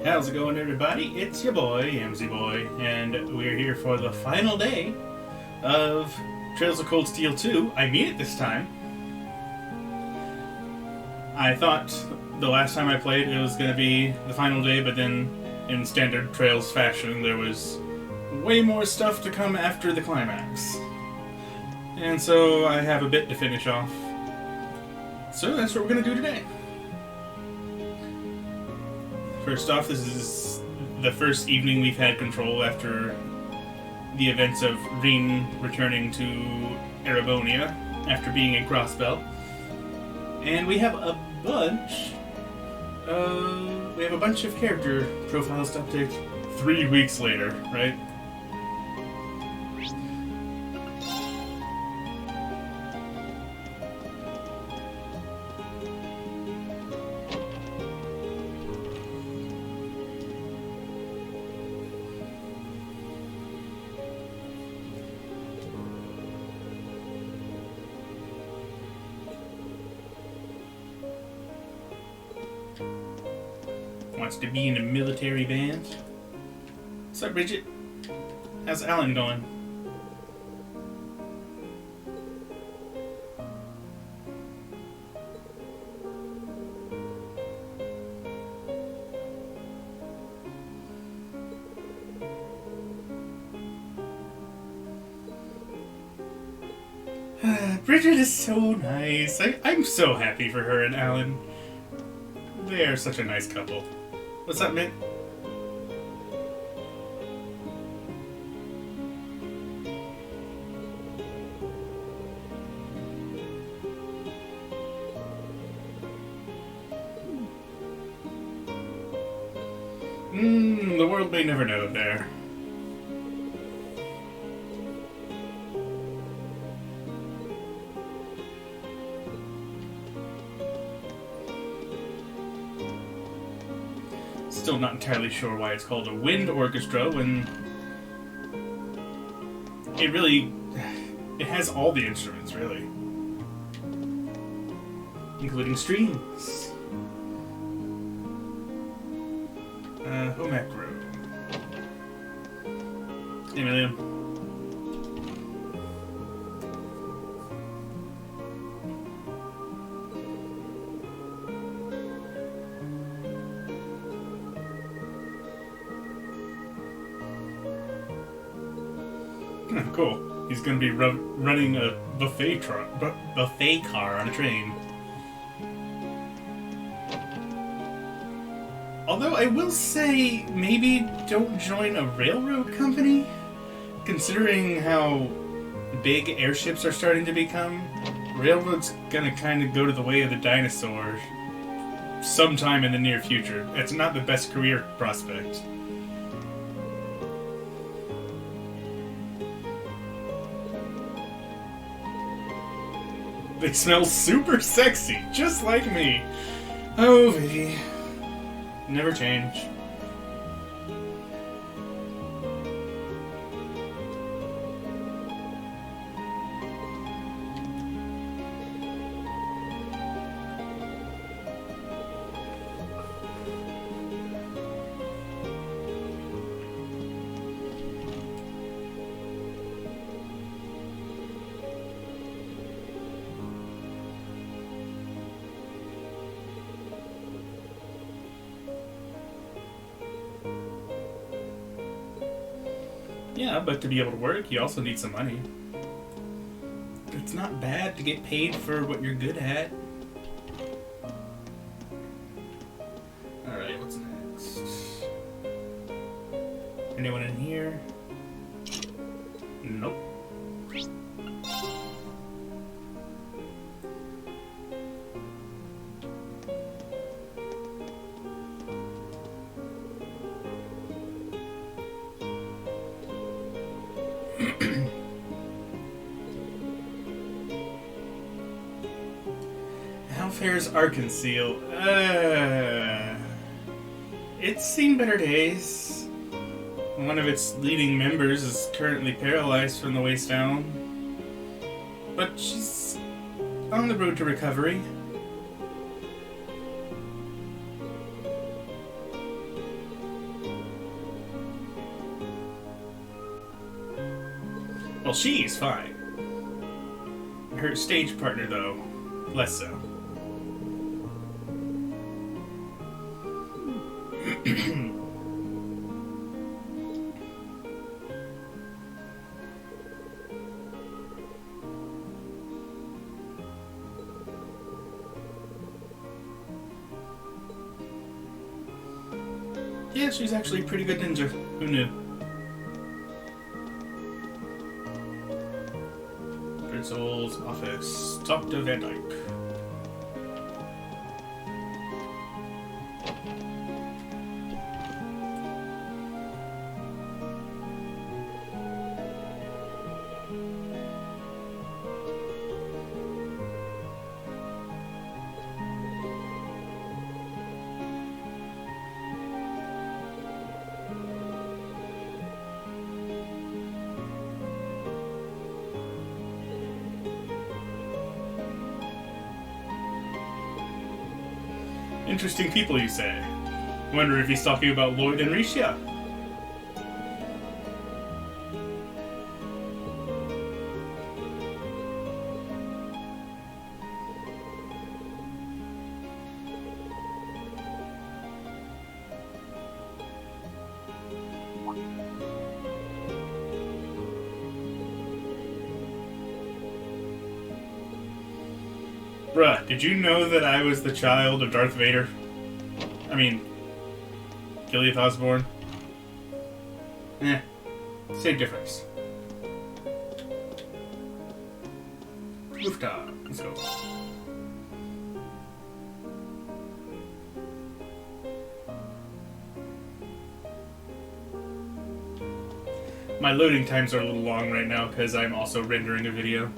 How's it going, everybody? It's your boy, MZ Boy, and we're here for the final day of Trails of Cold Steel 2. I mean it this time. I thought the last time I played it was going to be the final day, but then in standard Trails fashion, there was way more stuff to come after the climax. And so I have a bit to finish off. So that's what we're going to do today. First off, this is the first evening we've had control after the events of Reen returning to Erebonia after being in Crossbell. And we have a bunch of character profiles to update 3 weeks later, right? Wants to be in a military band. What's up, Bridget? How's Alan going? Bridget is so nice. I'm so happy for her and Alan. They are such a nice couple. What's up, Mint? The world may never know there. Still not entirely sure why it's called a wind orchestra when it has all the instruments, really, including strings. Home Ec Road. Hey, William. Cool. He's going to be running a buffet car on a train. Although I will say, maybe don't join a railroad company, considering how big airships are starting to become. Railroad's going to kind of go to the way of the dinosaur sometime in the near future. It's not the best career prospect. They smell super sexy, just like me. Oh, Vicky. Never change. Yeah, but to be able to work, you also need some money. It's not bad to get paid for what you're good at. Alright, what's next? Anyone in here? Nope. How fares Arkansas? It's seen better days. One of its leading members is currently paralyzed from the waist down. But she's on the road to recovery. Well, she's fine. Her stage partner, though, less so. Yeah, she's actually a pretty good ninja. Who knew? Principal's office. Talk to Van Dyke. Interesting people, you say. Wonder if he's talking about Lloyd and Risha. Bruh, did you know that I was the child of Darth Vader? I mean, Gilead Osborne? Same difference. Rooftop, let's go. My loading times are a little long right now because I'm also rendering a video.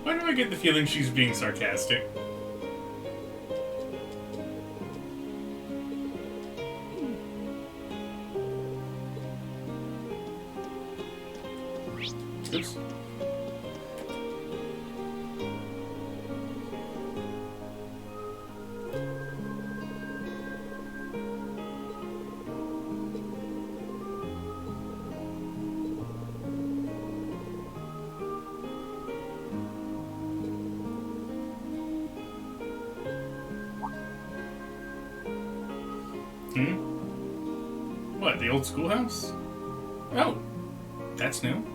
Why do I get the feeling she's being sarcastic? Oops. What, the old schoolhouse? Oh, that's new.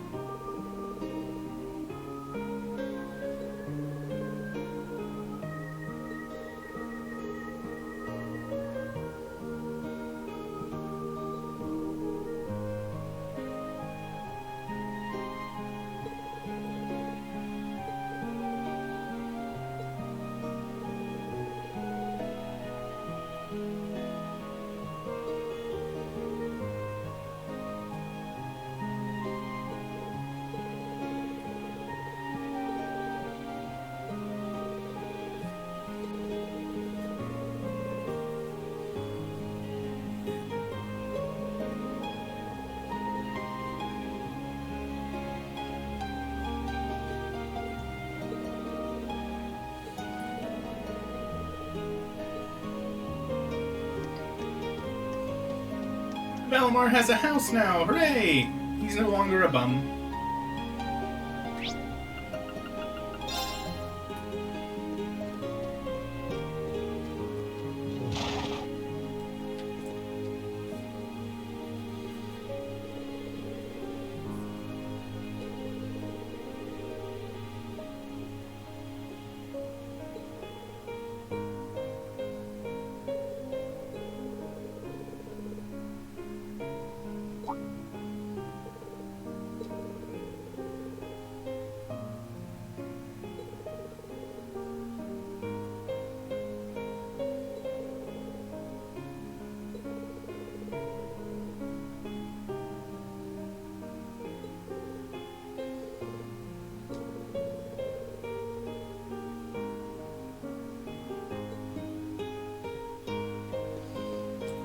Valimar has a house now! Hooray! He's no longer a bum.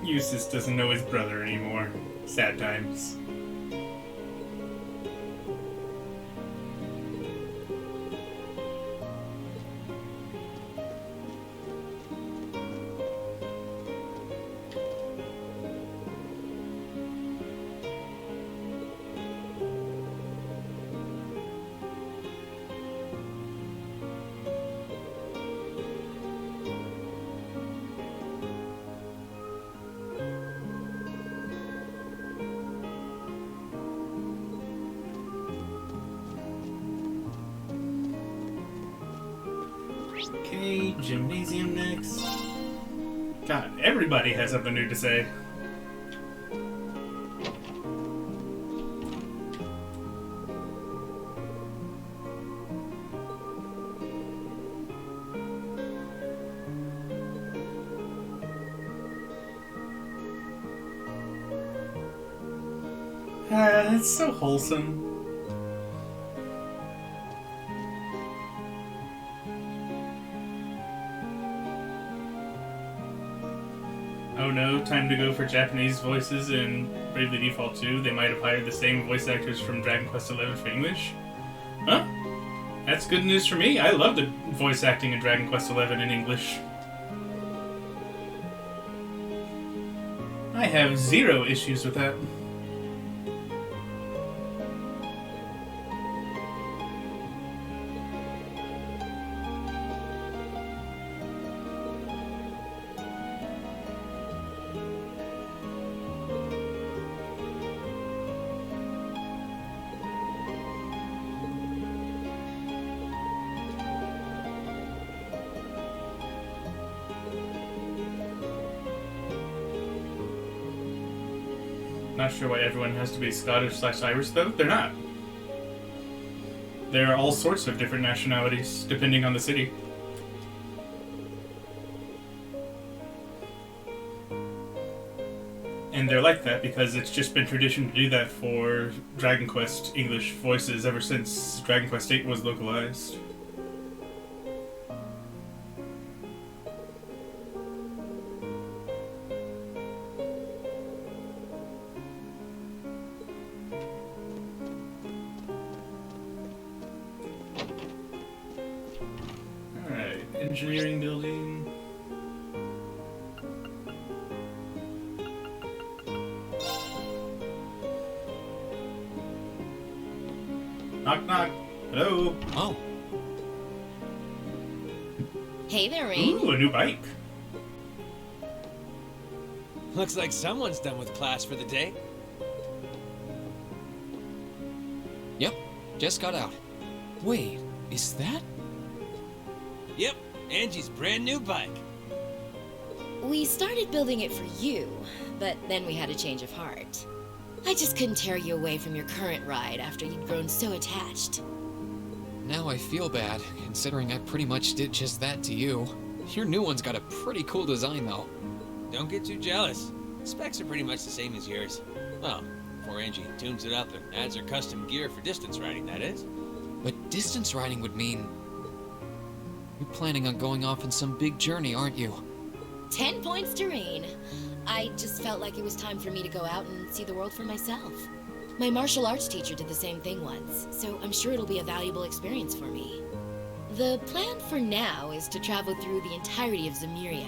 Eustace doesn't know his brother anymore. Sad times. Okay, gymnasium next. God, everybody has something new to say. It's so wholesome. Oh no, time to go for Japanese voices in Bravely Default 2. They might have hired the same voice actors from Dragon Quest XI for English. Huh? That's good news for me. I love the voice acting in Dragon Quest XI in English. I have zero issues with that. Not sure why everyone has to be Scottish/Irish, though. They're not. There are all sorts of different nationalities, depending on the city. And they're like that because it's just been tradition to do that for Dragon Quest English voices ever since Dragon Quest VIII was localized. Engineering building. Knock knock. Hello. Oh. Hey there, Rain. Ooh, a new bike. Looks like someone's done with class for the day. Yep, just got out. Wait, is that? Yep, Angie's brand new bike. We started building it for you, but then we had a change of heart. I just couldn't tear you away from your current ride after you'd grown so attached. Now I feel bad, considering I pretty much did just that to you. Your new one's got a pretty cool design, though. Don't get too jealous. Specs are pretty much the same as yours. Well, before Angie tunes it up and adds her custom gear for distance riding, that is. But distance riding would mean... You're planning on going off on some big journey, aren't you? 10 points to Rain. I just felt like it was time for me to go out and see the world for myself. My martial arts teacher did the same thing once, so I'm sure it'll be a valuable experience for me. The plan for now is to travel through the entirety of Zemuria.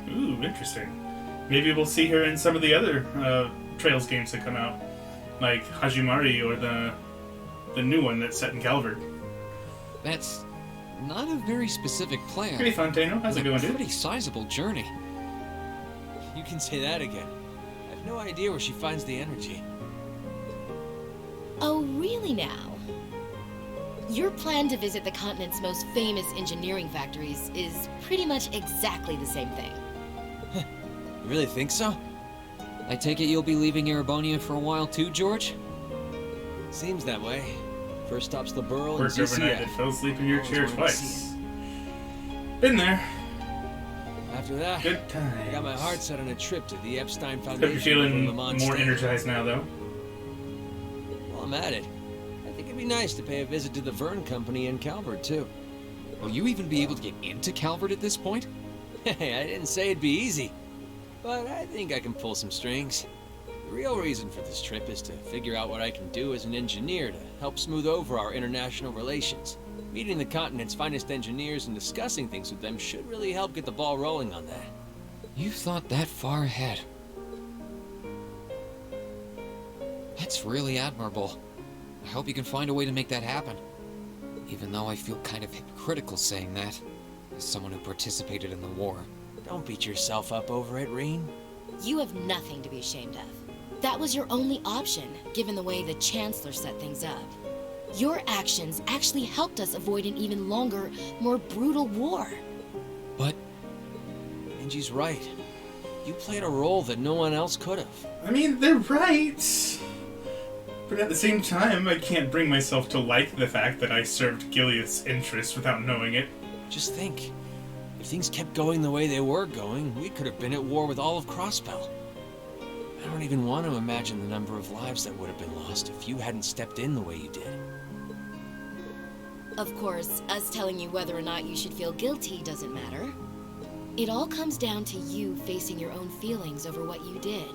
Ooh, interesting. Maybe we'll see her in some of the other Trails games that come out, like Hajimari or the new one that's set in Calvard. That's not a very specific plan. Hey, Fontano, how's it going, dude? Pretty sizable journey. You can say that again. I have no idea where she finds the energy. Oh, really now? Your plan to visit the continent's most famous engineering factories is pretty much exactly the same thing. You really think so? I take it you'll be leaving Erebonia for a while too, George? Seems that way. First stop's the Burl and Worked overnight and ZCF. fell asleep in your Always chair wanted to twice. Been there. After that, Good times. I got my heart set on a trip to the Epstein Hope Foundation. you're feeling from Le Mans more State. energized now, though. Well, I'm at it. I think it'd be nice to pay a visit to the Verne Company in Calvert, too. Will you even be able to get into Calvert at this point? Hey, I didn't say it'd be easy. but I think I can pull some strings. The real reason for this trip is to figure out what I can do as an engineer to help smooth over our international relations. Meeting the continent's finest engineers and discussing things with them should really help get the ball rolling on that. You've thought that far ahead. That's really admirable. I hope you can find a way to make that happen. Even though I feel kind of hypocritical saying that, as someone who participated in the war. Don't beat yourself up over it, Reen. You have nothing to be ashamed of. That was your only option, given the way the Chancellor set things up. Your actions actually helped us avoid an even longer, more brutal war. But Angie's right. You played a role that no one else could have. I mean, they're right. But at the same time, I can't bring myself to like the fact that I served Gilead's interests without knowing it. Just think. If things kept going the way they were going, we could have been at war with all of Crosspell. I don't even want to imagine the number of lives that would have been lost if you hadn't stepped in the way you did. Of course, us telling you whether or not you should feel guilty doesn't matter. It all comes down to you facing your own feelings over what you did.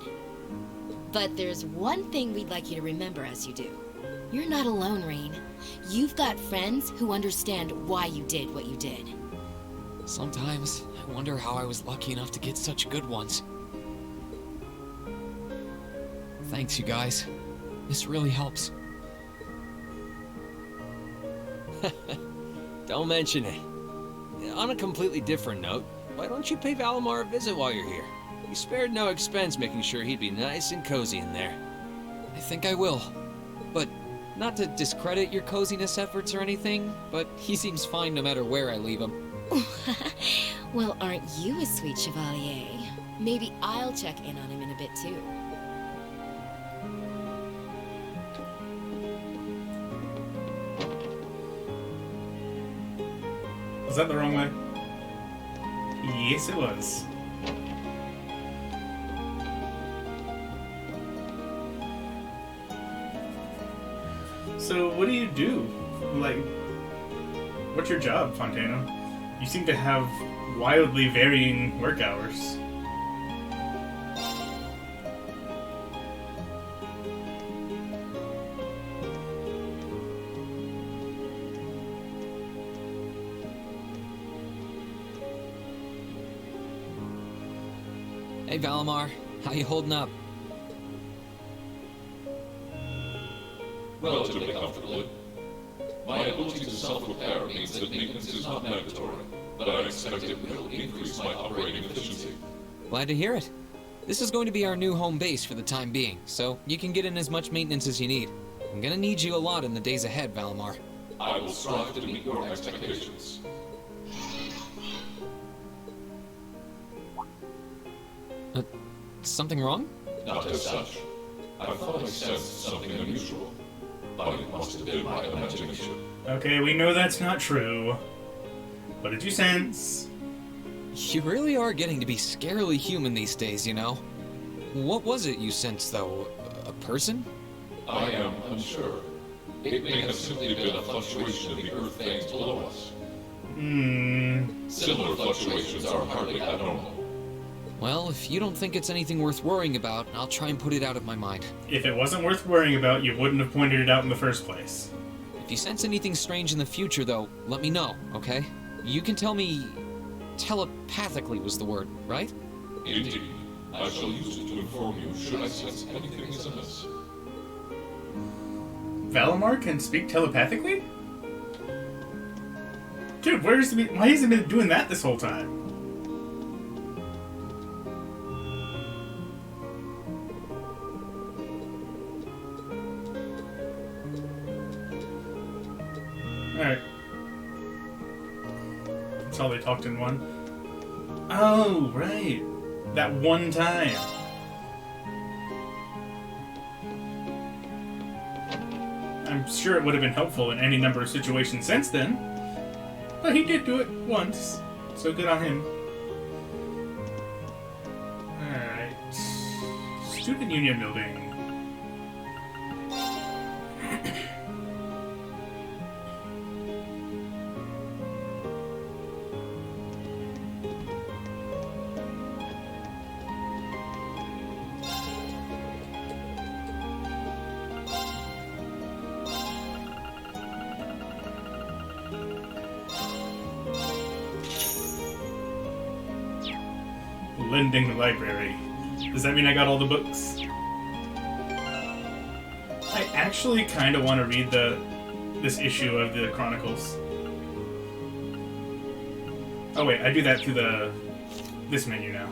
But there's one thing we'd like you to remember as you do. You're not alone, Reen. You've got friends who understand why you did what you did. sometimes I wonder how I was lucky enough to get such good ones. Thanks, you guys. This really helps. Don't mention it. On a completely different note, why don't you pay Valimar a visit while you're here? You spared no expense making sure he'd be nice and cozy in there. I think I will. But not to discredit your coziness efforts or anything, but he seems fine no matter where I leave him. Well, aren't you a sweet chevalier? Maybe I'll check in on him in a bit too. Was that the wrong way? Yes, it was. So, what do you do? Like, what's your job, Fontana? You seem to have wildly varying work hours. Hey, Valimar. How you holding up? Relatively comfortably. My ability to self-repair means that maintenance is not mandatory, but I expect it will increase my operating efficiency. Glad to hear it. This is going to be our new home base for the time being, so you can get in as much maintenance as you need. I'm gonna need you a lot in the days ahead, Valimar. I will strive to meet your expectations. Something wrong? Not as such. I thought I sensed something unusual, but it must have been my imagination. Okay, we know that's not true. What did you sense? You really are getting to be scarily human these days, you know? What was it you sensed, though? A person? I am unsure. It may have simply been a fluctuation of the earth veins below us. Similar fluctuations are hardly abnormal. Well, if you don't think it's anything worth worrying about, I'll try and put it out of my mind. If it wasn't worth worrying about, you wouldn't have pointed it out in the first place. If you sense anything strange in the future, though, let me know, okay? You can tell me... telepathically was the word, right? Indeed. I shall use it to inform you should I sense anything is amiss. Valimar can speak telepathically? Dude, why has he been doing that this whole time? Alright. That's all they talked in one. Oh, right. That one time. I'm sure it would have been helpful in any number of situations since then. But he did do it once, so good on him. Alright. Student Union Building. lending the library. Does that mean I got all the books? I actually kind of want to read this issue of the Chronicles. Oh wait, I do that through this menu now.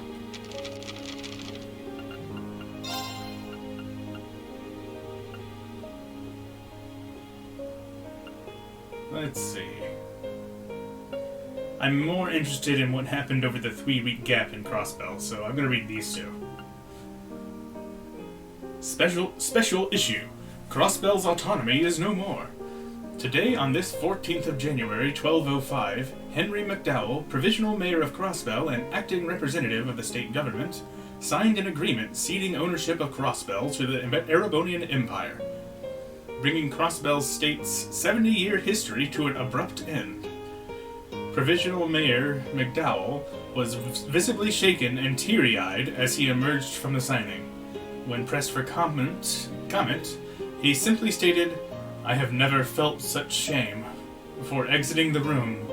Let's see. I'm more interested in what happened over the 3-week gap in Crossbell, so I'm gonna read these two. Special issue. Crossbell's autonomy is no more. Today, on this 14th of January, 1205, Henry McDowell, provisional mayor of Crossbell and acting representative of the state government, signed an agreement ceding ownership of Crossbell to the Erebonian Empire, bringing Crossbell's state's 70-year history to an abrupt end. Provisional Mayor McDowell was visibly shaken and teary-eyed as he emerged from the signing. When pressed for comment, he simply stated, "I have never felt such shame," before exiting the room.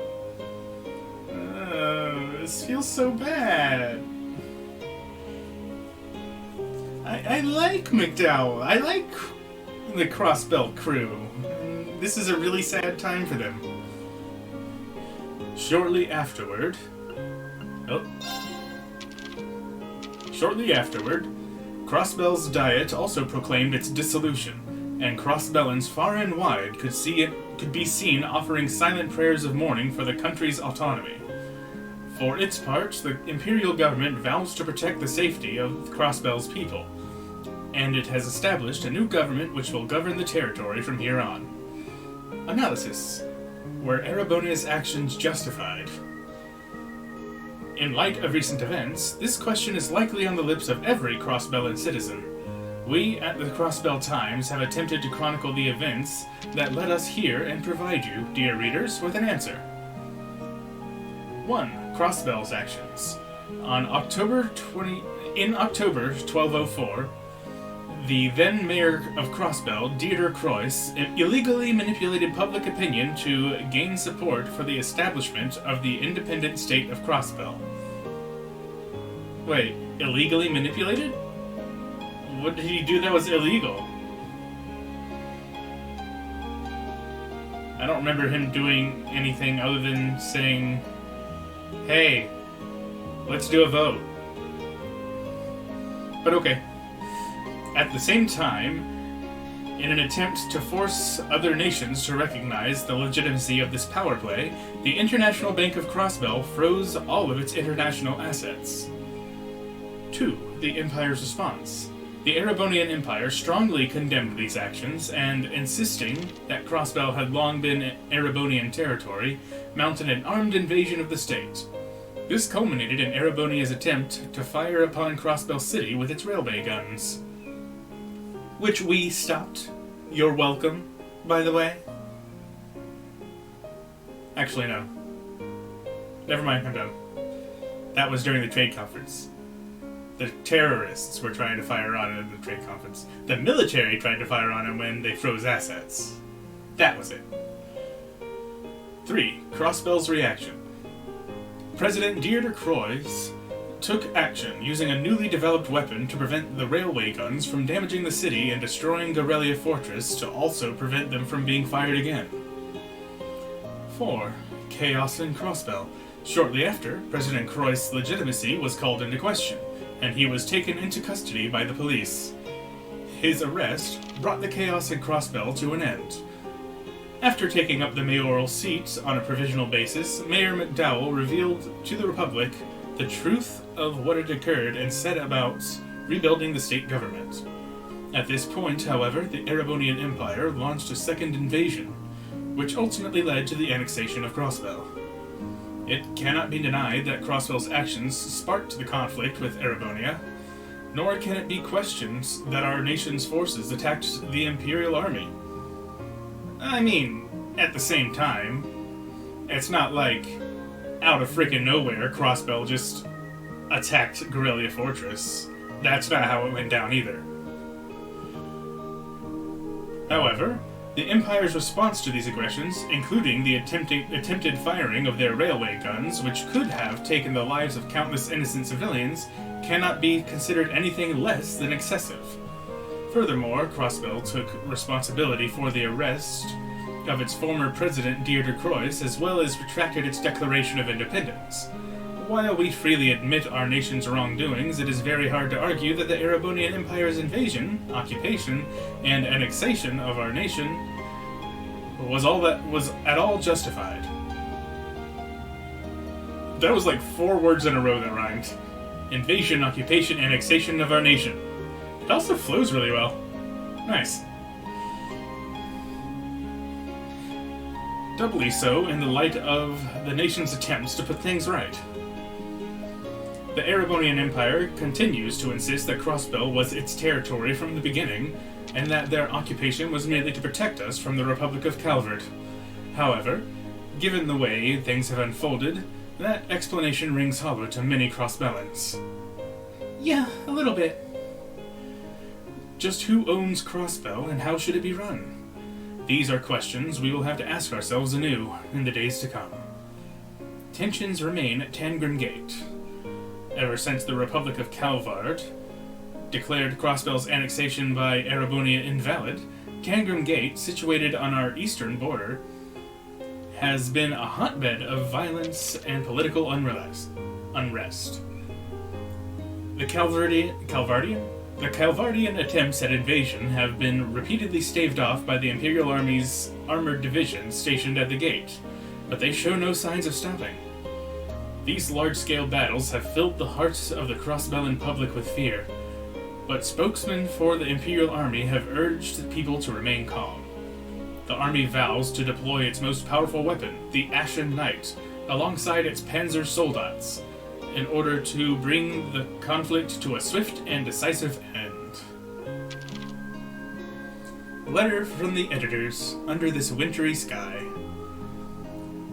This feels so bad. I like McDowell. I like the Crossbell crew. This is a really sad time for them. Shortly afterward, Crossbell's Diet also proclaimed its dissolution, and Crossbellans far and wide could be seen offering silent prayers of mourning for the country's autonomy. For its part, the imperial government vows to protect the safety of Crossbell's people, and it has established a new government which will govern the territory from here on. Analysis. Were Erebonia's actions justified? In light of recent events, this question is likely on the lips of every Crossbellan citizen. We, at the Crossbell Times, have attempted to chronicle the events that led us here and provide you, dear readers, with an answer. 1. Crossbell's actions. In October 1204, the then mayor of Crossbell, Dieter Croix, illegally manipulated public opinion to gain support for the establishment of the independent state of Crossbell. Wait, illegally manipulated? What did he do that was illegal? I don't remember him doing anything other than saying, "Hey, let's do a vote." But okay. At the same time, in an attempt to force other nations to recognize the legitimacy of this power play, the International Bank of Crossbell froze all of its international assets. 2. The Empire's response. The Erebonian Empire strongly condemned these actions, and, insisting that Crossbell had long been Erebonian territory, mounted an armed invasion of the state. This culminated in Erebonia's attempt to fire upon Crossbell City with its railway guns. Which we stopped. You're welcome, by the way. Actually, no. Never mind, I'm done. That was during the trade conference. The terrorists were trying to fire on it at the trade conference. The military tried to fire on it when they froze assets. That was it. 3. Crossbell's reaction. President Dieter Croix took action using a newly developed weapon to prevent the railway guns from damaging the city and destroying Gorelia Fortress to also prevent them from being fired again. 4. Chaos in Crossbell. Shortly after, President Croix's legitimacy was called into question, and he was taken into custody by the police. His arrest brought the chaos in Crossbell to an end. After taking up the mayoral seat on a provisional basis, Mayor McDowell revealed to the Republic the truth of what had occurred and set about rebuilding the state government. At this point, however, the Erebonian Empire launched a second invasion, which ultimately led to the annexation of Crossbell. It cannot be denied that Crossbell's actions sparked the conflict with Erebonia, nor can it be questioned that our nation's forces attacked the Imperial Army. I mean, at the same time, it's not like out of freaking nowhere Crossbell just attacked Gorelia Fortress. That's not how it went down either. However, The Empire's response to these aggressions, including the attempted firing of their railway guns, which could have taken the lives of countless innocent civilians, cannot be considered anything less than excessive. Furthermore, Crossbell took responsibility for the arrest of its former president Deirdre Croix, as well as retracted its declaration of independence. While we freely admit our nation's wrongdoings, it is very hard to argue that the Erebonian Empire's invasion, occupation, and annexation of our nation was at all justified. That was like 4 words in a row that rhymed. Invasion, occupation, annexation of our nation. It also flows really well. Nice. Doubly so in the light of the nation's attempts to put things right. The Erebonian Empire continues to insist that Crossbell was its territory from the beginning, and that their occupation was merely to protect us from the Republic of Calvert. However, given the way things have unfolded, that explanation rings hollow to many Crossbellans. Yeah, a little bit. Just who owns Crossbell, and how should it be run? These are questions we will have to ask ourselves anew in the days to come. Tensions remain at Tangrim Gate. Ever since the Republic of Calvard declared Crossbell's annexation by Erebonia invalid, Tangrim Gate, situated on our eastern border, has been a hotbed of violence and political unrest. The Calvardian attempts at invasion have been repeatedly staved off by the Imperial Army's armored divisions stationed at the gate, but they show no signs of stopping. These large-scale battles have filled the hearts of the Crossbellan public with fear, but spokesmen for the Imperial Army have urged people to remain calm. The army vows to deploy its most powerful weapon, the Ashen Knight, alongside its Panzer Soldats, in order to bring the conflict to a swift and decisive end. Letter from the editors, under this wintry sky.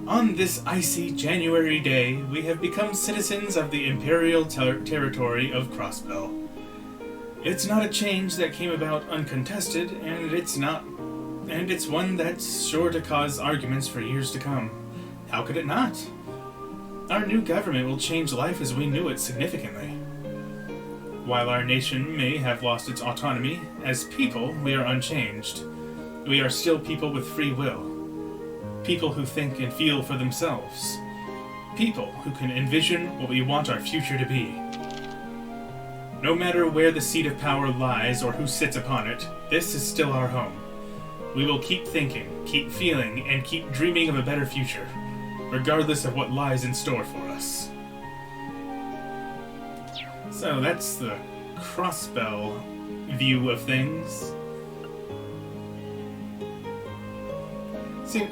On this icy January day, we have become citizens of the Imperial territory of Crossbell. It's not a change that came about uncontested, and it's one that's sure to cause arguments for years to come. How could it not? Our new government will change life as we knew it significantly. While our nation may have lost its autonomy, as people, we are unchanged. We are still people with free will. People who think and feel for themselves. People who can envision what we want our future to be. No matter where the seat of power lies or who sits upon it, this is still our home. We will keep thinking, keep feeling, and keep dreaming of a better future, regardless of what lies in store for us. So that's the Crossbell view of things.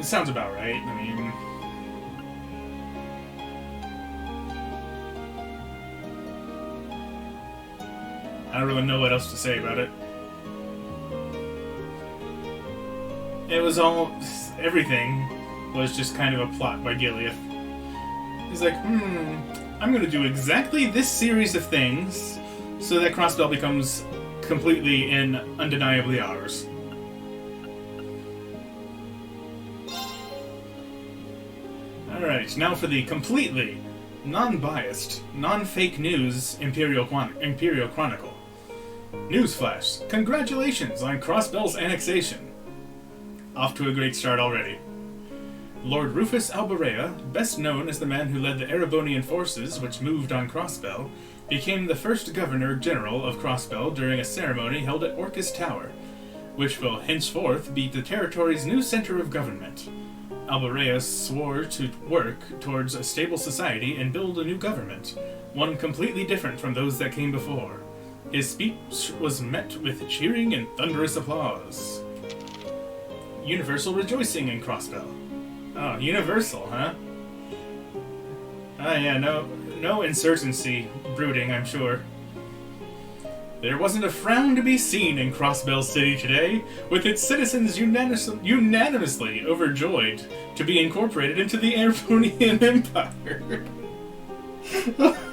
Sounds about right. I mean, I don't really know what else to say about it. Everything was just kind of a plot by Gilead. He's like, I'm gonna do exactly this series of things so that Crossbell becomes completely and undeniably ours. Alright, now for the completely non-biased, non-fake news Imperial Chronicle. Newsflash, congratulations on Crossbell's annexation. Off to a great start already. Lord Rufus Alberea, best known as the man who led the Erebonian forces which moved on Crossbell, became the first Governor-General of Crossbell during a ceremony held at Orcus Tower, which will henceforth be the territory's new center of government. Alberea swore to work towards a stable society and build a new government, one completely different from those that came before. His speech was met with cheering and thunderous applause. Universal rejoicing in Crossbell. Oh, universal, huh? Yeah, no insurgency brooding, I'm sure. There wasn't a frown to be seen in Crossbell City today, with its citizens unanimously overjoyed to be incorporated into the Erebonian Empire.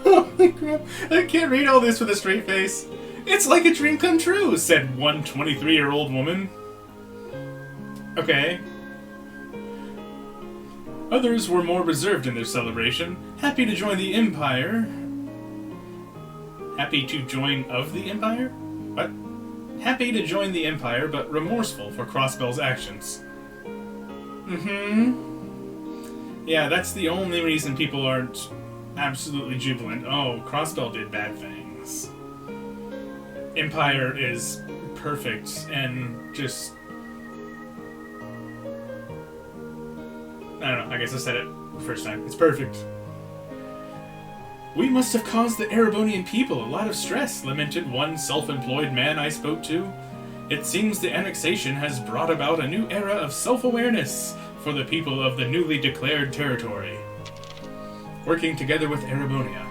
Oh my god, I can't read all this with a straight face. It's like a dream come true, said one 23-year-old woman. Okay. Others were more reserved in their celebration, happy to join the Empire. Happy to join of the Empire? What? Happy to join the Empire, but remorseful for Crossbell's actions. Yeah, that's the only reason people aren't absolutely jubilant. Oh, Crossbell did bad things. Empire is perfect and just... I don't know, I guess I said it the first time. It's perfect. We must have caused the Erebonian people a lot of stress, lamented one self-employed man I spoke to. It seems the annexation has brought about a new era of self-awareness for the people of the newly declared territory. Working together with Erebonia,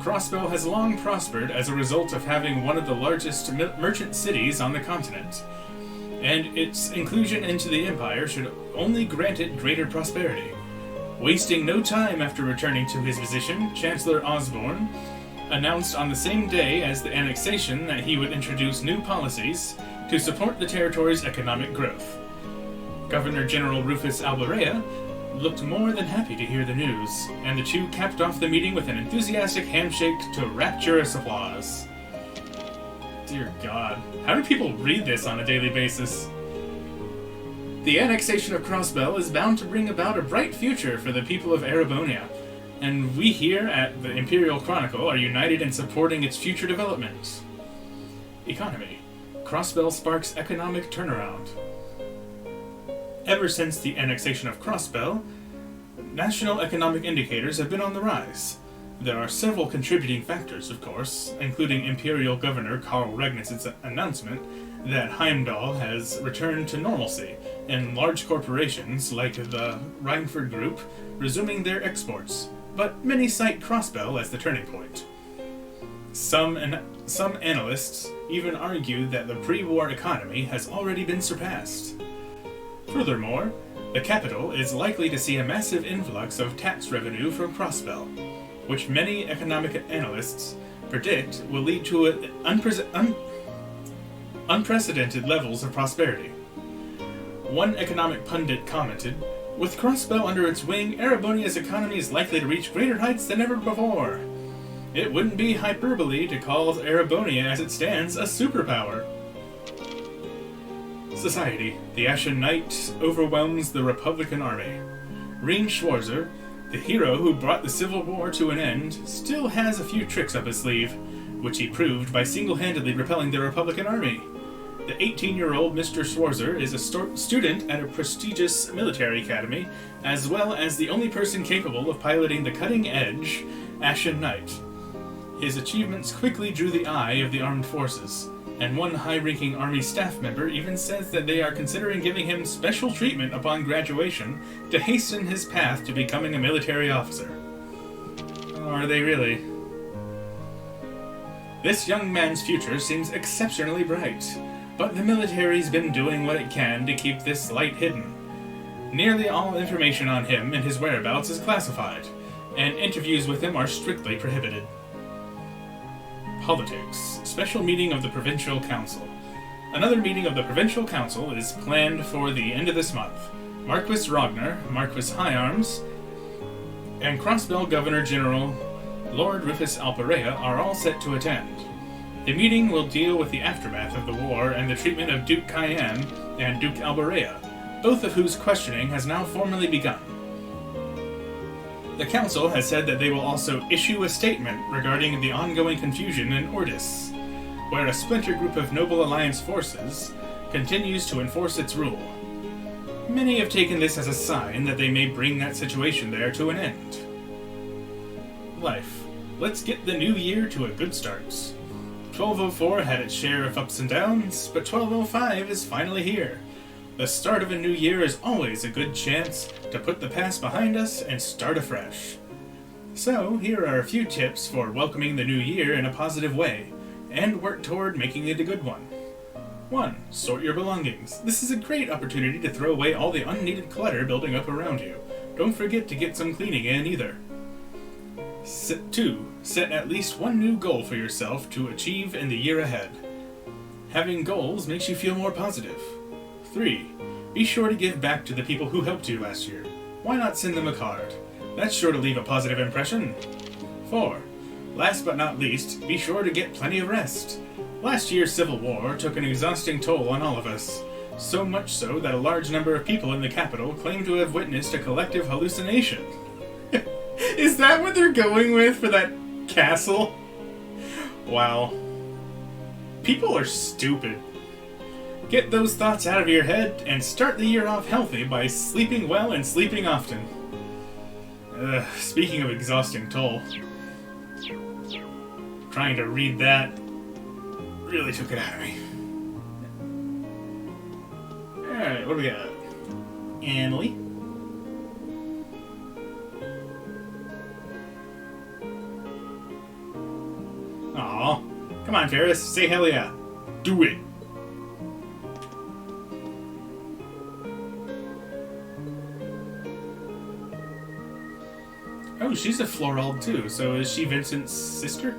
Crossbell has long prospered as a result of having one of the largest merchant cities on the continent, and its inclusion into the Empire should only grant it greater prosperity. Wasting no time after returning to his position, Chancellor Osborne announced on the same day as the annexation that he would introduce new policies to support the territory's economic growth. Governor General Rufus Alborea looked more than happy to hear the news, and the two capped off the meeting with an enthusiastic handshake to rapturous applause. Dear God, how do people read this on a daily basis? The annexation of Crossbell is bound to bring about a bright future for the people of Erebonia, and we here at the Imperial Chronicle are united in supporting its future development. Economy. Crossbell sparks economic turnaround. Ever since the annexation of Crossbell, national economic indicators have been on the rise. There are several contributing factors, of course, including Imperial Governor Karl Regnitz' announcement that Heimdall has returned to normalcy, and large corporations like the Reinford Group resuming their exports, but many cite Crossbell as the turning point. Some analysts even argue that the pre-war economy has already been surpassed. Furthermore, the capital is likely to see a massive influx of tax revenue from Crossbell, which many economic analysts predict will lead to unprecedented levels of prosperity. One economic pundit commented, "With Crossbell under its wing, Erebonia's economy is likely to reach greater heights than ever before. It wouldn't be hyperbole to call Erebonia as it stands a superpower." Society. The Ashen Knight overwhelms the Republican army. Rean Schwarzer, the hero who brought the Civil War to an end, still has a few tricks up his sleeve, which he proved by single-handedly repelling the Republican army. The 18-year-old Mr. Schwarzer is a student at a prestigious military academy, as well as the only person capable of piloting the cutting-edge Ashen Knight. His achievements quickly drew the eye of the armed forces, and one high-ranking Army staff member even says that they are considering giving him special treatment upon graduation to hasten his path to becoming a military officer. Oh, are they really? This young man's future seems exceptionally bright, but the military's been doing what it can to keep this light hidden. Nearly all information on him and his whereabouts is classified, and interviews with him are strictly prohibited. Politics. Special meeting of the Provincial Council. Another meeting of the Provincial Council is planned for the end of this month. Marquis Ragnar, Marquis Higharms, and Crossbell Governor General Lord Rufus Alborea are all set to attend. The meeting will deal with the aftermath of the war and the treatment of Duke Cayenne and Duke Alborea, both of whose questioning has now formally begun. The Council has said that they will also issue a statement regarding the ongoing confusion in Ordis, where a splinter group of Noble Alliance forces continues to enforce its rule. Many have taken this as a sign that they may bring that situation there to an end. Life. Let's get the new year to a good start. 1204 had its share of ups and downs, but 1205 is finally here. The start of a new year is always a good chance to put the past behind us and start afresh. So, here are a few tips for welcoming the new year in a positive way, and work toward making it a good one. 1. Sort your belongings. This is a great opportunity to throw away all the unneeded clutter building up around you. Don't forget to get some cleaning in either. 2. Set at least one new goal for yourself to achieve in the year ahead. Having goals makes you feel more positive. 3. Be sure to give back to the people who helped you last year. Why not send them a card? That's sure to leave a positive impression. 4. Last but not least, be sure to get plenty of rest. Last year's civil war took an exhausting toll on all of us. So much so that a large number of people in the capital claim to have witnessed a collective hallucination. Is that what they're going with for that castle? Wow. People are stupid. Get those thoughts out of your head and start the year off healthy by sleeping well and sleeping often. Speaking of exhausting toll, trying to read that really took it out of me. Alright, what do we got? Emily? Aw, come on, Ferris, say hell yeah. Do it. Oh, she's a Florald too, so is she Vincent's sister?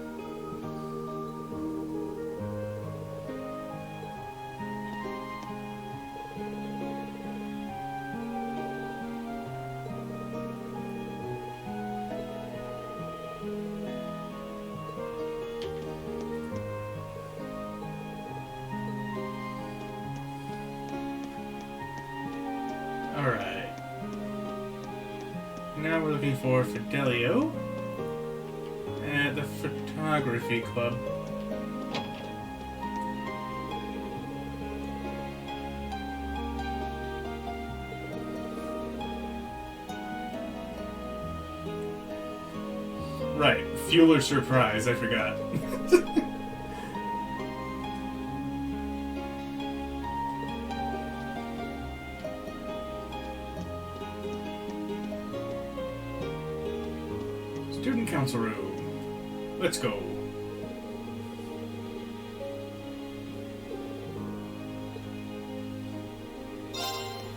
Alright. Now we're looking for Fidelio at the photography club. Right, fuel or surprise, I forgot. Student council room. Let's go.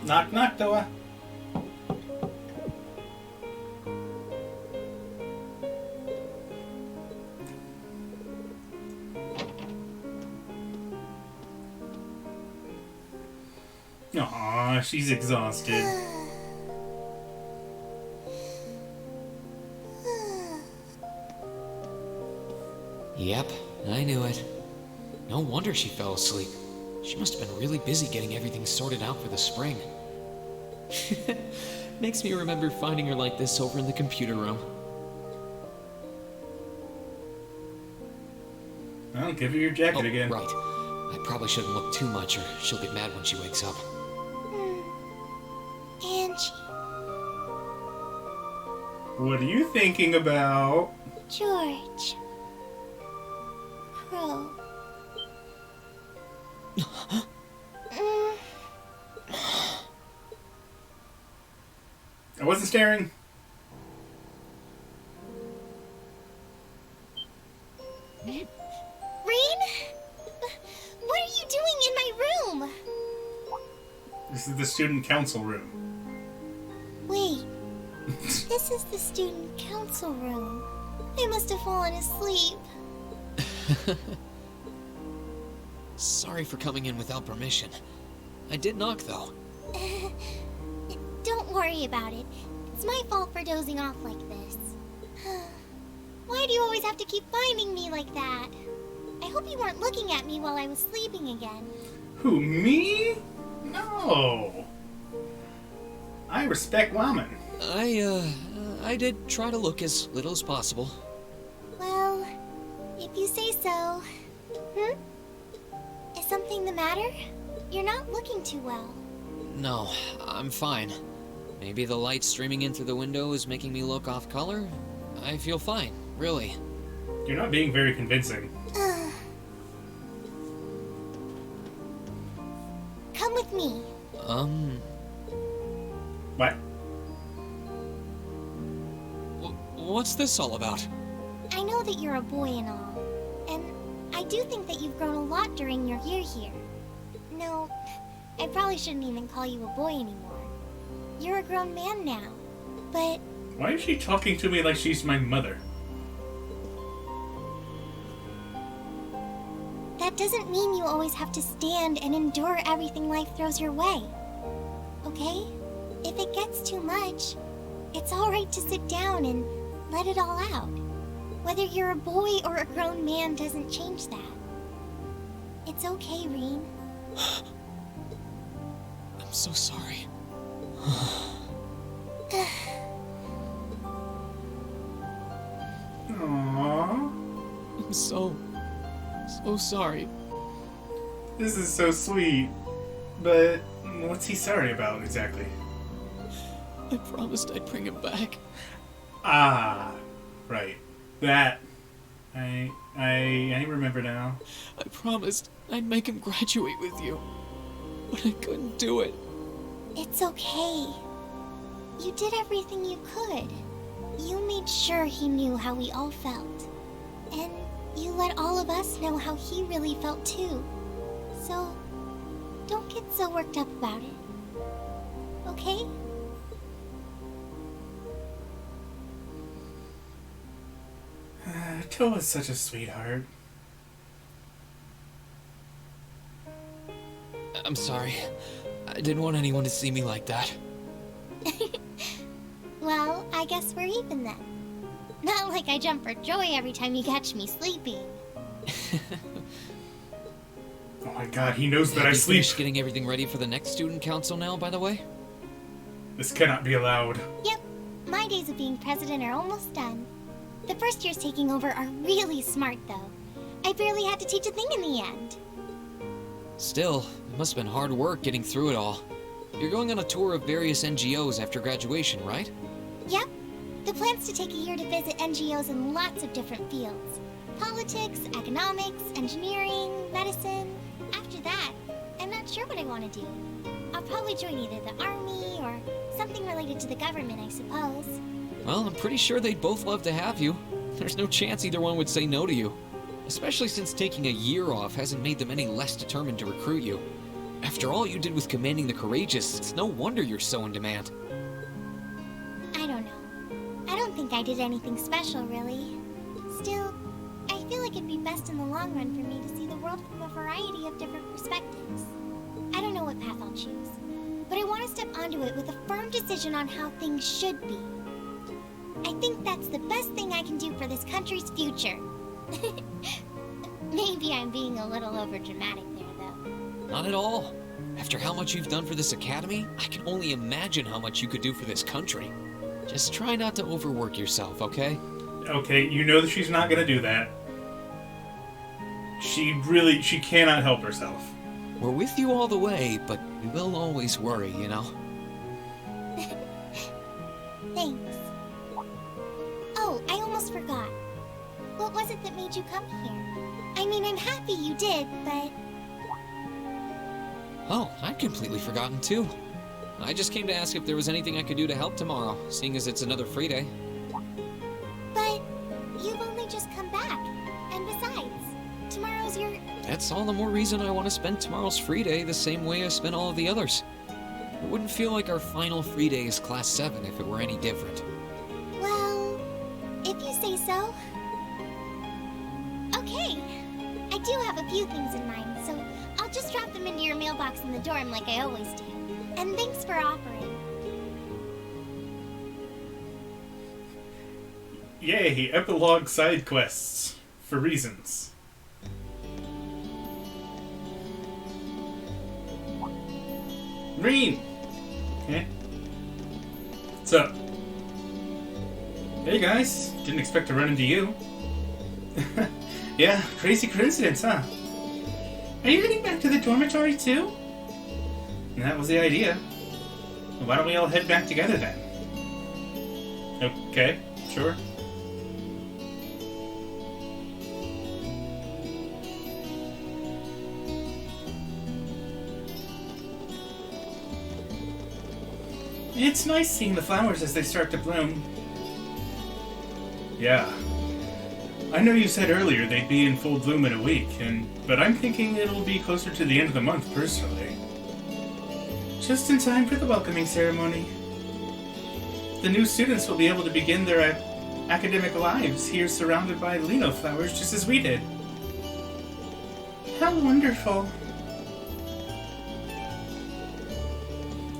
Knock knock, Doa. Aw, she's exhausted. Yep, I knew it. No wonder she fell asleep. She must have been really busy getting everything sorted out for the spring. Makes me remember finding her like this over in the computer room. I'll give her your jacket again. Right. I probably shouldn't look too much or she'll get mad when she wakes up. Angie. What are you thinking about? George. Pro. I wasn't staring. Rain? What are you doing in my room? This is the student council room. Wait. This is the student council room. I must have fallen asleep. Sorry for coming in without permission. I did knock, though. Don't worry about it. It's my fault for dozing off like this. Why do you always have to keep finding me like that? I hope you weren't looking at me while I was sleeping again. Who, me? No. I respect women. I did try to look as little as possible. Well, if you say so. Is something the matter? You're not looking too well. No, I'm fine. Maybe the light streaming in through the window is making me look off color? I feel fine, really. You're not being very convincing. Come with me. What? What's this all about? I know that you're a boy and all, and I do think that you've grown a lot during your year here. No, I probably shouldn't even call you a boy anymore. You're a grown man now, but... Why is she talking to me like she's my mother? That doesn't mean you always have to stand and endure everything life throws your way. okay? If it gets too much, it's alright to sit down and let it all out. Whether you're a boy or a grown man doesn't change that. It's okay, Rean. I'm so sorry. Aww. I'm so sorry. This is so sweet. But what's he sorry about exactly? I promised I'd bring him back. Ah, right. That. I remember now. I promised I'd make him graduate with you. But I couldn't do it. It's okay. You did everything you could. You made sure he knew how we all felt. And you let all of us know how he really felt too. So, don't get so worked up about it. Okay? Toa's such a sweetheart. I'm sorry. I didn't want anyone to see me like that. Well, I guess we're even then. Not like I jump for joy every time you catch me sleeping. Oh my god, he knows that I Have you sleep. finished getting everything ready for the next student council now, by the way? This cannot be allowed. Yep, my days of being president are almost done. The first years taking over are really smart, though. I barely had to teach a thing in the end. Still, it must have been hard work getting through it all. You're going on a tour of various NGOs after graduation, right? Yep, the plan's to take a year to visit NGOs in lots of different fields. Politics, economics, engineering, medicine. After that, I'm not sure what I want to do. I'll probably join either the army or something related to the government, I suppose. Well, I'm pretty sure they'd both love to have you. There's no chance either one would say no to you. Especially since taking a year off hasn't made them any less determined to recruit you. After all you did with commanding the Courageous, it's no wonder you're so in demand. I don't know. I don't think I did anything special, really. Still, I feel like it'd be best in the long run for me to see the world from a variety of different perspectives. I don't know what path I'll choose, but I want to step onto it with a firm decision on how things should be. I think that's the best thing I can do for this country's future. Maybe I'm being a little overdramatic there, though. Not at all. After how much you've done for this academy, I can only imagine how much you could do for this country. Just try not to overwork yourself, okay? Okay, you know that she's not gonna do that. She cannot help herself. We're with you all the way, but we will always worry, you know? Thanks. Oh, I almost forgot. What was it that made you come here? I mean, I'm happy you did, but... Oh, I'd completely forgotten too. I just came to ask if there was anything I could do to help tomorrow, seeing as it's another free day. But you've only just come back. And besides, tomorrow's your... That's all the more reason I want to spend tomorrow's free day the same way I spent all of the others. It wouldn't feel like our final free day is Class 7 if it were any different. Well, if you say so. Okay. I do have a few things in mind, so I'll just drop them into your mailbox in the dorm like I always do. And thanks for offering. Yay, epilogue side quests. For reasons. Rean! Okay. What's up? Hey guys, didn't expect to run into you. Yeah, crazy coincidence, huh? Are you heading back to the dormitory too? That was the idea. Why don't we all head back together then? Okay, sure. It's nice seeing the flowers as they start to bloom. Yeah. I know you said earlier they'd be in full bloom in a week, but I'm thinking it'll be closer to the end of the month, personally. Just in time for the welcoming ceremony. The new students will be able to begin their academic lives here surrounded by lino flowers just as we did. How wonderful.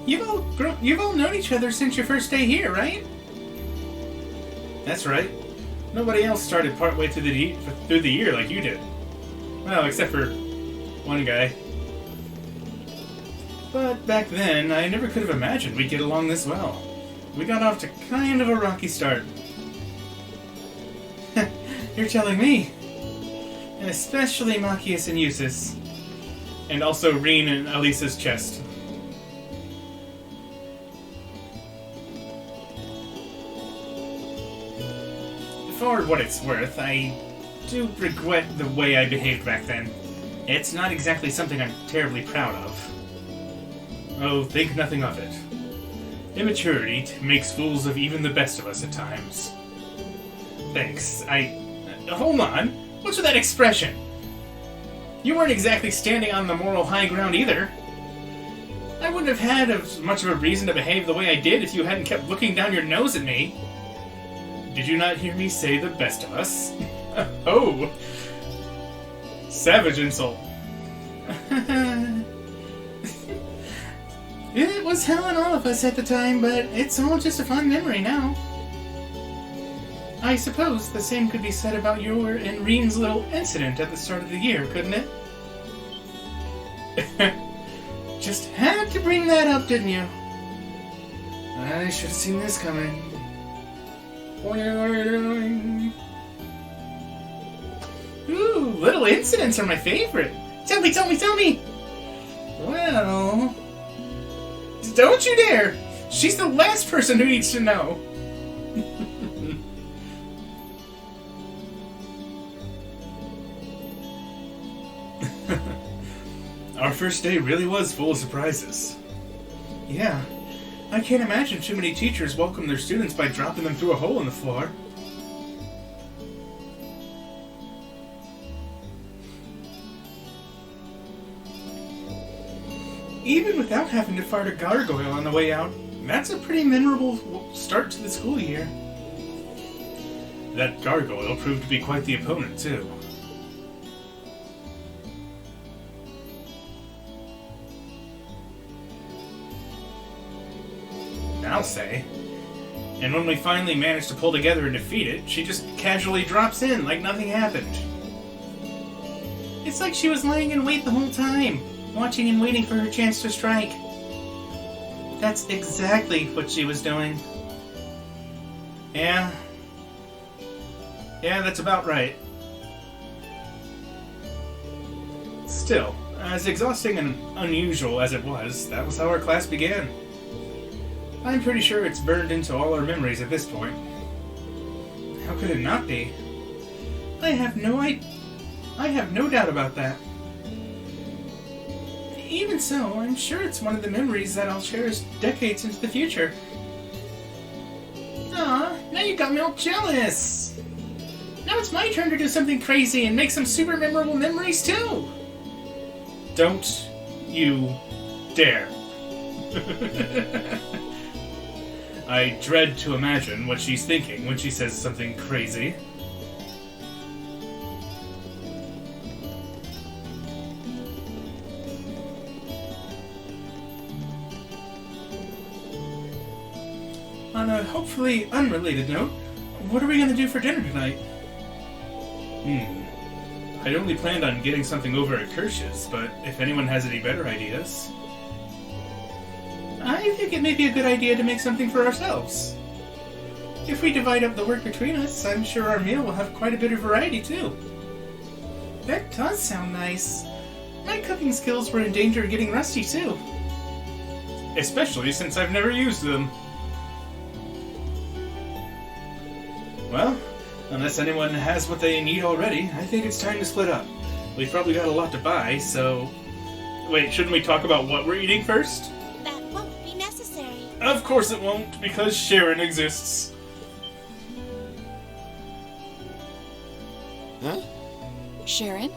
You've all known each other since your first day here, right? That's right. Nobody else started partway through the year like you did. Well, except for one guy. But back then, I never could have imagined we'd get along this well. We got off to kind of a rocky start. You're telling me. And especially Machias and Eustace. And also Reen and Elisa's chest. For what it's worth, I do regret the way I behaved back then. It's not exactly something I'm terribly proud of. Oh, think nothing of it. Immaturity makes fools of even the best of us at times. Thanks. Hold on. What's with that expression? You weren't exactly standing on the moral high ground either. I wouldn't have had as much of a reason to behave the way I did if you hadn't kept looking down your nose at me. Did you not hear me say the best of us? Oh! Savage insult. It was hell on all of us at the time, but it's all just a fond memory now. I suppose the same could be said about your and Reen's little incident at the start of the year, couldn't it? Just had to bring that up, didn't you? I should have seen this coming. Ooh, little incidents are my favorite. Tell me! Well... Don't you dare! She's the last person who needs to know. Our first day really was full of surprises. Yeah, I can't imagine too many teachers welcome their students by dropping them through a hole in the floor. Even without having to fight a gargoyle on the way out, that's a pretty memorable start to the school year. That gargoyle proved to be quite the opponent, too. I'll say. And when we finally managed to pull together and defeat it, she just casually drops in like nothing happened. It's like she was lying in wait the whole time, watching and waiting for her chance to strike. That's exactly what she was doing. Yeah, that's about right. Still, as exhausting and unusual as it was, that was how our class began. I'm pretty sure it's burned into all our memories at this point. How could it not be? I have no doubt about that. Even so, I'm sure it's one of the memories that I'll cherish decades into the future. Aw, now you got me all jealous! Now it's my turn to do something crazy and make some super memorable memories too! Don't you dare. I dread to imagine what she's thinking when she says something crazy. On a hopefully unrelated note, what are we going to do for dinner tonight? I'd only planned on getting something over at Kirsch's, but if anyone has any better ideas... I think it may be a good idea to make something for ourselves. If we divide up the work between us, I'm sure our meal will have quite a bit of variety, too. That does sound nice. My cooking skills were in danger of getting rusty, too. Especially since I've never used them. Well, unless anyone has what they need already, I think it's time to split up. We've probably got a lot to buy, so... Wait, shouldn't we talk about what we're eating first? That won't be necessary. Of course it won't, because Sharon exists. Huh? Sharon?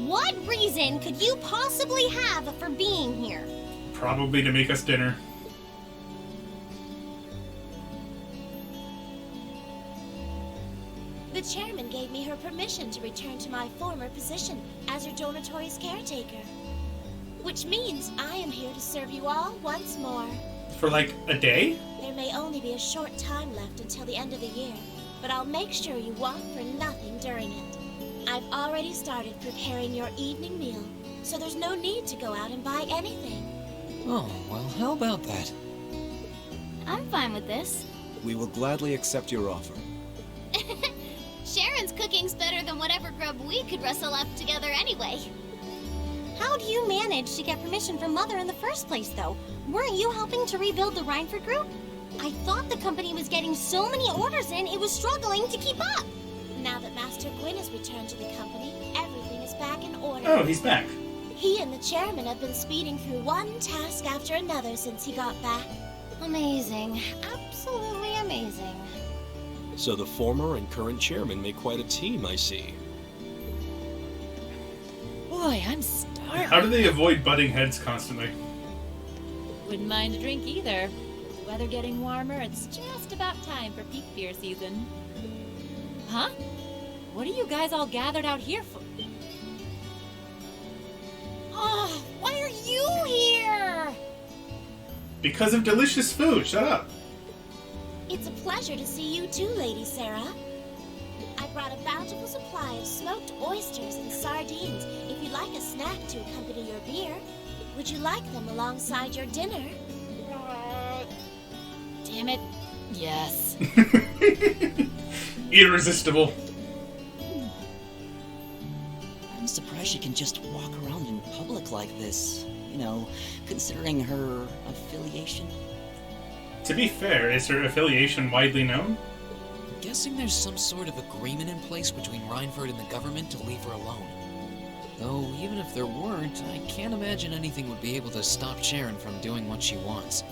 What reason could you possibly have for being here? Probably to make us dinner. The chairman gave me her permission to return to my former position as her dormitory's caretaker. Which means I am here to serve you all once more. For like a day? There may only be a short time left until the end of the year, but I'll make sure you want for nothing during it. I've already started preparing your evening meal, so there's no need to go out and buy anything. Oh, well, how about that? I'm fine with this. We will gladly accept your offer. Sharon's cooking's better than whatever grub we could rustle up together anyway. How do you manage to get permission from Mother in the first place, though? Weren't you helping to rebuild the Rhineford group? I thought the company was getting so many orders in, it was struggling to keep up. Now that Master Gwyn has returned to the company, everything is back in order. Oh, he's back. He and the chairman have been speeding through one task after another since he got back. Amazing. Absolutely amazing. So the former and current chairman make quite a team, I see. Boy, I'm starving. How do they avoid butting heads constantly? Wouldn't mind a drink either. With the weather getting warmer, it's just about time for peak beer season. Huh? What are you guys all gathered out here for? Oh, why are you here? Because of delicious food. Shut up. It's a pleasure to see you too, Lady Sarah. I brought a bountiful supply of smoked oysters and sardines if you'd like a snack to accompany your beer. Would you like them alongside your dinner? Damn it. Yes. Irresistible. I'm surprised she can just walk around in public like this. You know, considering her affiliation. To be fair, is her affiliation widely known? I'm guessing there's some sort of agreement in place between Rhineford and the government to leave her alone. Though, even if there weren't, I can't imagine anything would be able to stop Sharon from doing what she wants.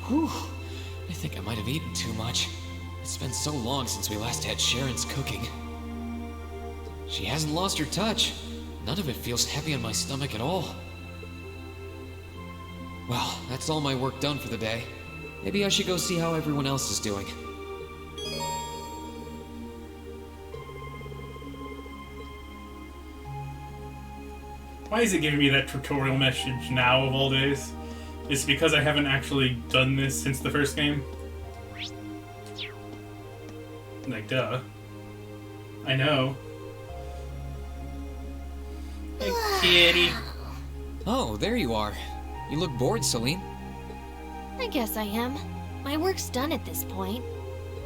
Whew. I think I might have eaten too much. It's been so long since we last had Sharon's cooking. She hasn't lost her touch. None of it feels heavy on my stomach at all. Well, that's all my work done for the day. Maybe I should go see how everyone else is doing. Why is it giving me that tutorial message now of all days? Is it because I haven't actually done this since the first game? Like, duh. I know. Hey, kitty. Oh, there you are. You look bored, Celine. I guess I am. My work's done at this point.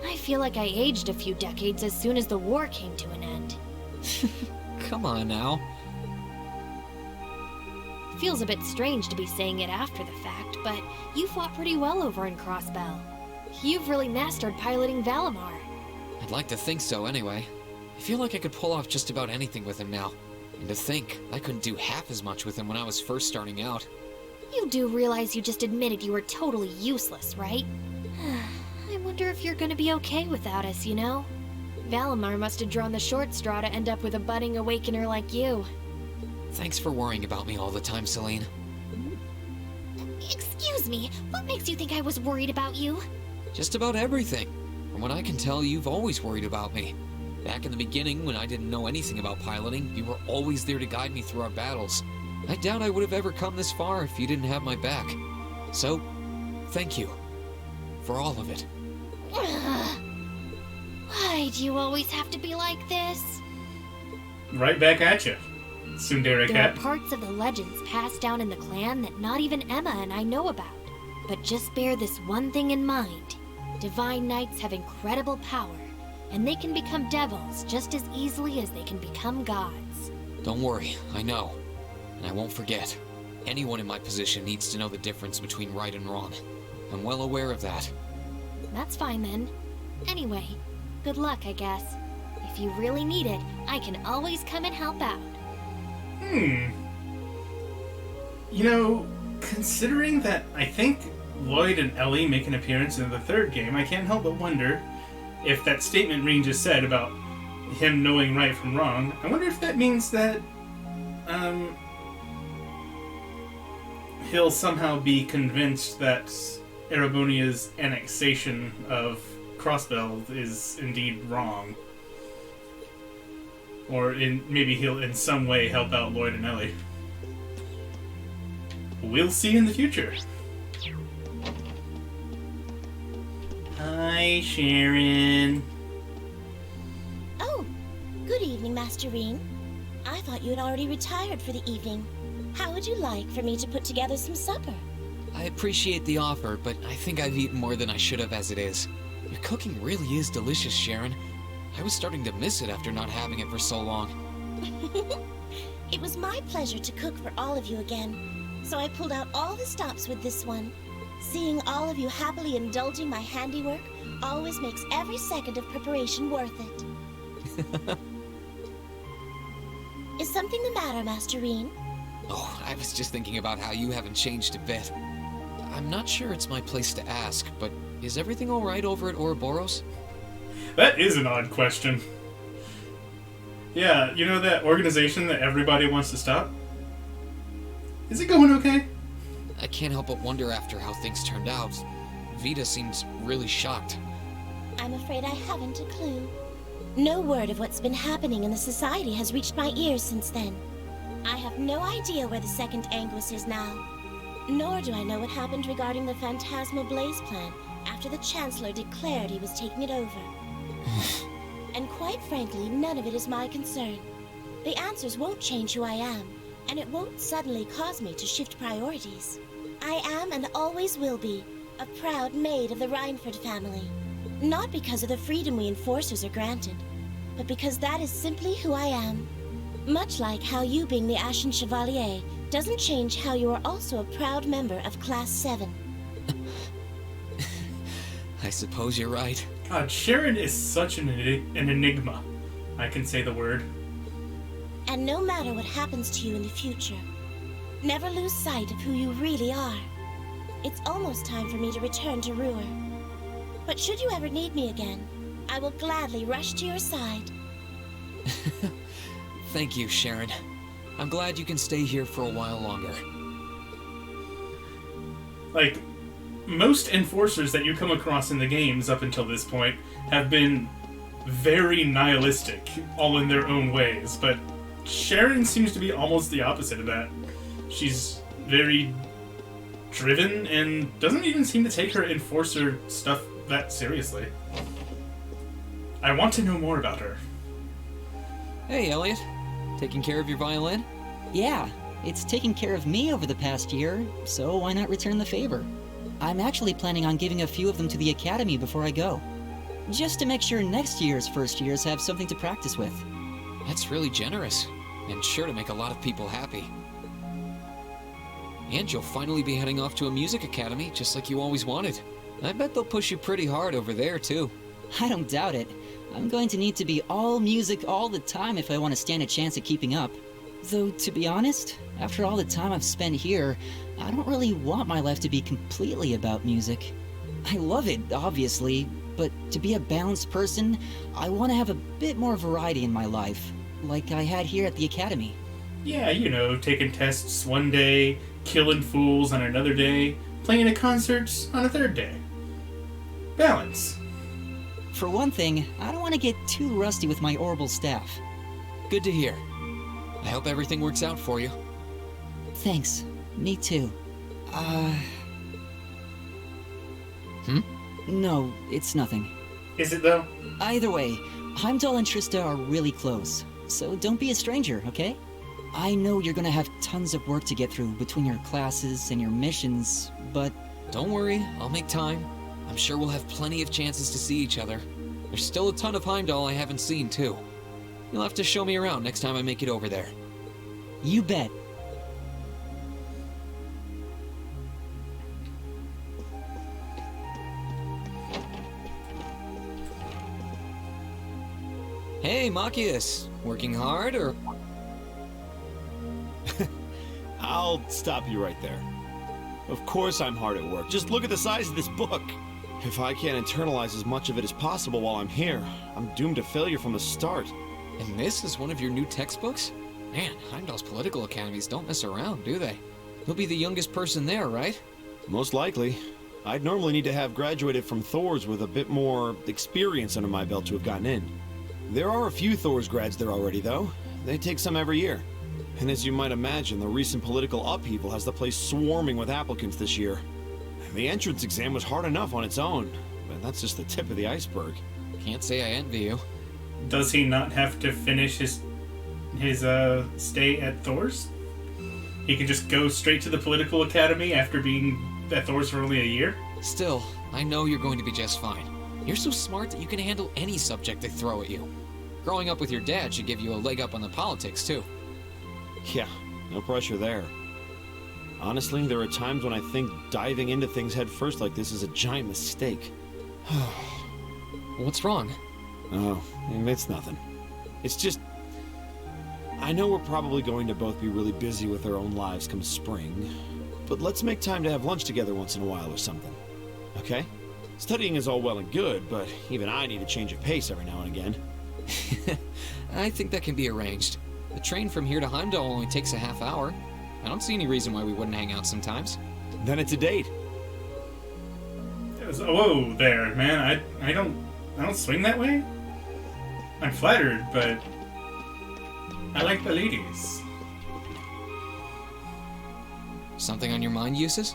I feel like I aged a few decades as soon as the war came to an end. Come on now. Feels a bit strange to be saying it after the fact, but you fought pretty well over in Crossbell. You've really mastered piloting Valimar. I'd like to think so anyway. I feel like I could pull off just about anything with him now. And to think, I couldn't do half as much with him when I was first starting out. You do realize you just admitted you were totally useless, right? I wonder if you're gonna be okay without us, you know? Valimar must have drawn the short straw to end up with a budding awakener like you. Thanks for worrying about me all the time, Celine. Excuse me, what makes you think I was worried about you? Just about everything. From what I can tell, you've always worried about me. Back in the beginning, when I didn't know anything about piloting, you were always there to guide me through our battles. I doubt I would have ever come this far if you didn't have my back. So, thank you. For all of it. Why do you always have to be like this? Right back at you, Tsundere There are Cat. parts of the legends passed down in the clan that not even Emma and I know about. But just bear this one thing in mind. Divine Knights have incredible power, and they can become devils just as easily as they can become gods. Don't worry, I know. And I won't forget. Anyone in my position needs to know the difference between right and wrong. I'm well aware of that. That's fine then. Anyway, good luck, I guess. If you really need it, I can always come and help out. You know, considering that I think Lloyd and Ellie make an appearance in the third game, I can't help but wonder if that statement Rean just said about him knowing right from wrong, I wonder if that means that he'll somehow be convinced that Erebonia's annexation of Crossbell is indeed wrong. Or maybe he'll in some way help out Lloyd and Ellie. We'll see in the future. Hi, Sharon. Oh, good evening, Master Rean. I thought you had already retired for the evening. How would you like for me to put together some supper? I appreciate the offer, but I think I've eaten more than I should have as it is. Your cooking really is delicious, Sharon. I was starting to miss it after not having it for so long. It was my pleasure to cook for all of you again, so I pulled out all the stops with this one. Seeing all of you happily indulging my handiwork always makes every second of preparation worth it. Is something the matter, Master Rean? Oh, I was just thinking about how you haven't changed a bit. I'm not sure it's my place to ask, but is everything alright over at Ouroboros? That is an odd question. Yeah, you know that organization that everybody wants to stop? Is it going okay? I can't help but wonder after how things turned out. Vita seems really shocked. I'm afraid I haven't a clue. No word of what's been happening in the Society has reached my ears since then. I have no idea where the second Anguis is now. Nor do I know what happened regarding the Phantasmal Blaze plan after the Chancellor declared he was taking it over. And quite frankly, none of it is my concern. The answers won't change who I am, and it won't suddenly cause me to shift priorities. I am and always will be a proud maid of the Reinford family. Not because of the freedom we enforcers are granted, but because that is simply who I am. Much like how you being the Ashen Chevalier doesn't change how you are also a proud member of Class 7. I suppose you're right. God, Sharon is such an enigma. I can say the word. And no matter what happens to you in the future, never lose sight of who you really are. It's almost time for me to return to Ruhr. But should you ever need me again, I will gladly rush to your side. Thank you, Sharon. I'm glad you can stay here for a while longer. Like, most enforcers that you come across in the games up until this point have been very nihilistic, all in their own ways, but Sharon seems to be almost the opposite of that. She's very driven and doesn't even seem to take her enforcer stuff that seriously. I want to know more about her. Hey, Elliot. Taking care of your violin? Yeah, it's taken care of me over the past year, so why not return the favor? I'm actually planning on giving a few of them to the Academy before I go. Just to make sure next year's first years have something to practice with. That's really generous, and sure to make a lot of people happy. And you'll finally be heading off to a music academy, just like you always wanted. I bet they'll push you pretty hard over there, too. I don't doubt it. I'm going to need to be all music all the time if I want to stand a chance at keeping up. Though, to be honest, after all the time I've spent here, I don't really want my life to be completely about music. I love it, obviously, but to be a balanced person, I want to have a bit more variety in my life, like I had here at the Academy. Yeah, you know, taking tests one day, killing fools on another day, playing at concerts on a third day. Balance. For one thing, I don't want to get too rusty with my orbital staff. Good to hear. I hope everything works out for you. Thanks. Me too. No, it's nothing. Is it though? Either way, Heimdall and Trista are really close, so don't be a stranger, okay? I know you're gonna have tons of work to get through between your classes and your missions, but... Don't worry, I'll make time. I'm sure we'll have plenty of chances to see each other. There's still a ton of Heimdall I haven't seen, too. You'll have to show me around next time I make it over there. You bet. Hey, Machias. Working hard, or...? I'll stop you right there. Of course I'm hard at work. Just look at the size of this book. If I can't internalize as much of it as possible while I'm here, I'm doomed to failure from the start. And this is one of your new textbooks? Man, Heimdall's political academies don't mess around, do they? You'll be the youngest person there, right? Most likely. I'd normally need to have graduated from Thor's with a bit more experience under my belt to have gotten in. There are a few Thor's grads there already, though. They take some every year. And as you might imagine, the recent political upheaval has the place swarming with applicants this year. The entrance exam was hard enough on its own, but that's just the tip of the iceberg. Can't say I envy you. Does he not have to finish his stay at Thor's? He can just go straight to the political academy after being at Thor's for only a year? Still, I know you're going to be just fine. You're so smart that you can handle any subject they throw at you. Growing up with your dad should give you a leg up on the politics, too. Yeah, no pressure there. Honestly, there are times when I think diving into things head first like this is a giant mistake. What's wrong? Oh, it's nothing. It's just... I know we're probably going to both be really busy with our own lives come spring, but let's make time to have lunch together once in a while or something. Okay? Studying is all well and good, but even I need a change of pace every now and again. I think that can be arranged. The train from here to Heimdall only takes a half hour. I don't see any reason why we wouldn't hang out sometimes. Then it's a date. Whoa there, man. I don't swing that way. I'm flattered, but I like the ladies. Something on your mind, Eustace?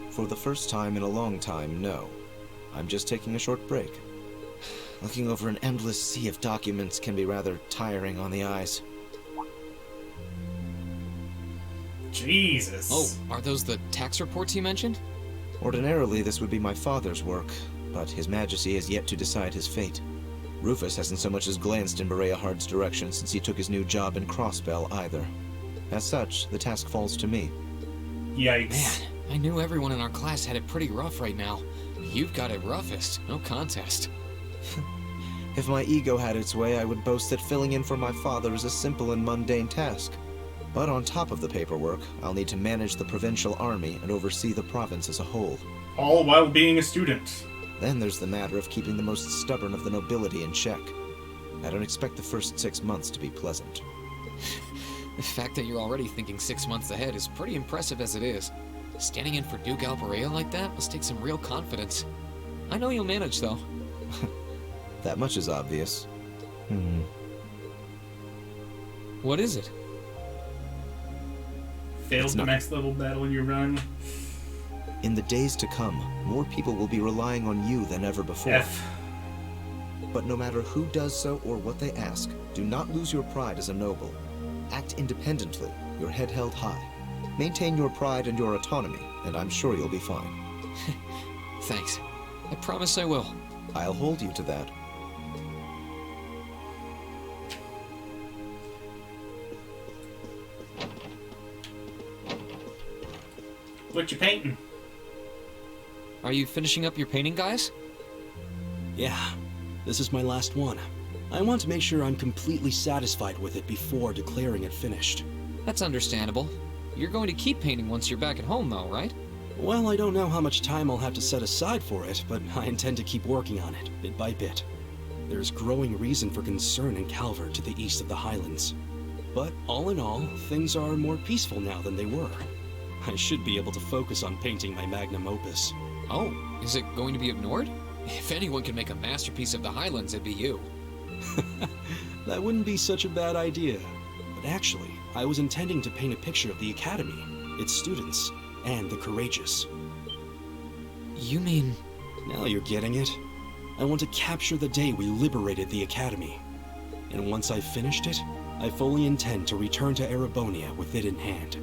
For the first time in a long time, no. I'm just taking a short break. Looking over an endless sea of documents can be rather tiring on the eyes. Jesus. Oh, are those the tax reports you mentioned? Ordinarily, this would be my father's work, but His Majesty has yet to decide his fate. Rufus hasn't so much as glanced in Berea Hard's direction since he took his new job in Crossbell either. As such, the task falls to me. Yikes. Man, I knew everyone in our class had it pretty rough right now. You've got it roughest, no contest. If my ego had its way, I would boast that filling in for my father is a simple and mundane task. But on top of the paperwork, I'll need to manage the provincial army and oversee the province as a whole. All while being a student. Then there's the matter of keeping the most stubborn of the nobility in check. I don't expect the first 6 months to be pleasant. The fact that you're already thinking 6 months ahead is pretty impressive as it is. Standing in for Duke Alberea like that must take some real confidence. I know you'll manage, though. That much is obvious. What is it? Failed the next level battle you run. In the days to come, more people will be relying on you than ever before. But no matter who does so or what they ask, do not lose your pride as a noble. Act independently, your head held high. Maintain your pride and your autonomy, and I'm sure you'll be fine. Thanks. I promise I will. I'll hold you to that. What you painting? Are you finishing up your painting, guys? Yeah, this is my last one. I want to make sure I'm completely satisfied with it before declaring it finished. That's understandable. You're going to keep painting once you're back at home, though, right? Well, I don't know how much time I'll have to set aside for it, but I intend to keep working on it, bit by bit. There's growing reason for concern in Calvert to the east of the Highlands. But all in all, things are more peaceful now than they were. I should be able to focus on painting my magnum opus. Oh, is it going to be ignored? If anyone can make a masterpiece of the Highlands, it'd be you. That wouldn't be such a bad idea. But actually, I was intending to paint a picture of the Academy, its students, and the courageous. You mean... Now you're getting it. I want to capture the day we liberated the Academy. And once I've finished it, I fully intend to return to Erebonia with it in hand.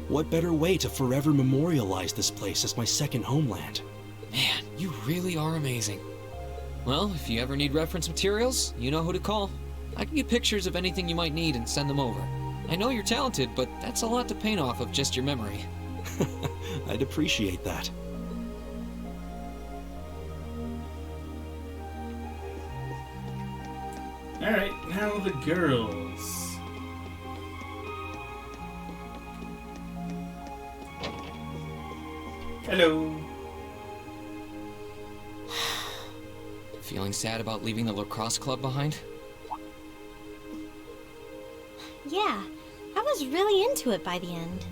What better way to forever memorialize this place as my second homeland? Man, you really are amazing. Well, if you ever need reference materials, you know who to call. I can get pictures of anything you might need and send them over. I know you're talented, but that's a lot to paint off of just your memory. I'd appreciate that. Alright, now the girls. Hello. Feeling sad about leaving the lacrosse club behind? Yeah, I was really into it by the end.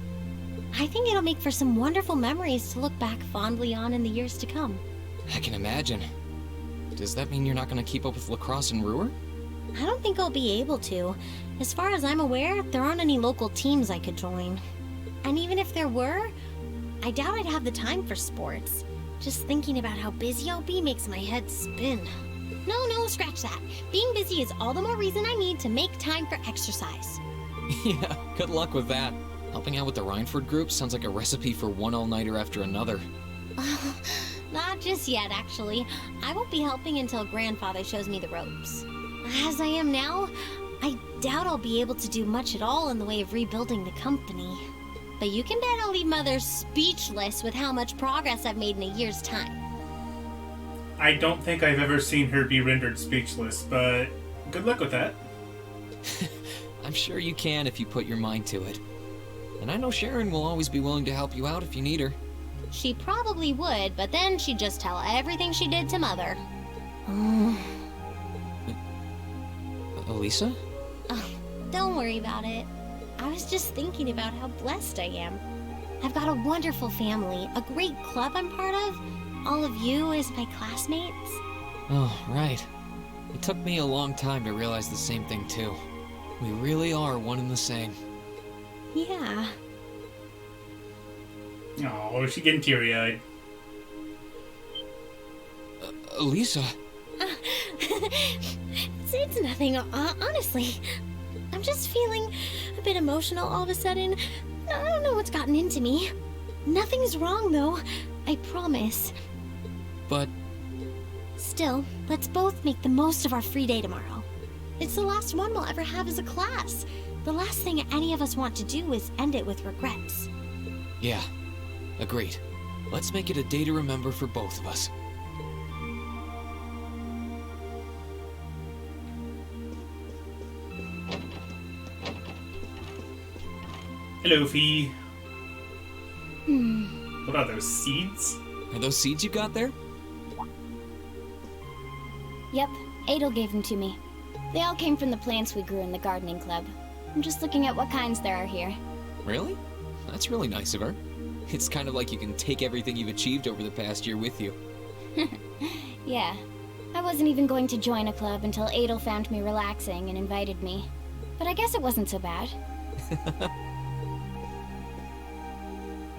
I think it'll make for some wonderful memories to look back fondly on in the years to come. I can imagine. Does that mean you're not going to keep up with lacrosse in Ruhr? I don't think I'll be able to. As far as I'm aware, there aren't any local teams I could join. And even if there were, I doubt I'd have the time for sports. Just thinking about how busy I'll be makes my head spin. No, scratch that. Being busy is all the more reason I need to make time for exercise. Yeah, good luck with that. Helping out with the Rhineford group sounds like a recipe for one all-nighter after another. Not just yet, actually. I won't be helping until Grandfather shows me the ropes. As I am now, I doubt I'll be able to do much at all in the way of rebuilding the company. But you can bet I'll leave Mother speechless with how much progress I've made in a year's time. I don't think I've ever seen her be rendered speechless, but good luck with that. I'm sure you can if you put your mind to it. And I know Sharon will always be willing to help you out if you need her. She probably would, but then she'd just tell everything she did to Mother. Elisa? Oh, don't worry about it. I was just thinking about how blessed I am. I've got a wonderful family, a great club I'm part of, all of you as my classmates. Oh, right. It took me a long time to realize the same thing, too. We really are one and the same. Yeah. Oh, she's getting teary-eyed. Elisa? It's nothing, honestly. I'm just feeling a bit emotional all of a sudden. I don't know what's gotten into me. Nothing's wrong, though. I promise. But... Still, let's both make the most of our free day tomorrow. It's the last one we'll ever have as a class. The last thing any of us want to do is end it with regrets. Yeah, agreed. Let's make it a day to remember for both of us. Hello, Fee. What are those, seeds? Are those seeds you got there? Yep, Adel gave them to me. They all came from the plants we grew in the gardening club. I'm just looking at what kinds there are here. Really? That's really nice of her. It's kind of like you can take everything you've achieved over the past year with you. Yeah. I wasn't even going to join a club until Adel found me relaxing and invited me. But I guess it wasn't so bad.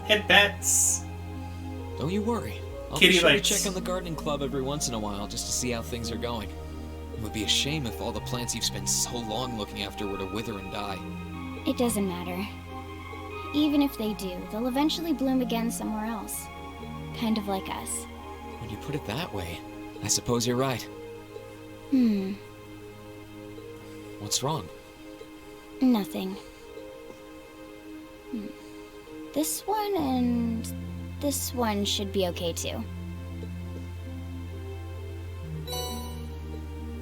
Head bats. Don't you worry. I'll Kitty be sure lights. to check on the gardening club every once in a while just to see how things are going. It would be a shame if all the plants you've spent so long looking after were to wither and die. It doesn't matter. Even if they do, they'll eventually bloom again somewhere else. Kind of like us. When you put it that way, I suppose you're right. What's wrong? Nothing. This one and this one should be okay too.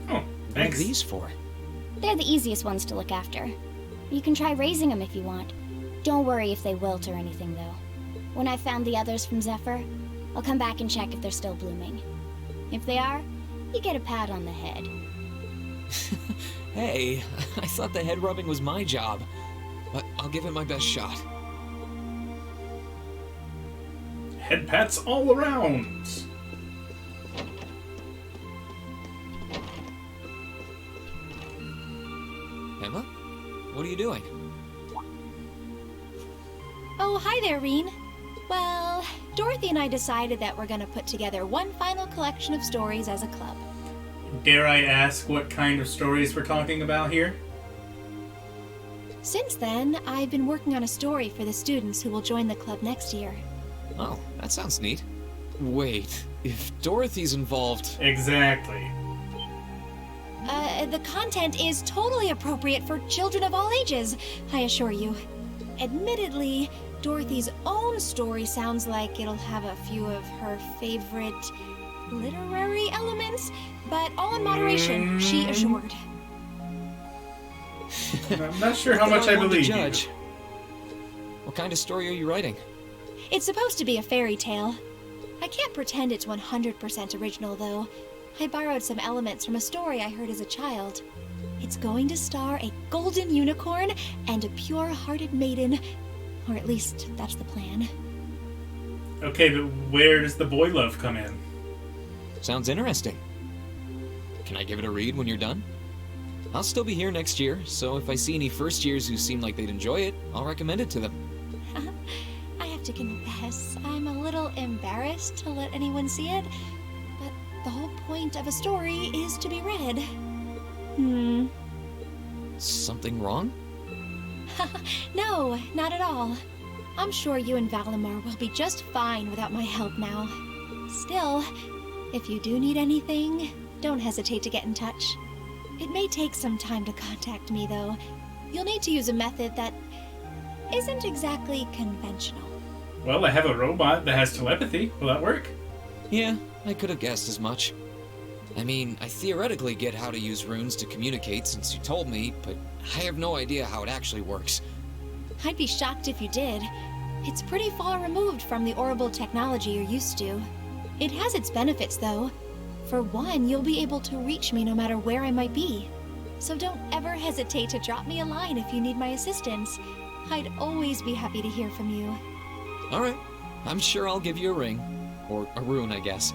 Oh, What thanks. are these for? They're the easiest ones to look after. You can try raising them if you want. Don't worry if they wilt or anything, though. When I've found the others from Zephyr, I'll come back and check if they're still blooming. If they are, you get a pat on the head. Hey, I thought the head rubbing was my job. But I'll give it my best shot. Head pats all around. Emma? What are you doing? Oh, hi there, Reen. Well, Dorothy and I decided that we're gonna put together one final collection of stories as a club. Dare I ask what kind of stories we're talking about here? Since then, I've been working on a story for the students who will join the club next year. Oh, that sounds neat. Wait, if Dorothy's involved... Exactly. The content is totally appropriate for children of all ages, I assure you. Admittedly, Dorothy's own story sounds like it'll have a few of her favorite literary elements, but all in moderation, she assured. I'm not sure how much I believe you. Judge. What kind of story are you writing? It's supposed to be a fairy tale. I can't pretend it's 100% original, though. I borrowed some elements from a story I heard as a child. It's going to star a golden unicorn and a pure-hearted maiden. Or at least, that's the plan. Okay, but where does the boy love come in? Sounds interesting. Can I give it a read when you're done? I'll still be here next year, so if I see any first years who seem like they'd enjoy it, I'll recommend it to them. I have to confess, I'm a little embarrassed to let anyone see it, but the whole point of a story is to be read. Something wrong? No, not at all. I'm sure you and Valimar will be just fine without my help now. Still, if you do need anything, don't hesitate to get in touch. It may take some time to contact me, though. You'll need to use a method that isn't exactly conventional. Well, I have a robot that has telepathy. Will that work? Yeah, I could have guessed as much. I mean, I theoretically get how to use runes to communicate since you told me, but I have no idea how it actually works. I'd be shocked if you did. It's pretty far removed from the orbital technology you're used to. It has its benefits, though. For one, you'll be able to reach me no matter where I might be. So don't ever hesitate to drop me a line if you need my assistance. I'd always be happy to hear from you. Alright, I'm sure I'll give you a ring. Or a rune, I guess.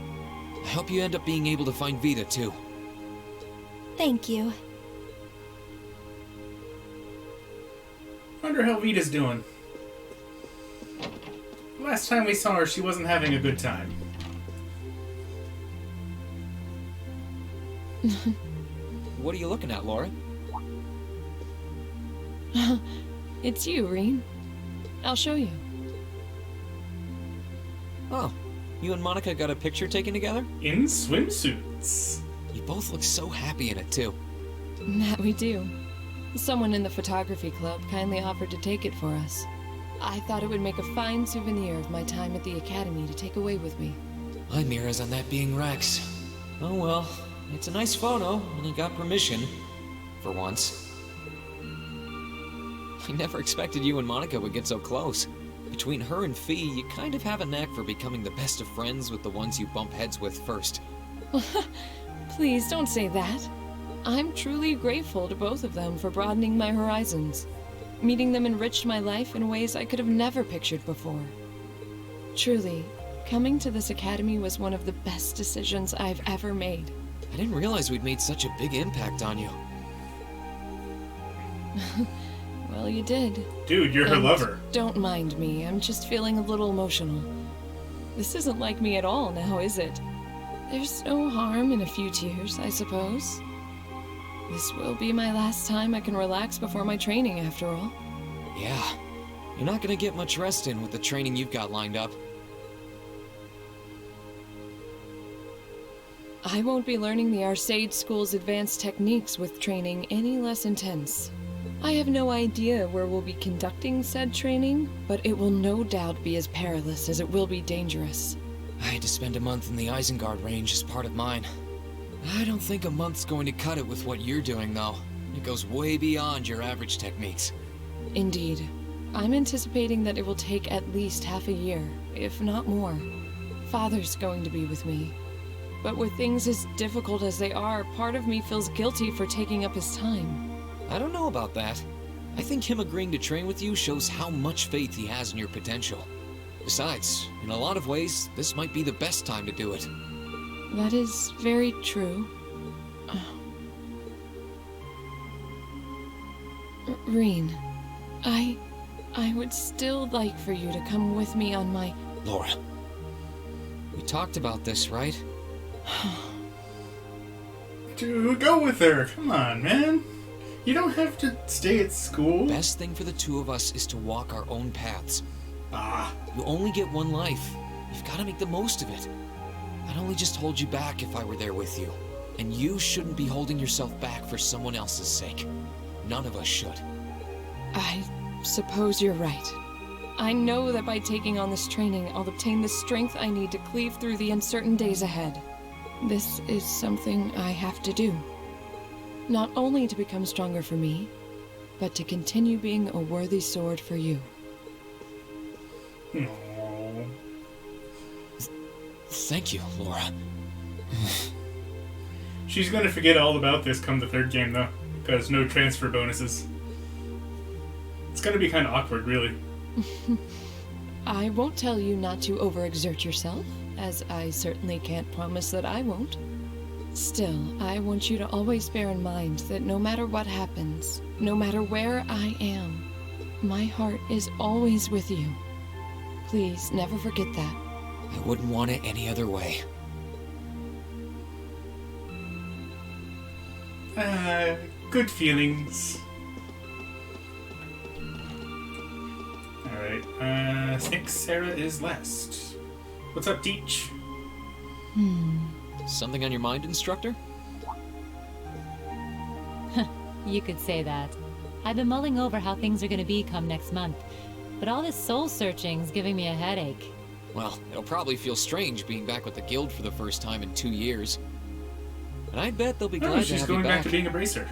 I hope you end up being able to find Vita, too. Thank you. Wonder how Vita's doing. Last time we saw her, she wasn't having a good time. What are you looking at, Laura? It's you, Rean. I'll show you. Oh, you and Monica got a picture taken together? In swimsuits. You both look so happy in it, too. That we do. Someone in the photography club kindly offered to take it for us. I thought it would make a fine souvenir of my time at the academy to take away with me. My mirror's on that being Rex. Oh well, it's a nice photo, and he got permission. For once. I never expected you and Monica would get so close. Between her and Fee, you kind of have a knack for becoming the best of friends with the ones you bump heads with first. Please don't say that. I'm truly grateful to both of them for broadening my horizons. Meeting them enriched my life in ways I could have never pictured before. Truly, coming to this academy was one of the best decisions I've ever made. I didn't realize we'd made such a big impact on you. Well, you did. Dude, you're her lover. Don't mind me, I'm just feeling a little emotional. This isn't like me at all now, is it? There's no harm in a few tears, I suppose. This will be my last time I can relax before my training, after all. Yeah. You're not gonna get much rest in with the training you've got lined up. I won't be learning the Arcade School's advanced techniques with training any less intense. I have no idea where we'll be conducting said training, but it will no doubt be as perilous as it will be dangerous. I had to spend a month in the Isengard range as part of mine. I don't think a month's going to cut it with what you're doing, though. It goes way beyond your average techniques. Indeed. I'm anticipating that it will take at least half a year, if not more. Father's going to be with me. But with things as difficult as they are, part of me feels guilty for taking up his time. I don't know about that. I think him agreeing to train with you shows how much faith he has in your potential. Besides, in a lot of ways, this might be the best time to do it. That is very true. Rean, I would still like for you to come with me on my... Laura, we talked about this, right? Dude, go with her. Come on, man. You don't have to stay at school. Best thing for the two of us is to walk our own paths. You only get one life. You've got to make the most of it. I'd only just hold you back if I were there with you. And you shouldn't be holding yourself back for someone else's sake. None of us should. I suppose you're right. I know that by taking on this training, I'll obtain the strength I need to cleave through the uncertain days ahead. This is something I have to do. Not only to become stronger for me, but to continue being a worthy sword for you. Aww. Thank you, Laura. She's gonna forget all about this come the third game, though, because no transfer bonuses. It's gonna be kind of awkward, really. I won't tell you not to overexert yourself, as I certainly can't promise that I won't. Still, I want you to always bear in mind that no matter what happens, no matter where I am, my heart is always with you. Please, never forget that. I wouldn't want it any other way. Good feelings. Alright, I think Sarah is last. What's up, Deech? Something on your mind, instructor? You could say that. I've been mulling over how things are gonna be come next month, but all this soul searching's giving me a headache. Well, it'll probably feel strange being back with the guild for the first time in 2 years. And I bet they'll be glad to she's have going you back back. to being a bracer.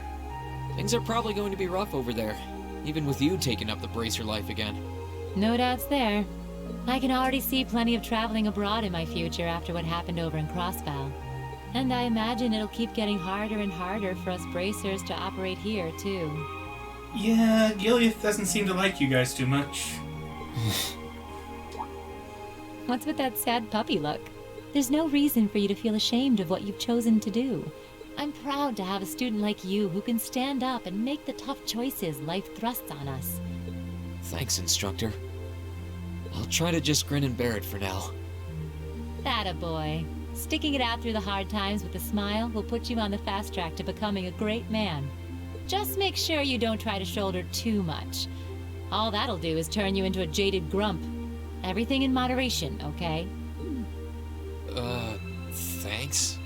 Things are probably going to be rough over there, even with you taking up the bracer life again. No doubts there. I can already see plenty of traveling abroad in my future after what happened over in Crossbow. And I imagine it'll keep getting harder and harder for us bracers to operate here, too. Yeah, Gileath doesn't seem to like you guys too much. What's with that sad puppy look? There's no reason for you to feel ashamed of what you've chosen to do. I'm proud to have a student like you who can stand up and make the tough choices life thrusts on us. Thanks, instructor. I'll try to just grin and bear it for now. Attaboy. Sticking it out through the hard times with a smile will put you on the fast track to becoming a great man. Just make sure you don't try to shoulder too much. All that'll do is turn you into a jaded grump. Everything in moderation, okay? Thanks?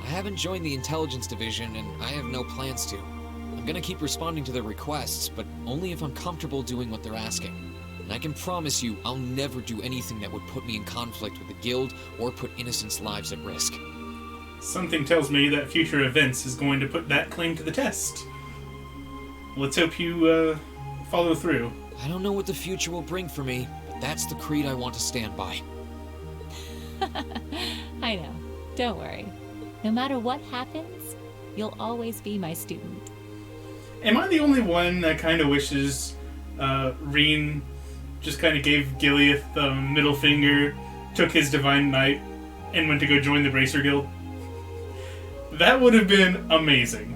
I haven't joined the intelligence division, and I have no plans to. I'm gonna keep responding to their requests, but only if I'm comfortable doing what they're asking. And I can promise you, I'll never do anything that would put me in conflict with the guild or put innocents' lives at risk. Something tells me that future events is going to put that claim to the test. Let's hope you, follow through. I don't know what the future will bring for me, but that's the creed I want to stand by. I know. Don't worry. No matter what happens, you'll always be my student. Am I the only one that kind of wishes Reen just kind of gave Gileath the middle finger, took his Divine Knight, and went to go join the Bracer Guild? That would have been amazing.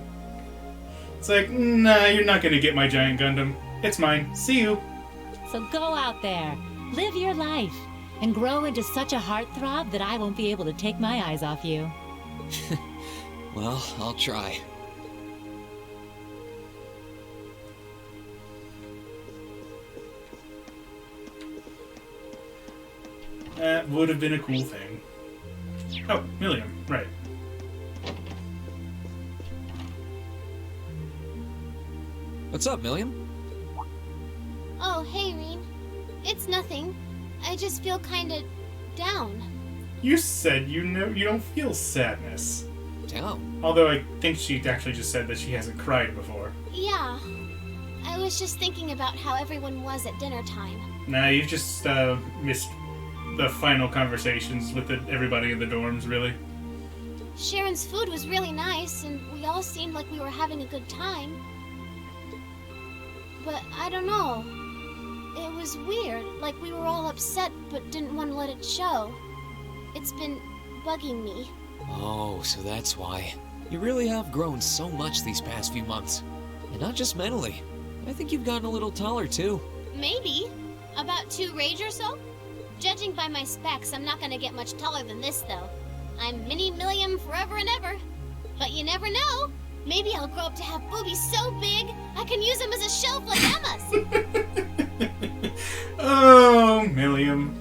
It's like, nah, you're not going to get my giant Gundam. It's mine. See you. So go out there, live your life, and grow into such a heartthrob that I won't be able to take my eyes off you. Well, I'll try. That would have been a cool thing. Oh, Milliam, right. What's up, Milliam? Oh, hey, Reen. It's nothing. I just feel kinda down. You said you don't feel sadness. Down? Although I think she actually just said that she hasn't cried before. Yeah. I was just thinking about how everyone was at dinner time. Nah, you just missed the final conversations with everybody in the dorms, really. Sharon's food was really nice, and we all seemed like we were having a good time. But I don't know. It was weird, like we were all upset but didn't want to let it show. It's been bugging me. Oh, so that's why. You really have grown so much these past few months. And not just mentally. I think you've gotten a little taller, too. Maybe. About 2 rage or so? Judging by my specs, I'm not gonna get much taller than this, though. I'm Mini Milliam forever and ever. But you never know. Maybe I'll grow up to have boobies so big, I can use them as a shelf like Emma's. Oh, Milliam.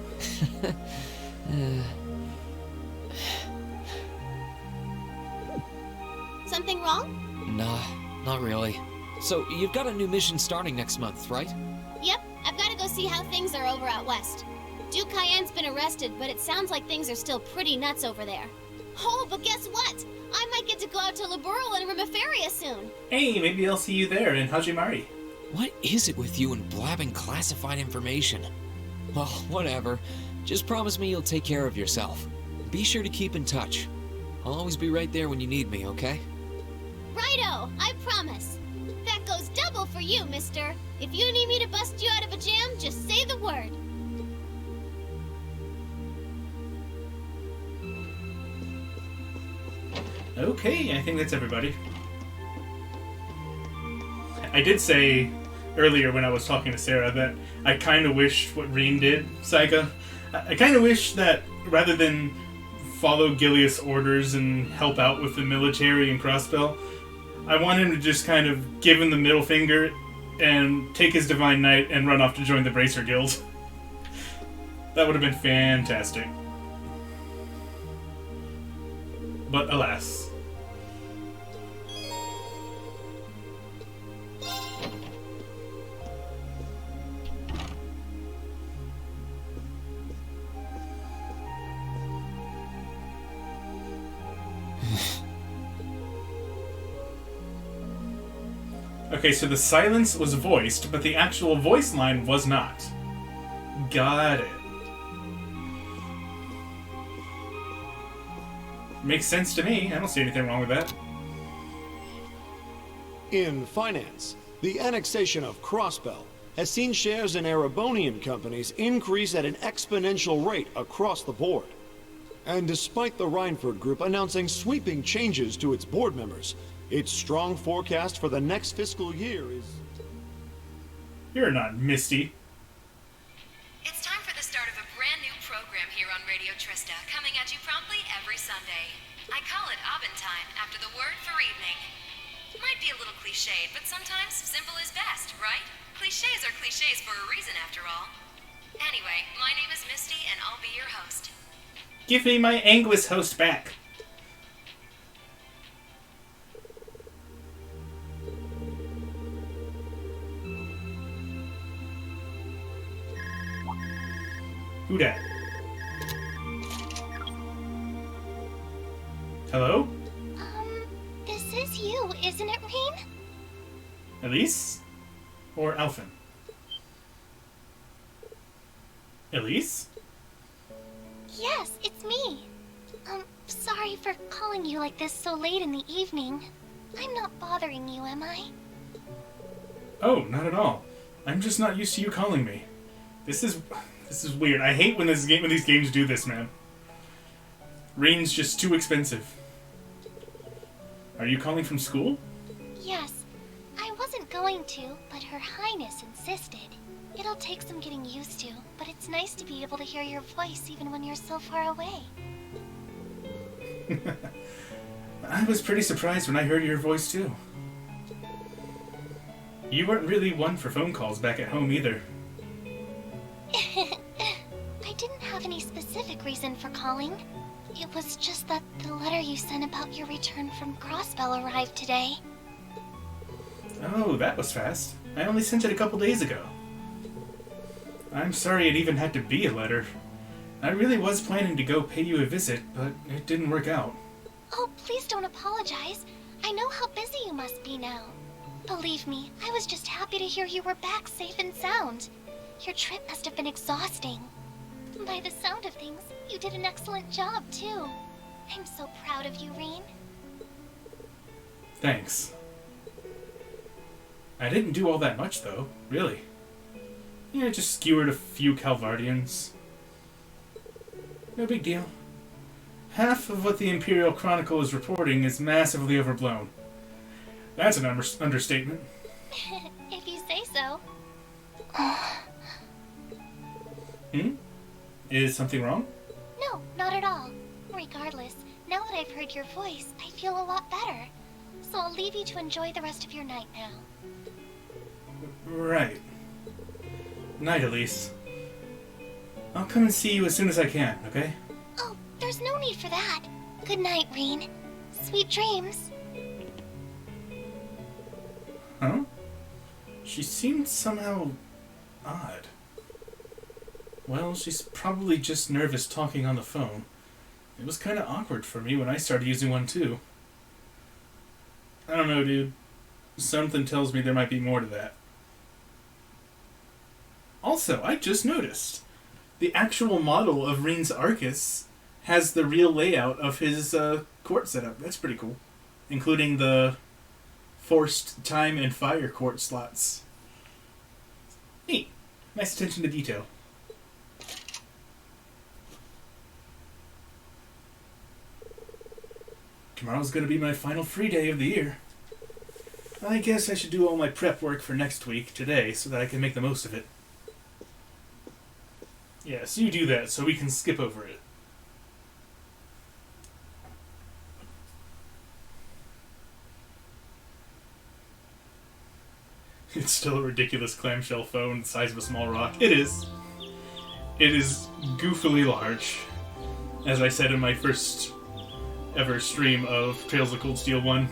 Something wrong? Nah, not really. So, you've got a new mission starting next month, right? Yep, I've gotta go see how things are over out west. Duke Cayenne's been arrested, but it sounds like things are still pretty nuts over there. Oh, but guess what? I might get to go out to Liberl and Rimiferia soon. Hey, maybe I'll see you there in Hajimari. What is it with you and blabbing classified information? Well, whatever. Just promise me you'll take care of yourself. Be sure to keep in touch. I'll always be right there when you need me, okay? Righto, I promise. That goes double for you, mister. If you need me to bust you out of a jam, just say the word. Okay, I think that's everybody. I did say earlier when I was talking to Sarah that I kind of wish what Rean did, Saika. I kind of wish that rather than follow Gilius' orders and help out with the military and Crossbell, I want him to just kind of give him the middle finger and take his Divine Knight and run off to join the Bracer Guild. That would have been fantastic. But alas. Okay, so the silence was voiced, but the actual voice line was not. Got it. Makes sense to me. I don't see anything wrong with that. In finance, the annexation of Crossbell has seen shares in Erebonian companies increase at an exponential rate across the board. And despite the Reinford Group announcing sweeping changes to its board members, its strong forecast for the next fiscal year is... You're not Misty. It's time for the start of a brand new program here on Radio Trista, coming at you promptly every Sunday. I call it Abendtime, after the word for evening. Might be a little cliched, but sometimes simple is best, right? Clichés are clichés for a reason, after all. Anyway, my name is Misty, and I'll be your host. Give me my Anguis host back. Who dat? Hello? This is you, isn't it, Rean? Elise? Or Alphen? Elise? Yes, it's me. Sorry for calling you like this so late in the evening. I'm not bothering you, am I? Oh, not at all. I'm just not used to you calling me. This is weird. I hate when these games do this, man. Rean's just too expensive. Are you calling from school? Yes. I wasn't going to, but Her Highness insisted. It'll take some getting used to, but it's nice to be able to hear your voice even when you're so far away. I was pretty surprised when I heard your voice, too. You weren't really one for phone calls back at home, either. I didn't have any specific reason for calling. It was just that the letter you sent about your return from Crossbell arrived today. Oh, that was fast. I only sent it a couple days ago. I'm sorry it even had to be a letter. I really was planning to go pay you a visit, but it didn't work out. Oh, please don't apologize. I know how busy you must be now. Believe me, I was just happy to hear you were back safe and sound. Your trip must have been exhausting. By the sound of things, you did an excellent job, too. I'm so proud of you, Rean. Thanks. I didn't do all that much, though, really. Yeah, just skewered a few Calvardians. No big deal. Half of what the Imperial Chronicle is reporting is massively overblown. That's an understatement. If you say so. Is something wrong? No, not at all. Regardless, now that I've heard your voice, I feel a lot better. So I'll leave you to enjoy the rest of your night now. Right. Night, Elise. I'll come and see you as soon as I can, okay? Oh, there's no need for that. Good night, Rean. Sweet dreams. Huh? She seemed somehow odd. Well, she's probably just nervous talking on the phone. It was kind of awkward for me when I started using one too. I don't know, dude. Something tells me there might be more to that. Also, I just noticed. the actual model of Reen's Arcus has the real layout of his court setup. That's pretty cool. Including the forced time and fire court slots. Neat. Nice attention to detail. Tomorrow's going to be my final free day of the year. I guess I should do all my prep work for next week today so that I can make the most of it. Yes, you do that so we can skip over it. It's still a ridiculous clamshell phone the size of a small rock. It is. It is goofily large. As I said in my first ever stream of Trails of Cold Steel 1.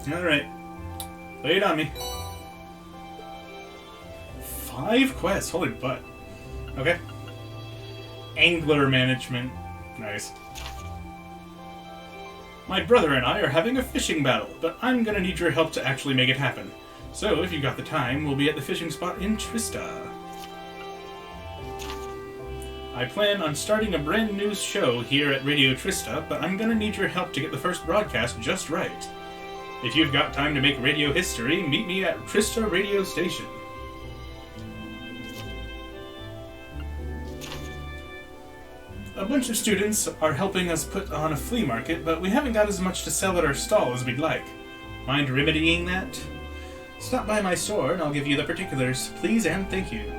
Alright. Lay it on me. 5 quests? Holy butt. Okay. Angler management. Nice. My brother and I are having a fishing battle, but I'm gonna need your help to actually make it happen. So, if you've got the time, we'll be at the fishing spot in Trista. I plan on starting a brand new show here at Radio Trista, but I'm gonna need your help to get the first broadcast just right. If you've got time to make radio history, meet me at Trista Radio Station. A bunch of students are helping us put on a flea market, but we haven't got as much to sell at our stall as we'd like. Mind remedying that? Stop by my store and I'll give you the particulars. Please and thank you.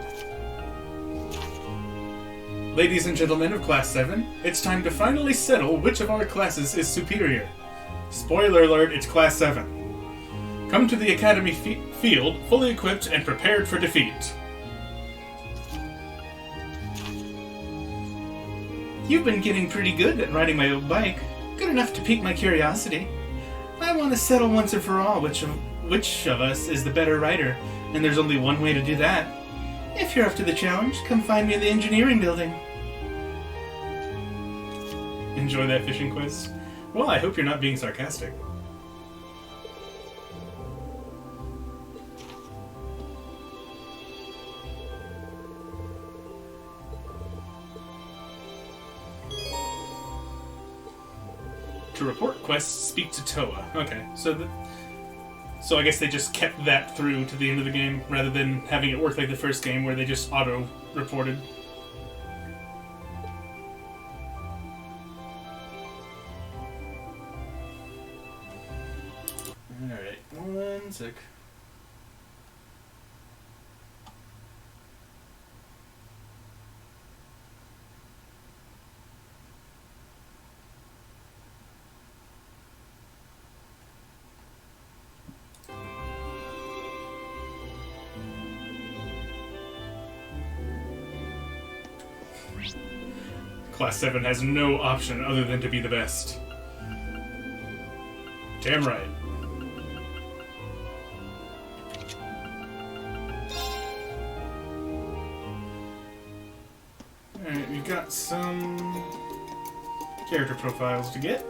Ladies and gentlemen of Class 7, it's time to finally settle which of our classes is superior. Spoiler alert, it's Class 7. Come to the Academy field, fully equipped and prepared for defeat. You've been getting pretty good at riding my old bike. Good enough to pique my curiosity. I want to settle once and for all which of us is the better rider, and there's only one way to do that. If you're up to the challenge, come find me in the engineering building. Enjoy that fishing quiz? Well, I hope you're not being sarcastic. To report quests, speak to Toa. Okay, so I guess they just kept that through to the end of the game, rather than having it work like the first game where they just auto-reported. Alright, one sec. Class 7 has no option other than to be the best. Damn right. Alright, we've got some character profiles to get.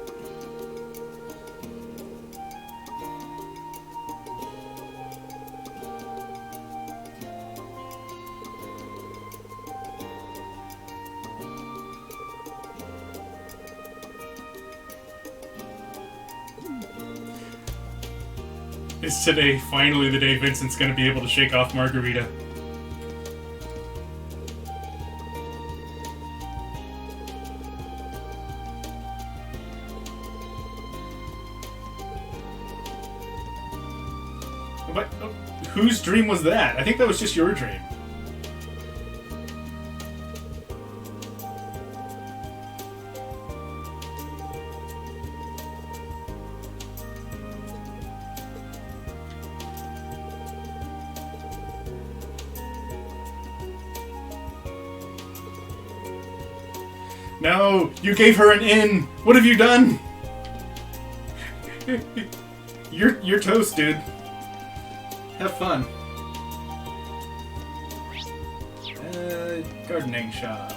Is today finally the day Vincent's gonna be able to shake off Margarita? What? Whose dream was that? I think that was just your dream. No! You gave her an in! What have you done? You're toast, dude. Have fun. Gardening shop.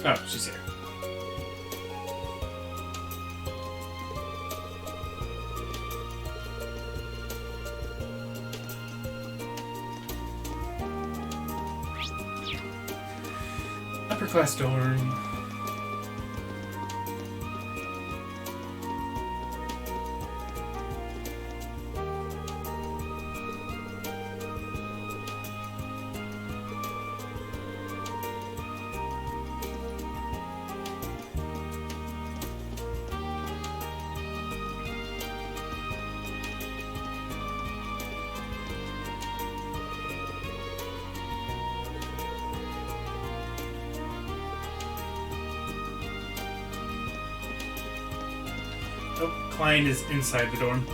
Oh, she's here. Upper class dorm. Oh, Klein is inside the dorm.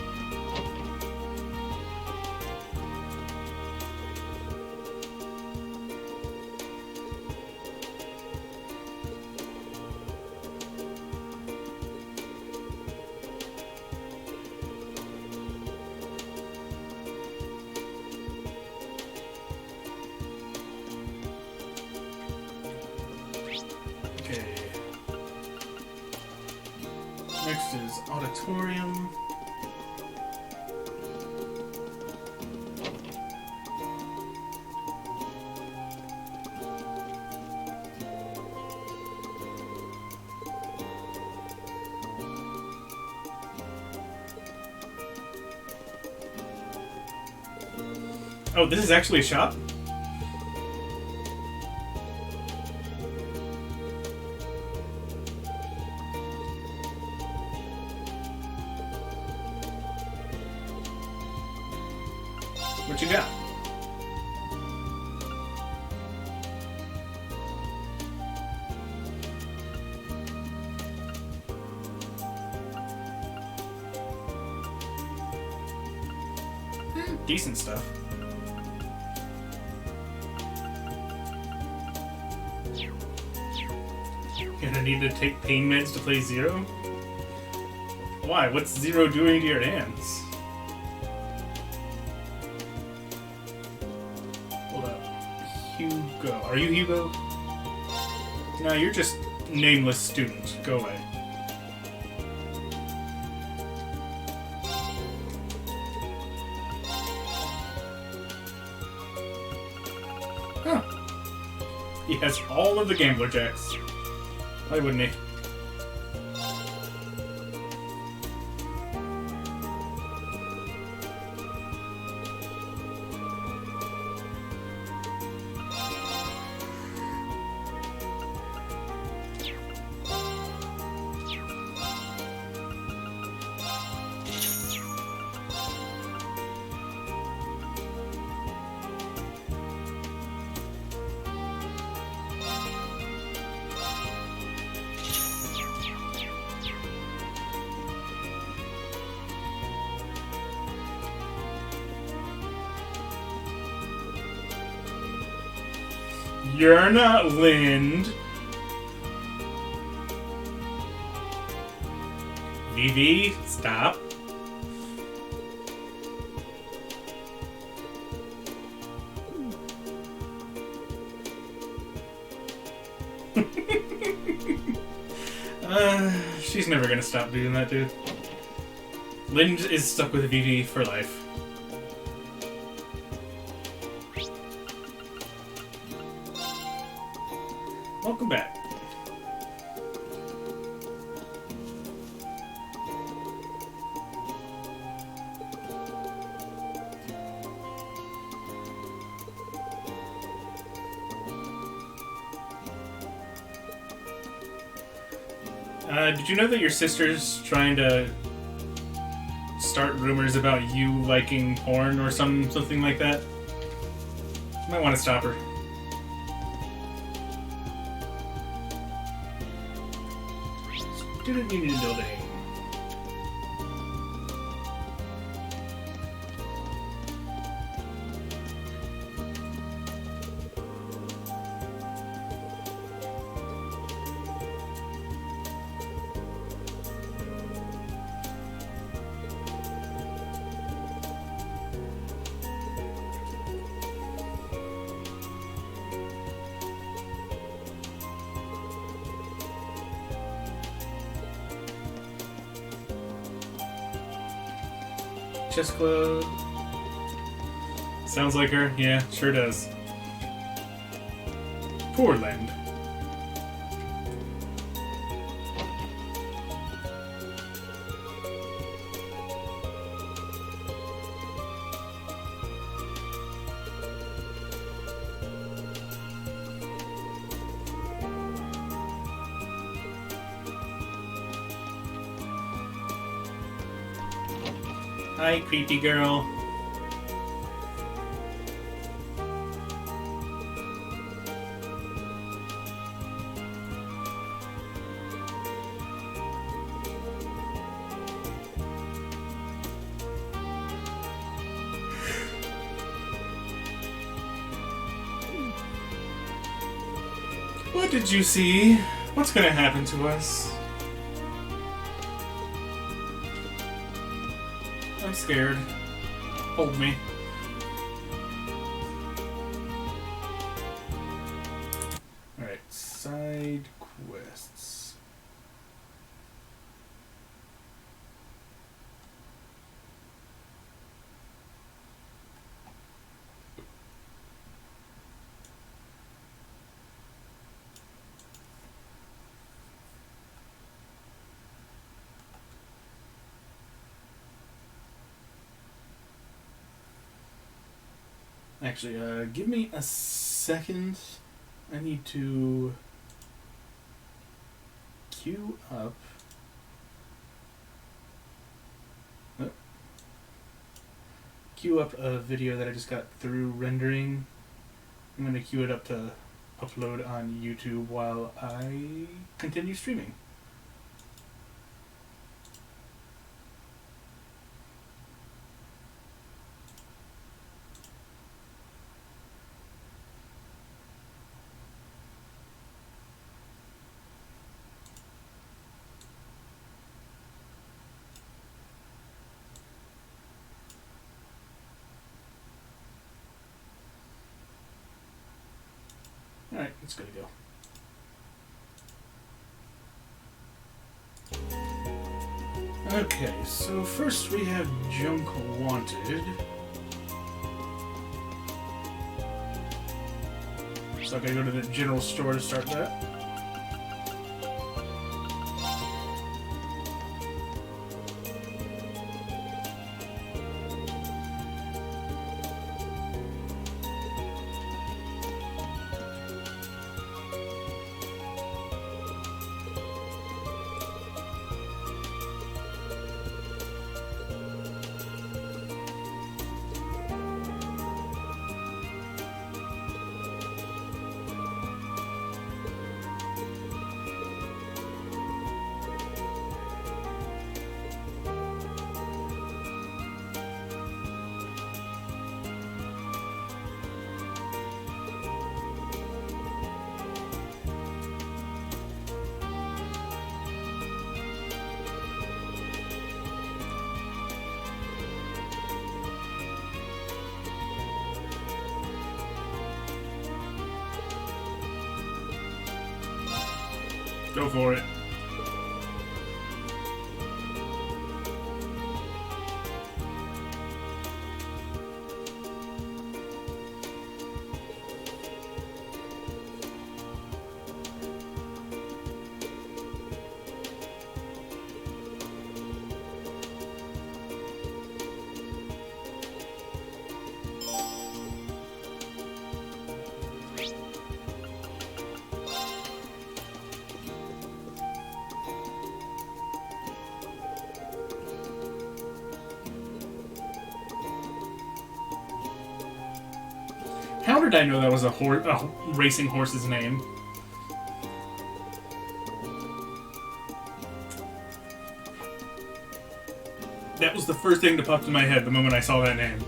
Okay. Next is auditorium. Oh, this is actually a shop? What you got? Decent stuff. Gonna need to take pain meds to play Zero? Why? What's Zero doing to your hands? Hold up. Hugo. Are you Hugo? No, you're just nameless student. Go away. Huh. He has all of the Gambler Jacks. Why wouldn't he? You're not Lind. Vivi, stop. She's never gonna stop doing that, dude. Lind is stuck with Vivi for life. Welcome back. Did you know that your sister's trying to start rumors about you liking porn or something like that? You might want to stop her. Student Union building. Chest Club. Sounds like her. Yeah, sure does. Poor Lind. Hi, creepy girl. What did you see? What's gonna happen to us? I'm scared. Hold me. Alright, side quests. Actually, give me a second. I need to queue up. Queue up a video that I just got through rendering. I'm going to queue it up to upload on YouTube while I continue streaming. Alright, it's gonna go. Okay, so first we have Junk Wanted. So I gotta go to the general store to start that. Go for it. How did I know that was a racing horse's name? That was the first thing that popped in my head the moment I saw that name.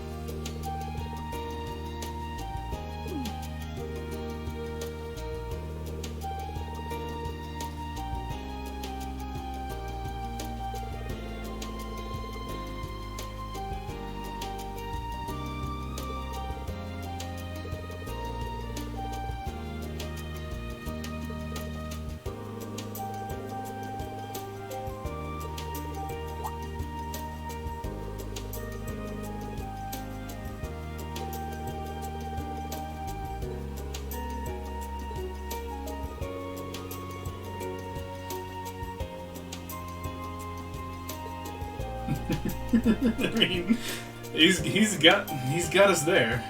I mean, he's got us there.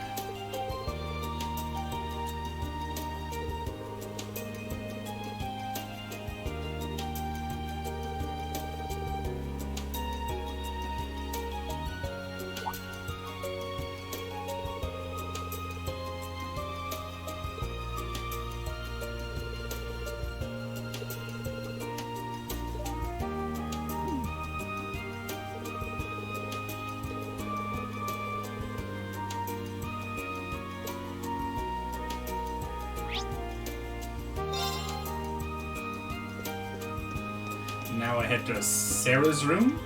now I head to Sarah's room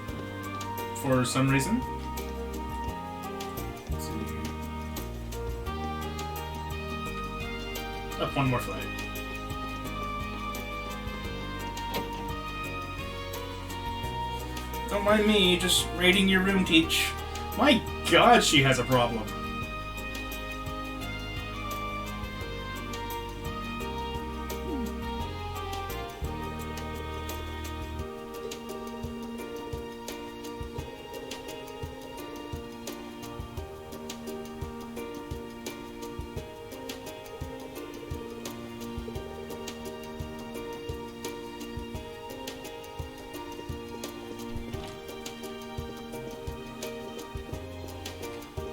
for some reason. Let's see. Up one more flight. Don't mind me, just raiding your room, Teach. My god, she has a problem.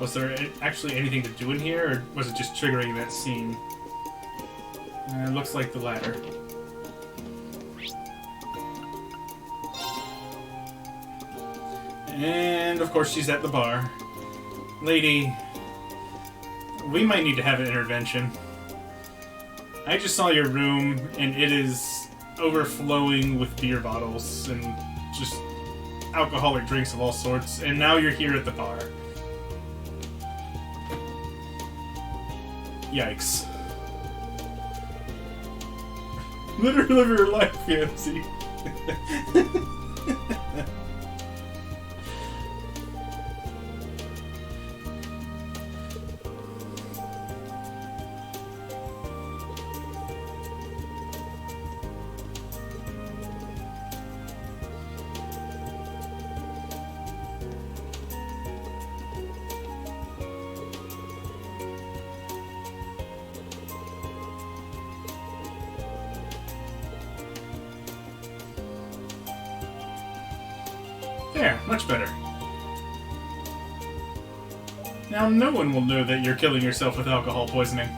Was there actually anything to do in here, or was it just triggering that scene? It looks like the latter. And, of course, she's at the bar. Lady, we might need to have an intervention. I just saw your room, and it is overflowing with beer bottles and just alcoholic drinks of all sorts, and now you're here at the bar. Yikes. Let her live her life, Fancy. There, much better. Now no one will know that you're killing yourself with alcohol poisoning.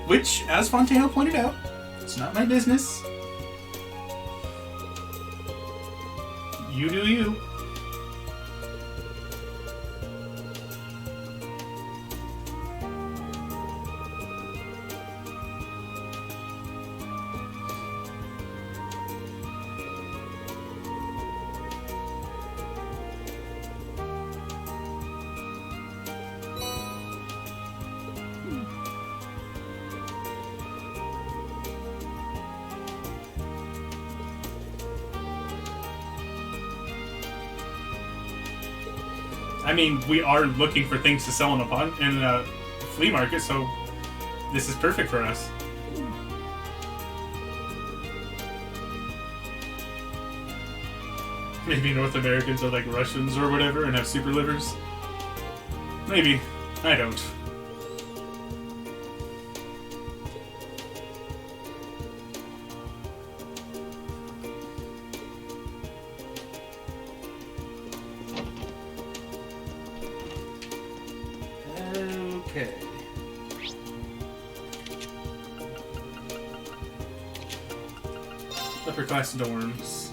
Which, as Fontana pointed out, it's not my business. You do you. I mean, we are looking for things to sell in a flea market, so this is perfect for us. Maybe North Americans are like Russians or whatever and have super livers. Maybe. I don't. Okay. Upper class dorms.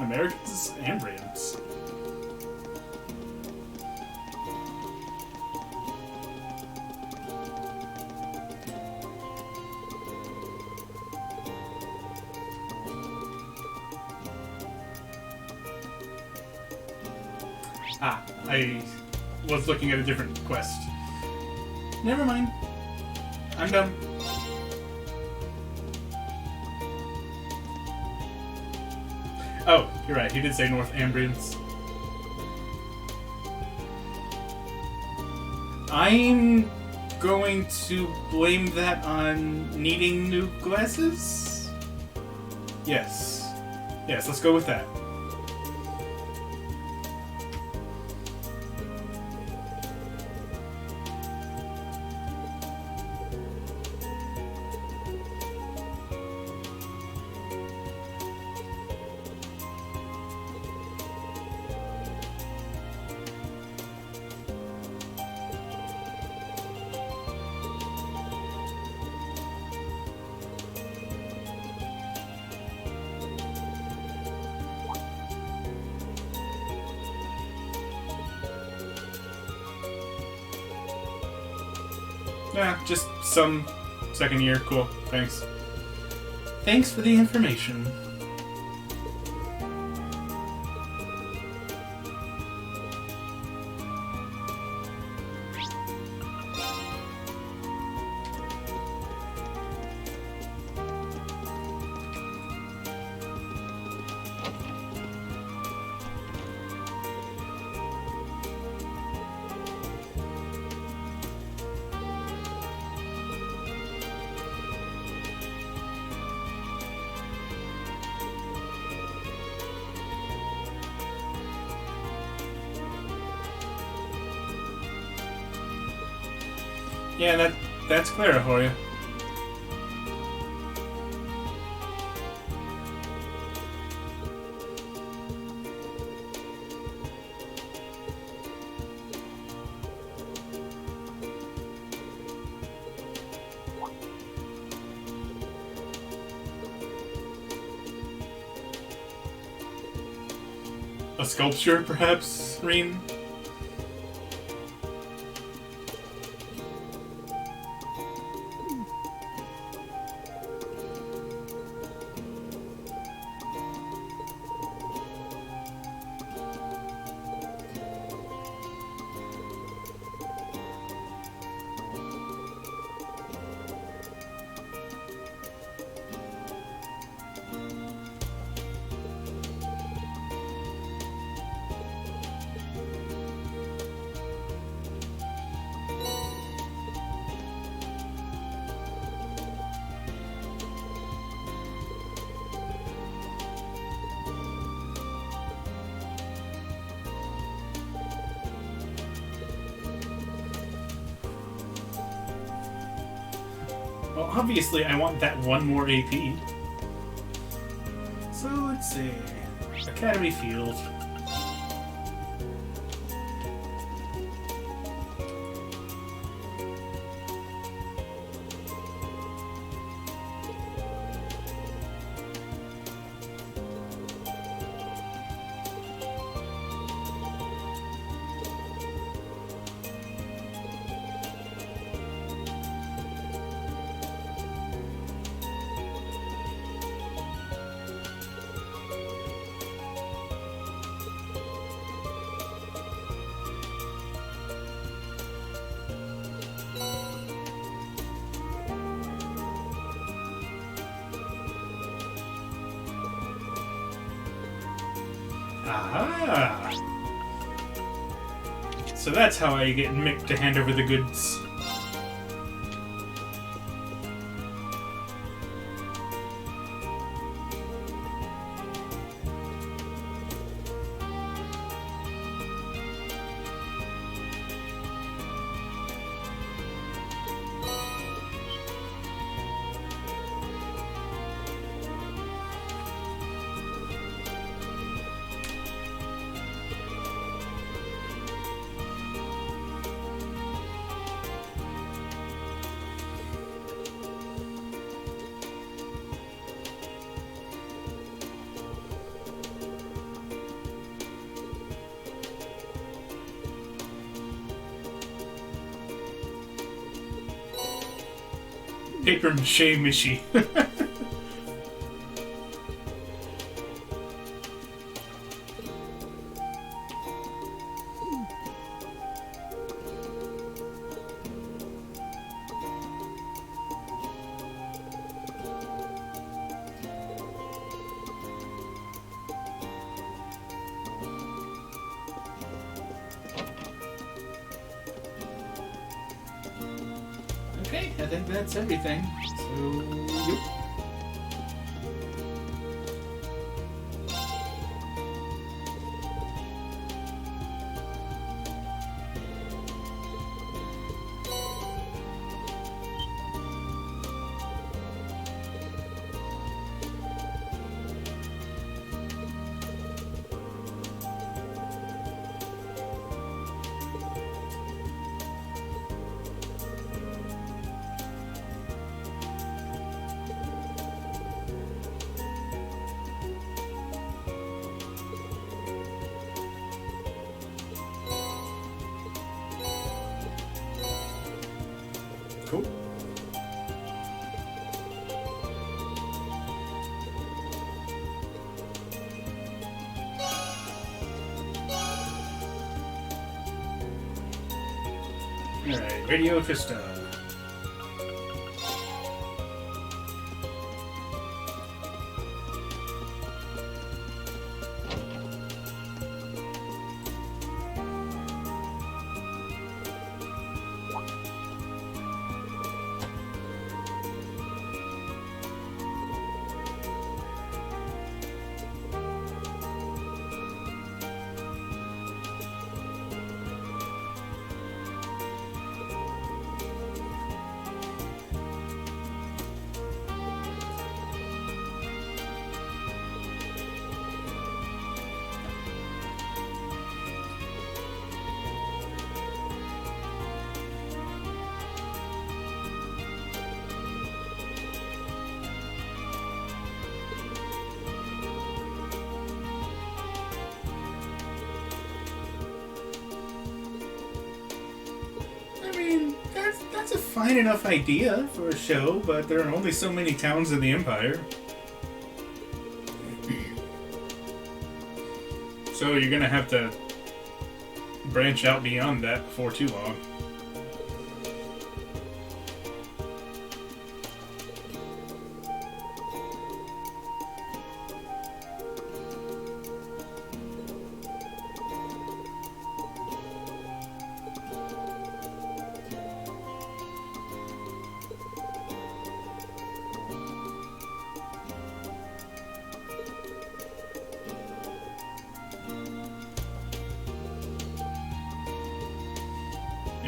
Americans and Rams. Ah, I was looking at a different quest. Never mind. I'm done. Oh, you're right. He did say North Ambrians. I'm going to blame that on needing new glasses? Yes. Yes, let's go with that. Yeah, just some second year. Cool. Thanks. Thanks for the information. Yeah, that's Clara for you. A sculpture, perhaps, Reen? Well, obviously I want that one more AP. So let's see. Academy Field. Aha! So that's how I get Mick to hand over the goods. Paper mache Mishy. Okay, I think that's everything. So, yep. Cool. Alright, Radio Trista. That's a fine enough idea for a show, but there are only so many towns in the Empire. So you're gonna have to branch out beyond that before too long.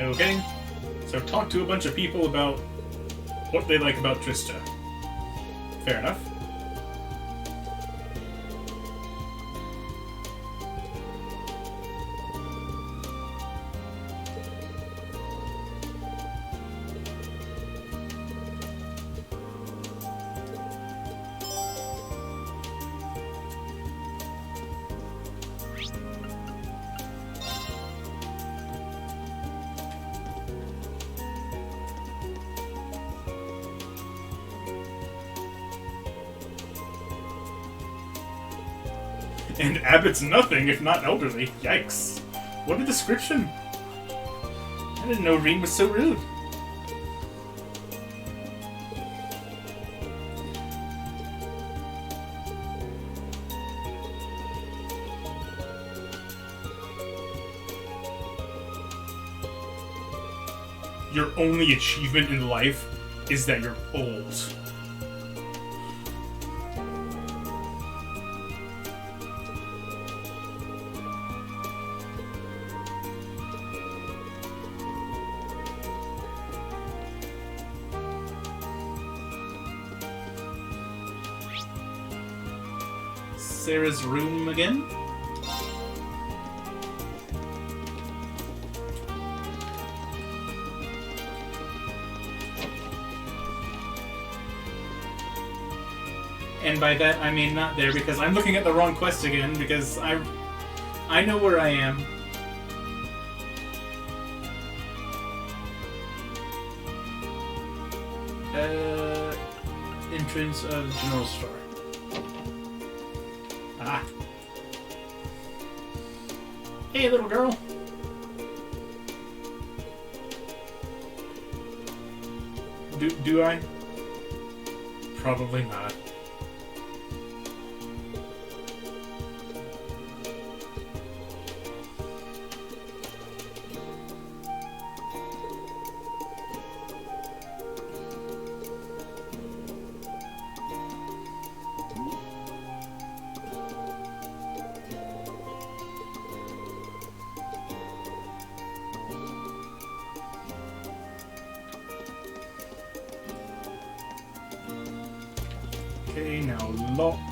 Okay, so talk to a bunch of people about what they like about Trista. Fair enough. And Abbott's nothing if not elderly. Yikes. What a description. I didn't know Reen was so rude. Your only achievement in life is that you're old. Sarah's room again? And by that I mean not there, because I'm looking at the wrong quest again, because I know where I am. Entrance of General Store. Ah. Hey, little girl. Do I? Probably not. Okay, now locked.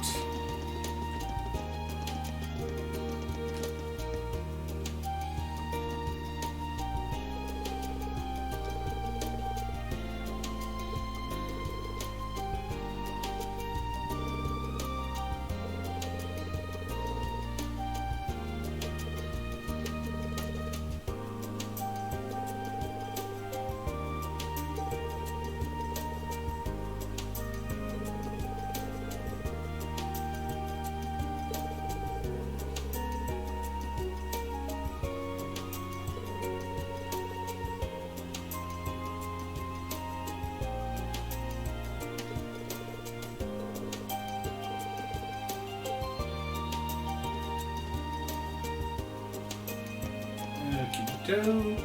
Okie doke.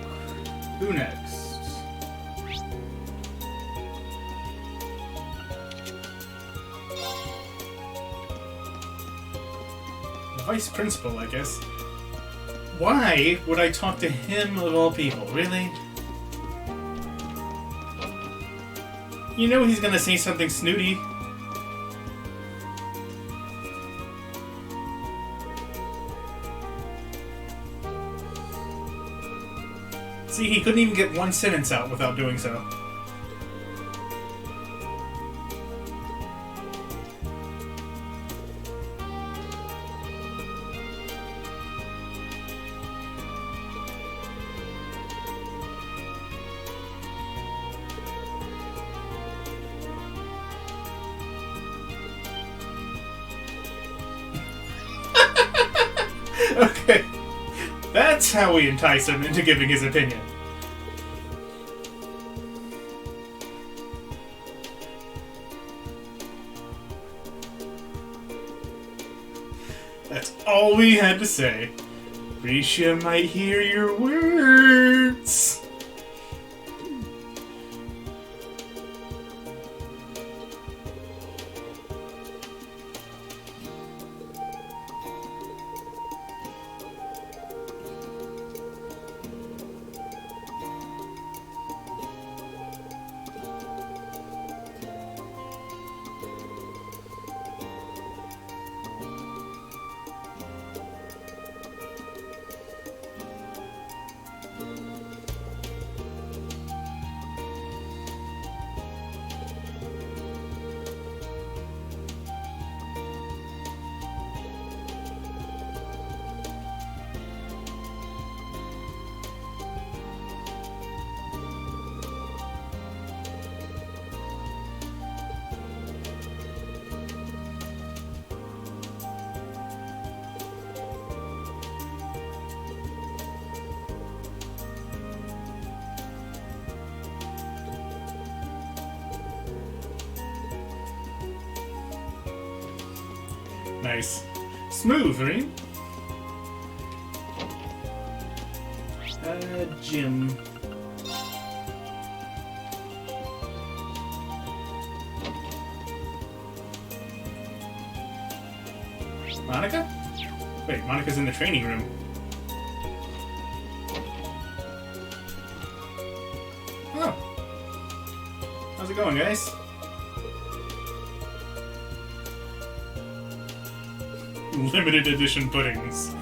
Who next? The vice principal, I guess. Why would I talk to him of all people? Really? You know he's gonna say something snooty. See, he couldn't even get one sentence out without doing so. Okay. That's how we entice him into giving his opinion. That's all we had to say. Risha might hear your words. Nice. Smooth, right? Jim. Monica? Wait, Monica's in the training room. Oh. How's it going, guys? Limited edition puddings.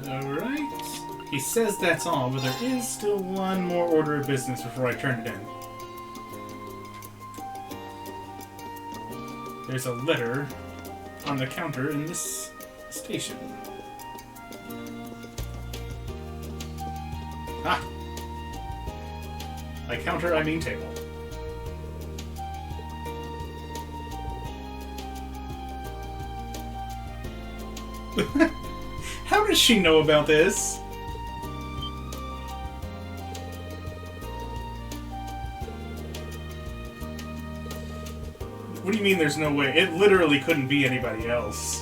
Alright. He says that's all, but there is still one more order of business before I turn it in. There's a letter on the counter in this station. Ah! By counter, I mean table. How does she know about this? What do you mean there's no way? It literally couldn't be anybody else.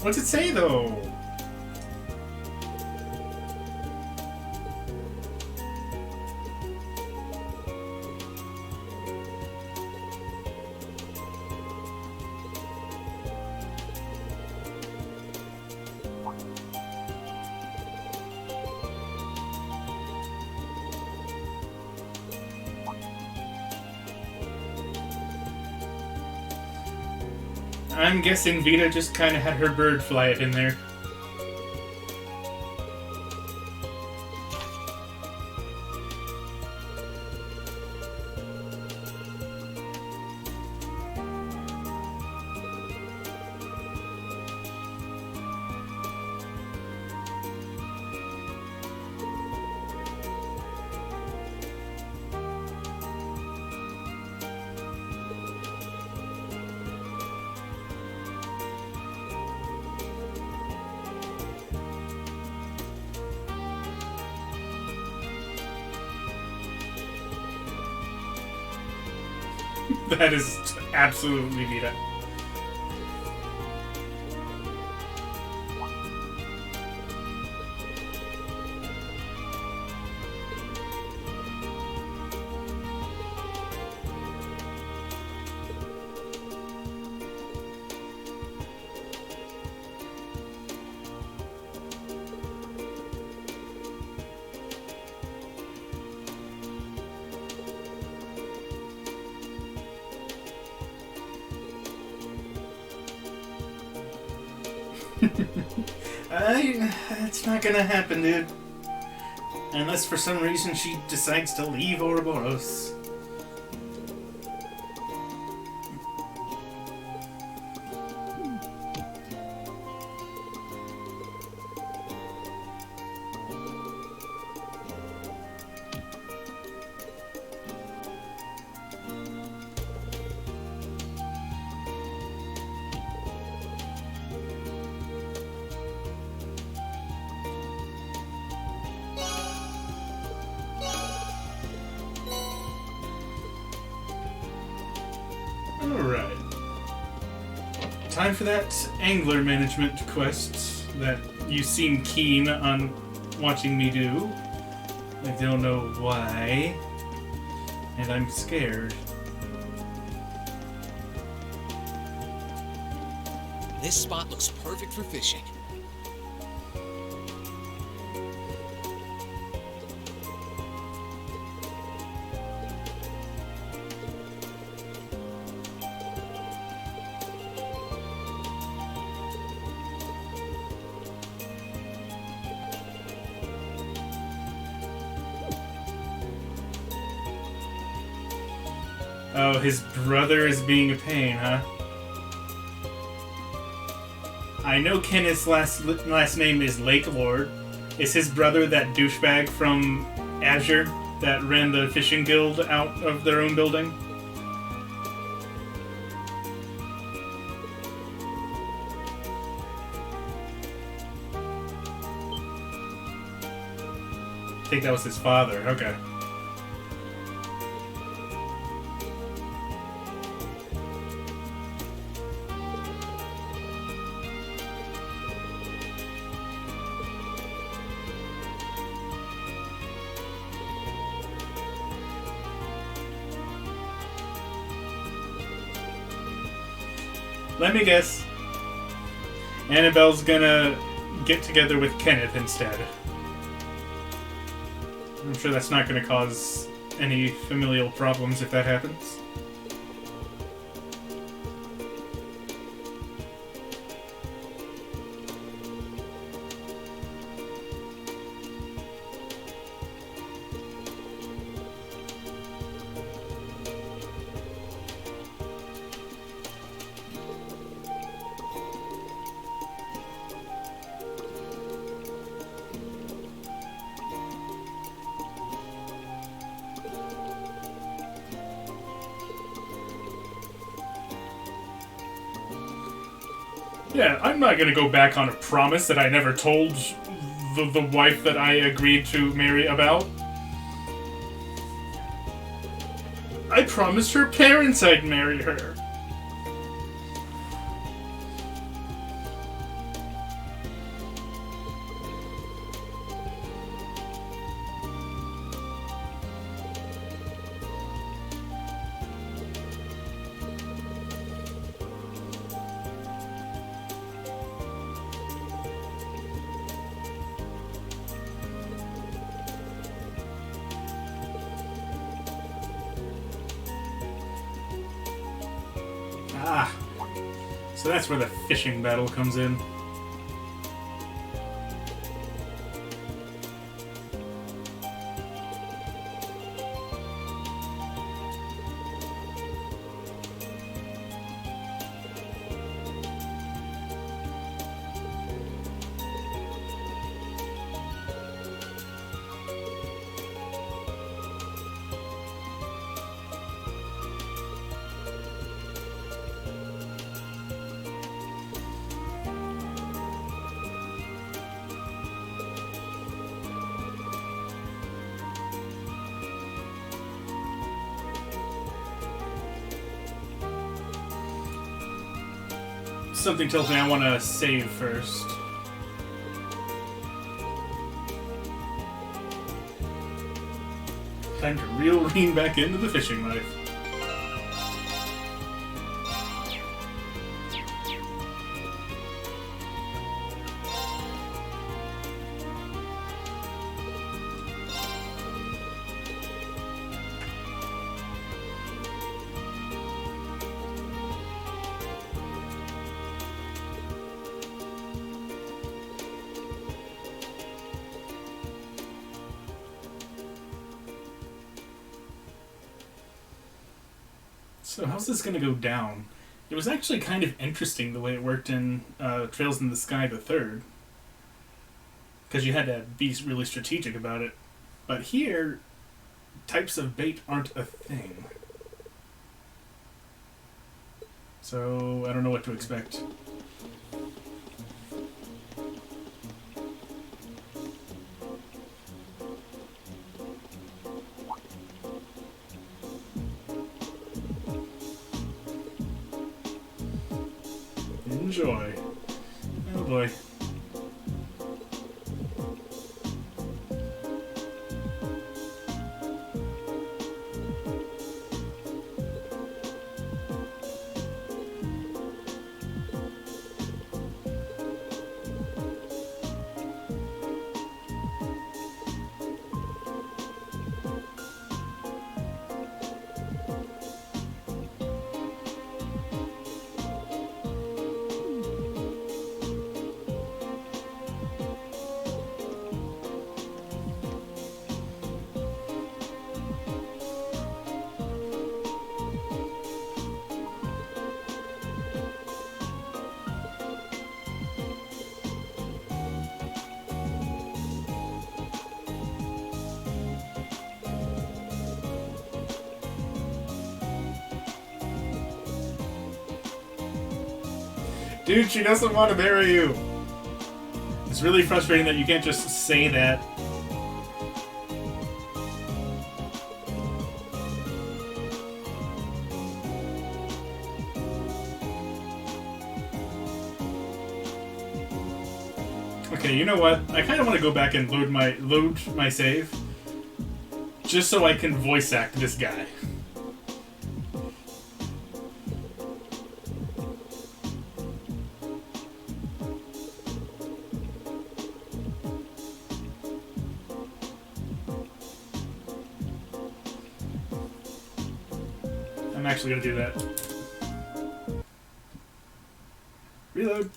What's it say, though? I'm guessing Vita just kind of had her bird fly it in there. That is absolutely Vita. It's not gonna happen, dude. Unless for some reason she decides to leave Ouroboros. Alright. Time for that angler management quest that you seem keen on watching me do. I don't know why. And I'm scared. This spot looks perfect for fishing. Oh, his brother is being a pain, huh? I know Kenneth's last name is Lake Lord. Is his brother that douchebag from Azure that ran the fishing guild out of their own building? I think that was his father. Okay. Let me guess. Annabelle's gonna get together with Kenneth instead. I'm sure that's not gonna cause any familial problems if that happens. Yeah, I'm not gonna go back on a promise that I never told the wife that I agreed to marry about. I promised her parents I'd marry her. So that's where the fishing battle comes in. Something tells me I want to save first. Time to reel Reen back into the fishing life. So how's this going to go down? It was actually kind of interesting the way it worked in Trails in the Sky the Third. Because you had to be really strategic about it. But here, types of bait aren't a thing. So I don't know what to expect. Enjoy. Oh boy. Dude, she doesn't want to marry you. It's really frustrating that you can't just say that. Okay, you know what? I kind of want to go back and load my save, just so I can voice act this guy. I'm actually gonna do that. Reload.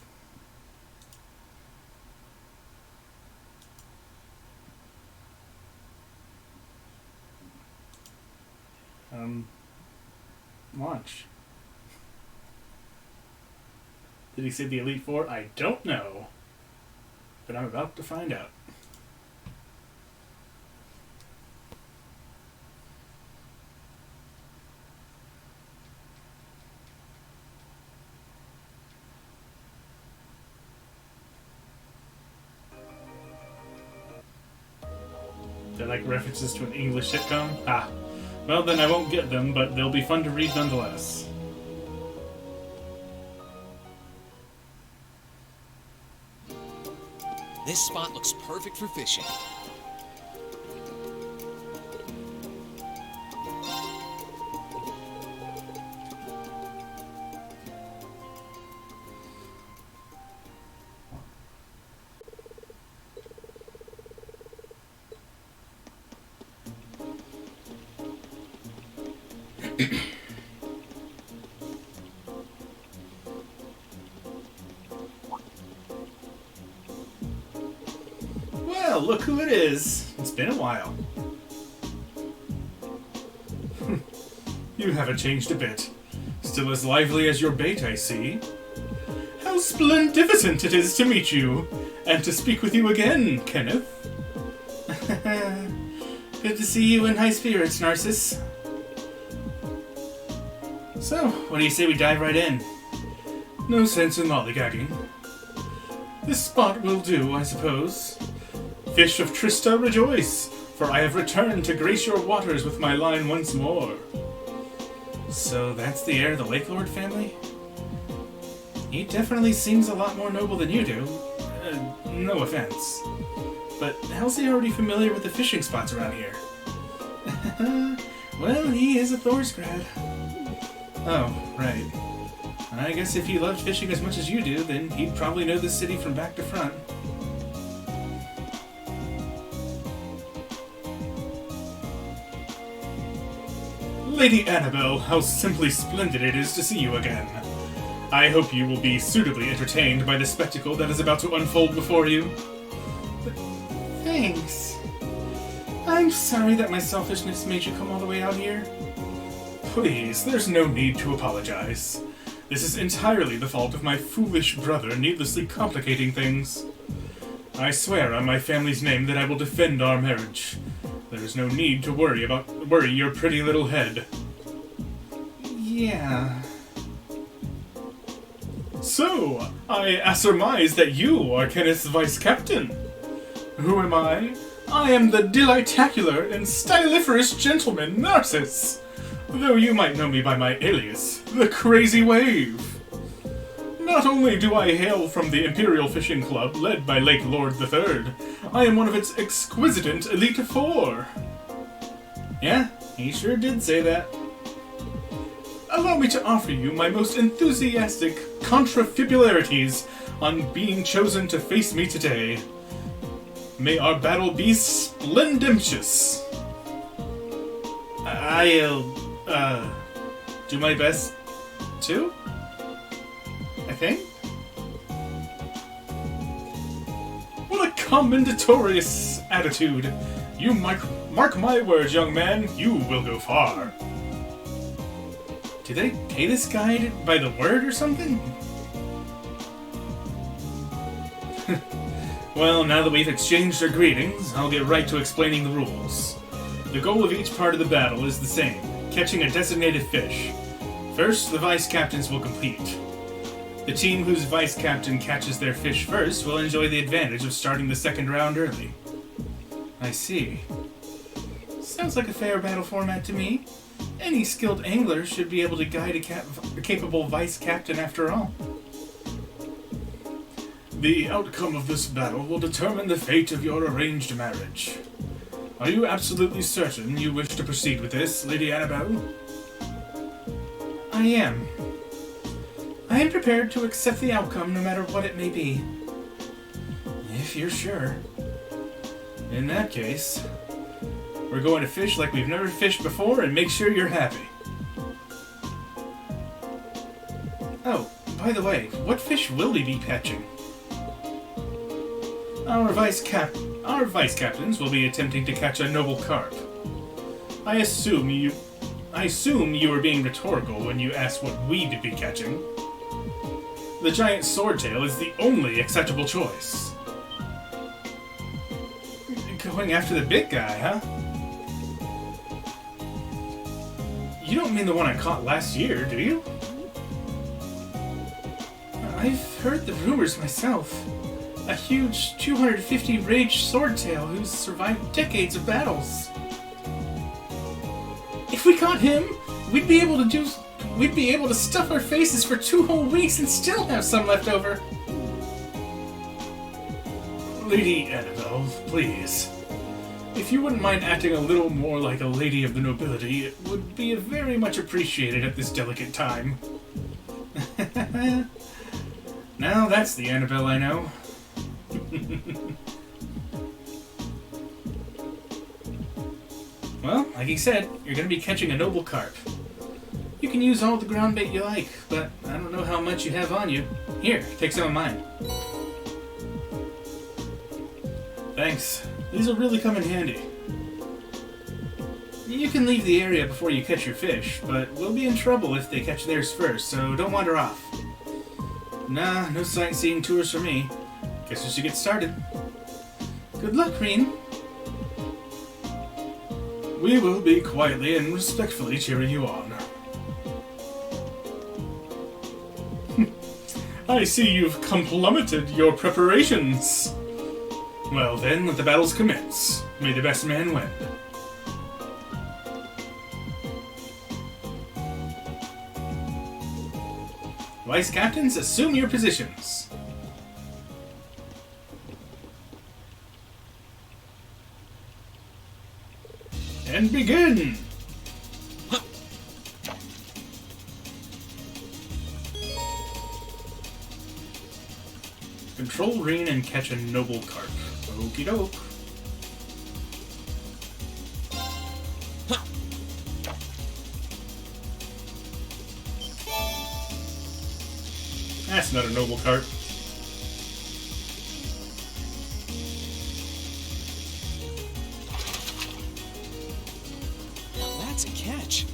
Launch. Did he say the Elite Four? I don't know. But I'm about to find out. They're like references to an English sitcom? Ah. Well, then I won't get them, but they'll be fun to read nonetheless. This spot looks perfect for fishing. look who it is. It's been a while. You haven't changed a bit. Still as lively as your bait, I see. How splendificent it is to meet you, and to speak with you again, Kenneth. Good to see you in high spirits, Narcissus. So, what do you say we dive right in? No sense in lollygagging. This spot will do, I suppose. Fish of Trista, rejoice, for I have returned to grace your waters with my line once more. So that's the heir of the Lake Lord family? He definitely seems a lot more noble than you do. No offense. But how's he already familiar with the fishing spots around here? Well, he is a Thors grad. Oh, right. I guess if he loved fishing as much as you do, then he'd probably know the city from back to front. Lady Annabelle, how simply splendid it is to see you again. I hope you will be suitably entertained by the spectacle that is about to unfold before you. Thanks. I'm sorry that my selfishness made you come all the way out here. Please, there's no need to apologize. This is entirely the fault of my foolish brother needlessly complicating things. I swear on my family's name that I will defend our marriage. There is no need to worry your pretty little head. Yeah. So, I surmise that you are Kenneth's vice captain. Who am I? I am the deligtacular and styliferous gentleman Narcissus, though you might know me by my alias, the Crazy Wave. Not only do I hail from the Imperial Fishing Club, led by Lake Lord III, I am one of its exquisitant Elite Four. Yeah, he sure did say that. Allow me to offer you my most enthusiastic contrafibularities on being chosen to face me today. May our battle be splendentious. I'll, do my best, too? I think? What a commendatorious attitude. You mark my words, young man, you will go far. Did they pay this guy by the word or something? Well, now that we've exchanged our greetings, I'll get right to explaining the rules. The goal of each part of the battle is the same, catching a designated fish. First, the vice captains will compete. The team whose vice captain catches their fish first will enjoy the advantage of starting the second round early. I see. Sounds like a fair battle format to me. Any skilled angler should be able to guide a capable vice captain after all. The outcome of this battle will determine the fate of your arranged marriage. Are you absolutely certain you wish to proceed with this, Lady Annabelle? I am. I am prepared to accept the outcome no matter what it may be. If you're sure. In that case, we're going to fish like we've never fished before and make sure you're happy. Oh, by the way, what fish will we be catching? Our vice captains will be attempting to catch a noble carp. I assume you were being rhetorical when you asked what we'd be catching. The giant swordtail is the only acceptable choice. Going after the big guy, huh? You don't mean the one I caught last year, do you? I've heard the rumors myself. A huge 250 rage swordtail who's survived decades of battles. If we caught him, we'd be able to stuff our faces for 2 whole weeks and still have some left over. Lady Annabelle, please. If you wouldn't mind acting a little more like a lady of the nobility, it would be very much appreciated at this delicate time. Now that's the Annabelle I know. Well, like he said, you're going to be catching a noble carp. You can use all the ground bait you like, but I don't know how much you have on you. Here, take some of mine. Thanks. These will really come in handy. You can leave the area before you catch your fish, but we'll be in trouble if they catch theirs first, so don't wander off. Nah, no sightseeing tours for me. Guess we should get started. Good luck, Reen. We will be quietly and respectfully cheering you on. I see you've complemented your preparations. Well then, let the battles commence. May the best man win. Vice captains, assume your positions. And begin! Control Reen and catch a noble carp. Okie doke. That's not a noble carp. Now that's a catch.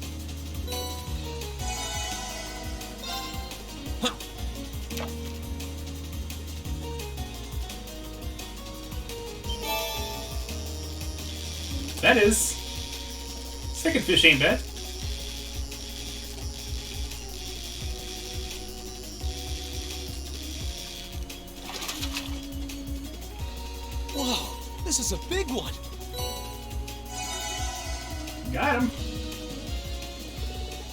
That is. Second fish ain't bad. Whoa, this is a big one. Got him.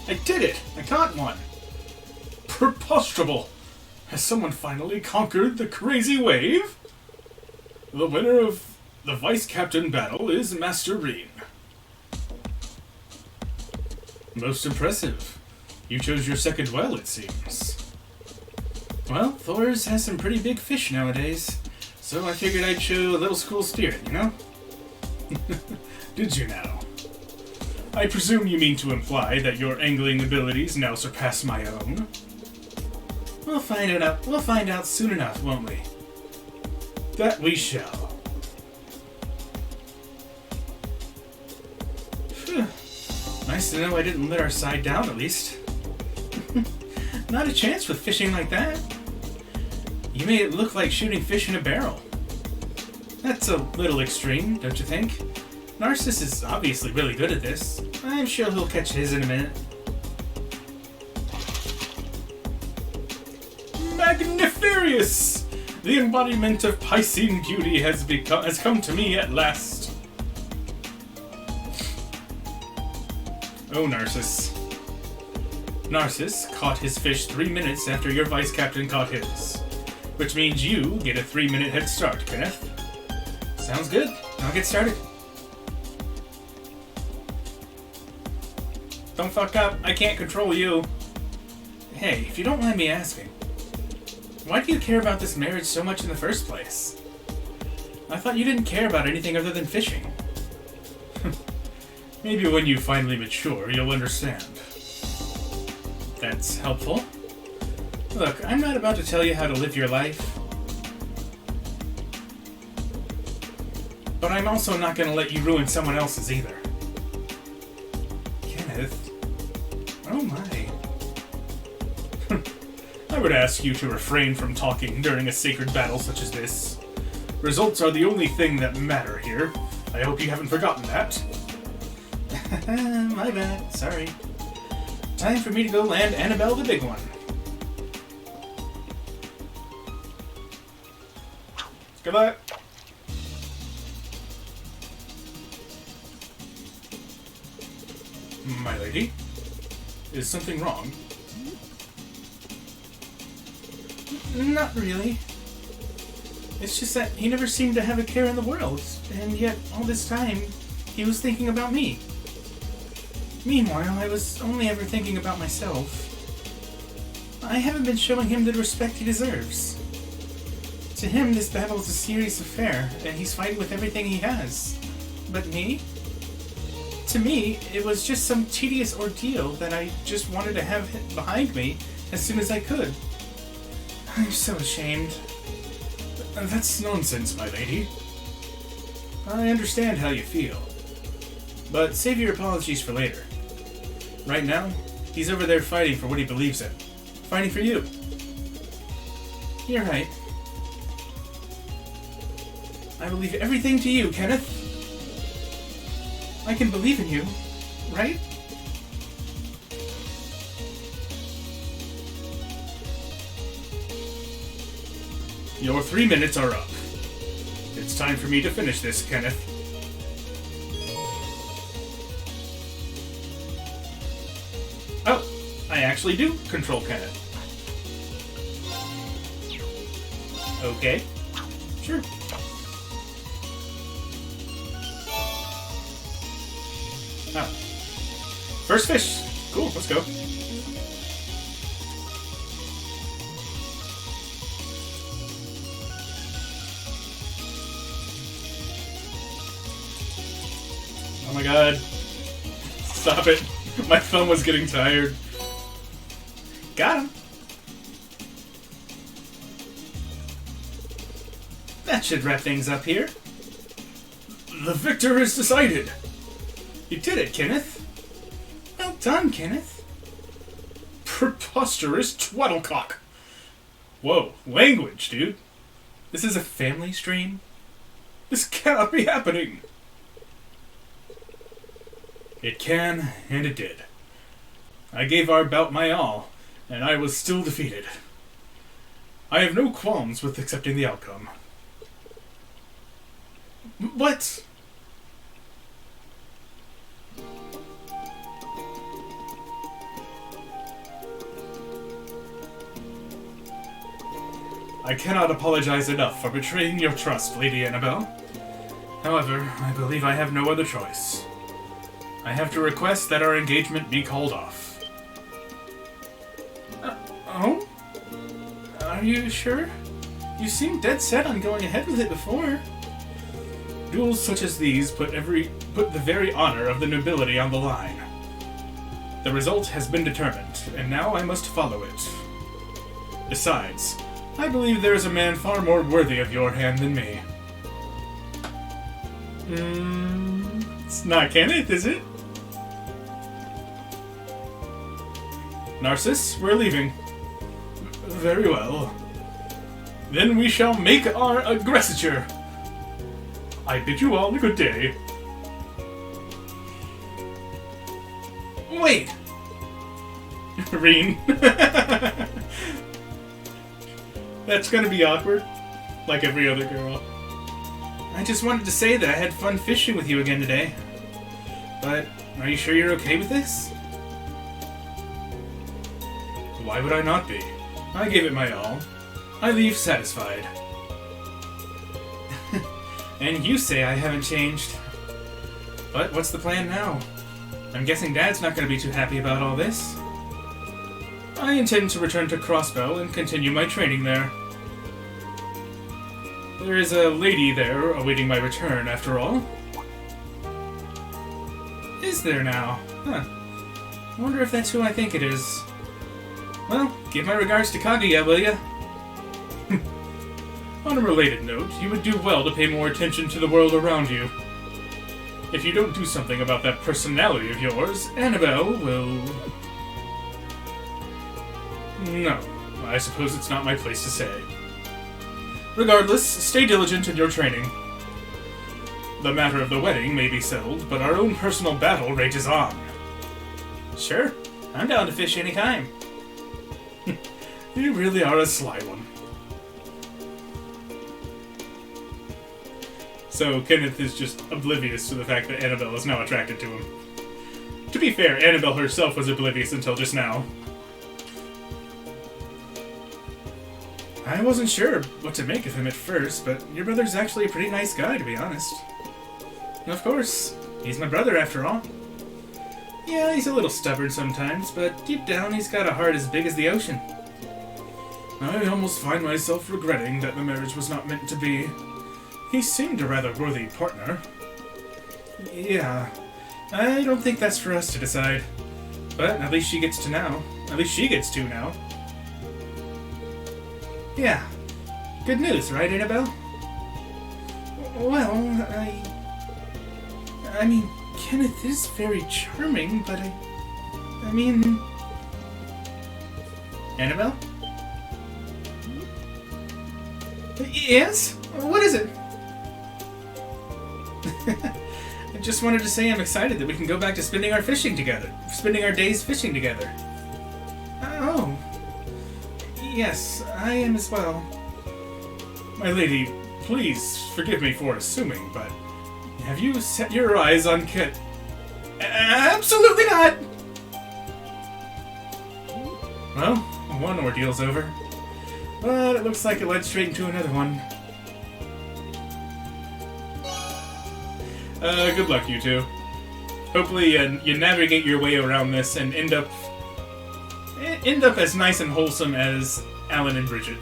I did it! I caught one. Preposterable! Has someone finally conquered the crazy wave? The winner of the Vice Captain battle is Master Reen. Most impressive. You chose your second well, it seems. Well, Thor's has some pretty big fish nowadays, so I figured I'd show a little school spirit, you know? Did you now? I presume you mean to imply that your angling abilities now surpass my own? We'll find out soon enough, won't we? That we shall. Phew. Nice to know I didn't let our side down, at least. Not a chance with fishing like that. You made it look like shooting fish in a barrel. That's a little extreme, don't you think? Narcissus is obviously really good at this. I'm sure he'll catch his in a minute. Magnifarious! The embodiment of Piscean beauty has come to me at last. Oh, Narcissus. Narcissus caught his fish 3 minutes after your vice captain caught his. Which means you get a 3-minute head start, Kenneth. Sounds good. I'll get started. Don't fuck up. I can't control you. Hey, if you don't mind me asking, why do you care about this marriage so much in the first place? I thought you didn't care about anything other than fishing. Maybe when you finally mature, you'll understand. That's helpful. Look, I'm not about to tell you how to live your life. But I'm also not going to let you ruin someone else's either. Kenneth? Oh my. I would ask you to refrain from talking during a sacred battle such as this. Results are the only thing that matter here. I hope you haven't forgotten that. My bad, sorry. Time for me to go land Annabelle the big one. Goodbye. My lady, is something wrong? Not really. It's just that he never seemed to have a care in the world, and yet all this time he was thinking about me. Meanwhile, I was only ever thinking about myself. I haven't been showing him the respect he deserves. To him, this battle is a serious affair, and he's fighting with everything he has. But me? To me, it was just some tedious ordeal that I just wanted to have behind me as soon as I could. I'm so ashamed. That's nonsense, my lady. I understand how you feel. But save your apologies for later. Right now, he's over there fighting for what he believes in. Fighting for you. You're right. I believe everything to you, Kenneth. I can believe in you, right? Your 3 minutes are up. It's time for me to finish this, Kenneth. Oh, I actually do control Kenneth. Okay, sure. Oh. First fish. Cool, let's go. Oh my god. Stop it. My thumb was getting tired. Got him. That should wrap things up here. The victor is decided. You did it, Kenneth. Well done, Kenneth. Preposterous twaddlecock. Whoa, language, dude. This is a family stream? This cannot be happening. It can, and it did. I gave our bout my all, and I was still defeated. I have no qualms with accepting the outcome. What? I cannot apologize enough for betraying your trust, Lady Annabelle. However, I believe I have no other choice. I have to request that our engagement be called off. Oh? Are you sure? You seemed dead set on going ahead with it before. Duels such as these put the very honor of the nobility on the line. The result has been determined, and now I must follow it. Besides, I believe there is a man far more worthy of your hand than me. It's not Kenneth, is it? Narcissus, we're leaving. Very well. Then we shall make our aggressiture. I bid you all a good day. Wait! Reen. That's gonna be awkward. Like every other girl. I just wanted to say that I had fun fishing with you again today. But, are you sure you're okay with this? Why would I not be? I gave it my all. I leave satisfied. And you say I haven't changed. But what's the plan now? I'm guessing Dad's not going to be too happy about all this. I intend to return to Crossbow and continue my training there. There is a lady there awaiting my return, after all. Is there now? Huh. I wonder if that's who I think it is. Well, give my regards to Kaguya, will ya? On a related note, you would do well to pay more attention to the world around you. If you don't do something about that personality of yours, Annabelle will... No, I suppose it's not my place to say. Regardless, stay diligent in your training. The matter of the wedding may be settled, but our own personal battle rages on. Sure, I'm down to fish anytime. You really are a sly one. So Kenneth is just oblivious to the fact that Annabelle is now attracted to him. To be fair, Annabelle herself was oblivious until just now. I wasn't sure what to make of him at first, but your brother's actually a pretty nice guy, to be honest. Of course, he's my brother after all. Yeah, he's a little stubborn sometimes, but deep down he's got a heart as big as the ocean. I almost find myself regretting that the marriage was not meant to be. He seemed a rather worthy partner. Yeah, I don't think that's for us to decide. But at least she gets to now. At least she gets to now. Yeah. Good news, right, Annabelle? Well, I mean, Kenneth is very charming, but I mean... Annabelle? Yes? What is it? I just wanted to say I'm excited that we can go back to spending our days fishing together. Oh. Yes, I am as well. My lady, please forgive me for assuming, but have you set your eyes on Ken? Absolutely not! Well, one ordeal's over. But it looks like it led straight into another one. Good luck, you two. Hopefully, you navigate your way around this and end up as nice and wholesome as Alan and Bridget.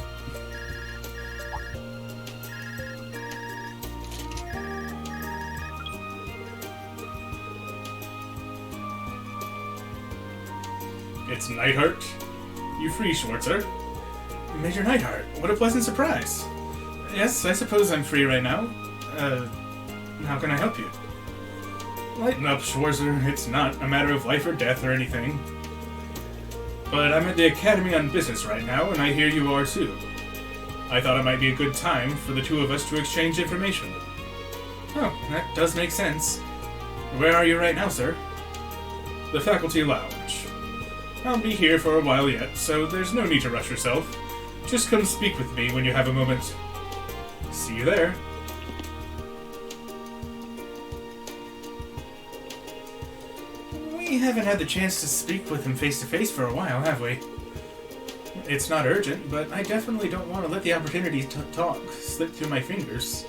It's Neidhart. You free, Schwarzer? Major Neidhart, what a pleasant surprise. Yes, I suppose I'm free right now. How can I help you? Lighten up, Schwarzer. It's not a matter of life or death or anything. But I'm at the Academy on business right now, and I hear you are too. I thought it might be a good time for the two of us to exchange information. Oh, that does make sense. Where are you right now, sir? The faculty lounge. I'll be here for a while yet, so there's no need to rush yourself. Just come speak with me when you have a moment. See you there. We haven't had the chance to speak with him face-to-face for a while, have we? It's not urgent, but I definitely don't want to let the opportunity to talk slip through my fingers.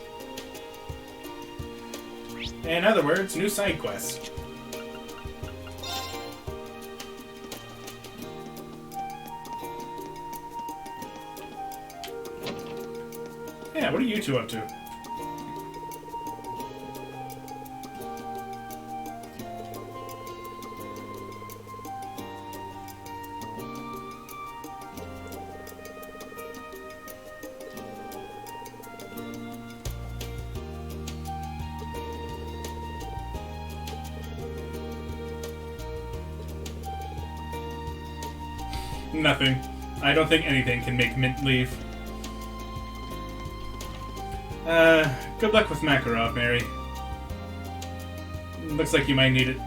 In other words, new side quest. Yeah, what are you two up to? Nothing. I don't think anything can make Mint leave. Good luck with Makarov, Mary. Looks like you might need it.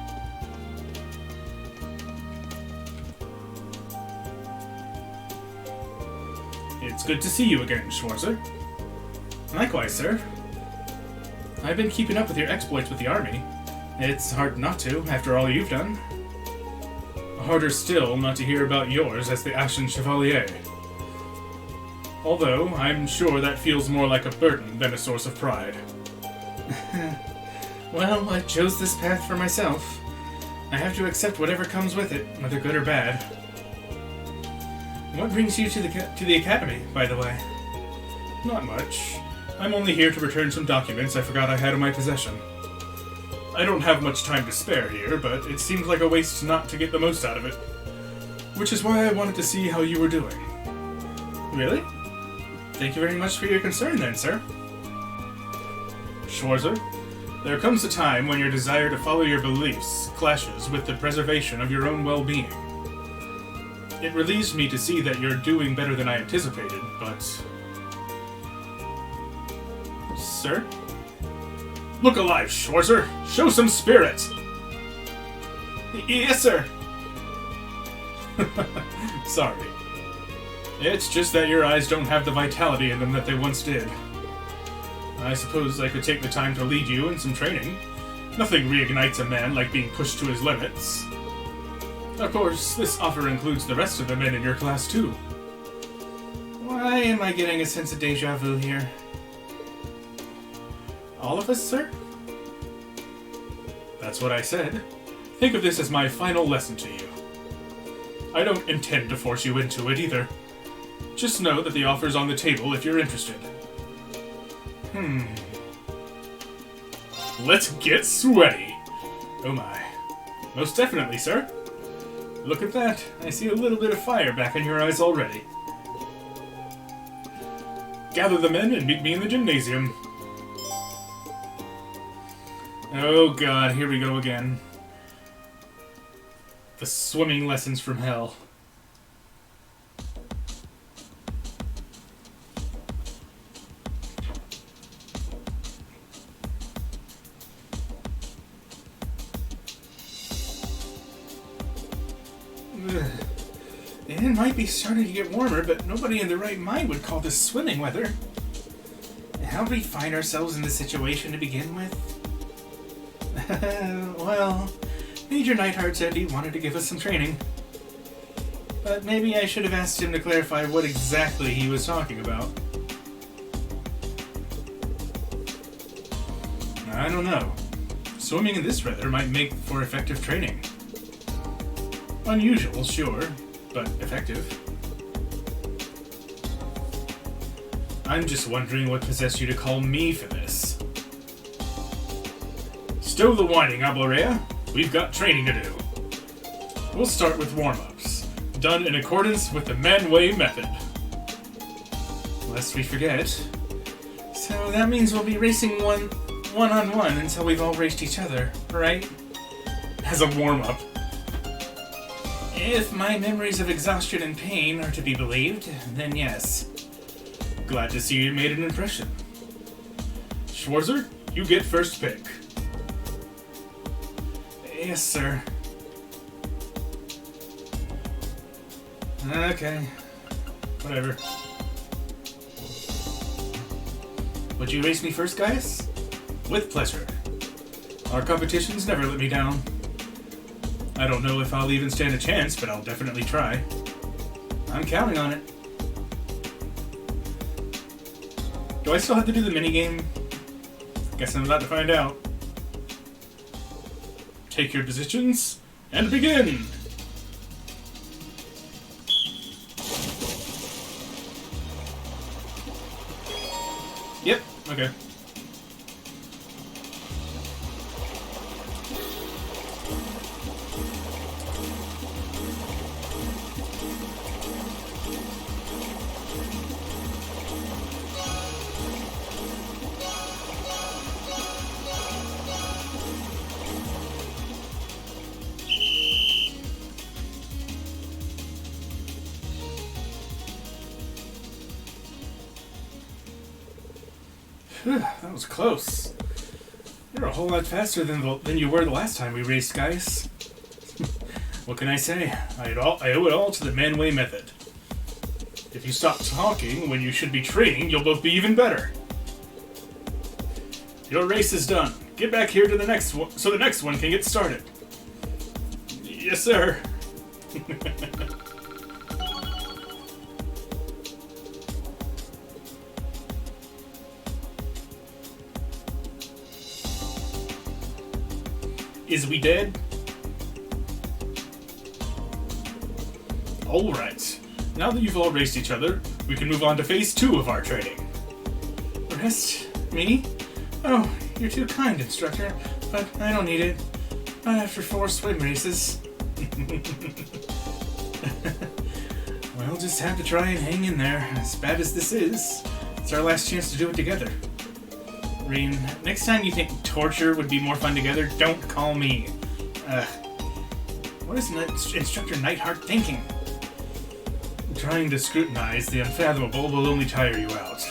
It's good to see you again, Schwarzer. Likewise, sir. I've been keeping up with your exploits with the army. It's hard not to, after all you've done. Harder still not to hear about yours as the Ashen Chevalier. Although, I'm sure that feels more like a burden than a source of pride. Well, I chose this path for myself. I have to accept whatever comes with it, whether good or bad. What brings you to the Academy, by the way? Not much. I'm only here to return some documents I forgot I had in my possession. I don't have much time to spare here, but it seemed like a waste not to get the most out of it. Which is why I wanted to see how you were doing. Really? Thank you very much for your concern then, sir. Schwarzer, there comes a time when your desire to follow your beliefs clashes with the preservation of your own well-being. It relieves me to see that you're doing better than I anticipated, but... Sir? Look alive, Schwarzer! Show some spirit! Yes, sir! Sorry. It's just that your eyes don't have the vitality in them that they once did. I suppose I could take the time to lead you in some training. Nothing reignites a man like being pushed to his limits. Of course, this offer includes the rest of the men in your class, too. Why am I getting a sense of deja vu here? All of us, sir? That's what I said. Think of this as my final lesson to you. I don't intend to force you into it either. Just know that the offer's on the table if you're interested. Let's get sweaty! Oh my. Most definitely, sir. Look at that. I see a little bit of fire back in your eyes already. Gather the men and meet me in the gymnasium. Oh god, here we go again. The swimming lessons from hell. It might be starting to get warmer, but nobody in their right mind would call this swimming weather. How did we find ourselves in this situation to begin with? Well, Major Neidhart said he wanted to give us some training. But maybe I should have asked him to clarify what exactly he was talking about. I don't know. Swimming in this weather might make for effective training. Unusual, sure, but effective. I'm just wondering what possessed you to call me for this. Stow the whining, Ablorea. We've got training to do. We'll start with warm-ups, done in accordance with the Manway method. Lest we forget. So that means we'll be racing one-on-one until we've all raced each other, right? As a warm-up. If my memories of exhaustion and pain are to be believed, then yes. Glad to see you made an impression. Schwarzer, you get first pick. Yes, sir. Okay. Whatever. Would you race me first, guys? With pleasure. Our competitions never let me down. I don't know if I'll even stand a chance, but I'll definitely try. I'm counting on it. Do I still have to do the minigame? Guess I'm about to find out. Take your positions, and begin! Yep, okay. That was close. You're a whole lot faster than you were the last time we raced, guys. What can I say? I owe it all to the Manway method. If you stop talking when you should be training, you'll both be even better. Your race is done. Get back here to the next one, so the next one can get started. Yes, sir. Is we dead? Alright. Now that you've all raced each other, we can move on to phase 2 of our training. Rest? Me? Oh, you're too kind, instructor. But I don't need it. Not after 4 swim races. We'll just have to try and hang in there. As bad as this is, it's our last chance to do it together. Rean, next time you think torture would be more fun together, don't call me. What is Instructor Neidhart thinking? Trying to scrutinize the unfathomable will only tire you out.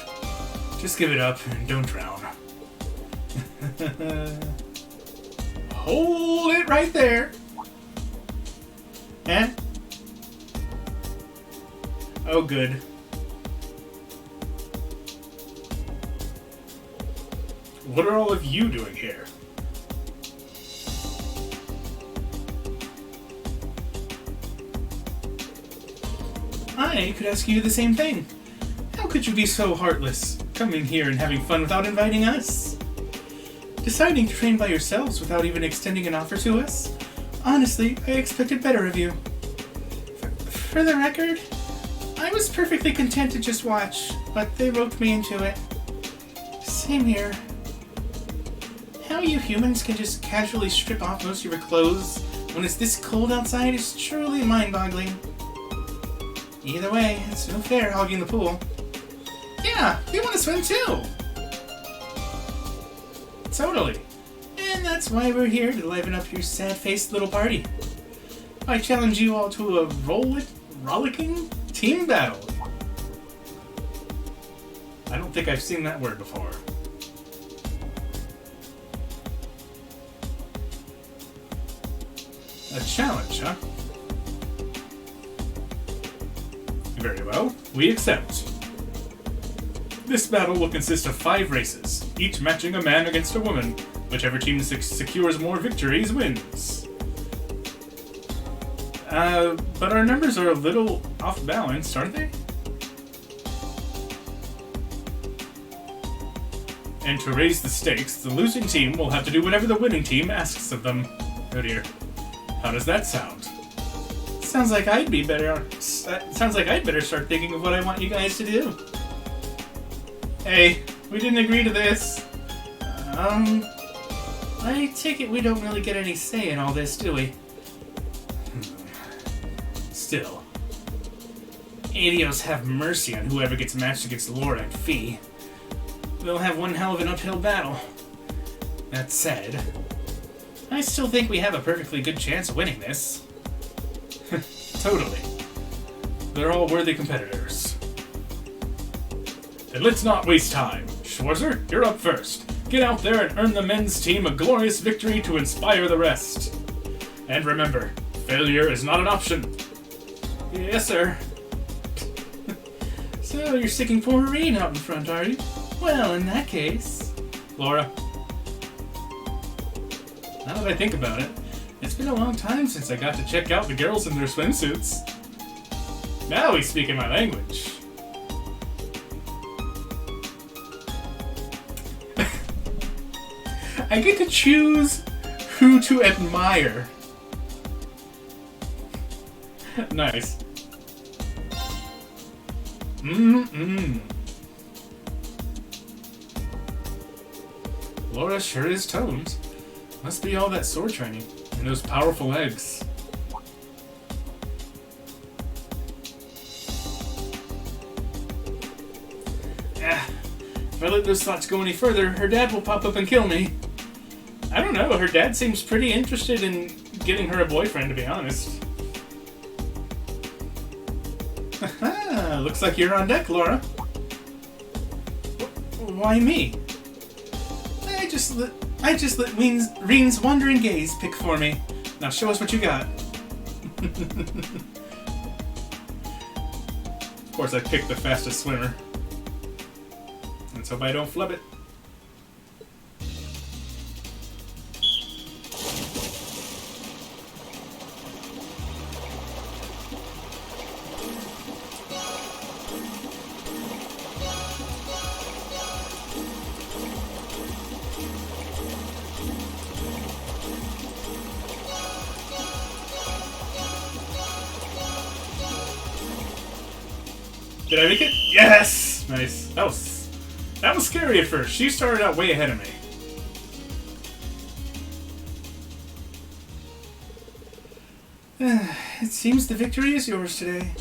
Just give it up and don't drown. Hold it right there. Eh? Oh, good. What are all of you doing here? I could ask you the same thing. How could you be so heartless, coming here and having fun without inviting us? Deciding to train by yourselves without even extending an offer to us? Honestly, I expected better of you. For the record, I was perfectly content to just watch, but they roped me into it. Same here. How you humans can just casually strip off most of your clothes when it's this cold outside is truly mind-boggling. Either way, it's no fair hogging the pool. Yeah, we want to swim too! Totally. And that's why we're here, to liven up your sad-faced little party. I challenge you all to a rollicking team battle. I don't think I've seen that word before. A challenge, huh? Very well, we accept. This battle will consist of 5 races, each matching a man against a woman. Whichever team secures more victories wins. But our numbers are a little off balance, aren't they? And to raise the stakes, the losing team will have to do whatever the winning team asks of them. Oh dear. How does that sound? Sounds like I'd better start thinking of what I want you guys to do. Hey, we didn't agree to this. I take it we don't really get any say in all this, do we? Still. Adios have mercy on whoever gets matched against Laura and Fee. They'll have one hell of an uphill battle. That said, I still think we have a perfectly good chance of winning this. Totally. They're all worthy competitors. Then let's not waste time. Schwarzer, you're up first. Get out there and earn the men's team a glorious victory to inspire the rest. And remember, failure is not an option. Yes, sir. So you're sticking poor Irene out in front, are you? Well, in that case... Laura. Now that I think about it, it's been a long time since I got to check out the girls in their swimsuits. Now he's speaking my language. I get to choose who to admire. Nice. Laura sure is toned. Must be all that sword training and those powerful legs. If I let those thoughts go any further, her dad will pop up and kill me. I don't know, her dad seems pretty interested in getting her a boyfriend, to be honest. Looks like you're on deck, Laura. Why me? I just let Reen's wandering gaze pick for me. Now show us what you got. Of course I picked the fastest swimmer. Let's hope I don't flub it. Did I make it? Yes! Nice. That was scary at first. She started out way ahead of me. It seems the victory is yours today.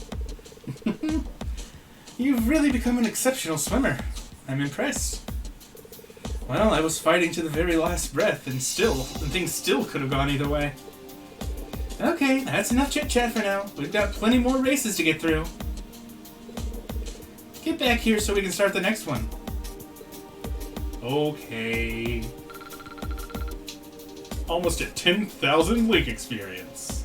You've really become an exceptional swimmer. I'm impressed. Well, I was fighting to the very last breath, and things still could have gone either way. Okay, that's enough chit-chat for now. We've got plenty more races to get through. Get back here so we can start the next one. Okay. Almost a 10,000 link experience.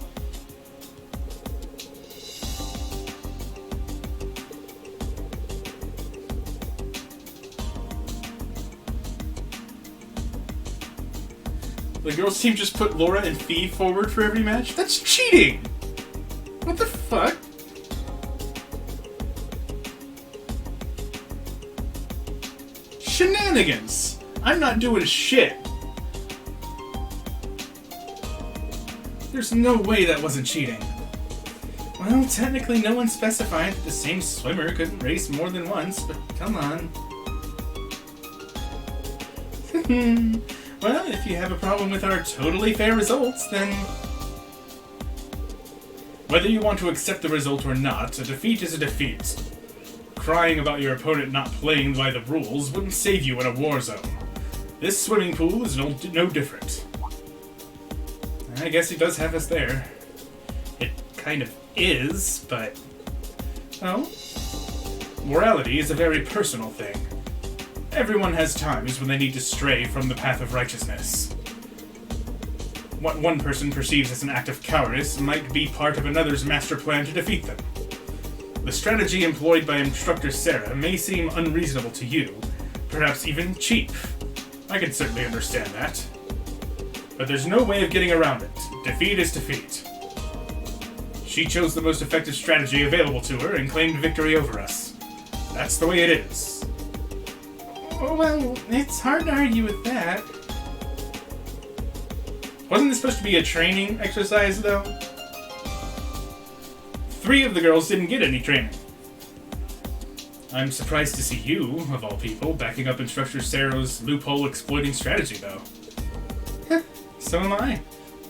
The girls' team just put Laura and Fee forward for every match? That's cheating! What the fuck? Shenanigans! I'm not doing shit! There's no way that wasn't cheating. Well, technically no one specified that the same swimmer couldn't race more than once, but come on. Well, if you have a problem with our totally fair results, then... Whether you want to accept the result or not, a defeat is a defeat. Crying about your opponent not playing by the rules wouldn't save you in a war zone. This swimming pool is no different. I guess he does have us there. It kind of is, but... well, morality is a very personal thing. Everyone has times when they need to stray from the path of righteousness. What one person perceives as an act of cowardice might be part of another's master plan to defeat them. The strategy employed by Instructor Sarah may seem unreasonable to you, perhaps even cheap. I can certainly understand that. But there's no way of getting around it. Defeat is defeat. She chose the most effective strategy available to her and claimed victory over us. That's the way it is. Well, it's hard to argue with that. Wasn't this supposed to be a training exercise, though? 3 of the girls didn't get any training. I'm surprised to see you, of all people, backing up Instructor Sarah's loophole-exploiting strategy, though. So am I.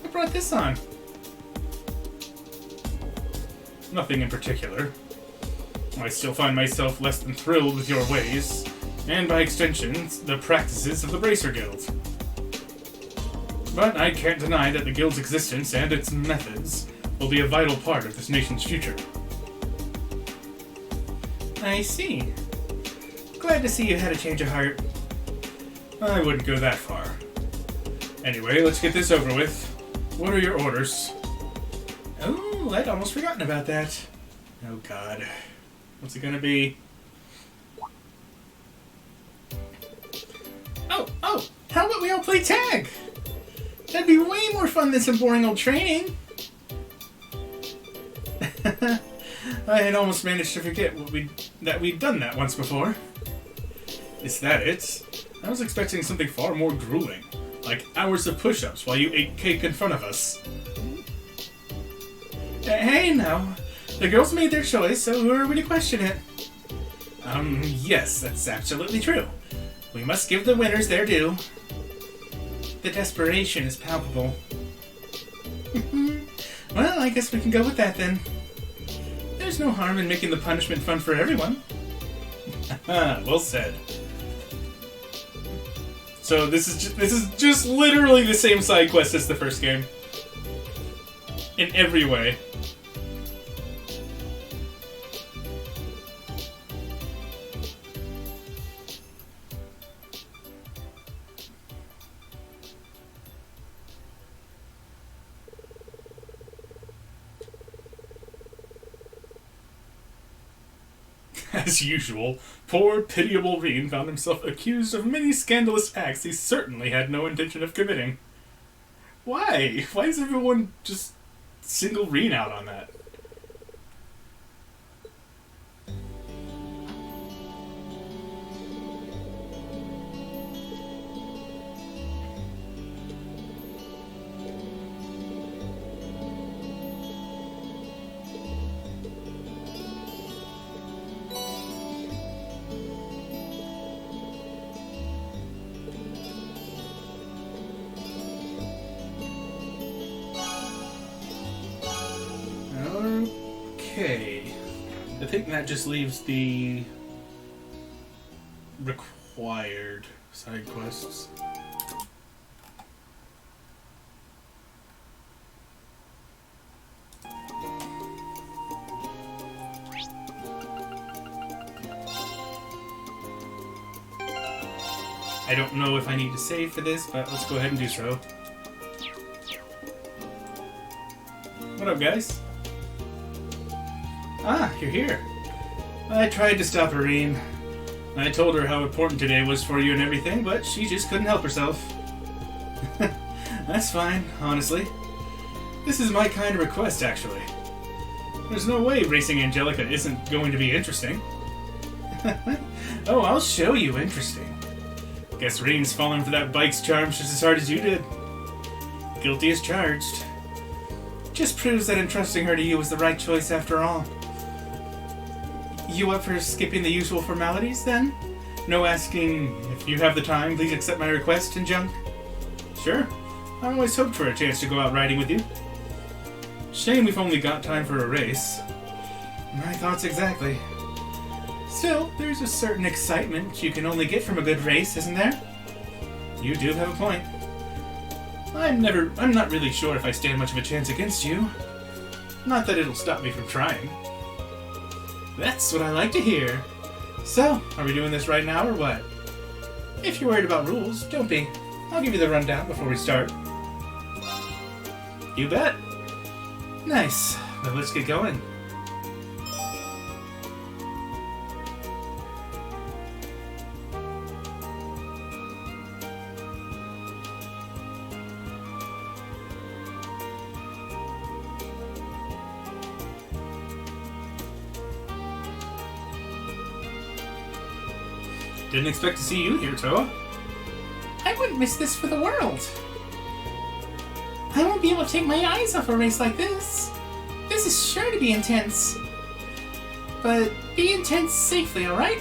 I brought this on. Nothing in particular. I still find myself less than thrilled with your ways, and by extension, the practices of the Bracer Guild. But I can't deny that the Guild's existence and its methods will be a vital part of this nation's future. I see. Glad to see you had a change of heart. I wouldn't go that far. Anyway, let's get this over with. What are your orders? Oh, I'd almost forgotten about that. Oh god. What's it gonna be? Oh! How about we all play tag? That'd be way more fun than some boring old training. I had almost managed to forget that we'd done that once before. Is that it? I was expecting something far more grueling, like hours of push-ups while you ate cake in front of us. Hey, now. The girls made their choice, so who are we to question it? Yes, that's absolutely true. We must give the winners their due. The desperation is palpable. Well, I guess we can go with that then. There's no harm in making the punishment fun for everyone. Well said. So this is just literally the same side quest as the first game. In every way. As usual, poor, pitiable Reen found himself accused of many scandalous acts he certainly had no intention of committing. Why? Why does everyone just single Reen out on that? Okay. I think that just leaves the required side quests. I don't know if I need to save for this, but let's go ahead and do so. What up, guys? Ah, you're here. I tried to stop Reen. I told her how important today was for you and everything, but she just couldn't help herself. That's fine, honestly. This is my kind of request, actually. There's no way racing Angelica isn't going to be interesting. Oh, I'll show you interesting. Guess Reen's fallen for that bike's charms just as hard as you did. Guilty as charged. Just proves that entrusting her to you was the right choice after all. You up for skipping the usual formalities, then? No asking, if you have the time, please accept my request and junk? Sure. I always hoped for a chance to go out riding with you. Shame we've only got time for a race. My thoughts exactly. Still, there's a certain excitement you can only get from a good race, isn't there? You do have a point. I'm not really sure if I stand much of a chance against you. Not that it'll stop me from trying. That's what I like to hear. So, are we doing this right now or what? If you're worried about rules, don't be. I'll give you the rundown before we start. You bet. Nice. Well, let's get going. Didn't expect to see you here, Toa. I wouldn't miss this for the world. I won't be able to take my eyes off a race like this. This is sure to be intense. But be intense safely, alright?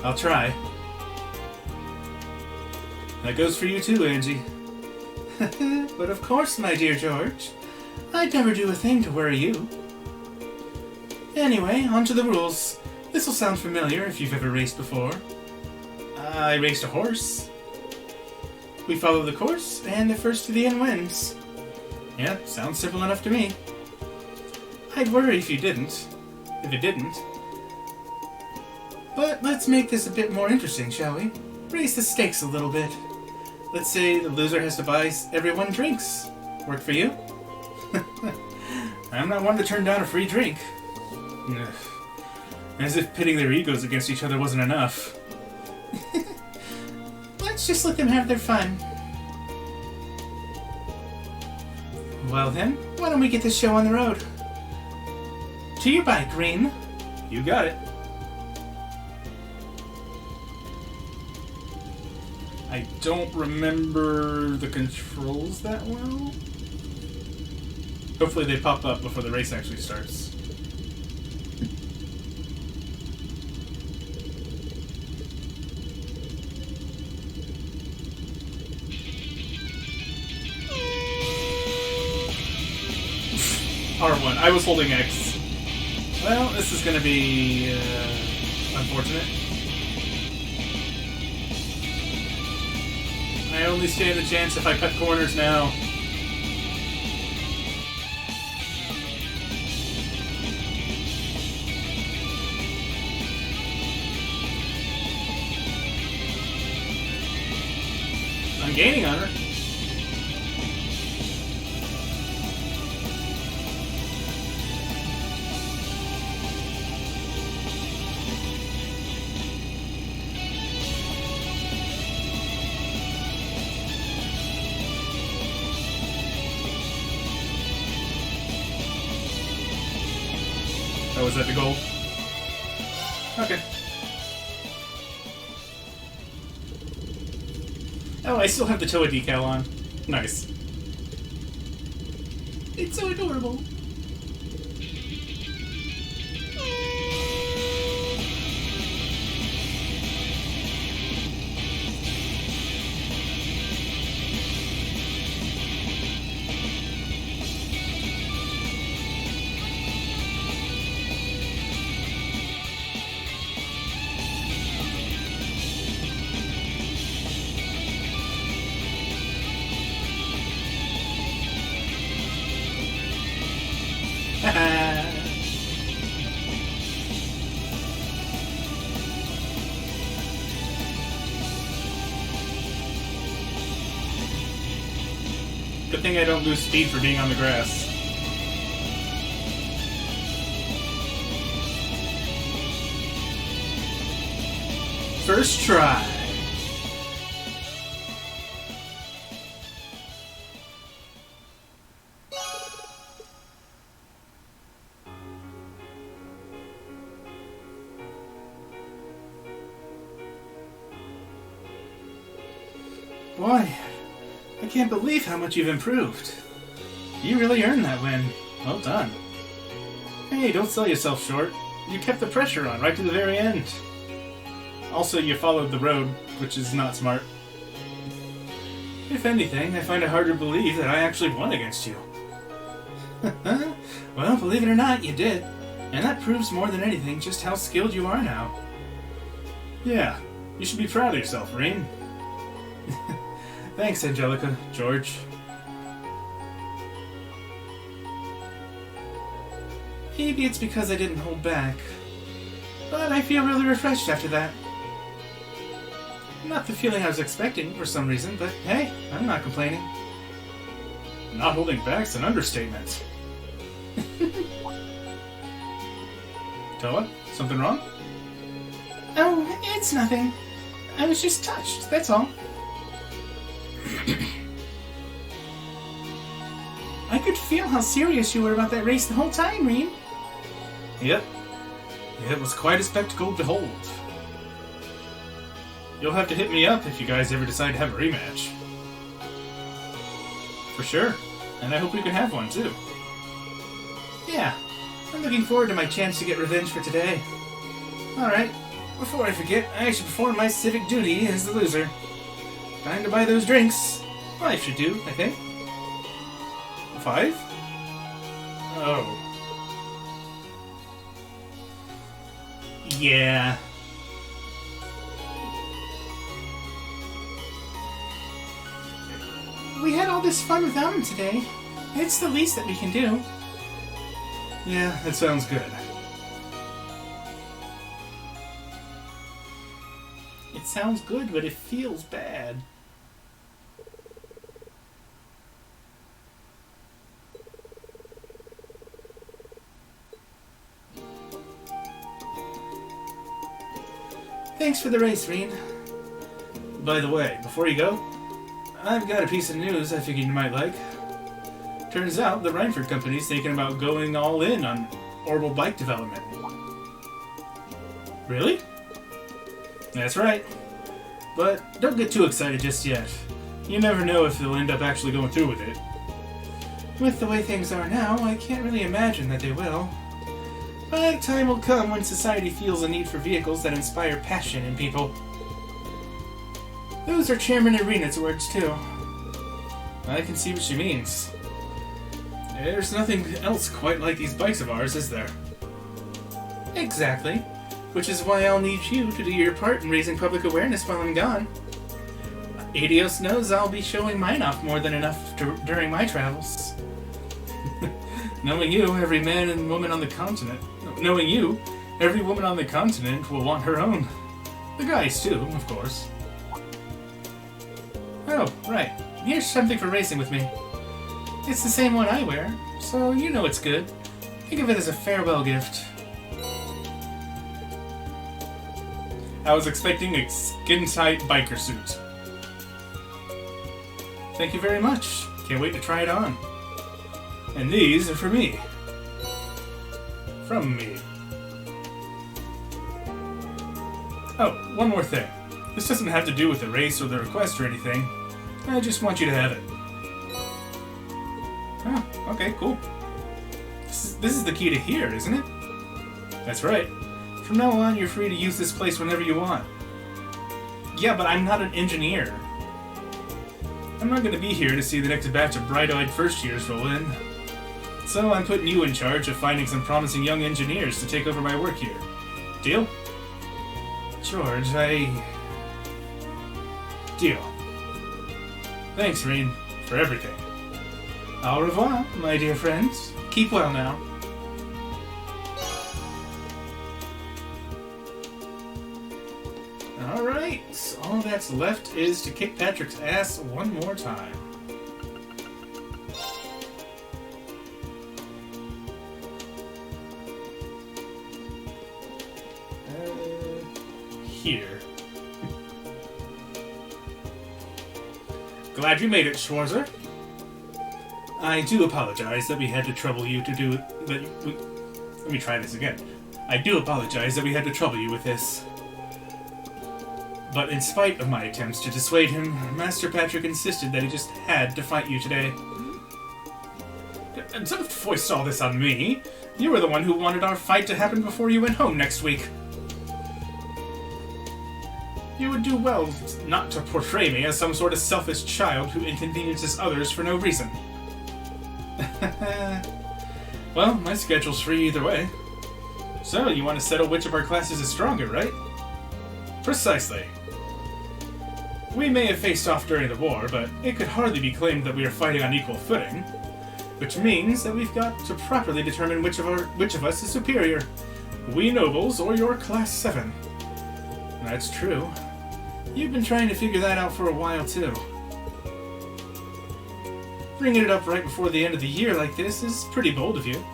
I'll try. That goes for you too, Angie. But of course, my dear George. I'd never do a thing to worry you. Anyway, on to the rules. This'll sound familiar if you've ever raced before. I raced a horse. We follow the course, and the first to the end wins. Yeah, sounds simple enough to me. I'd worry if it didn't. But let's make this a bit more interesting, shall we? Raise the stakes a little bit. Let's say the loser has to buy everyone drinks. Work for you? I'm not one to turn down a free drink. Ugh. As if pitting their egos against each other wasn't enough. Let's just let them have their fun. Well then, why don't we get this show on the road? To your bike, Green. You got it. I don't remember the controls that well. Hopefully they pop up before the race actually starts. R1. I was holding X. Well, this is gonna be unfortunate. I only stand a chance if I cut corners now. I'm gaining on her. Oh, was that the goal? Okay. Oh, I still have the Toa decal on. Nice. It's so adorable. Good thing I don't lose speed for being on the grass. First try. Boy, I can't believe how much you've improved. You really earned that win. Well done. Hey, don't sell yourself short. You kept the pressure on right to the very end. Also, you followed the road, which is not smart. If anything, I find it hard to believe that I actually won against you. Well, believe it or not, you did. And that proves more than anything just how skilled you are now. Yeah, you should be proud of yourself, Rain. Thanks, Angelica, George. Maybe it's because I didn't hold back, but I feel really refreshed after that. Not the feeling I was expecting for some reason, but hey, I'm not complaining. Not holding back's an understatement. Toa, something wrong? Oh, it's nothing. I was just touched, that's all. I could feel how serious you were about that race the whole time, Rean. Yep. It was quite a spectacle to behold. You'll have to hit me up if you guys ever decide to have a rematch. For sure. And I hope we can have one, too. Yeah. I'm looking forward to my chance to get revenge for today. Alright. Before I forget, I should perform my civic duty as the loser. Time to buy those drinks. Life should do, I think. 5? Oh. Yeah. We had all this fun without him today. It's the least that we can do. Yeah, that sounds good. It sounds good, but it feels bad. Thanks for the race, Rean. By the way, before you go, I've got a piece of news I figured you might like. Turns out the Reinford Company's thinking about going all in on orbital bike development. Really? That's right. But don't get too excited just yet. You never know if they'll end up actually going through with it. With the way things are now, I can't really imagine that they will. But time will come when society feels a need for vehicles that inspire passion in people. Those are Chairman Arena's words, too. I can see what she means. There's nothing else quite like these bikes of ours, is there? Exactly. Which is why I'll need you to do your part in raising public awareness while I'm gone. Adios knows I'll be showing mine off more than enough during my travels. Knowing you, every man and woman on the continent... Knowing you, every woman on the continent will want her own. The guys, too, of course. Oh, right. Here's something for racing with me. It's the same one I wear, so you know it's good. Think of it as a farewell gift. I was expecting a skin-tight biker suit. Thank you very much. Can't wait to try it on. And these are for me. From me. Oh, one more thing. This doesn't have to do with the race or the request or anything. I just want you to have it. Oh, okay, cool. This is the key to here, isn't it? That's right. From now on, you're free to use this place whenever you want. Yeah, but I'm not an engineer. I'm not going to be here to see the next batch of bright-eyed first-years roll in. So I'm putting you in charge of finding some promising young engineers to take over my work here. Deal? George, Deal. Thanks, Rean, for everything. Au revoir, my dear friends. Keep well now. Alright, all that's left is to kick Patrick's ass one more time. Here. Glad you made it, Schwarzer. I do apologize that we had to trouble you to do it. Let me try this again. I do apologize that we had to trouble you with this. But in spite of my attempts to dissuade him, Master Patrick insisted that he just had to fight you today. Don't foist all this on me. You were the one who wanted our fight to happen before you went home next week. You would do well not to portray me as some sort of selfish child who inconveniences others for no reason. Well, my schedule's free either way. So, you want to settle which of our classes is stronger, right? Precisely. We may have faced off during the war, but it could hardly be claimed that we are fighting on equal footing. Which means that we've got to properly determine which of us is superior. We nobles or your Class 7. That's true. You've been trying to figure that out for a while, too. Bringing it up right before the end of the year like this is pretty bold of you.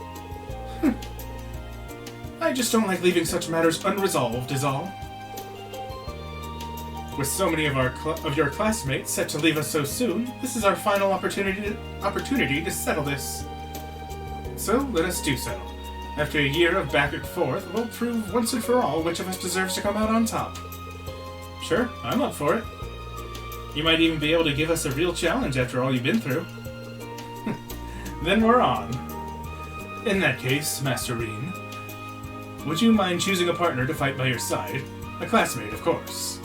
I just don't like leaving such matters unresolved, is all. With so many of your classmates set to leave us so soon, this is our final opportunity to settle this. So, let us do so. After a year of back and forth, we'll prove once and for all which of us deserves to come out on top. Sure, I'm up for it. You might even be able to give us a real challenge after all you've been through. Then we're on. In that case, Master Reen, would you mind choosing a partner to fight by your side? A classmate, of course.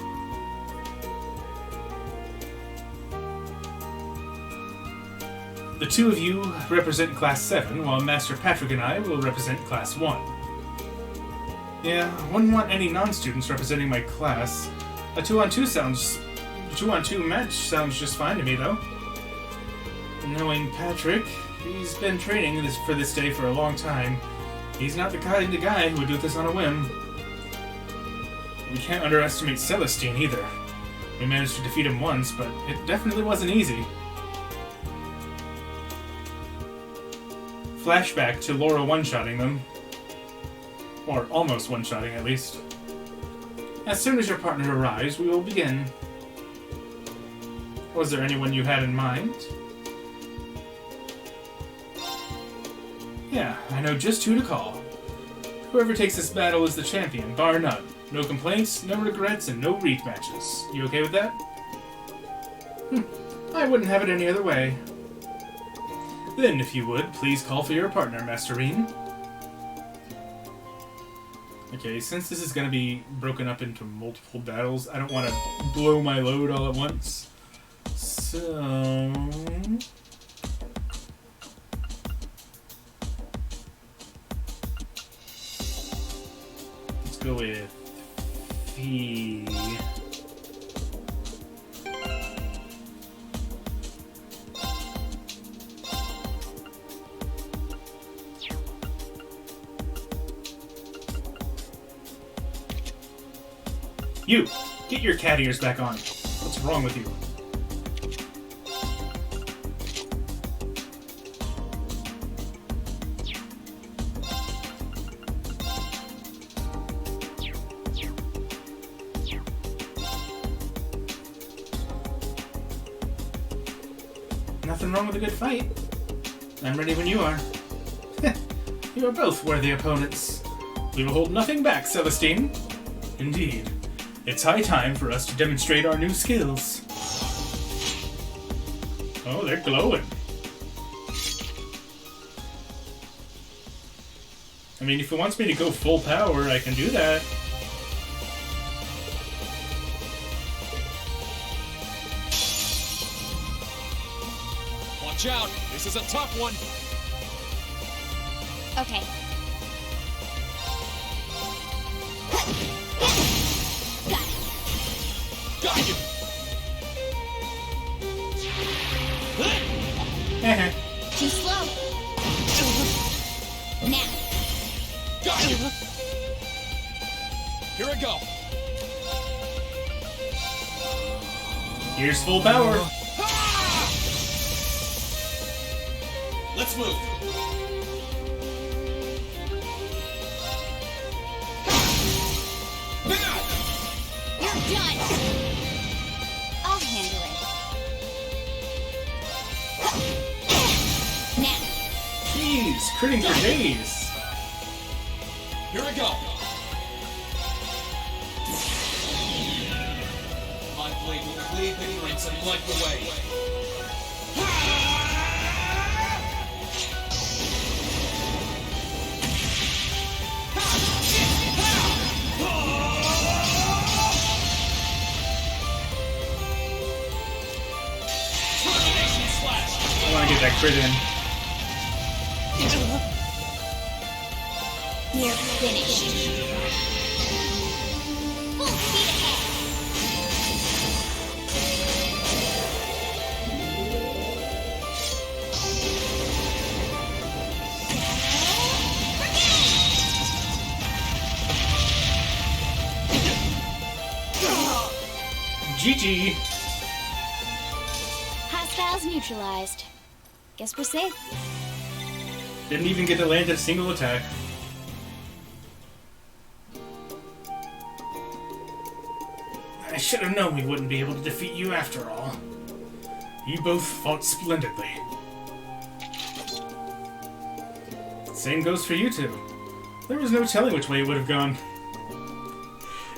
The two of you represent Class 7, while Master Patrick and I will represent Class 1. Yeah, I wouldn't want any non-students representing my class. A 2-on-2 match sounds just fine to me, though. Knowing Patrick, he's been training for this day for a long time. He's not the kind of guy who would do this on a whim. We can't underestimate Celestine either. We managed to defeat him once, but it definitely wasn't easy. Flashback to Laura one-shotting them. Or almost one-shotting, at least. As soon as your partner arrives, we will begin. Was there anyone you had in mind? Yeah, I know just who to call. Whoever takes this battle is the champion, bar none. No complaints, no regrets, and no rematches. You okay with that? I wouldn't have it any other way. Then, if you would, please call for your partner, Master Reen. Okay, since this is going to be broken up into multiple battles, I don't want to blow my load all at once. So... let's go with... Fee. You! Get your cat ears back on. What's wrong with you? Nothing wrong with a good fight. I'm ready when you are. You are both worthy opponents. We will hold nothing back, Celestine. Indeed. It's high time for us to demonstrate our new skills. Oh, they're glowing. I mean, if it wants me to go full power, I can do that. Watch out! This is a tough one! Okay. Got you! Too slow. Now. Got you! Here I go! Here's full power. Let's move! You're done. I'll handle it. Now. Jeez, critting for days. Here I go! My blade will cleave ignorance and light the way. I want to get that crit in. You're finished. Full speed ahead. GG. Hostiles neutralized. Guess we're safe. Didn't even get to land a single attack. I should have known we wouldn't be able to defeat you after all. You both fought splendidly. Same goes for you two. There was no telling which way it would have gone.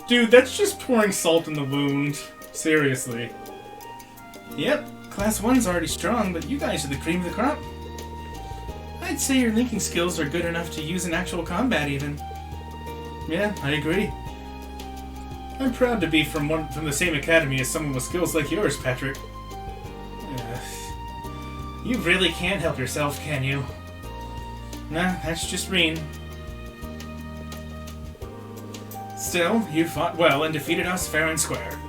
Dude, that's just pouring salt in the wound. Seriously. Yep, Class 1's already strong, but you guys are the cream of the crop. I'd say your linking skills are good enough to use in actual combat, even. Yeah, I agree. I'm proud to be from the same academy as someone with skills like yours, Patrick. You really can't help yourself, can you? Nah, that's just Rean. Still, you fought well and defeated us fair and square.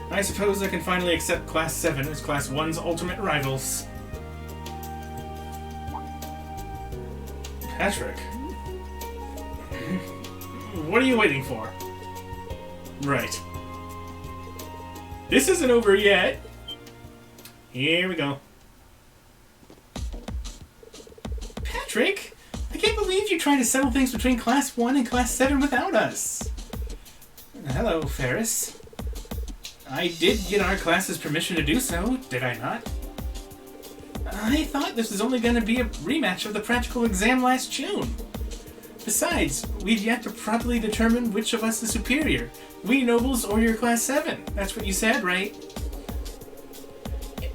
I suppose I can finally accept Class 7 as Class 1's ultimate rivals. Patrick. What are you waiting for? Right. This isn't over yet. Here we go. Patrick! I can't believe you tried to settle things between Class 1 and Class 7 without us. Hello, Ferris. I did get our class's permission to do so, did I not? I thought this was only going to be a rematch of the practical exam last June. Besides, we've yet to properly determine which of us is superior, we nobles or your Class 7. That's what you said, right?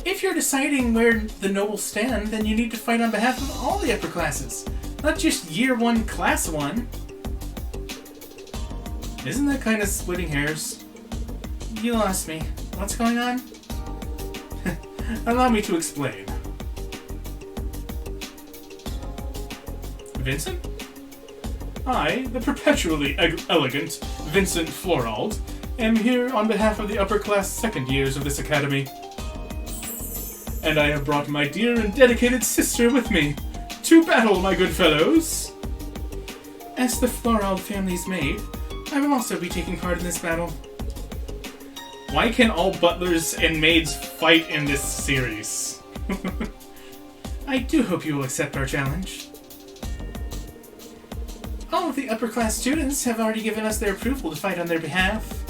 If you're deciding where the nobles stand, then you need to fight on behalf of all the upper classes, not just Year 1, Class 1. Isn't that kind of splitting hairs? You lost me. What's going on? Allow me to explain. Vincent? I, the perpetually elegant Vincent Florald, am here on behalf of the upper-class second years of this academy. And I have brought my dear and dedicated sister with me. To battle, my good fellows! As the Florald family's maid, I will also be taking part in this battle. Why can all butlers and maids fight in this series? I do hope you will accept our challenge. All of the upper-class students have already given us their approval to fight on their behalf.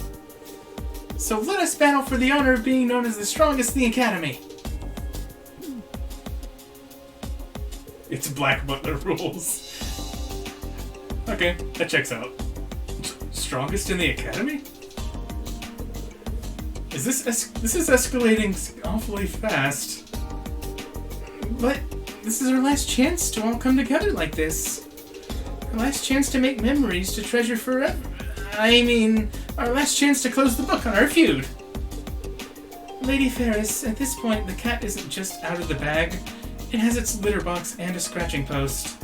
So let us battle for the honor of being known as the strongest in the academy. It's Black Butler rules. Okay, that checks out. Strongest in the academy? This is escalating awfully fast. But this is our last chance to all come together like this. Our last chance to make memories to treasure forever. I mean, our last chance to close the book on our feud. Lady Ferris, at this point, the cat isn't just out of the bag. It has its litter box and a scratching post.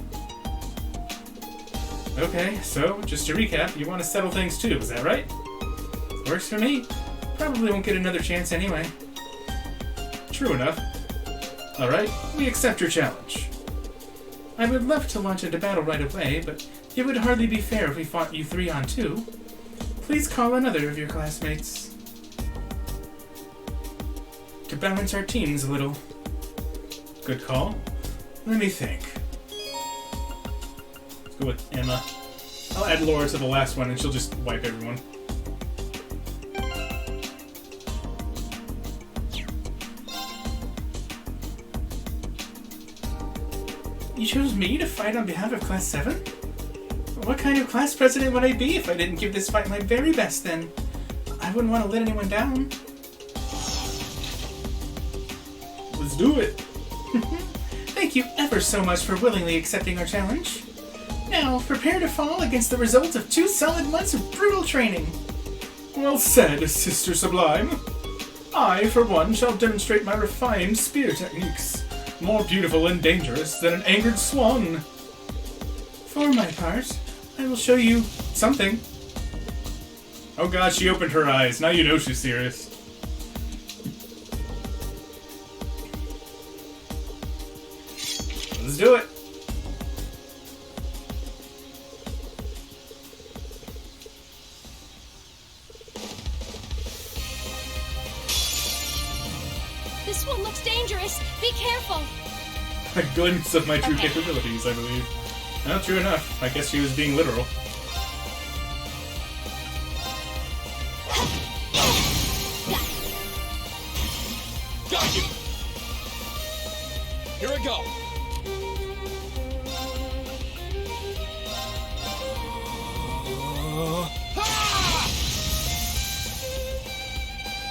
Okay, so, just to recap, you want to settle things too, is that right? Works for me. Probably won't get another chance anyway. True enough. Alright, we accept your challenge. I would love to launch into battle right away, but it would hardly be fair if we fought you 3-on-2. Please call another of your classmates. To balance our teams a little. Good call. Let me think. Let's go with Emma. I'll add Laura to the last one and she'll just wipe everyone. You chose me to fight on behalf of Class 7? What kind of class president would I be if I didn't give this fight my very best, then? I wouldn't want to let anyone down. Let's do it! Thank you ever so much for willingly accepting our challenge. Now, prepare to fall against the results of 2 solid months of brutal training. Well said, Sister Sublime. I, for one, shall demonstrate my refined spear techniques. More beautiful and dangerous than an angered swan. For my part, I will show you something. Oh god, she opened her eyes. Now you know she's serious. Let's do it. A glimpse of my true capabilities, I believe. Well, true enough. I guess she was being literal. Got you! Here I go!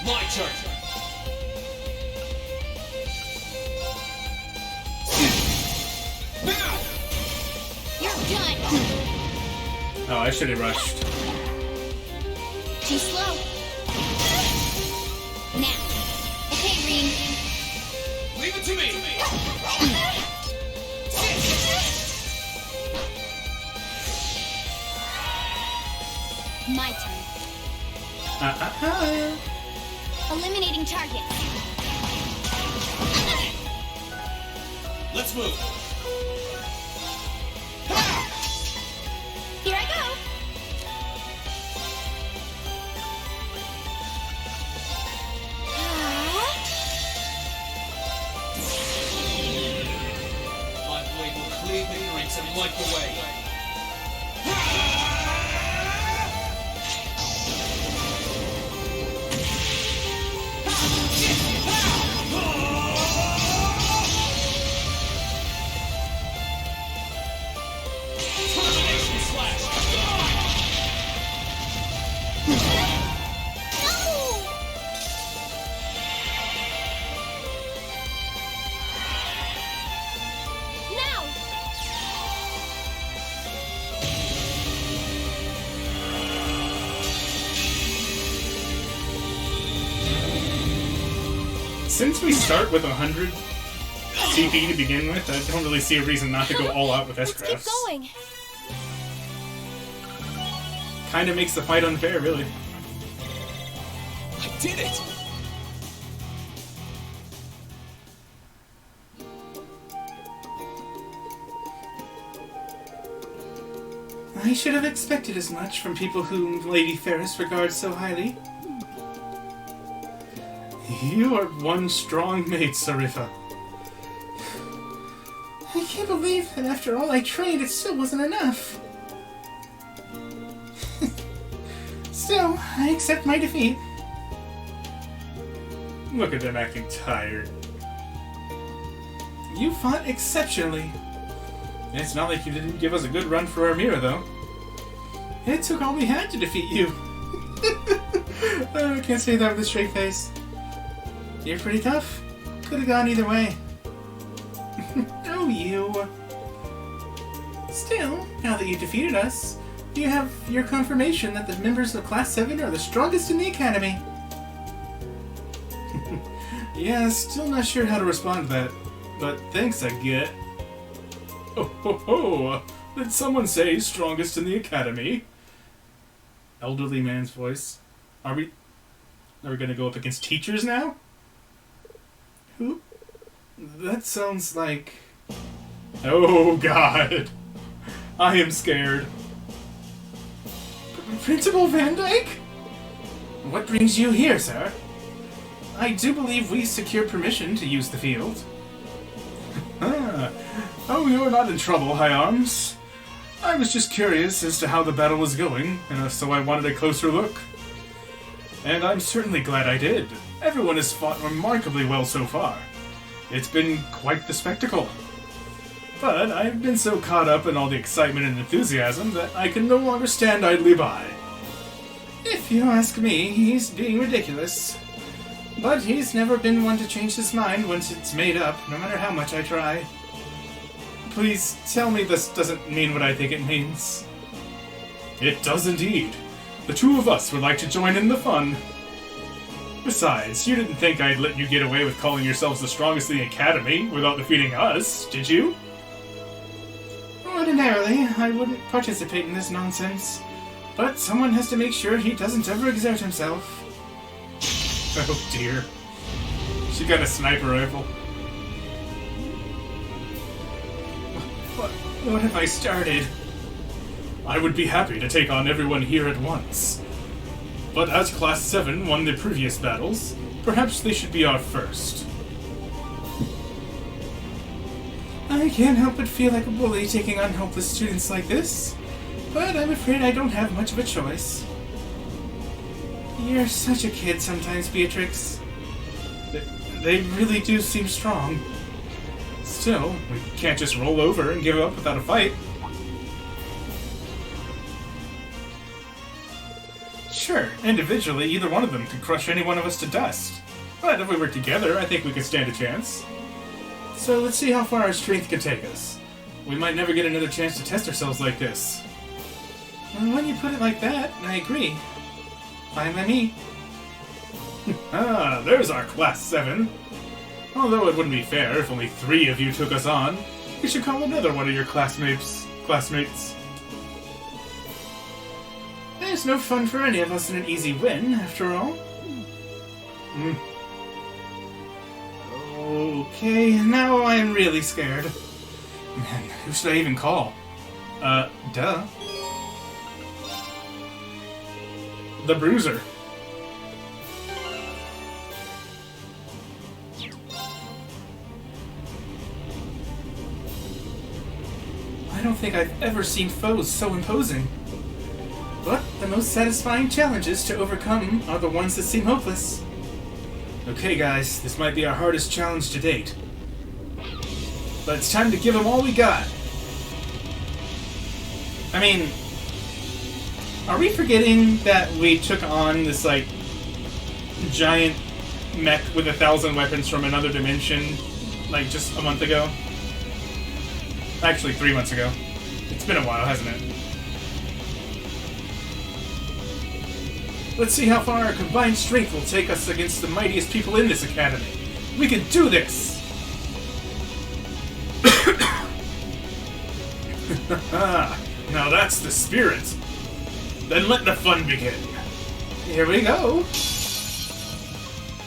My turn! You're done! Oh, I should have rushed. Too slow. Now. Okay, Rean. Leave it to me! My turn. Eliminating targets. Let's move! Here I go. My blade will cleave ignorance and wipe away. Termination slash! Now. Since we start with 100 CP to begin with, I don't really see a reason not to go all out with S-Crafts. Keep going. Kinda makes the fight unfair, really. I did it! I should have expected as much from people whom Lady Ferris regards so highly. You are one strong mate, Sarifa. I can't believe that after all I trained, it still wasn't enough. Still, I accept my defeat. Look at them acting tired. You fought exceptionally. It's not like you didn't give us a good run for our mirror, though. It took all we had to defeat you. Oh, I can't say that with a straight face. You're pretty tough. Could have gone either way. Oh, you. Still, now that you defeated us, you have your confirmation that the members of Class 7 are the strongest in the Academy. Yeah, still not sure how to respond to that, but thanks I get. Oh ho ho! Did someone say strongest in the Academy? Elderly man's voice. Are we gonna go up against teachers now? Who? That sounds like... Oh god! I am scared. Principal Van Dyke? What brings you here, sir? I do believe we secured permission to use the field. Oh, you're not in trouble, High Arms. I was just curious as to how the battle was going, so I wanted a closer look. And I'm certainly glad I did. Everyone has fought remarkably well so far. It's been quite the spectacle. But I've been so caught up in all the excitement and enthusiasm that I can no longer stand idly by. If you ask me, he's being ridiculous. But he's never been one to change his mind once it's made up, no matter how much I try. Please tell me this doesn't mean what I think it means. It does indeed. The two of us would like to join in the fun. Besides, you didn't think I'd let you get away with calling yourselves the strongest in the Academy without defeating us, did you? Ordinarily, I wouldn't participate in this nonsense. But someone has to make sure he doesn't ever exert himself. Oh dear. She got a sniper rifle. What have I started? I would be happy to take on everyone here at once. But as Class 7 won the previous battles, perhaps they should be our first. I can't help but feel like a bully taking on helpless students like this, but I'm afraid I don't have much of a choice. You're such a kid sometimes, Beatrix. They really do seem strong. Still, we can't just roll over and give up without a fight. Sure, individually, either one of them could crush any one of us to dust. But if we work together, I think we could stand a chance. So let's see how far our strength can take us. We might never get another chance to test ourselves like this. Well, when you put it like that, I agree. Fine by me. Ah, there's our Class 7. Although it wouldn't be fair if only 3 of you took us on. You should call another one of your classmates. There's no fun for any of us in an easy win, after all. Okay, now I'm really scared. Man, who should I even call? Duh. The Bruiser. I don't think I've ever seen foes so imposing. But the most satisfying challenges to overcome are the ones that seem hopeless. Okay guys, this might be our hardest challenge to date. But it's time to give them all we got. I mean, are we forgetting that we took on this, like, giant mech with 1,000 weapons from another dimension, like, just a month ago? Actually, 3 months ago. It's been a while, hasn't it? Let's see how far our combined strength will take us against the mightiest people in this academy. We can do this! Now that's the spirit. Then let the fun begin. Here we go.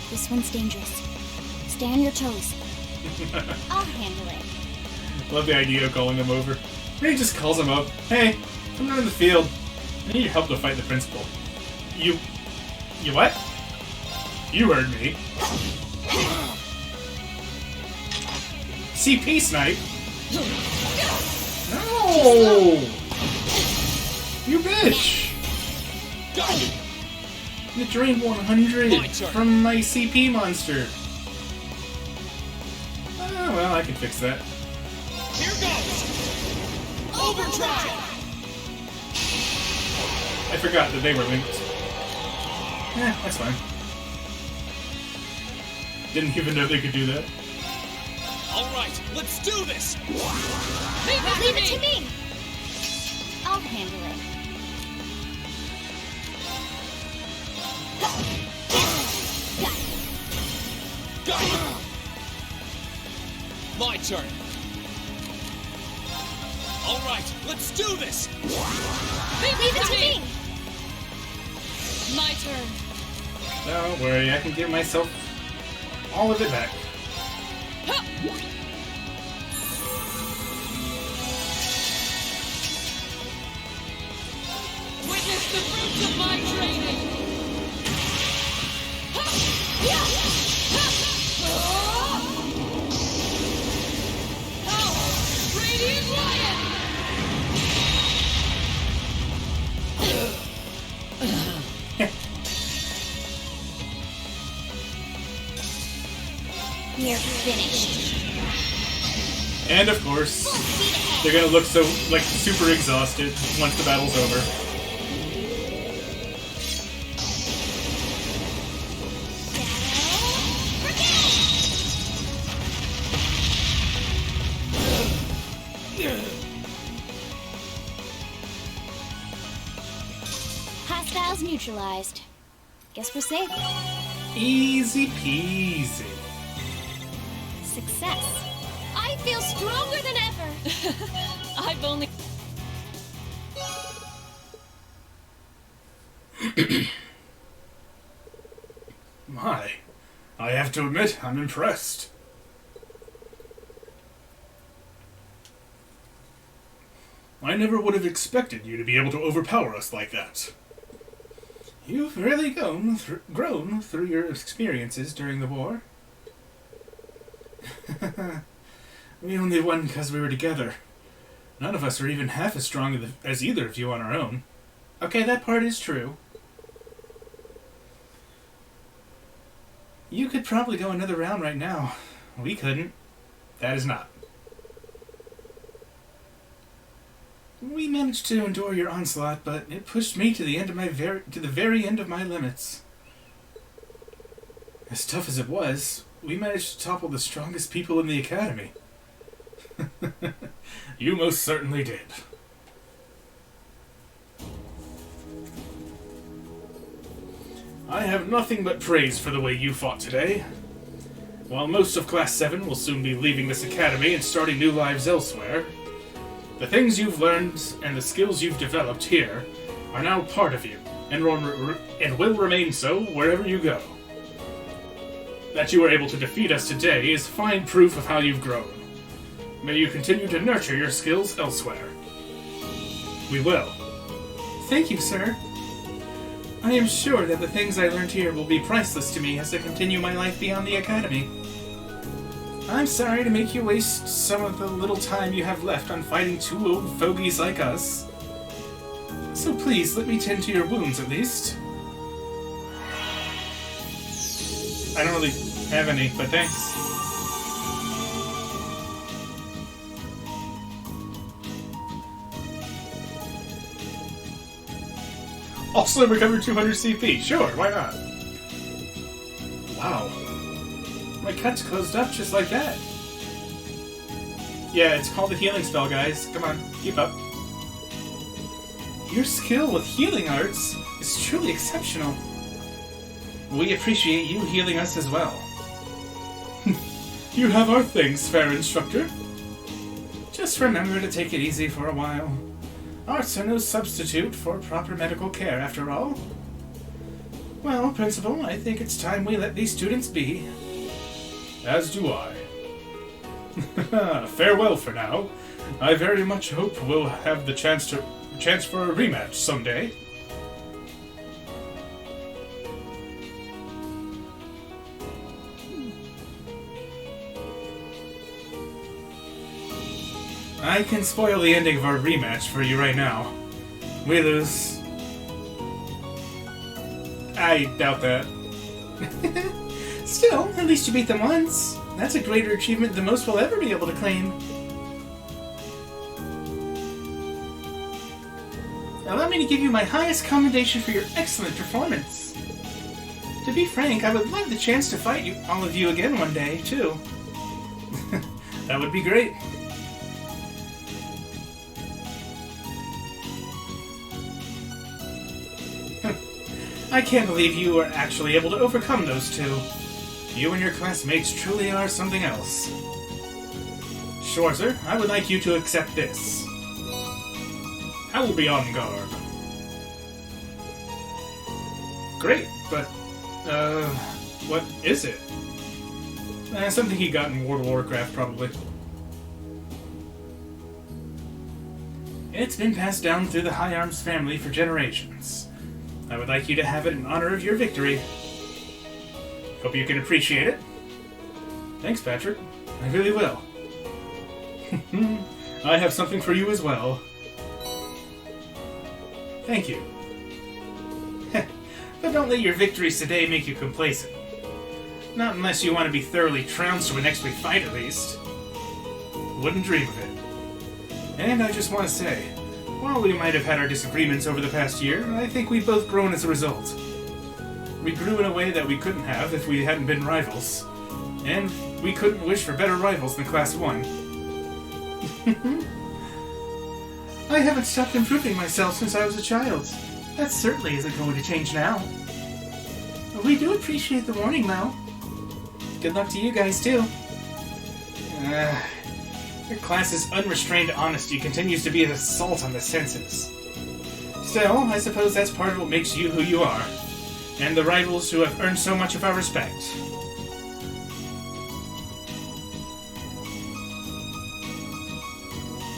This one's dangerous. Stay on your toes. I'll handle it. Love the idea of calling him over. And he just calls him up. Hey, come down to the field. I need your help to fight the principal. You what? You heard me. CP snipe? No! You bitch! You drained 100 from my CP monster. Oh, well, I can fix that. Here goes! Overdrive! I forgot that they were linked. That's fine. Didn't even know they could do that. Alright, let's do this! Leave it to me! I'll handle it. Got it! My turn. Alright, let's do this! Leave it to me! My turn. Don't worry, I can give myself all of it back. Witness the fruits of my training. Radiant Lion! You're finished. And of course, they're gonna look so, like, super exhausted once the battle's over. Hostiles neutralized. Guess we're safe. Easy peasy. Success. I feel stronger than ever! I've only... My, I have to admit, I'm impressed. I never would have expected you to be able to overpower us like that. You've really grown through your experiences during the war. We only won because we were together. None of us are even half as strong as either of you on our own. Okay, that part is true. You could probably go another round right now. We couldn't. That is not. We managed to endure your onslaught, but it pushed me to the very end of my limits. As tough as it was, we managed to topple the strongest people in the academy. You most certainly did. I have nothing but praise for the way you fought today. While most of Class 7 will soon be leaving this academy and starting new lives elsewhere, the things you've learned and the skills you've developed here are now part of you, and will remain so wherever you go. That you were able to defeat us today is fine proof of how you've grown. May you continue to nurture your skills elsewhere. We will. Thank you, sir. I am sure that the things I learned here will be priceless to me as I continue my life beyond the academy. I'm sorry to make you waste some of the little time you have left on fighting two old fogies like us. So please, let me tend to your wounds at least. I don't really have any, but thanks. Also recover 200 CP. Sure, why not? Wow. My cut's closed up just like that. Yeah, it's called a healing spell, guys. Come on, keep up. Your skill with healing arts is truly exceptional. We appreciate you healing us as well. You have our thanks, fair instructor. Just remember to take it easy for a while. Arts are no substitute for proper medical care, after all. Well, Principal, I think it's time we let these students be. As do I. Farewell for now. I very much hope we'll have the chance for a rematch someday. I can spoil the ending of our rematch for you right now. We lose. I doubt that. Still, at least you beat them once. That's a greater achievement than most will ever be able to claim. Allow me to give you my highest commendation for your excellent performance. To be frank, I would love the chance to fight all of you again one day, too. That would be great. I can't believe you were actually able to overcome those two. You and your classmates truly are something else. Schwarzer, I would like you to accept this. I will be on guard. Great, but, what is it? Something he got in World of Warcraft, probably. It's been passed down through the High Arms family for generations. I would like you to have it in honor of your victory. Hope you can appreciate it. Thanks, Patrick. I really will. I have something for you as well. Thank you. But don't let your victories today make you complacent. Not unless you want to be thoroughly trounced to a next week fight, at least. Wouldn't dream of it. And I just want to say, while we might have had our disagreements over the past year, I think we've both grown as a result. We grew in a way that we couldn't have if we hadn't been rivals. And we couldn't wish for better rivals than Class 1. I haven't stopped improving myself since I was a child. That certainly isn't going to change now. We do appreciate the warning, though. Good luck to you guys, too. Your class's unrestrained honesty continues to be an assault on the senses. Still, I suppose that's part of what makes you who you are, and the rivals who have earned so much of our respect.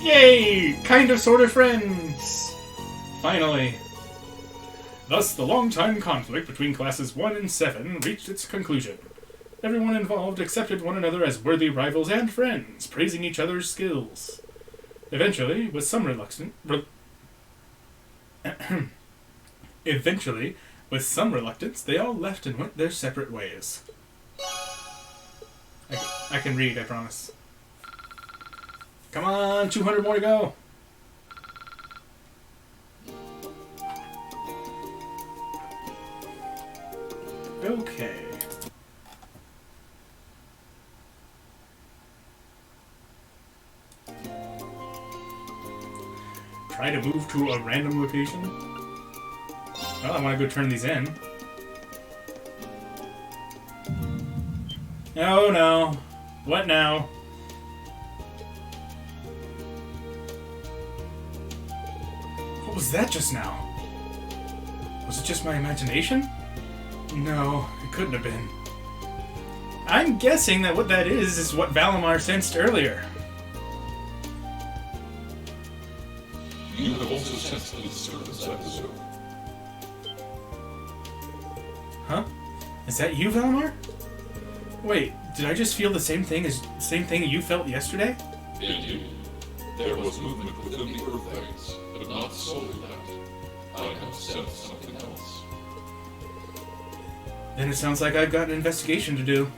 Yay! Kind of sort of friends! Finally. Thus, the long-time conflict between classes 1 and 7 reached its conclusion. Everyone involved accepted one another as worthy rivals and friends, praising each other's skills. Eventually, with some reluctance, they all left and went their separate ways. I can read, I promise. Come on, 200 more to go. Okay. Try to move to a random location. Well, I want to go turn these in. Oh no. What now? What was that just now? Was it just my imagination? No, it couldn't have been. I'm guessing that what that is what Valimar sensed earlier. You have also sensed the disturbance at the zoo. Huh? Is that you, Valimar? Wait, did I just feel the same thing you felt yesterday? Indeed. There was movement within the Earth Veins, but not solely that. I have sensed something else. Then it sounds like I've got an investigation to do.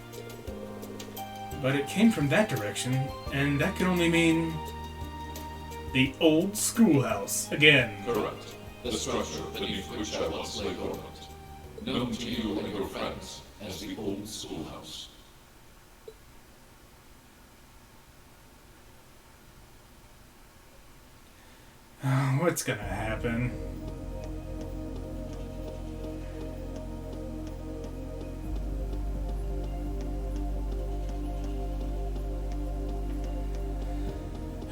But it came from that direction, and that can only mean... the old schoolhouse again. Correct. The structure beneath which I once lay dormant. Known to you and your friends as the old schoolhouse. What's gonna happen?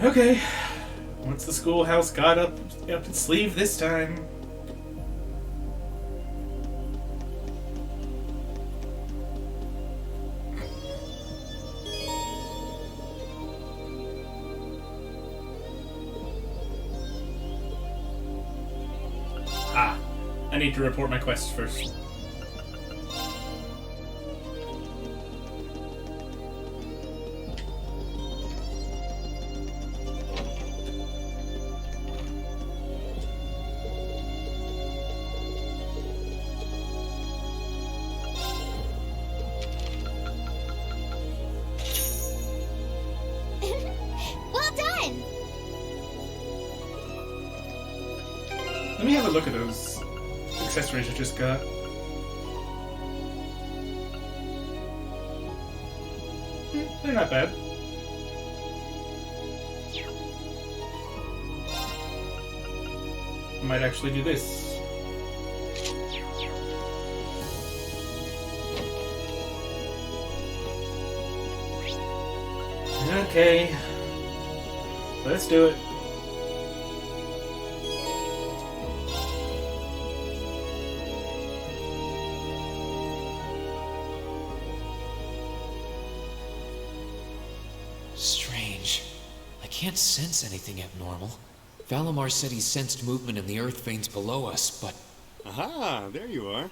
Okay. What's the schoolhouse got up its sleeve this time? I need to report my quest first. Well done! Let me have a look at those accessories I just got. They're not bad. I might actually do this. Okay. Let's do it. Strange. I can't sense anything abnormal. Valimar said he sensed movement in the earth veins below us, but... Aha, there you are.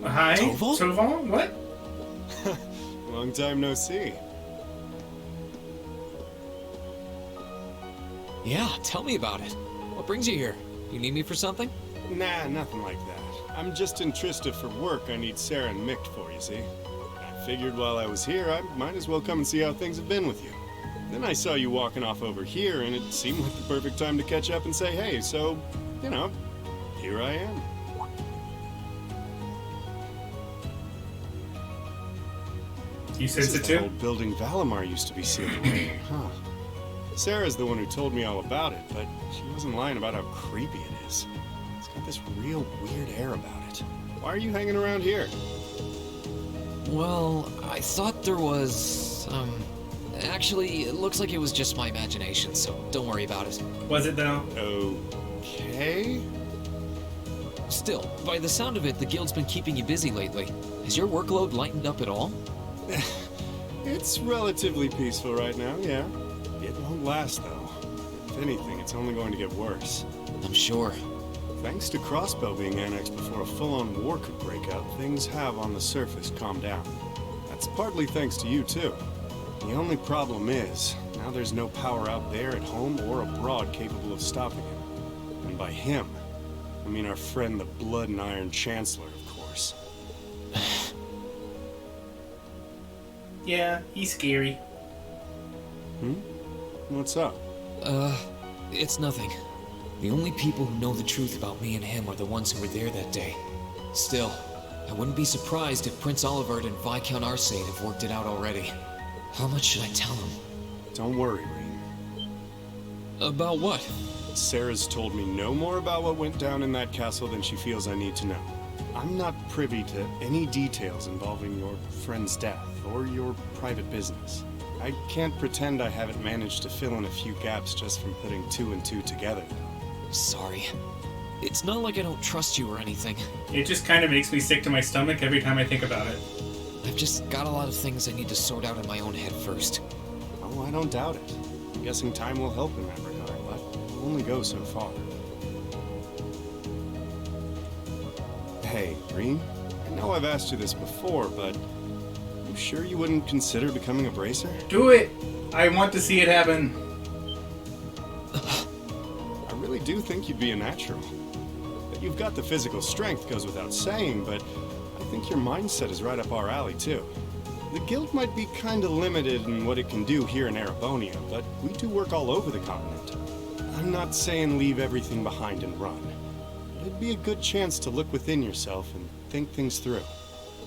Hi? Toval? Toval? What? Long time no see. Yeah, tell me about it. What brings you here? You need me for something? Nah, nothing like that. I'm just in Trista for work I need Sarah and Mick for, you see. I figured while I was here, I might as well come and see how things have been with you. Then I saw you walking off over here, and it seemed like the perfect time to catch up and say hey, so, you know, here I am. You sense it the too? old building Valimar used to be sealed away in, huh? Sarah's the one who told me all about it, but she wasn't lying about how creepy it is. It's got this real weird air about it. Why are you hanging around here? Well, I thought there was, actually, it looks like it was just my imagination, so don't worry about it. Was it though? Okay. Still, by the sound of it, the guild's been keeping you busy lately. Has your workload lightened up at all? It's relatively peaceful right now, yeah. It won't last, though. If anything, it's only going to get worse. I'm sure. Thanks to Crossbow being annexed before a full-on war could break out, things have on the surface calmed down. That's partly thanks to you, too. The only problem is, now there's no power out there at home or abroad capable of stopping him. And by him, I mean our friend the Blood and Iron Chancellor, of course. Yeah, he's scary. What's up? It's nothing. The only people who know the truth about me and him are the ones who were there that day. Still, I wouldn't be surprised if Prince Olivert and Viscount Arcade have worked it out already. How much should I tell him? Don't worry, Rean. About what? Sarah's told me no more about what went down in that castle than she feels I need to know. I'm not privy to any details involving your friend's death or your private business. I can't pretend I haven't managed to fill in a few gaps just from putting 2 and 2 together, though. Sorry. It's not like I don't trust you or anything. It just kind of makes me sick to my stomach every time I think about it. I've just got a lot of things I need to sort out in my own head first. Oh, I don't doubt it. I'm guessing time will help in that regard, but it'll only go so far. Hey, Rean, I know I've asked you this before, but you sure you wouldn't consider becoming a bracer? Do it! I want to see it happen. I really do think you'd be a natural. That you've got the physical strength goes without saying, but I think your mindset is right up our alley, too. The guild might be kinda limited in what it can do here in Erebonia, but we do work all over the continent. I'm not saying leave everything behind and run. It'd be a good chance to look within yourself and think things through.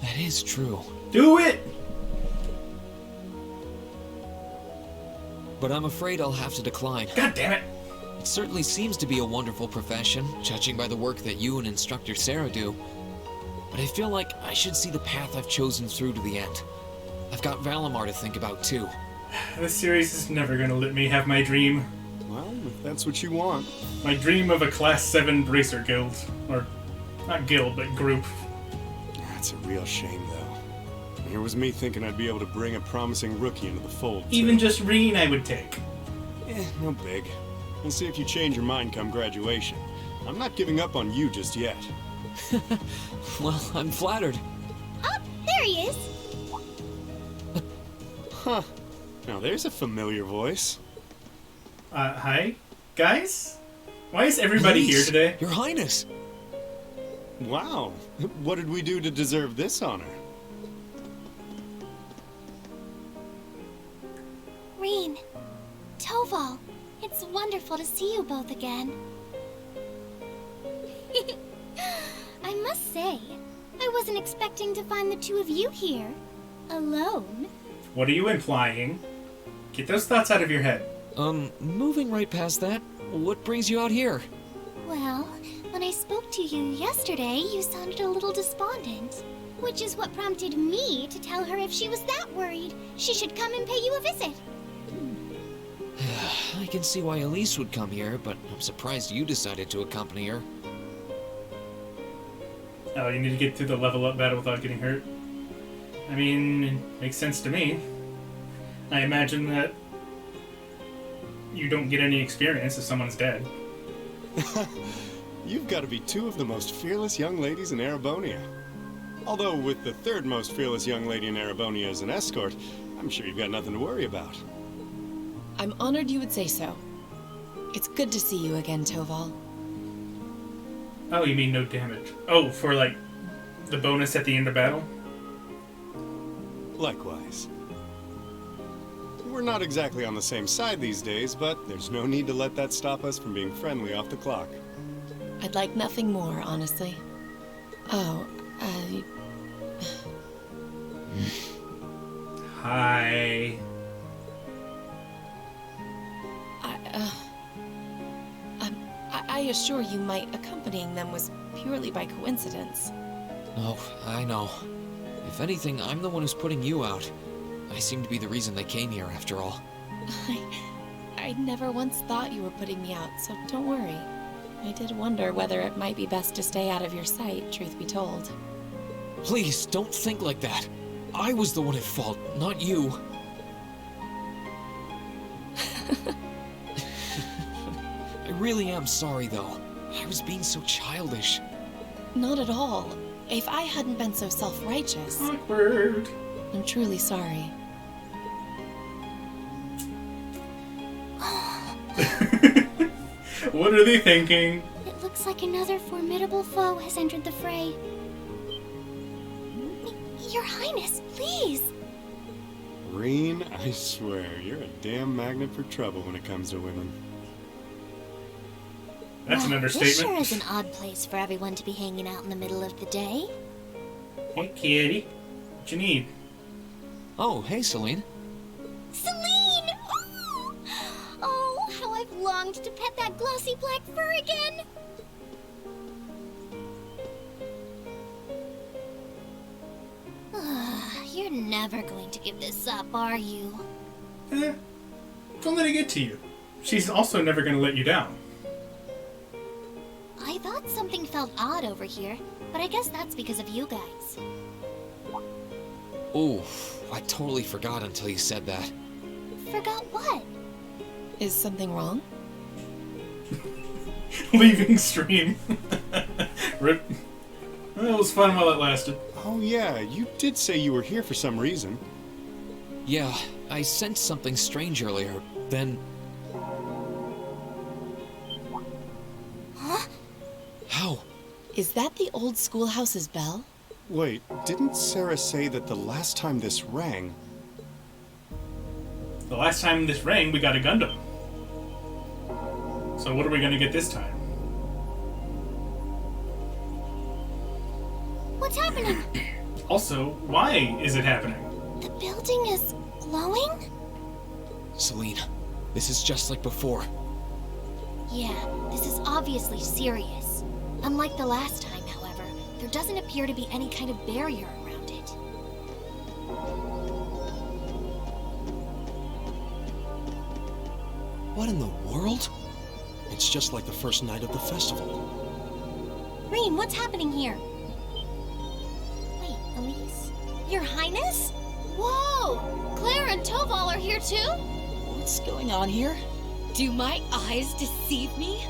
That is true. Do it! But I'm afraid I'll have to decline. God damn it! It certainly seems to be a wonderful profession, judging by the work that you and Instructor Sarah do. But I feel like I should see the path I've chosen through to the end. I've got Valimar to think about, too. This series is never gonna let me have my dream. Well, if that's what you want. My dream of a Class 7 Bracer guild. Or, not guild, but group. That's a real shame, though. Here was me thinking I'd be able to bring a promising rookie into the fold. Even just Rean I would take. No big. We'll see if you change your mind come graduation. I'm not giving up on you just yet. Well, I'm flattered. Oh, there he is! Huh. Now there's a familiar voice. Hi? Guys? Why is everybody here today? Your Highness! Wow. What did we do to deserve this honor? Rean, Toval, it's wonderful to see you both again. I must say, I wasn't expecting to find the two of you here, alone. What are you implying? Get those thoughts out of your head. Moving right past that, what brings you out here? Well, when I spoke to you yesterday, you sounded a little despondent. Which is what prompted me to tell her if she was that worried, she should come and pay you a visit. I can see why Elise would come here, but I'm surprised you decided to accompany her. Oh, you need to get through the level up battle without getting hurt. I mean, it makes sense to me. I imagine that you don't get any experience if someone's dead. You've got to be two of the most fearless young ladies in Erebonia. Although with the third most fearless young lady in Erebonia as an escort, I'm sure you've got nothing to worry about. I'm honored you would say so. It's good to see you again, Toval. Oh, you mean no damage. Oh, for like the bonus at the end of battle? Likewise. We're not exactly on the same side these days, but there's no need to let that stop us from being friendly off the clock. I'd like nothing more, honestly. Oh, Hi. I assure you my accompanying them was purely by coincidence. Oh, I know. If anything, I'm the one who's putting you out. I seem to be the reason they came here, after all. I never once thought you were putting me out, so don't worry. I did wonder whether it might be best to stay out of your sight, truth be told. Please, don't think like that. I was the one at fault, not you. I really am sorry, though. I was being so childish. Not at all. If I hadn't been so self-righteous. Awkward. I'm truly sorry. What are they thinking? It looks like another formidable foe has entered the fray. Your Highness, please! Reen, I swear, you're a damn magnet for trouble when it comes to women. That's an understatement. This sure is an odd place for everyone to be hanging out in the middle of the day. Hey, kitty. What you need? Oh, hey, Celine. Celine! Oh, how I've longed to pet that glossy black fur again! You're never going to give this up, are you? Don't let it get to you. She's also never going to let you down. I thought something felt odd over here, but I guess that's because of you guys. Oh, I totally forgot until you said that. Forgot what? Is something wrong? Leaving stream. Rip. Well, it was fun while it lasted. Oh yeah, you did say you were here for some reason. Yeah, I sensed something strange earlier, then... Huh? How? Is that the old schoolhouse's bell? Wait, didn't Sarah say that the last time this rang... The last time this rang, we got a Gundam. So what are we going to get this time? What's happening? Also, why is it happening? The building is glowing? Celine, this is just like before. Yeah, this is obviously serious. Unlike the last time, however, there doesn't appear to be any kind of barrier around it. What in the world? It's just like the first night of the festival. Reen, what's happening here? Wait, Elise? Your Highness? Whoa! Claire and Toval are here too? What's going on here? Do my eyes deceive me?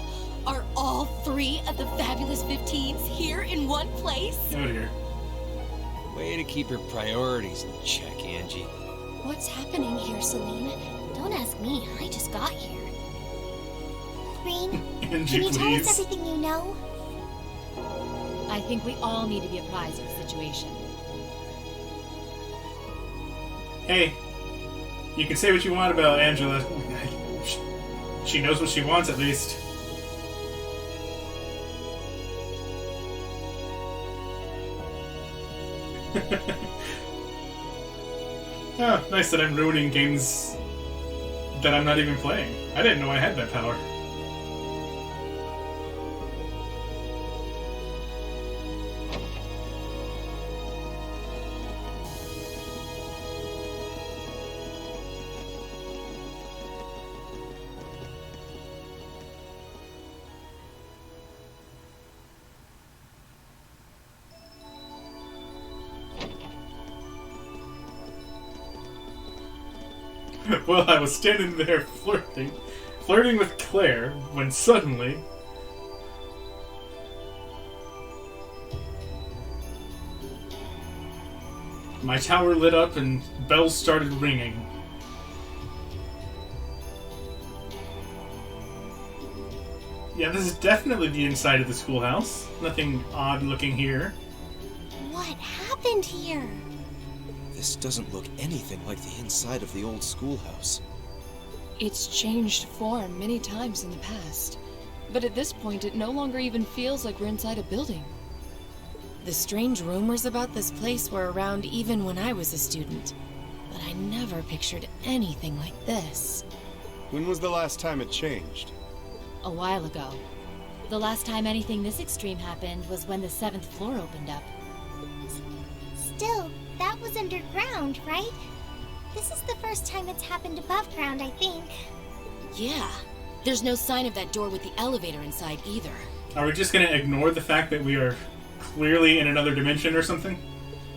Are all 3 of the fabulous 15s here in one place? Oh dear. Way to keep your priorities in check, Angie. What's happening here, Celine? Don't ask me, I just got here. Reen, Angie, can you tell please. us everything you know? I think we all need to be apprised of the situation. Hey, you can say what you want about Angela. She knows what she wants, at least. Oh, nice that I'm ruining games that I'm not even playing. I didn't know I had that power. Well, I was standing there flirting with Claire, when suddenly... my tower lit up and bells started ringing. Yeah, this is definitely the inside of the schoolhouse. Nothing odd looking here. What happened here? This doesn't look anything like the inside of the old schoolhouse. It's changed form many times in the past, but at this point it no longer even feels like we're inside a building. The strange rumors about this place were around even when I was a student, but I never pictured anything like this. When was the last time it changed? A while ago. The last time anything this extreme happened was when the 7th floor opened up. Still, that was underground, right? This is the first time it's happened above ground, I think. Yeah. There's no sign of that door with the elevator inside either. Are we just gonna ignore the fact that we are clearly in another dimension or something?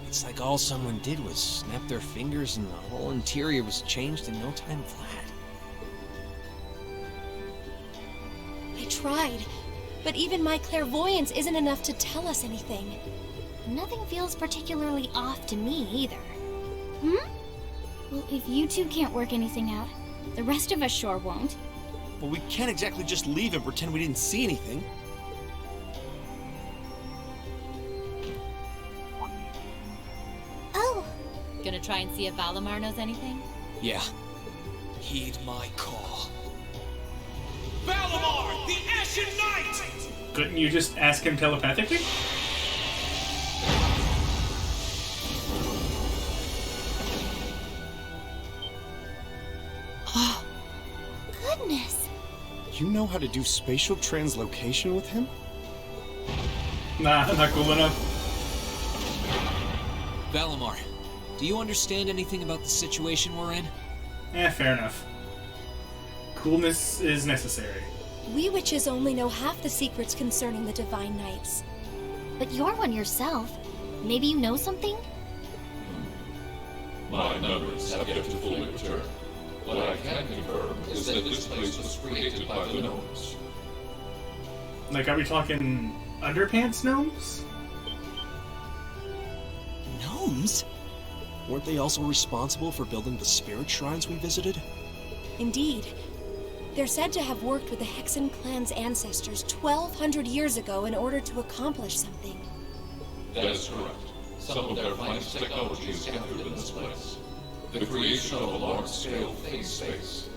It's like all someone did was snap their fingers and the whole interior was changed in no time flat. I tried. but even my clairvoyance isn't enough to tell us anything. Nothing feels particularly off to me either. Well, if you two can't work anything out, the rest of us sure won't. Well, we can't exactly just leave and pretend we didn't see anything. Oh! Gonna try and see if Valimar knows anything? Yeah. Heed my call. Valimar, the Ashen Knight! Couldn't you just ask him telepathically? Goodness! You know how to do spatial translocation with him? Nah, not cool enough. Valimar, do you understand anything about the situation we're in? Fair enough. Coolness is necessary. We witches only know half the secrets concerning the Divine Knights. But you're one yourself. Maybe you know something? My memories have yet to fully return. What I can confirm is that this place was created by the gnomes. Like, are we talking underpants gnomes? Gnomes? Weren't they also responsible for building the spirit shrines we visited? Indeed. They're said to have worked with the Hexen clan's ancestors 1,200 years ago in order to accomplish something. That is correct. Some of their finest technology is gathered in this place. The creation of a large-scale phase space,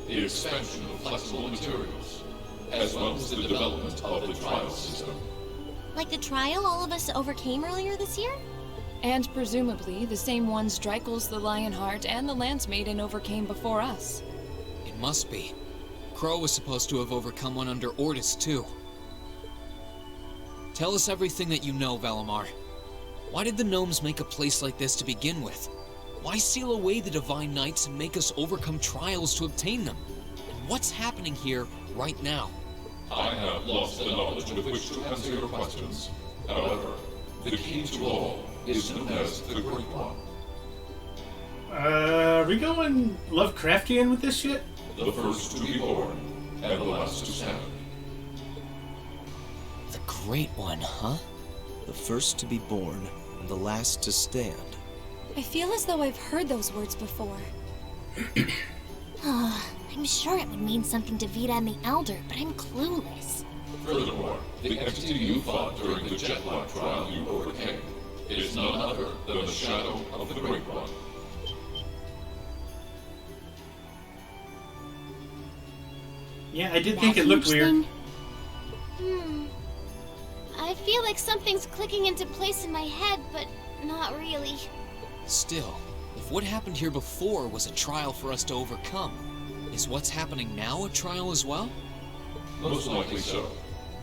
the expansion of flexible materials, as well as the development of the trial system. Like the trial all of us overcame earlier this year? And presumably the same ones Dreikel's the Lionheart and the Lance Maiden overcame before us. It must be. Crow was supposed to have overcome one under Ordis, too. Tell us everything that you know, Valimar. Why did the gnomes make a place like this to begin with? Why seal away the Divine Knights and make us overcome trials to obtain them? And what's happening here right now? I have lost the knowledge with which to answer your questions. However, the key to all is known as the Great One. Are we going Lovecraftian with this shit? The first to be born, and the last to stand. The Great One, huh? The first to be born, and the last to stand. I feel as though I've heard those words before. I'm sure it would mean something to Vita and the Elder, but I'm clueless. Furthermore, the entity you fought during the Jetlock trial you overcame is none other than the shadow of the Great One. Yeah, I did think it looked weird. I feel like something's clicking into place in my head, but not really. Still, if what happened here before was a trial for us to overcome, is what's happening now a trial as well? Most likely so.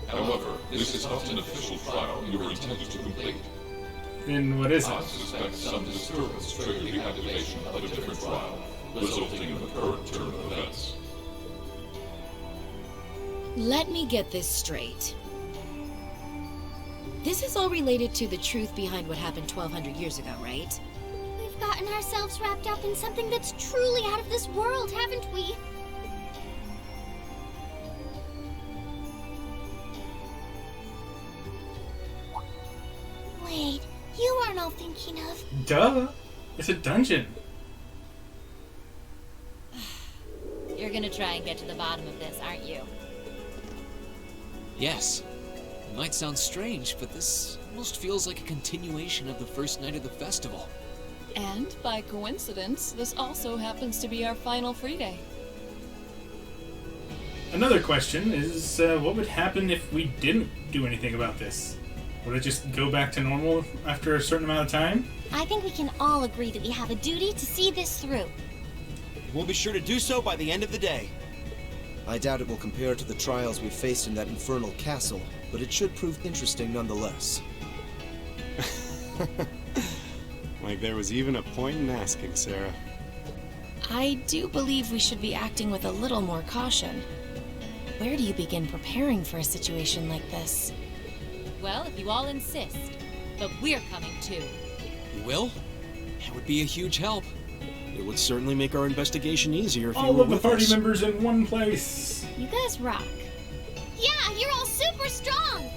However, this is not an official trial you were intended to complete. Then what is it? I suspect some disturbance triggered the activation of a different trial, resulting in the current turn of events. Let me get this straight. This is all related to the truth behind what happened 1,200 years ago, right? We've gotten ourselves wrapped up in something that's truly out of this world, haven't we? Wait, you aren't all thinking of... Duh! It's a dungeon. You're gonna try and get to the bottom of this, aren't you? Yes. It might sound strange, but this almost feels like a continuation of the first night of the festival. And, by coincidence, this also happens to be our final free day. Another question is, what would happen if we didn't do anything about this? Would it just go back to normal after a certain amount of time? I think we can all agree that we have a duty to see this through. We'll be sure to do so by the end of the day. I doubt it will compare to the trials we faced in that infernal castle, but it should prove interesting nonetheless. Like there was even a point in asking, Sarah. I do believe we should be acting with a little more caution. Where do you begin preparing for a situation like this? Well, if you all insist. But we're coming too. You will? That would be a huge help. It would certainly make our investigation easier if you All were of the with party us. members in one place. You guys rock. Yeah, you're all super strong!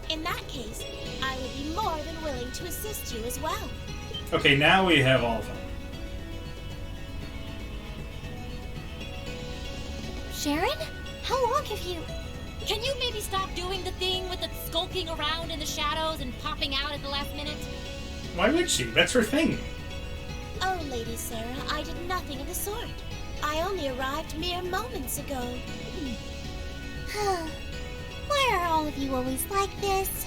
In that case, I would be more than willing to assist you as well. Okay, now we have all of them. Sharon? How long have you... Can you maybe stop doing the thing with the skulking around in the shadows and popping out at the last minute? Why would she? That's her thing. Oh, Lady Sarah, I did nothing of the sort. I only arrived mere moments ago. Why are all of you always like this?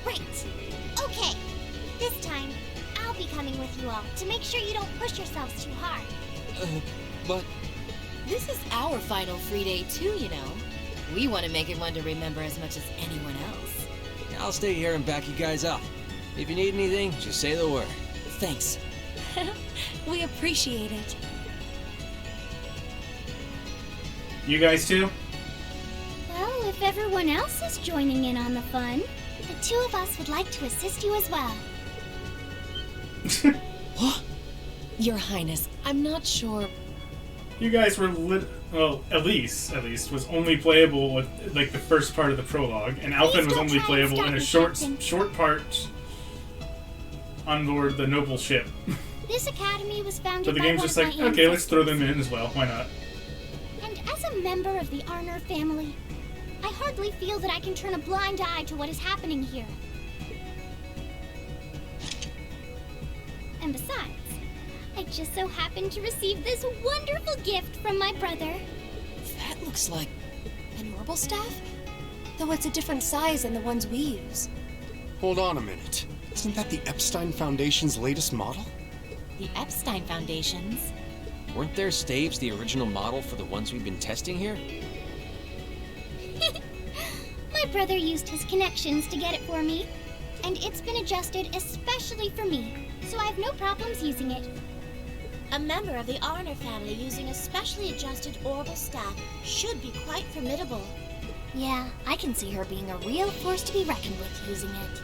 Right. Okay. This time, I'll be coming with you all to make sure you don't push yourselves too hard. But... This is our final free day too, you know. We want to make it one to remember as much as anyone else. I'll stay here and back you guys up. If you need anything, just say the word. Thanks. We appreciate it. You guys too? Well, if everyone else is joining in on the fun, the two of us would like to assist you as well. Your Highness, I'm not sure. You guys were well, Elise, at least, was only playable with like the first part of the prologue, and Alphen was only playable in a short part on board the noble ship. This academy was founded So the by game's one just of like, my okay, let's ancestors. throw them in as well. Why not? And as a member of the Arner family, I hardly feel that I can turn a blind eye to what is happening here. And besides, I just so happened to receive this wonderful gift from my brother. That looks like an orbital staff? Though it's a different size than the ones we use. Hold on a minute. Isn't that the Epstein Foundation's latest model? The Epstein Foundations? Weren't their staves the original model for the ones we've been testing here? My brother used his connections to get it for me, and it's been adjusted especially for me, so I have no problems using it. A member of the Arner family using a specially adjusted orbital staff should be quite formidable. Yeah, I can see her being a real force to be reckoned with using it.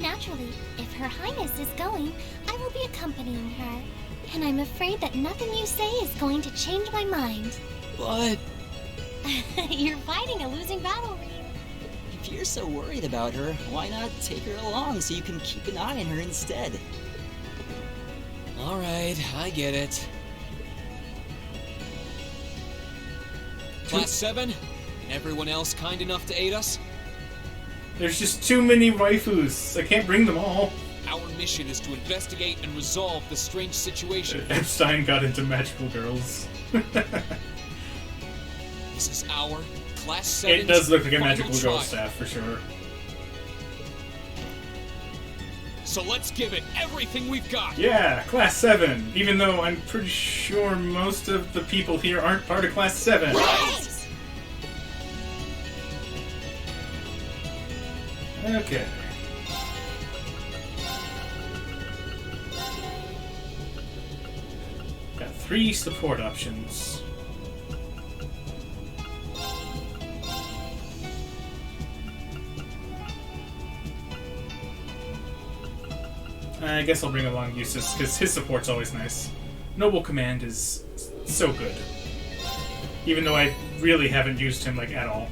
Naturally, if Her Highness is going, I will be accompanying her. And I'm afraid that nothing you say is going to change my mind. But... You're fighting a losing battle, Ryu. If you're so worried about her, why not take her along so you can keep an eye on her instead? Alright, I get it. Class 7? And everyone else kind enough to aid us? There's just too many waifus. I can't bring them all. Our mission is to investigate and resolve the strange situation. Epstein got into magical girls. This is our Class 7. It does look like a final magical girl trial. staff for sure. So let's give it everything we've got. Yeah, Class 7. Even though I'm pretty sure most of the people here aren't part of Class 7. Right! Okay. Got 3 support options. I guess I'll bring along Eustace, because his support's always nice. Noble Command is so good. Even though I really haven't used him, like, at all.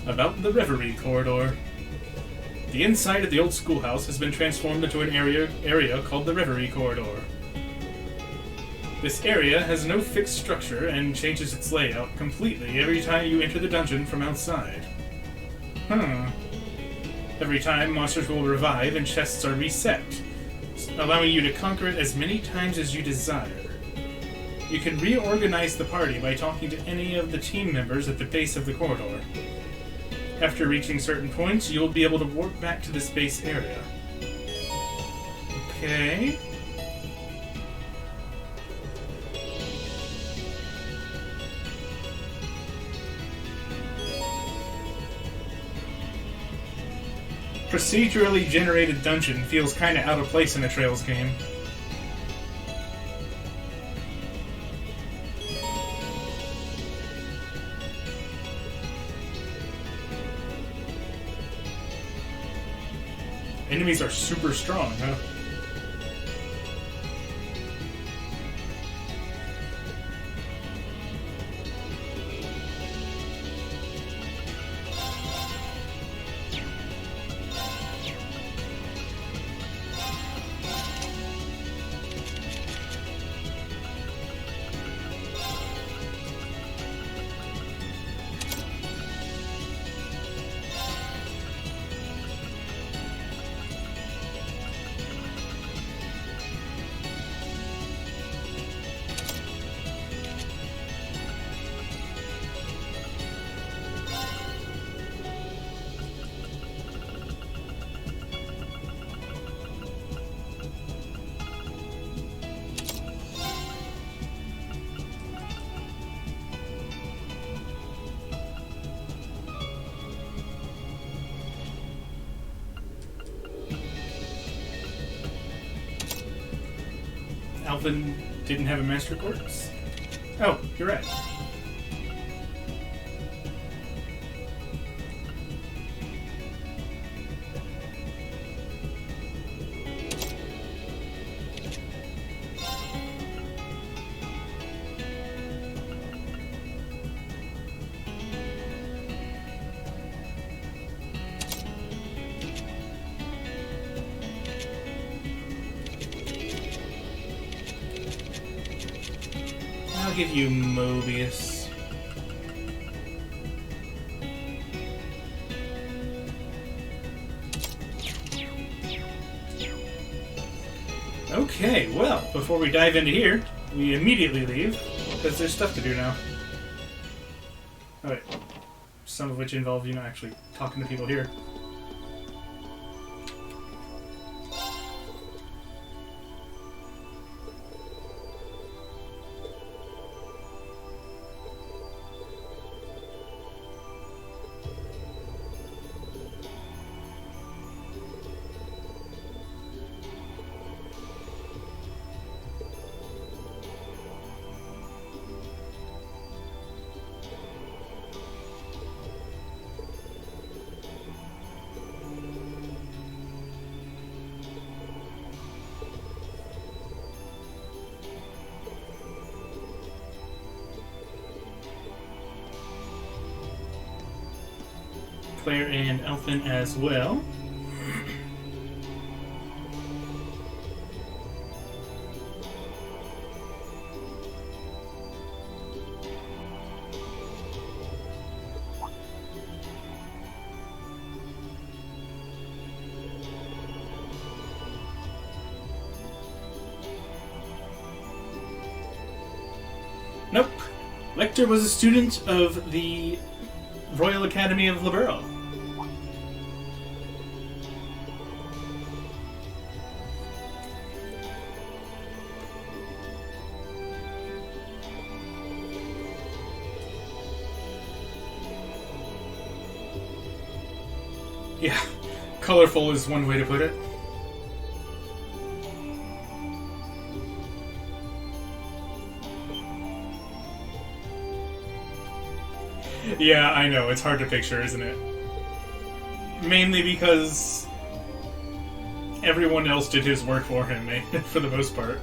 About the Reverie Corridor. The inside of the old schoolhouse has been transformed into an area called the Reverie Corridor. This area has no fixed structure and changes its layout completely every time you enter the dungeon from outside. Every time, monsters will revive and chests are reset, allowing you to conquer it as many times as you desire. You can reorganize the party by talking to any of the team members at the base of the corridor. After reaching certain points, you'll be able to warp back to this base area. Okay. Procedurally generated dungeon feels kinda out of place in a Trails game. Enemies are super strong, huh? Alvin didn't have a Master Quartz? Oh, you're right. I'll give you Mobius. Okay, well, before we dive into here, we immediately leave, because there's stuff to do now. Alright. Some of which involve, actually talking to people here. Claire and Elfin as well. Nope. Lecter was a student of the Royal Academy of Liberl. Yeah, colorful is one way to put it. Yeah, I know, it's hard to picture, isn't it? Mainly because everyone else did his work for him, for the most part.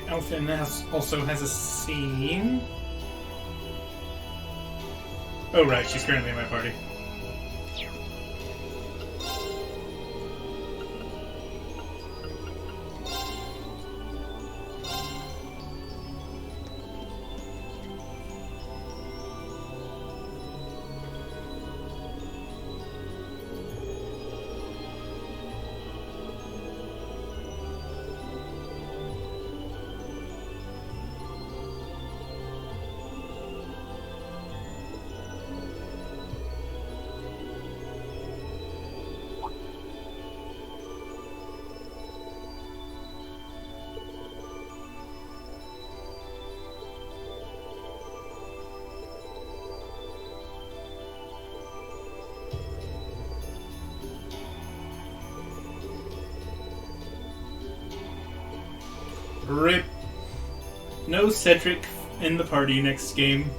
Elfin also has a scene. Oh right, she's currently in my party. Rip. No Cedric in the party next game.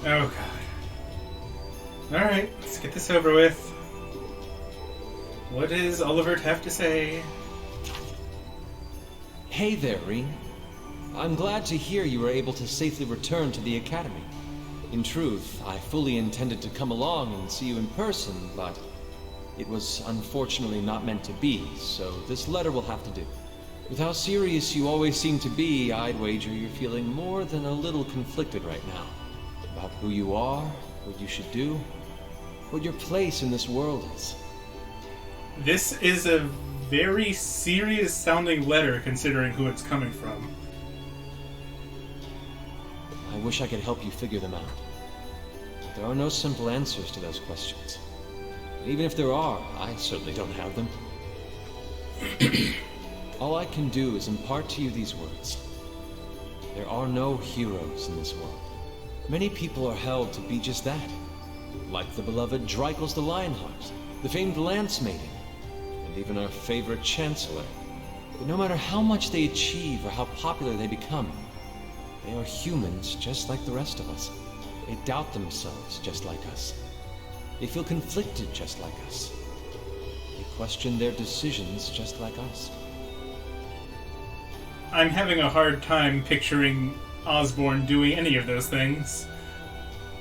Oh god. Alright, let's get this over with. What does Olivert have to say? Hey there, Reen. I'm glad to hear you were able to safely return to the Academy. In truth, I fully intended to come along and see you in person, but it was unfortunately not meant to be, so this letter will have to do. With how serious you always seem to be, I'd wager you're feeling more than a little conflicted right now. About who you are, what you should do, what your place in this world is. This is a very serious sounding letter considering who it's coming from. I wish I could help you figure them out. There are no simple answers to those questions. Even if there are, I certainly don't have them. All I can do is impart to you these words. There are no heroes in this world. Many people are held to be just that. Like the beloved Dreikels the Lionheart, the famed Lance Maiden, and even our favorite Chancellor. But no matter how much they achieve or how popular they become, they are humans just like the rest of us. They doubt themselves just like us. They feel conflicted just like us. They question their decisions just like us. I'm having a hard time picturing Osborn doing any of those things.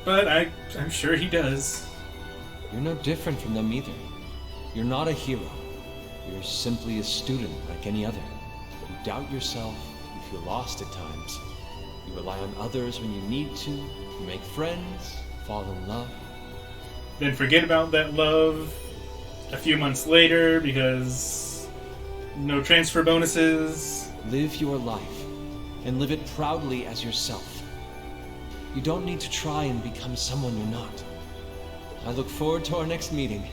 But I'm sure he does. You're no different from them either. You're not a hero. You're simply a student like any other. You doubt yourself, you feel lost at times. You rely on others when you need to, you make friends, fall in love. Then forget about that love a few months later because no transfer bonuses. Live your life, and live it proudly as yourself. You don't need to try and become someone you're not. I look forward to our next meeting.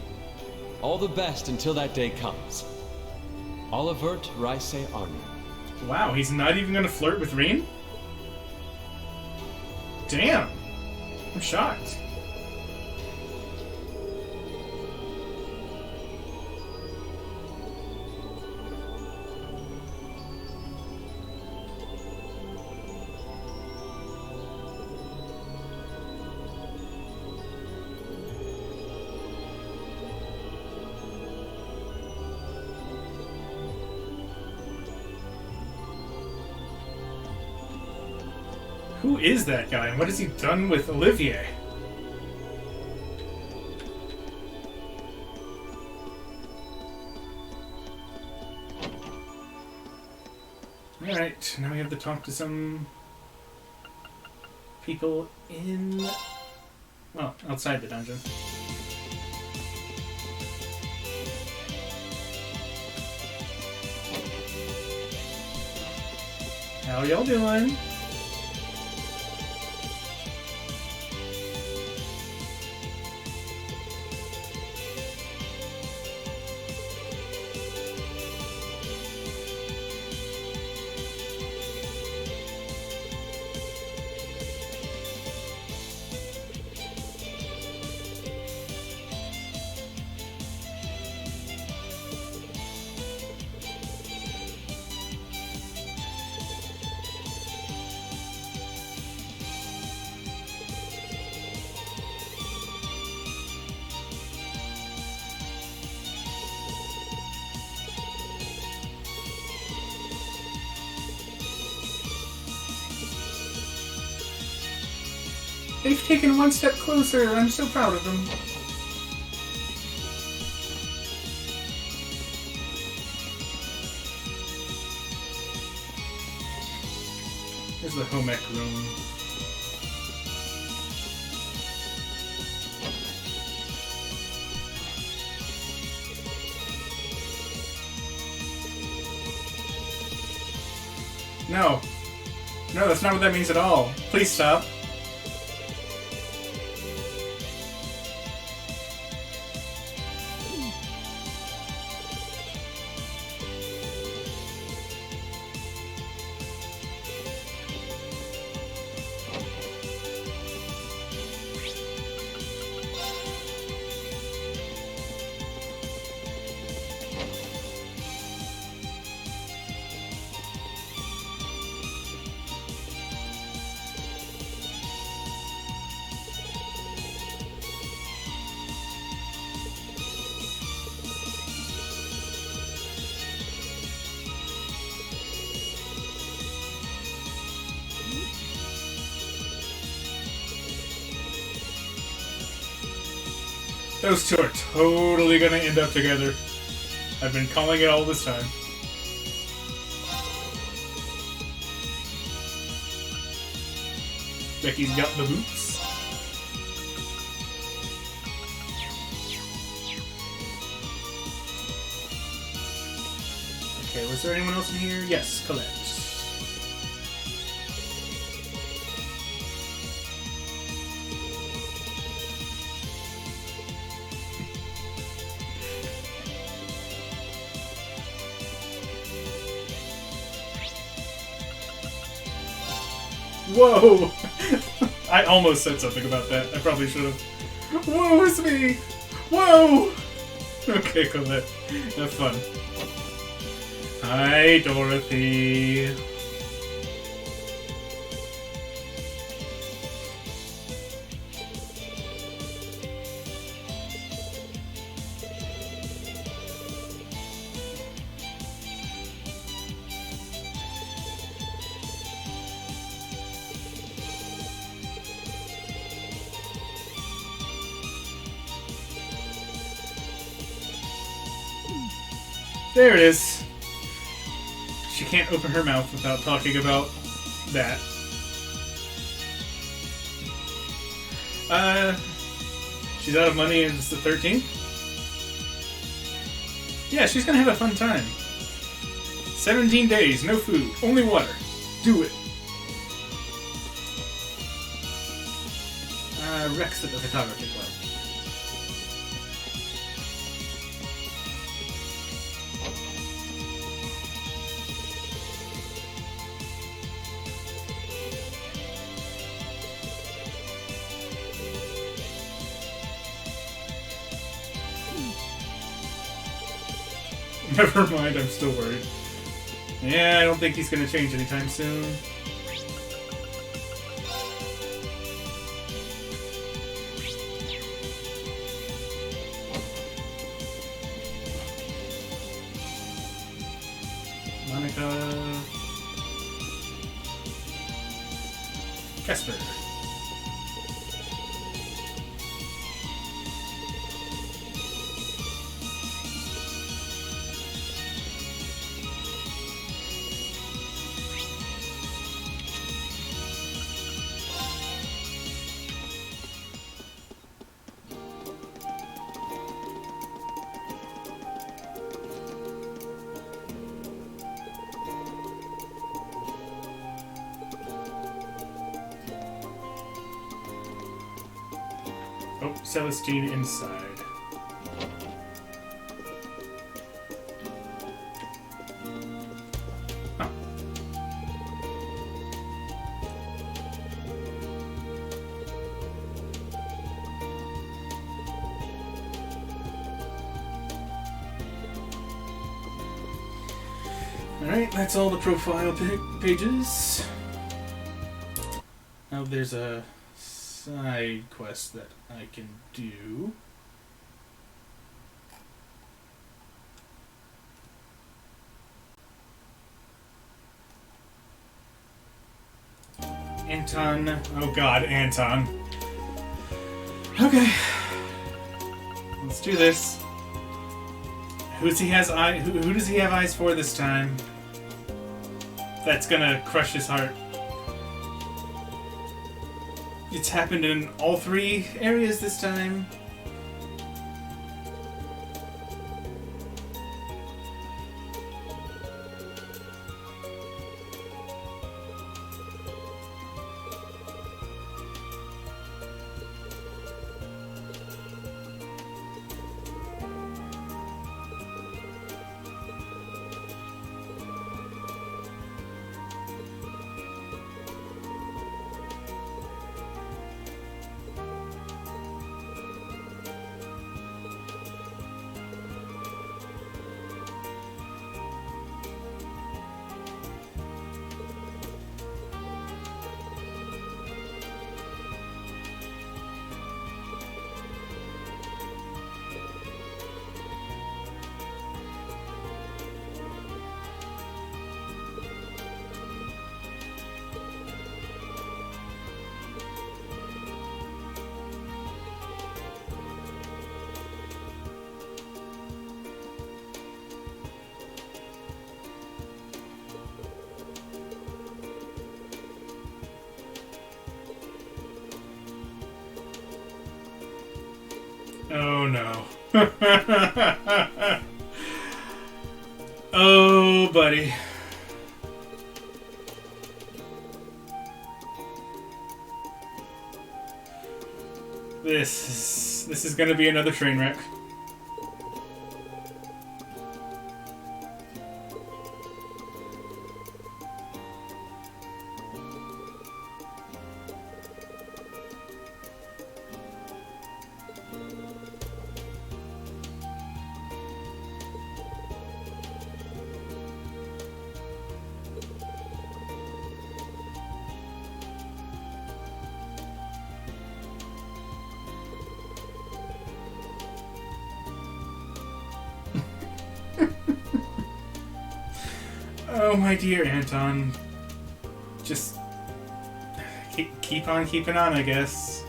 All the best until that day comes. Olivert Rice Arner. Wow, he's not even going to flirt with Reen? Damn. I'm shocked. Who is that guy, and what has he done with Olivier? Alright, now we have to talk to some people in... well, outside the dungeon. How y'all doing? They've taken one step closer. I'm so proud of them. Here's the home ec room. No. No, that's not what that means at all. Please stop. Those two are totally gonna end up together. I've been calling it all this time. Becky's got the boots. Okay, was there anyone else in here? Yes, Colette. Whoa! I almost said something about that. I probably should have. Whoa, it's me! Whoa! Okay, Colette. Have fun. Hi, Dorothy. There it is. She can't open her mouth without talking about that. She's out of money and it's the 13th? Yeah, she's gonna have a fun time. 17 days, no food, only water. Do it. Rex at the photography club. Never mind, I'm still worried. Yeah, I don't think he's gonna change anytime soon. Monica... Casper. Oh, Celestine inside. Huh. Alright, that's all the profile pages. Now there's a side quest that I can do. Anton. Oh god, Anton. Okay. Let's do this. Who does he have eyes for this time? That's gonna crush his heart. It's happened in all three areas this time. no. Oh, buddy. This is gonna be another train wreck. Oh, my dear Anton. Just keep on keeping on, I guess.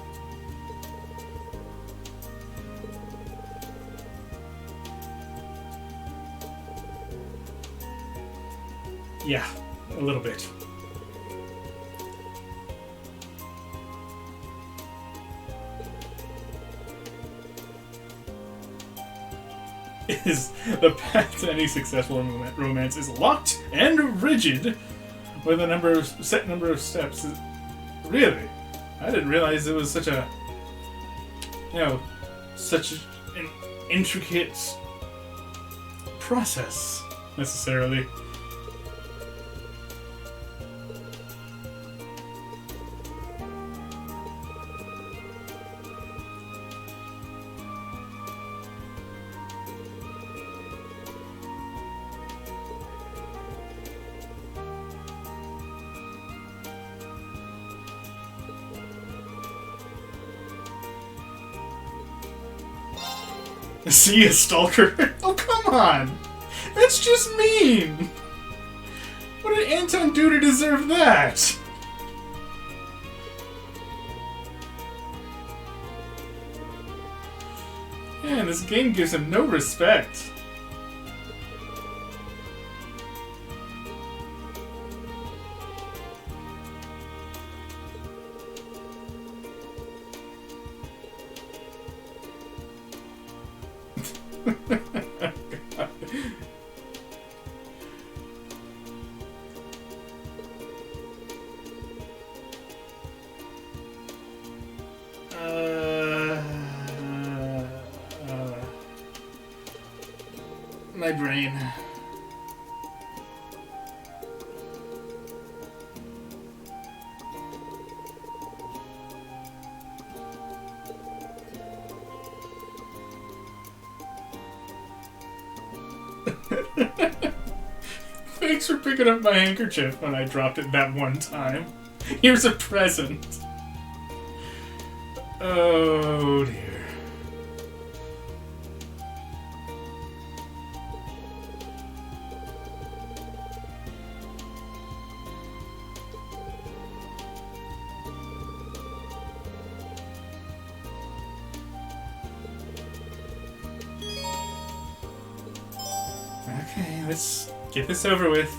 Yeah, a little bit. Is the path to any successful romance is locked and rigid with a set number of steps. Really? I didn't realize it was such a, such an intricate process, necessarily. See a stalker? Oh, come on! That's just mean! What did Anton do to deserve that? Man, this game gives him no respect. My brain. Thanks for picking up my handkerchief when I dropped it that one time. Here's a present. Oh dear. Okay, let's get this over with.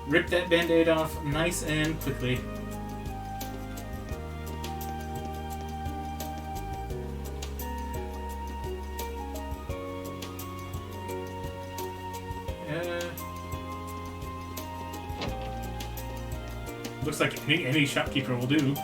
Rip that band-aid off nice and quickly. Looks like any shopkeeper will do.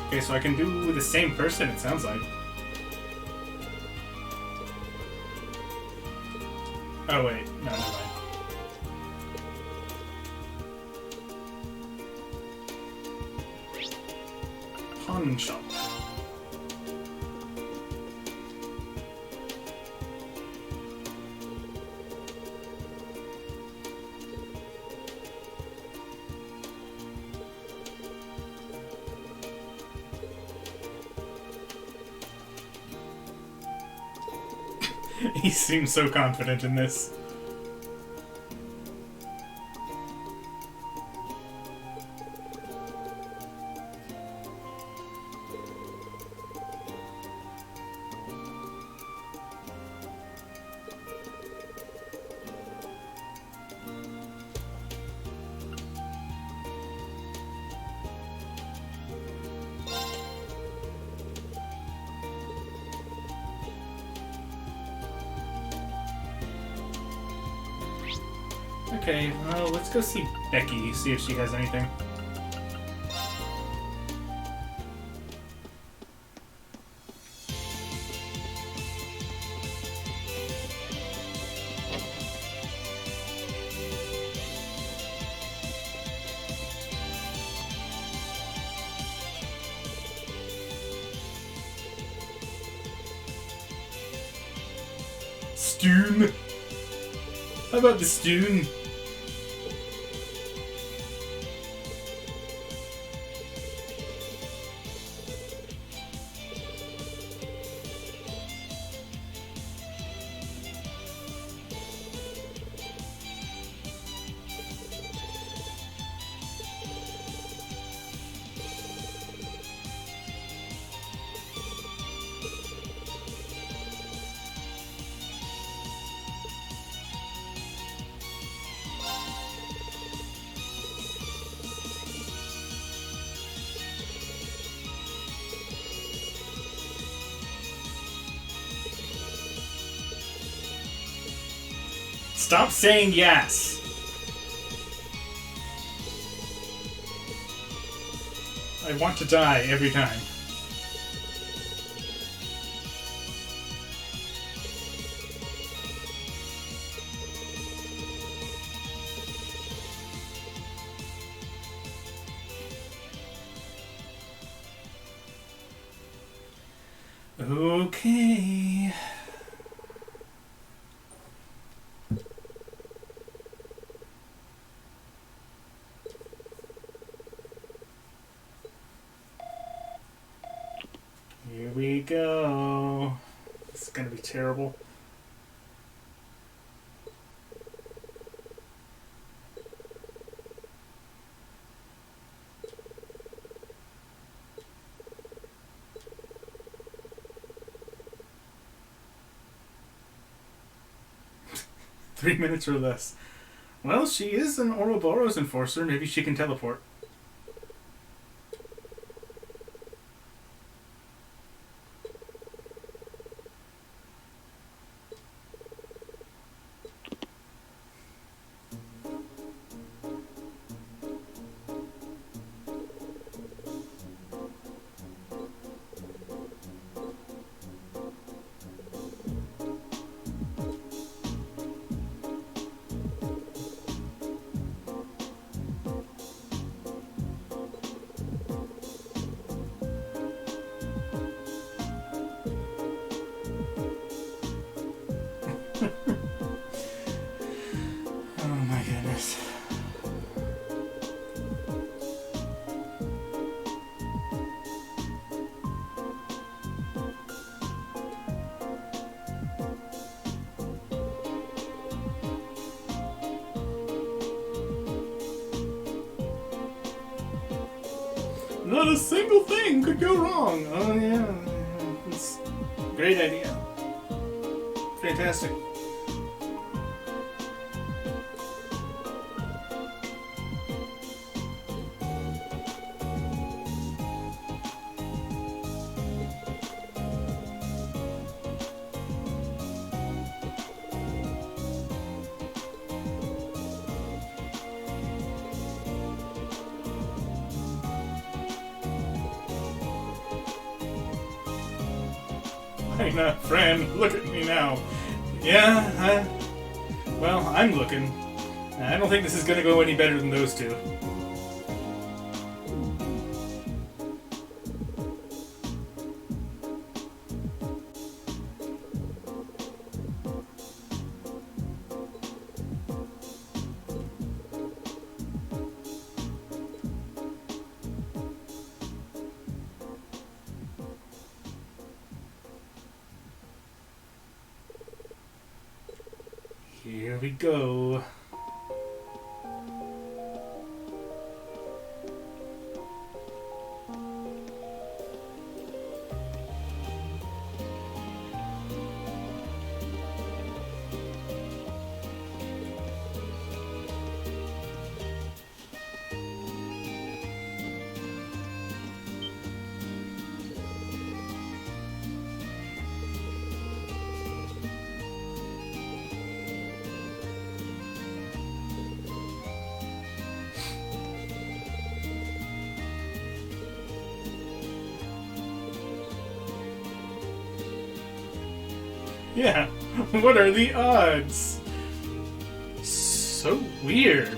Okay, so I can do the same person, it sounds like. Oh, wait. No, never mind. Pawn shop. He seems so confident in this. Okay, well, let's go see Becky, see if she has anything. Stoon! How about the Stoon? Stop saying yes! I want to die every time. Okay. Here we go. This is gonna be terrible. Three minutes or less. Well, she is an Ouroboros enforcer. Maybe she can teleport. Oh my goodness. Not a single thing could go wrong. Oh yeah, it's a great idea. Fantastic. Hey, now, friend, look at me now. Yeah, Well, I'm looking. I don't think this is gonna go any better than those two. Here we go. Yeah, what are the odds? So weird.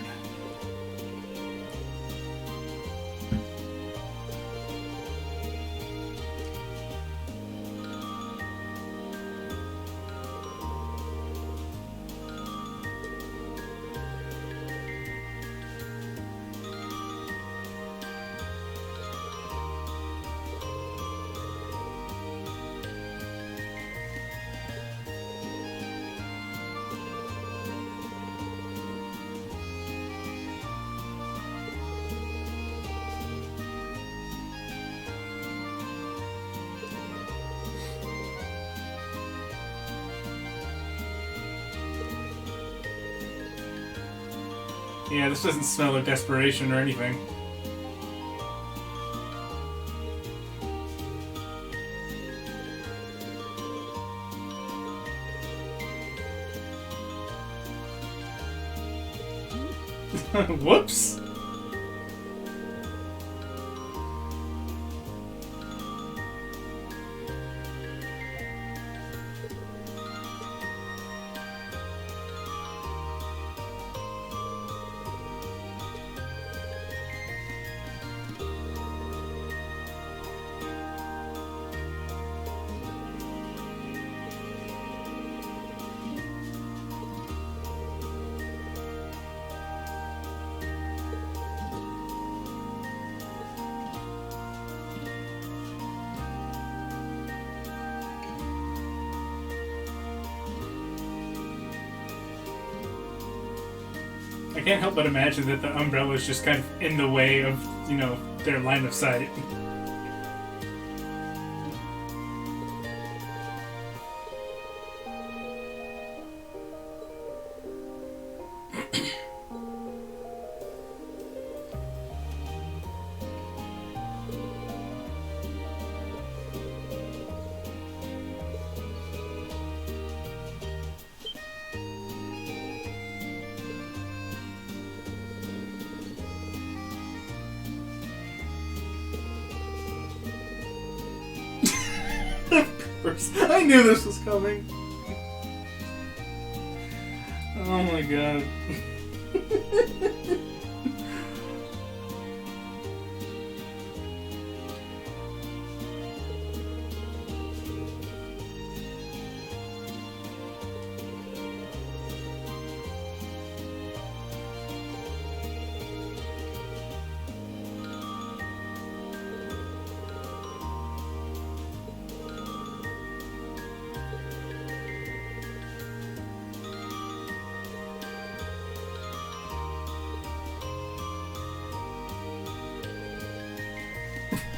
Yeah, this doesn't smell of desperation or anything. Whoops! I can't help but imagine that the umbrella is just kind of in the way of, you know, their line of sight. I knew this was coming. Oh my god.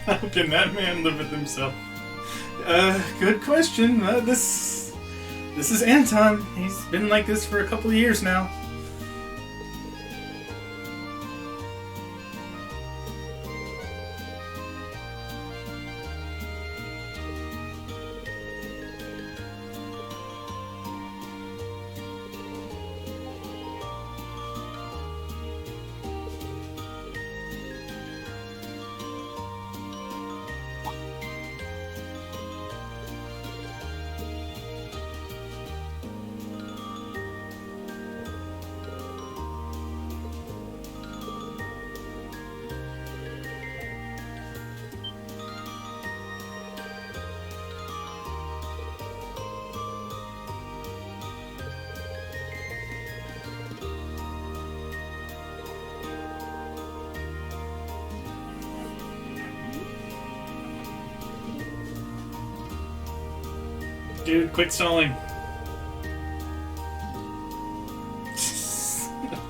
How can that man live with himself? Good question. This is Anton. He's been like this for a couple of years now. Dude, quit stalling.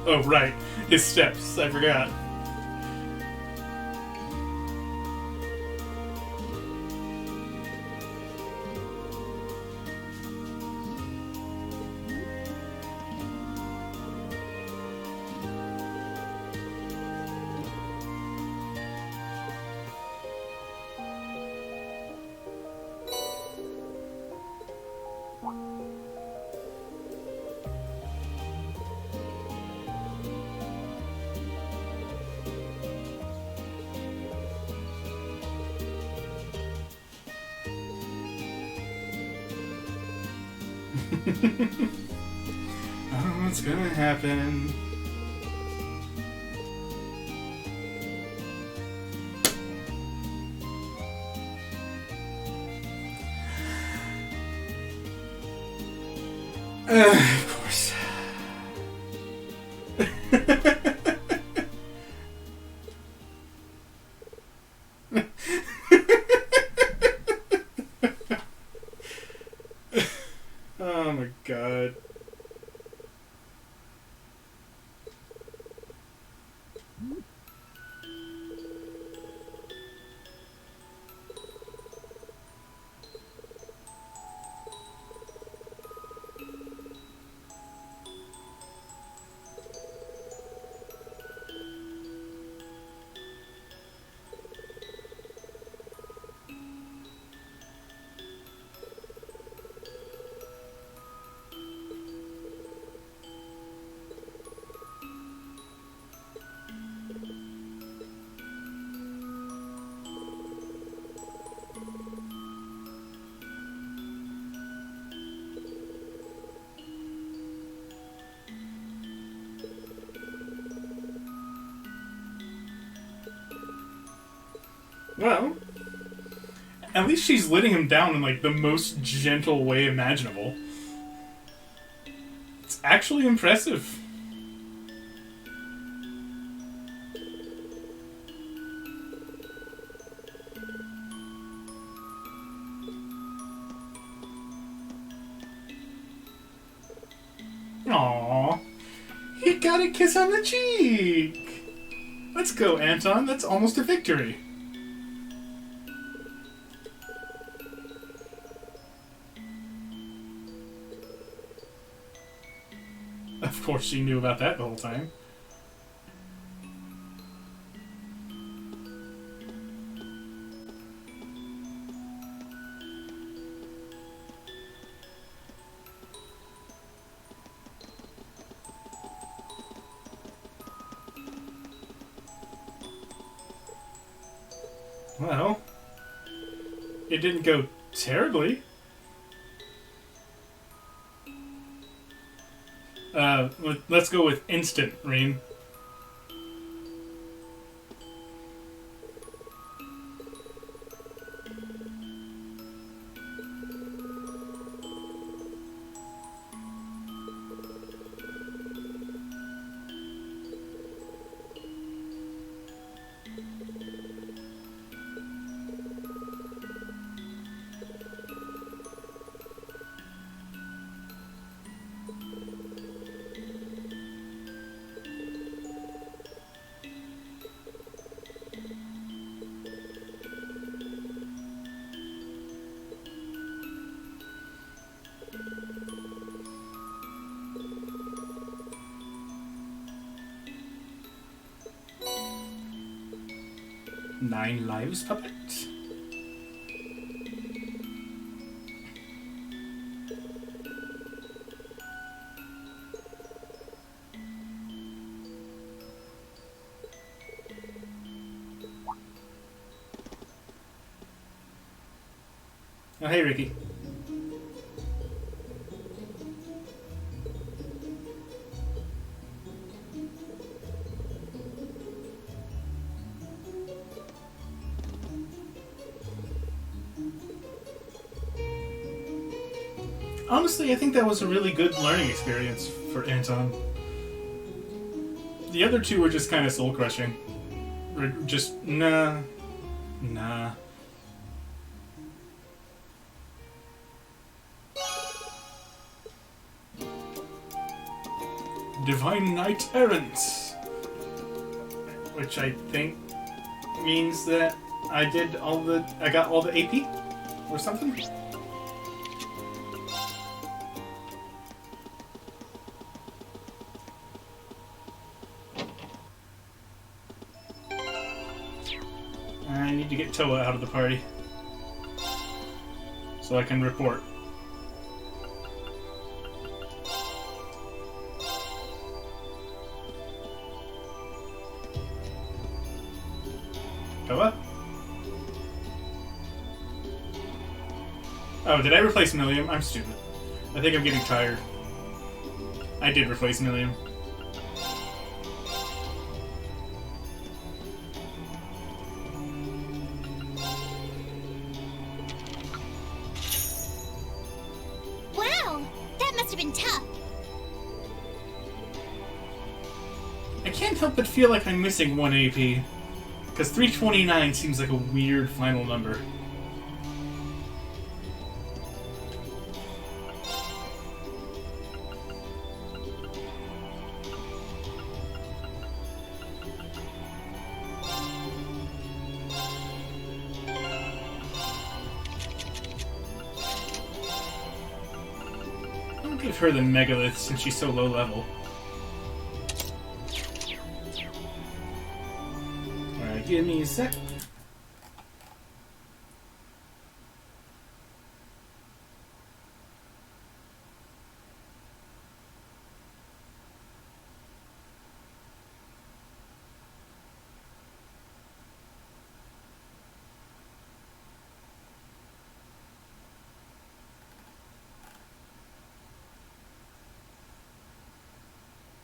Oh, right. His steps. I forgot. Oh, what's gonna happen? Of course. Oh my god. Well, at least she's letting him down in like the most gentle way imaginable. It's actually impressive. Aww, he got a kiss on the cheek. Let's go, Anton. That's almost a victory. Of course she knew about that the whole time. Well, it didn't go terribly. Let's go with instant, Rean. Nine lives, puppet? Oh, hey, Ricky. Honestly, I think that was a really good learning experience for Anton. The other two were just kind of soul-crushing. Just, nah. Divine Knight Errant. Which I think means that I got all the AP? Or something? I need to get Toa out of the party. So I can report. Toa? Oh, did I replace Millium? I'm stupid. I think I'm getting tired. I did replace Millium. Wow, that must have been tough. I can't help but feel like I'm missing 1 AP. Because 329 seems like a weird final number. I'll give her the Megalith since she's so low level. Alright, give me a sec.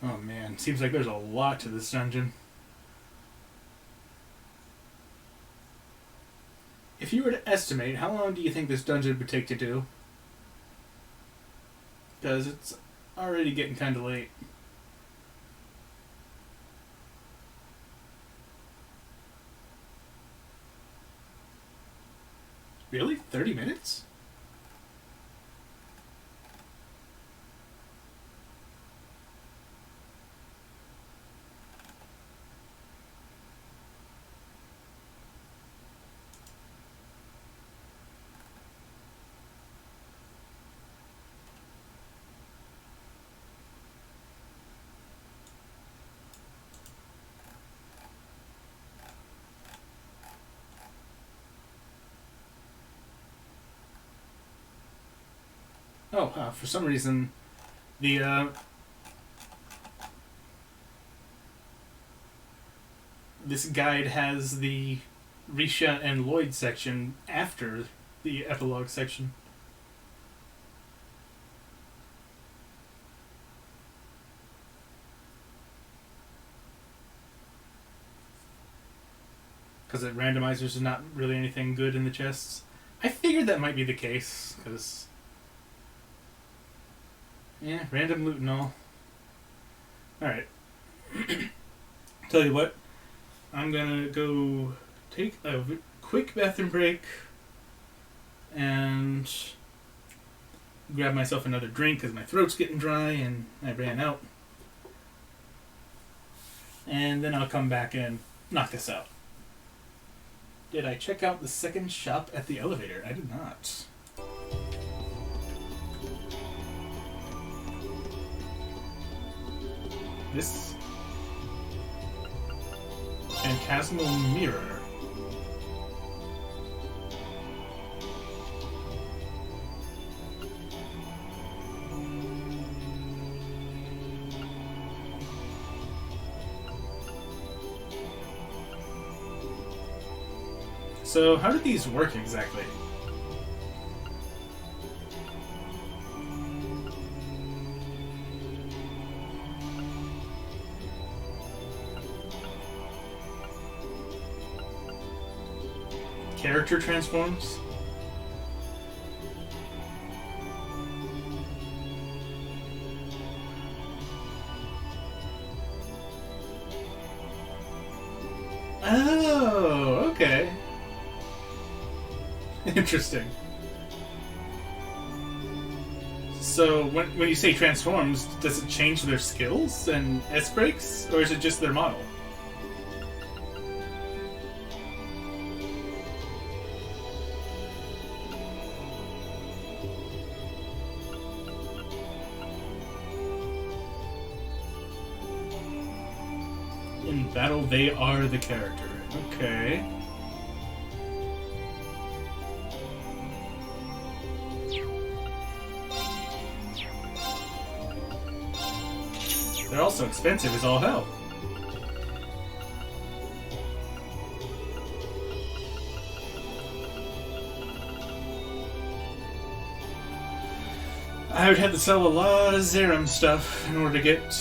Oh man, seems like there's a lot to this dungeon. If you were to estimate, how long do you think this dungeon would take to do? Because it's already getting kind of late. Really? 30 minutes? Oh, for some reason, the, this guide has the Risha and Lloyd section after the epilogue section. Because the randomizers are not really anything good in the chests. I figured that might be the case, because... yeah, random loot and all. Alright. Tell you what, I'm gonna go take a quick bathroom break and grab myself another drink because my throat's getting dry and I ran out. And then I'll come back and knock this out. Did I check out the second shop at the elevator? I did not. This phantasmal mirror. So, how do these work exactly? Character transforms? Oh, okay. So when you say transforms, does it change their skills and S-breaks, or is it just their model? In battle, they are the character. Okay. They're also expensive as all hell. I would have to sell a lot of Zerum stuff in order to get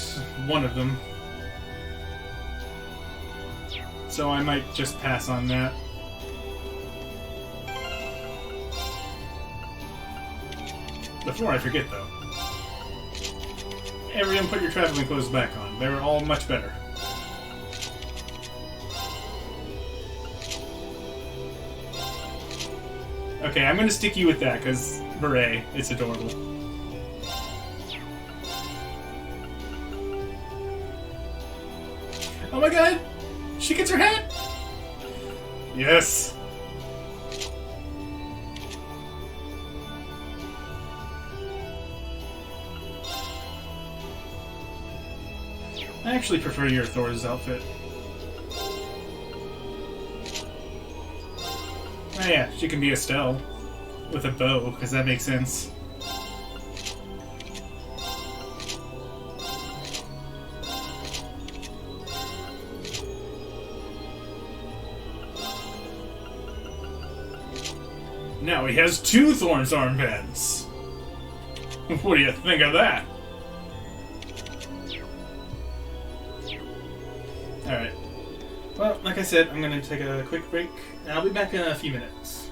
one of them. So I might just pass on that. Before I forget, though. Everyone put your traveling clothes back on. They were all much better. Okay, I'm gonna stick you with that, because hooray, it's adorable. Oh my god! She gets her hat! Yes! I actually prefer your Thor's outfit. Oh yeah, she can be Estelle. With a bow, because that makes sense. Now he has 2 Thor's armbands. What do you think of that? Alright. Well, like I said, I'm gonna take a quick break, and I'll be back in a few minutes.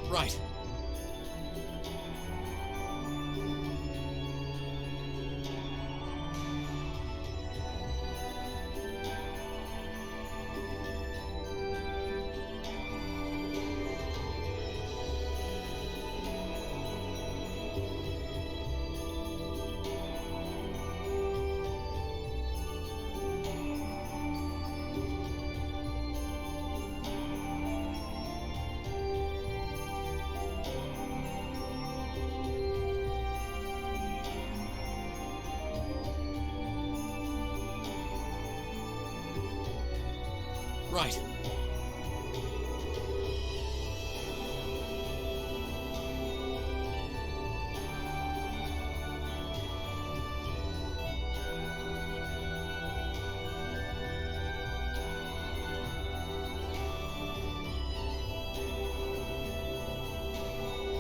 Right. Right.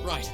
Right.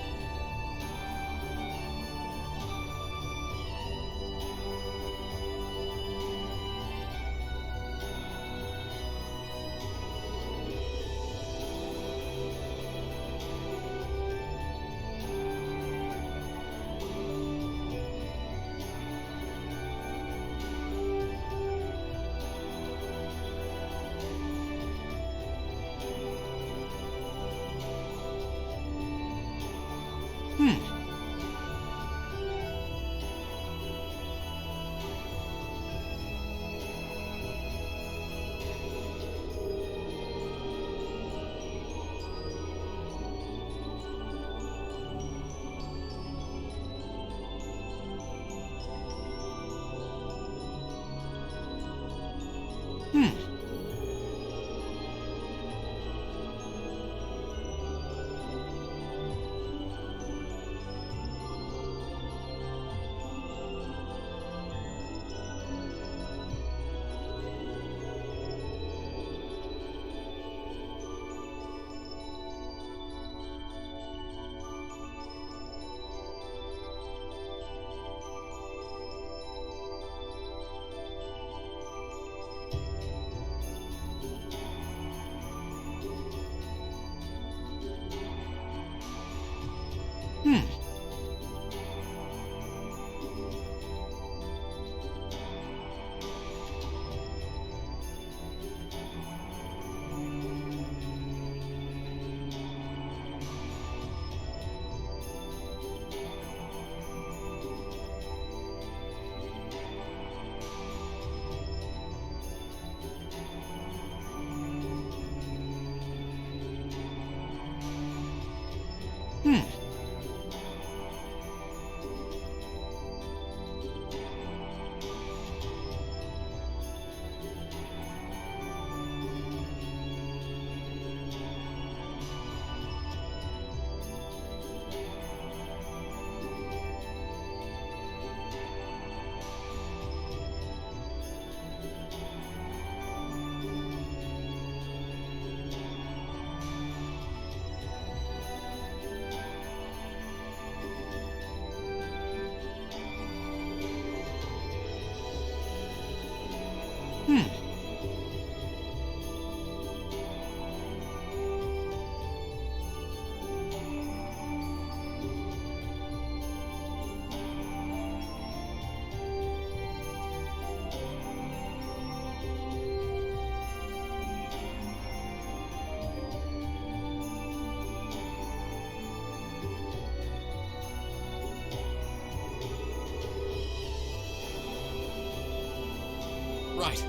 Right.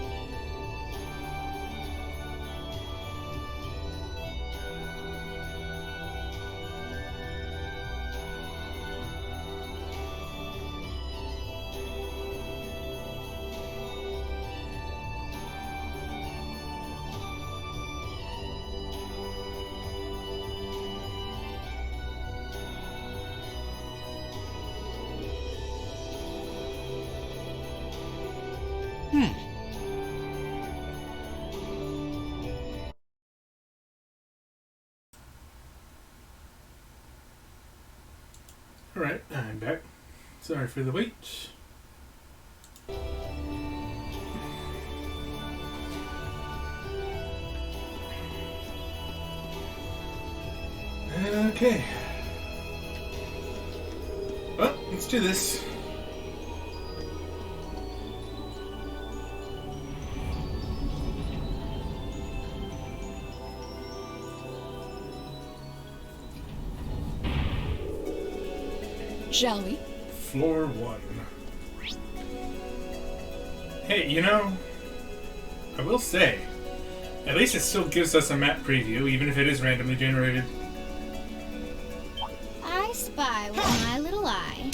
Alright, I'm back. Sorry for the wait. Okay. Well, let's do this. Shall we? Floor 1. Hey, you know, I will say, at least it still gives us a map preview, even if it is randomly generated. I spy with my little eye.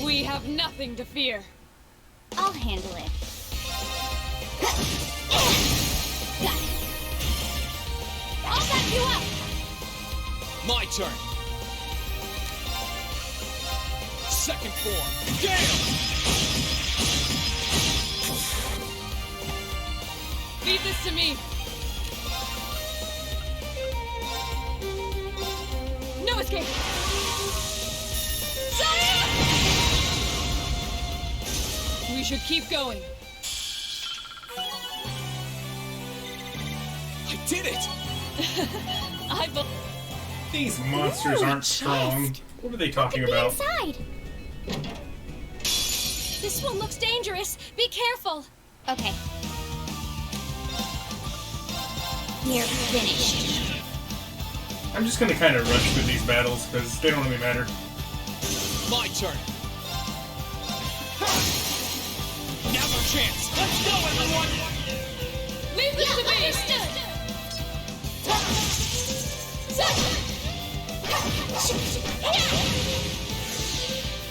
We have nothing to fear. I'll handle it. Got it. I'll back you up. My turn. Second form. Damn! Leave this to me. No escape. Saya! We should keep going. I did it! These monsters aren't strong. What are they talking about? Inside. This one looks dangerous. Be careful. Okay. You're finished. I'm just gonna kind of rush through these battles because they don't really matter. My turn. Now no chance. Let's go, everyone! Leave this to me!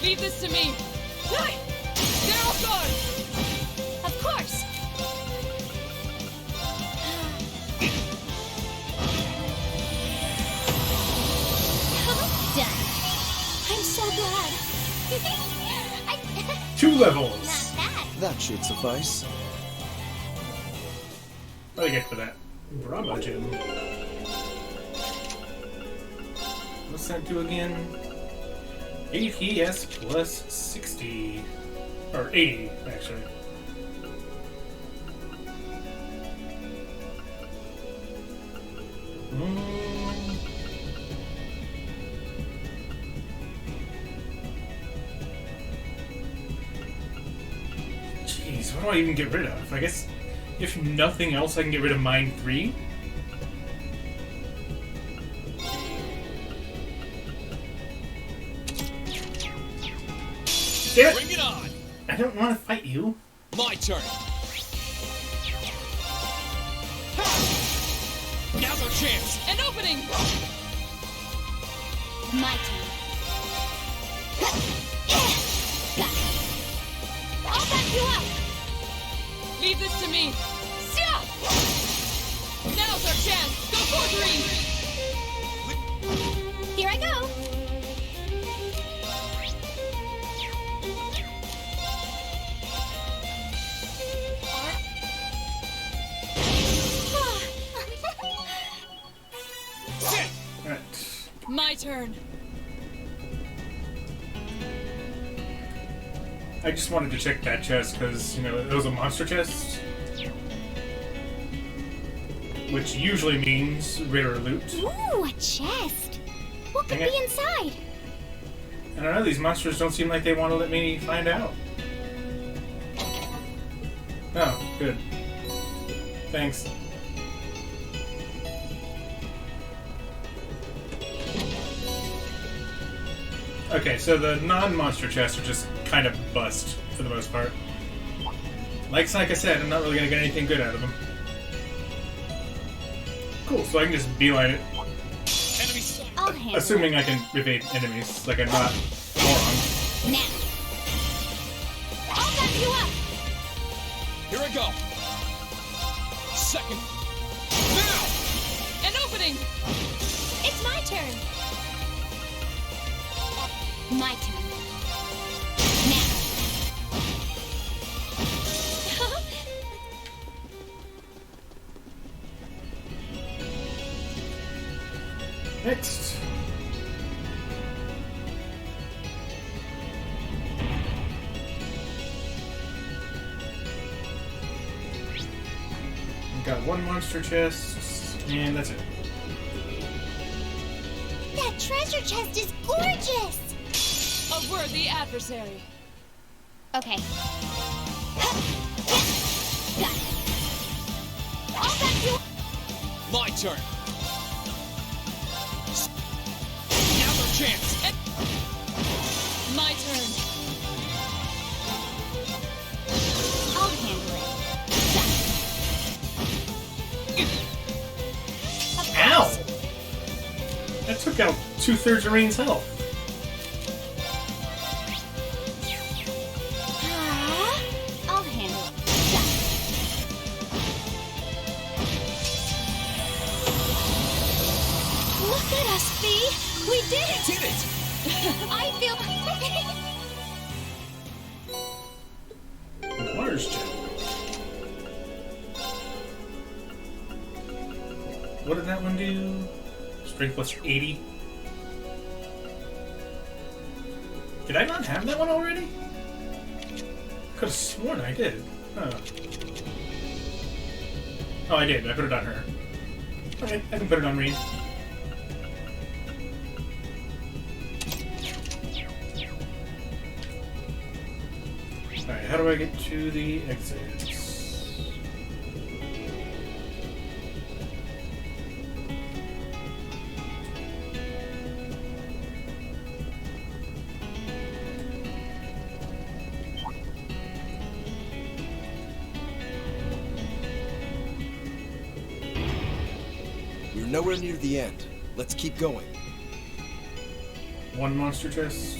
Leave this to me. They're all gone. Of course. Done. I'm so glad. 2 levels. That should suffice. What do I get for that? Bravo, Jim. What's that do again? APS plus 60. Or 80, actually. Jeez, what do I even get rid of? I guess, if nothing else, I can get rid of Mine 3. Damn it! Bring it on! I don't want to fight you. My turn. Now's our chance. An opening. My turn. I'll back you up. Leave this to me. Sia! Now's our chance. Go for green. Here I go. My turn. I just wanted to check that chest because, you know, it was a monster chest. which usually means rarer loot. Ooh, a chest. What could be inside? I don't know, these monsters don't seem like they want to let me find out. Oh, good. Thanks. Okay, so the non-monster chests are just kind of bust, for the most part. Like I said, I'm not really going to get anything good out of them. Cool, so I can just beeline it. I'll handle Assuming it. I can evade enemies, like I'm not moron. Now. I'll back you up. Here I go. Second. An opening! It's my turn. My turn. Next. We've got one monster chest, and that's it. That treasure chest is gorgeous! A worthy adversary. Okay. I'll back you up. My turn. Now no chance. My turn. I'll handle it. Ow! That took out 2/3 of Rain's health. I'll handle it. Look at us, Fee! We did it! Did it! I feel Water's gem. What did that one do? Strength plus 80. Did I not have that one already? Could have sworn I did. Oh, I did. I put it on her. Okay, I can put it on Reed. Alright, how do I get to the exits? We're nowhere near the end. Let's keep going. One monster chest.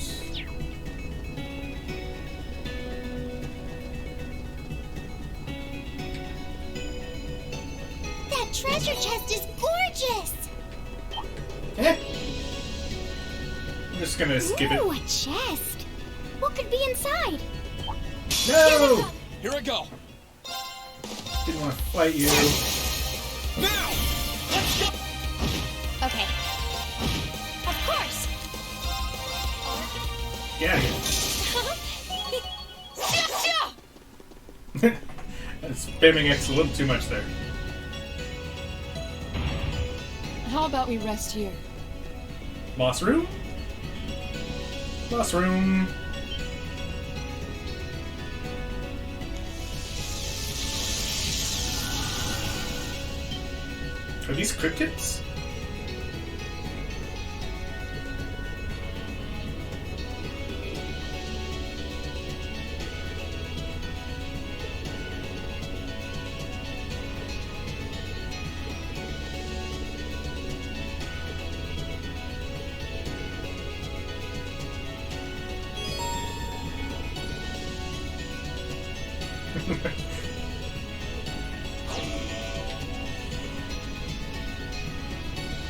That treasure chest is gorgeous! I'm just gonna skip Ooh, it. a chest. What could be inside? No! Here I go. Didn't want to fight you. Now! Let's go! Okay. Of course. Get out of here. Spamming X a little too much there. How about we rest here? Boss room? Boss room. Are these cryptids?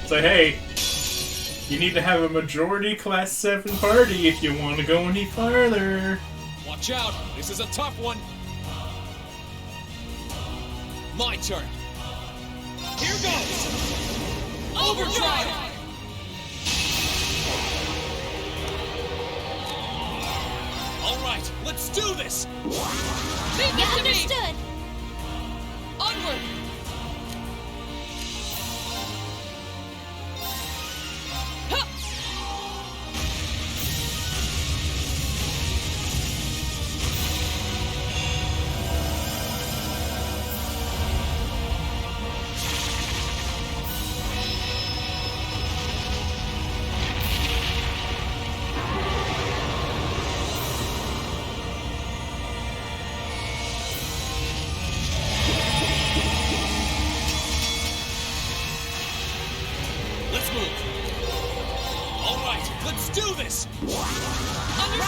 So hey, you need to have a majority class 7 party if you want to go any farther. Watch out! This is a tough one! My turn! Here goes! Overdrive! Alright, let's do this! Leave it to me! Understood. Onward!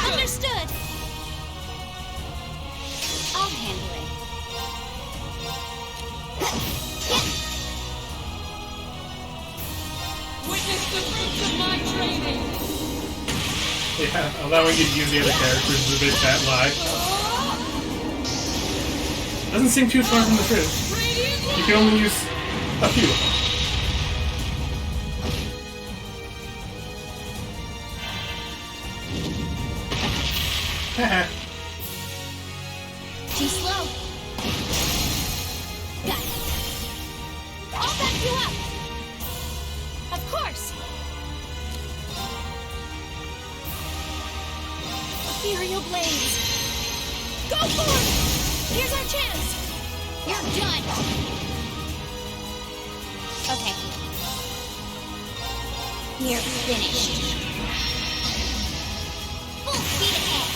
Understood. I'll handle it. Witness the fruits of my training! Yeah, allowing you to use the other characters is a bit that lie. Doesn't seem too far from the truth. You can only use a few of them. Haha. Too slow. Got it. I'll back you up. Of course. Ethereal blades. Go for it. Here's our chance. You're done. Okay. You're finished. Full speed ahead.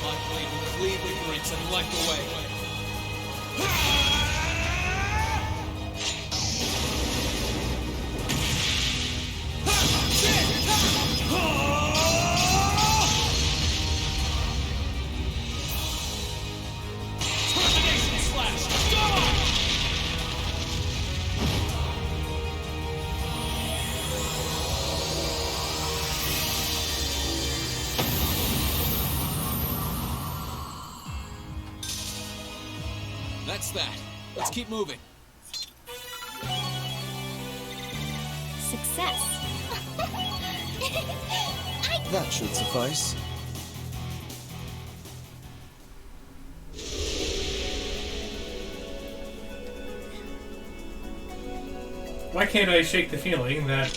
My blade will cleave ignorance and light the way. Termination slash! That's that. Let's keep moving. Success. That should suffice. Why can't I shake the feeling that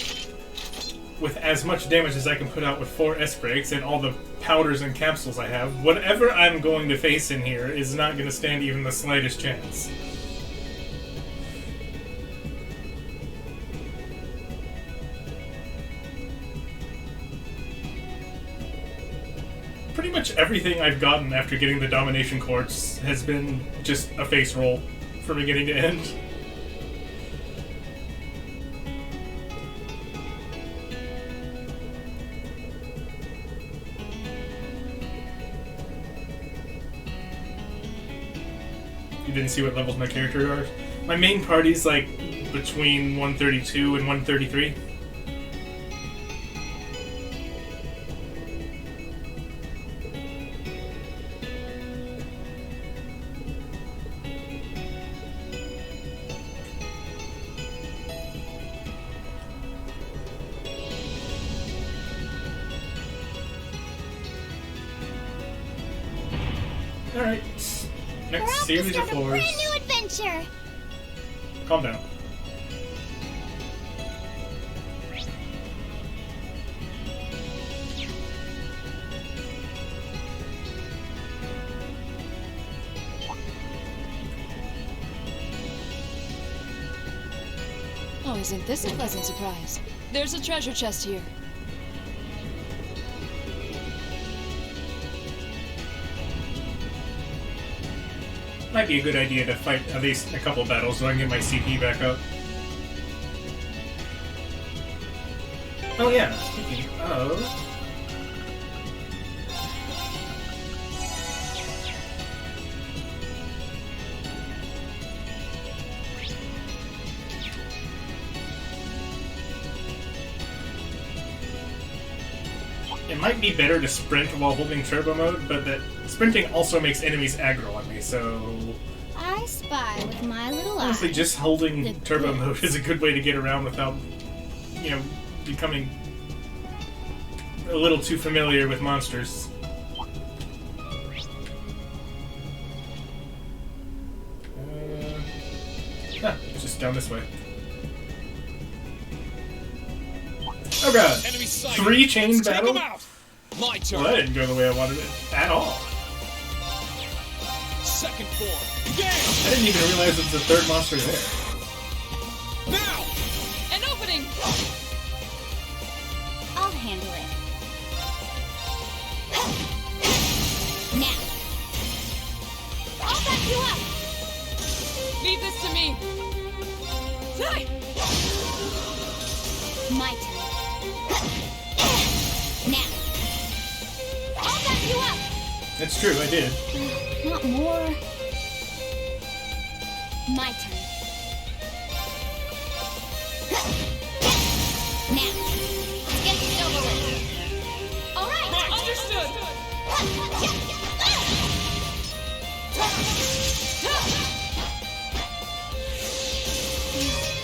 with as much damage as I can put out with 4 S-breaks and all the powders and capsules I have, whatever I'm going to face in here is not going to stand even the slightest chance. Pretty much everything I've gotten after getting the Domination Quartz has been just a face roll from beginning to end. You didn't see what levels my character are? My main party's like between 132 and 133. Alright. We're Next off to series of start a floors. brand new adventure. Calm down. Oh, isn't this a pleasant surprise? There's a treasure chest here. Might be a good idea to fight at least a couple battles so I can get my CP back up. Oh yeah, speaking of... It might be better to sprint while holding turbo mode, but that sprinting also makes enemies aggro on me, so... I spy with my little eye. Honestly, just holding turbo mode is a good way to get around without, you know, becoming a little too familiar with monsters. It's just down this way. Oh god! 3 chain battle? My turn. Well, that didn't go the way I wanted it at all. Second form. Yeah. I didn't even realize there was a third monster there. Now. An opening. It's true, I did. Not more. My turn. Now, let's get this over with. All right, understood.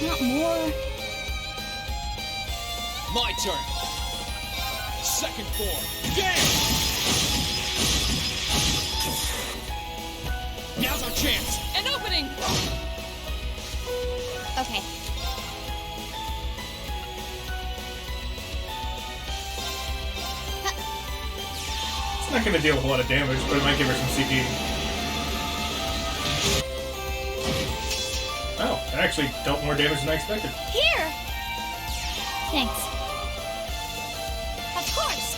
Not more. My turn. Second form. Game! Now's our chance. An opening. Okay. It's not going to deal with a lot of damage, but it might give her some CP. Oh, that actually dealt more damage than I expected. Here! Thanks. Of course!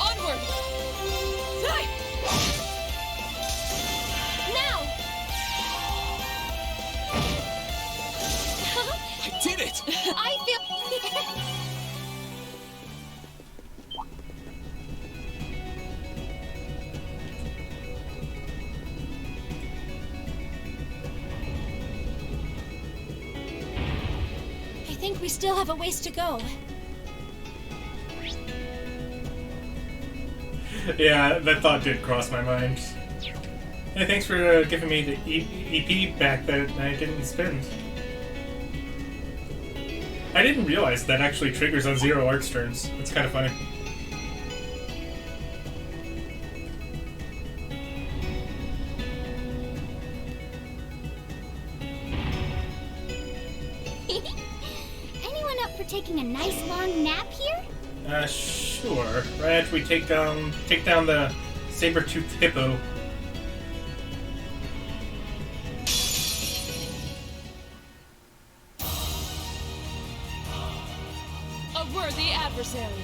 Onward. Right. Now! I did it! I feel... I think we still have a ways to go. Yeah, that thought did cross my mind. Hey, thanks for giving me the EP back that I didn't spend. I didn't realize that actually triggers on Zero Arts turns. It's kind of funny. Anyone up for taking a nice long nap here? Sure. Right after we take down the saber-toothed hippo. A worthy adversary.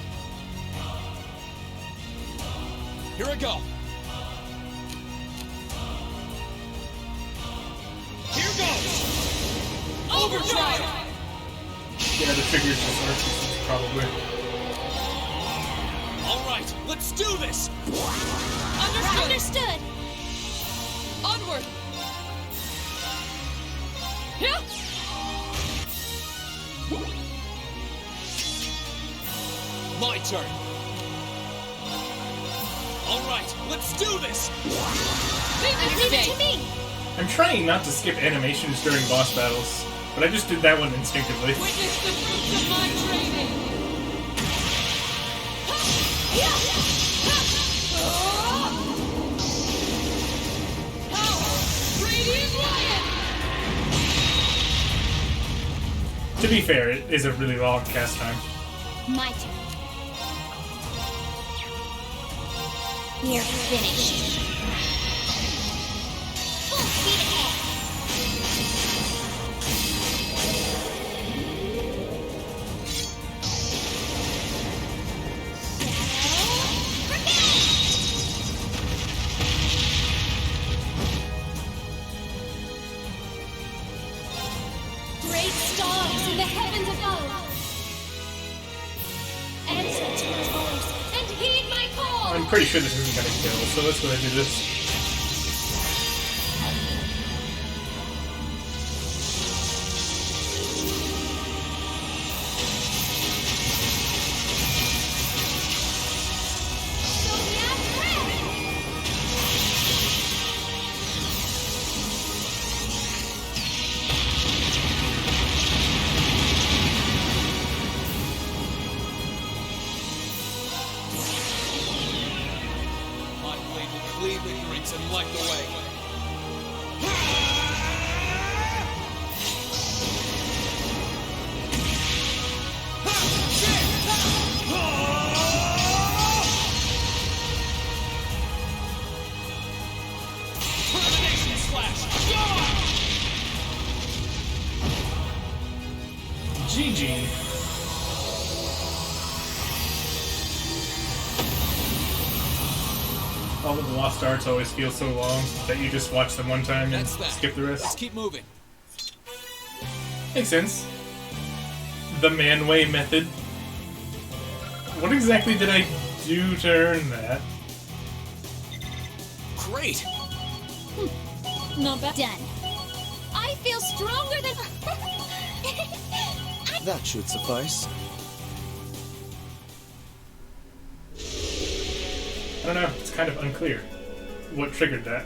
Here I go. Here goes! Overdrive! Yeah, the trigger's just Arceus, probably. All right, let's do this! Understood. Onward. Yeah. My turn. All right, let's do this! Leave it to me. I'm trying not to skip animations during boss battles, but I just did that one instinctively. Witness the fruits of my training. To be fair, it is a really long cast time. My turn. You're finished. Full speed ahead. Great stars in the heavens above. Answer to my voice and heed my call. I'm pretty sure this isn't gonna kill, so let's go ahead and do this. My blade will cleave ignorance and light the way. Termination slash! GG. All of the Lost Arts always feel so long that you just watch them one time and That's that. skip the rest. Let's keep moving. Makes sense. The Manway method. What exactly did I do to earn that? Great! Not bad. Done. I feel stronger than. That should suffice. I don't know, it's kind of unclear what triggered that.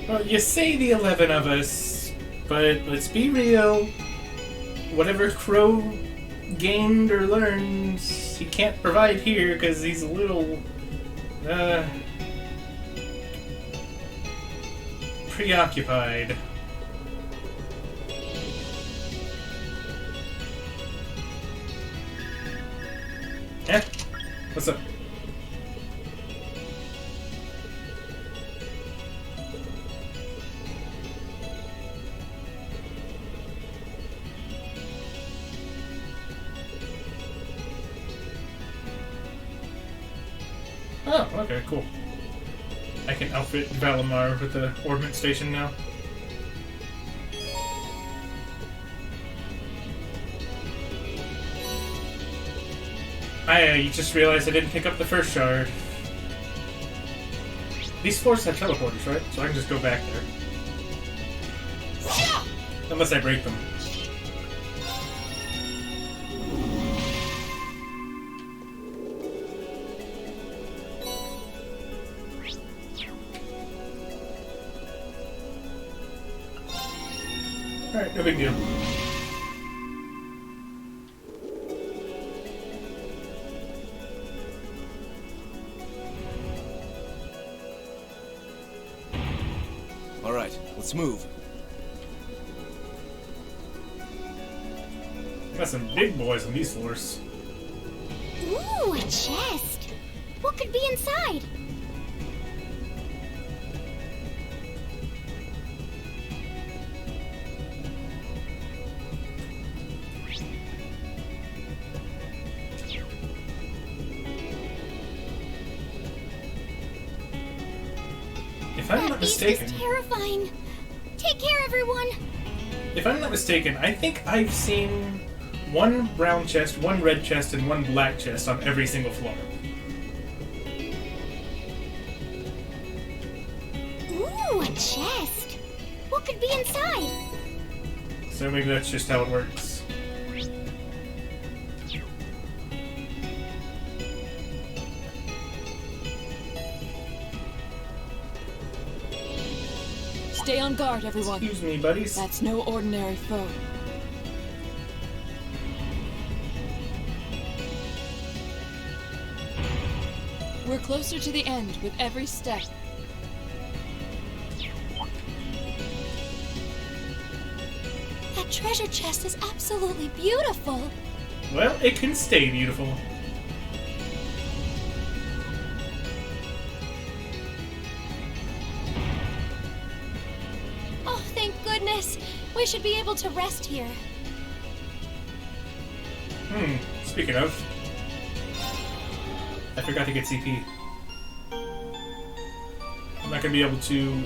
Well, you say the 11 of us, but let's be real. Whatever Crow gained or learned, he can't provide here because he's a little, preoccupied. Eh? What's up? Oh, okay, cool. I can outfit Valimar with the Ordnance Station now. I just realized I didn't pick up the first shard. These floors have teleporters, right? So I can just go back there. Unless I break them. Alright, no big deal. Alright, let's move. Got some big boys on these floors. Ooh, a chest. What could be inside? If I'm not mistaken, This is terrifying. Take care, everyone. if I'm not mistaken, I think I've seen one brown chest, one red chest, and one black chest on every single floor. Ooh, a chest. What could be inside? So maybe that's just how it works. Stay on guard, everyone. Excuse me, buddies. That's no ordinary foe. We're closer to the end with every step. That treasure chest is absolutely beautiful. Well, it can stay beautiful. Oh, thank goodness. We should be able to rest here. Speaking of, I forgot to get CP. I'm not gonna be able to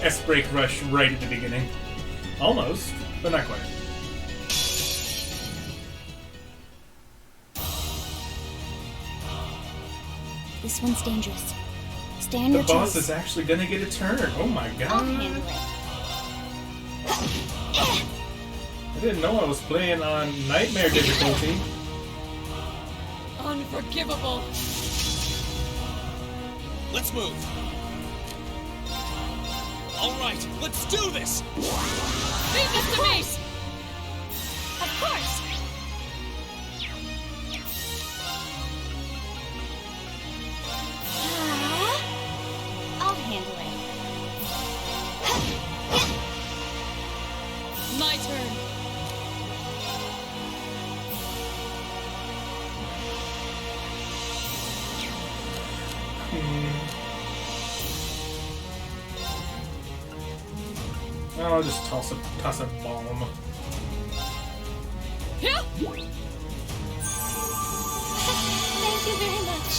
S-Break Rush right at the beginning. Almost, but not quite. This one's dangerous. Stay on The your boss toes. is actually gonna get a turn. Oh my god. I'll handle it. I didn't know I was playing on Nightmare difficulty. Unforgivable. Let's move. All right, let's do this. Leave this to me. I'll just toss a bomb. Thank you very much.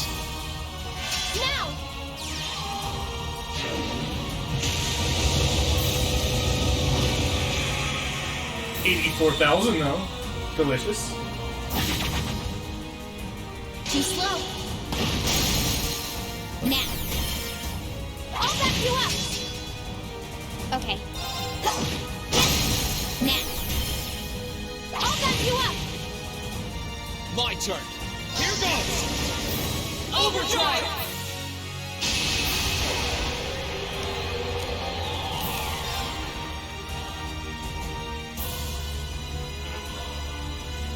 Now! 84,000 though. Delicious. Too slow. Now. I'll back you up. Okay. Now. I'll back you up. My turn. Here goes! Overdrive!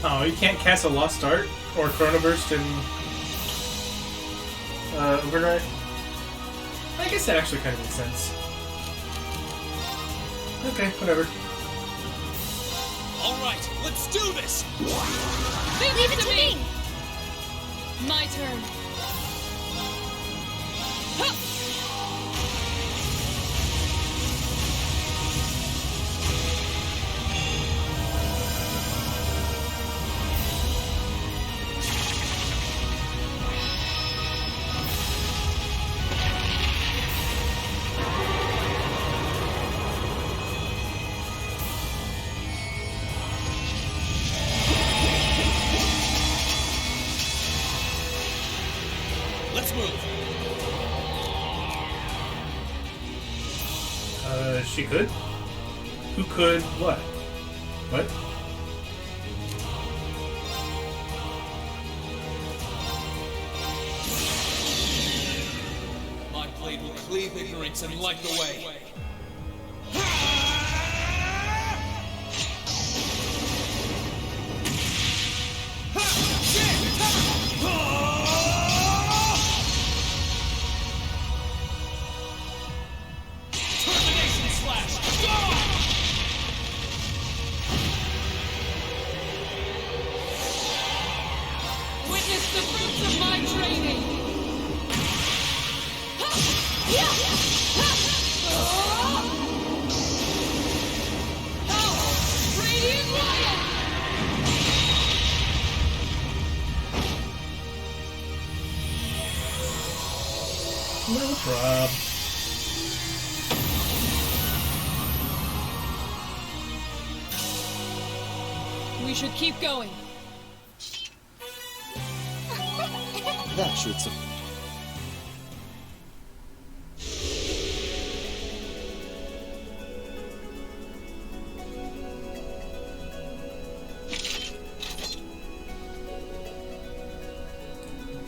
Oh, you can't cast a Lost Art or Chrono Burst in Overdrive? I guess that actually kind of makes sense. Okay, whatever. Alright, let's do this! Leave it to me! My turn. Let's move. She could? Who could what? What? My blade will cleave ignorance and light the way. Termination slash! Witness the fruits of my training! Radiant Lion! No prob. We should keep going. That should suffice.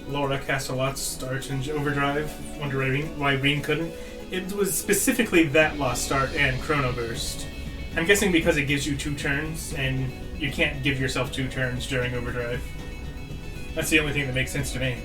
Laura cast a Lost Art in Overdrive, wondering why Reen couldn't. It was specifically that Lost Art and Chrono Burst. I'm guessing because it gives you 2 turns, and you can't give yourself 2 turns during Overdrive. That's the only thing that makes sense to me.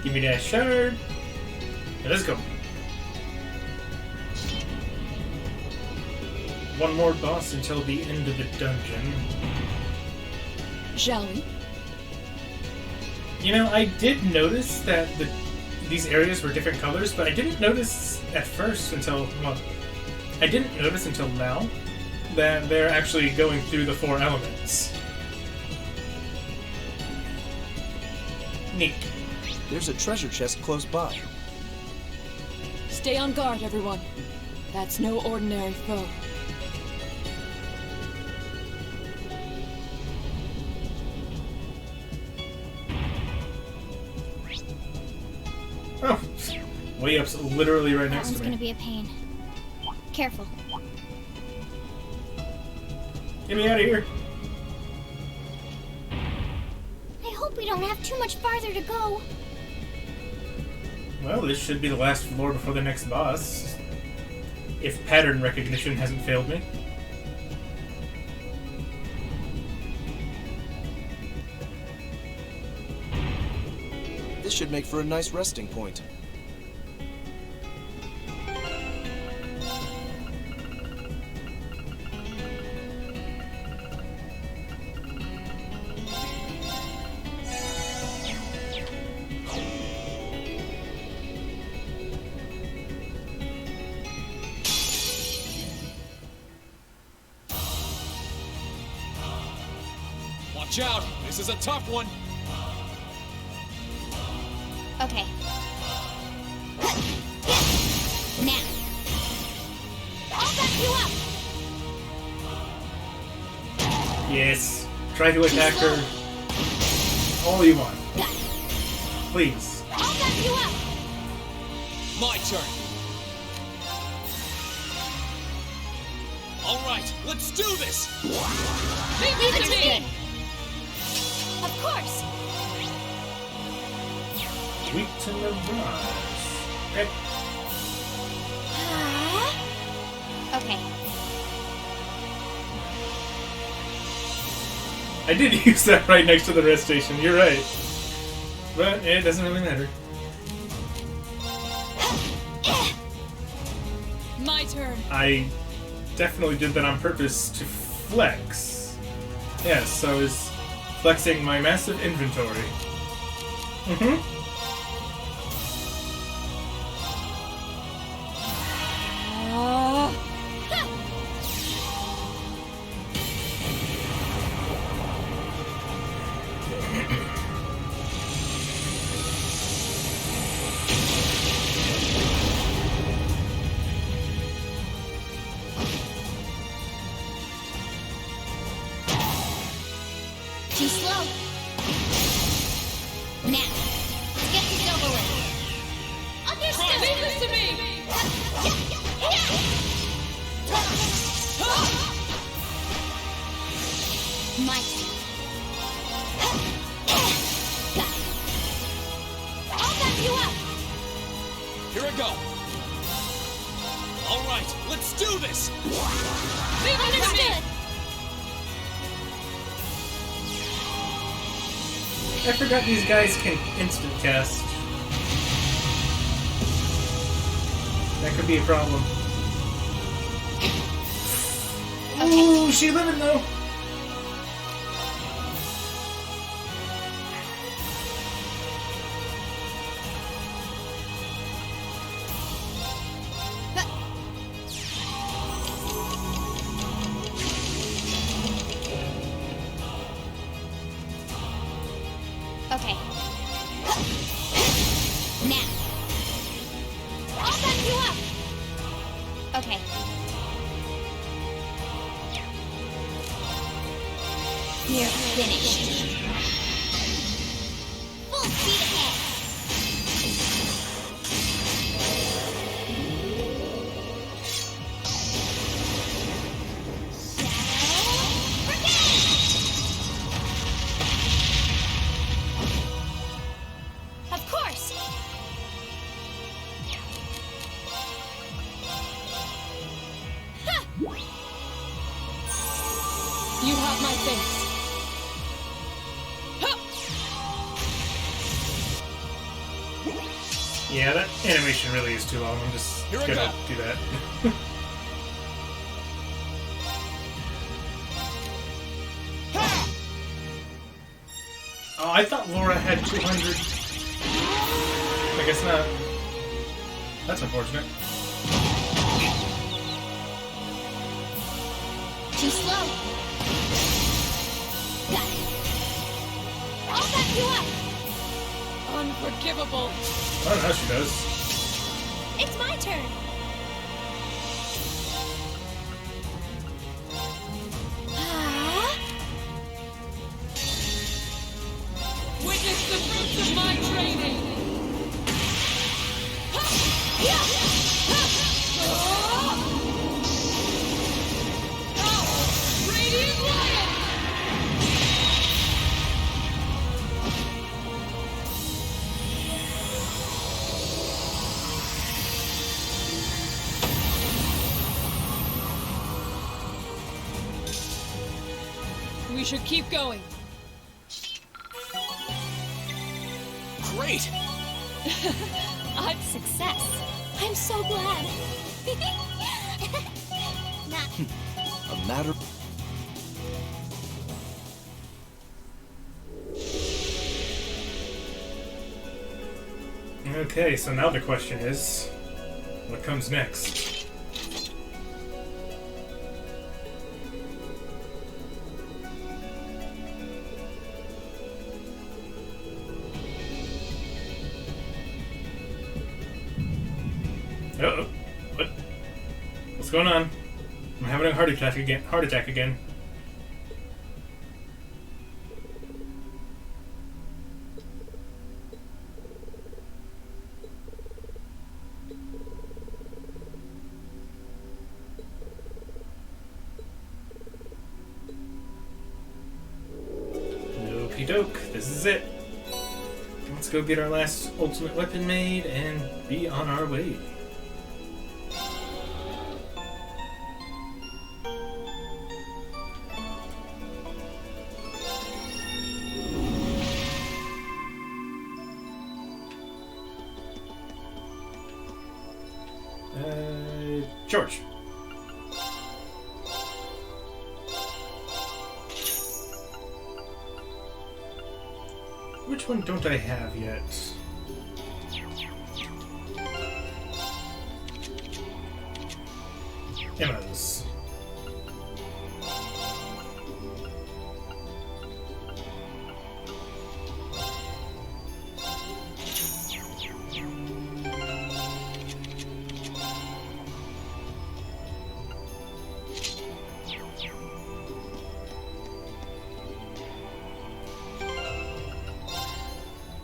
Give me that shard. Let's go. One more boss until the end of the dungeon. Shall we? You know, I did notice that these areas were different colors, but I didn't notice at first until, well, I didn't notice until now that they're actually going through the 4 elements. Nick. There's a treasure chest close by. Stay on guard, everyone. That's no ordinary foe. Oh, way up's literally right That next one's to gonna me. be a pain. Careful. Get me out of here. I hope we don't have too much farther to go. Well, this should be the last floor before the next boss. If pattern recognition hasn't failed me. This should make for a nice resting point. Watch out! This is a tough one! Okay. Now. I'll back you up! Yes. Try to attack her all you want. Please. I'll back you up! My turn! Alright, let's do this! Leave it to me! Of course! Weak to Mirage. Okay. Okay. I did use that right next to the rest station. You're right. But it doesn't really matter. My turn. I definitely did that on purpose to flex. Yes, so I was flexing my massive inventory. Mm-hmm. Too slow. Now. Let's get this over with. Understood! Leave this to me! My turn. I'll back you up! Here I go! Alright, let's do this! Leave it to me! I forgot these guys can instant cast. That could be a problem. Ooh, she living though. Okay. Now. I'll back you up! Okay. You're finished. Full speed ahead! Of course. You have my thanks. Yeah, that animation really is too long. I'm just Here I gonna go. do that. Oh, I thought Laura had 200. I guess not. That's unfortunate. Too slow. Got it. I'll back you up! unforgivable. Oh, now she does. It's my turn. Witness the fruits of my training. Radiant Lion! We should keep going. Great! Odd success. I'm so glad. A matter. Okay, so now the question is, what comes next? Uh-oh. What? What's going on? I'm having a heart attack again. Okie doke, this is it. Let's go get our last ultimate weapon made and be on our way. George. Which one don't I have yet? Emma's.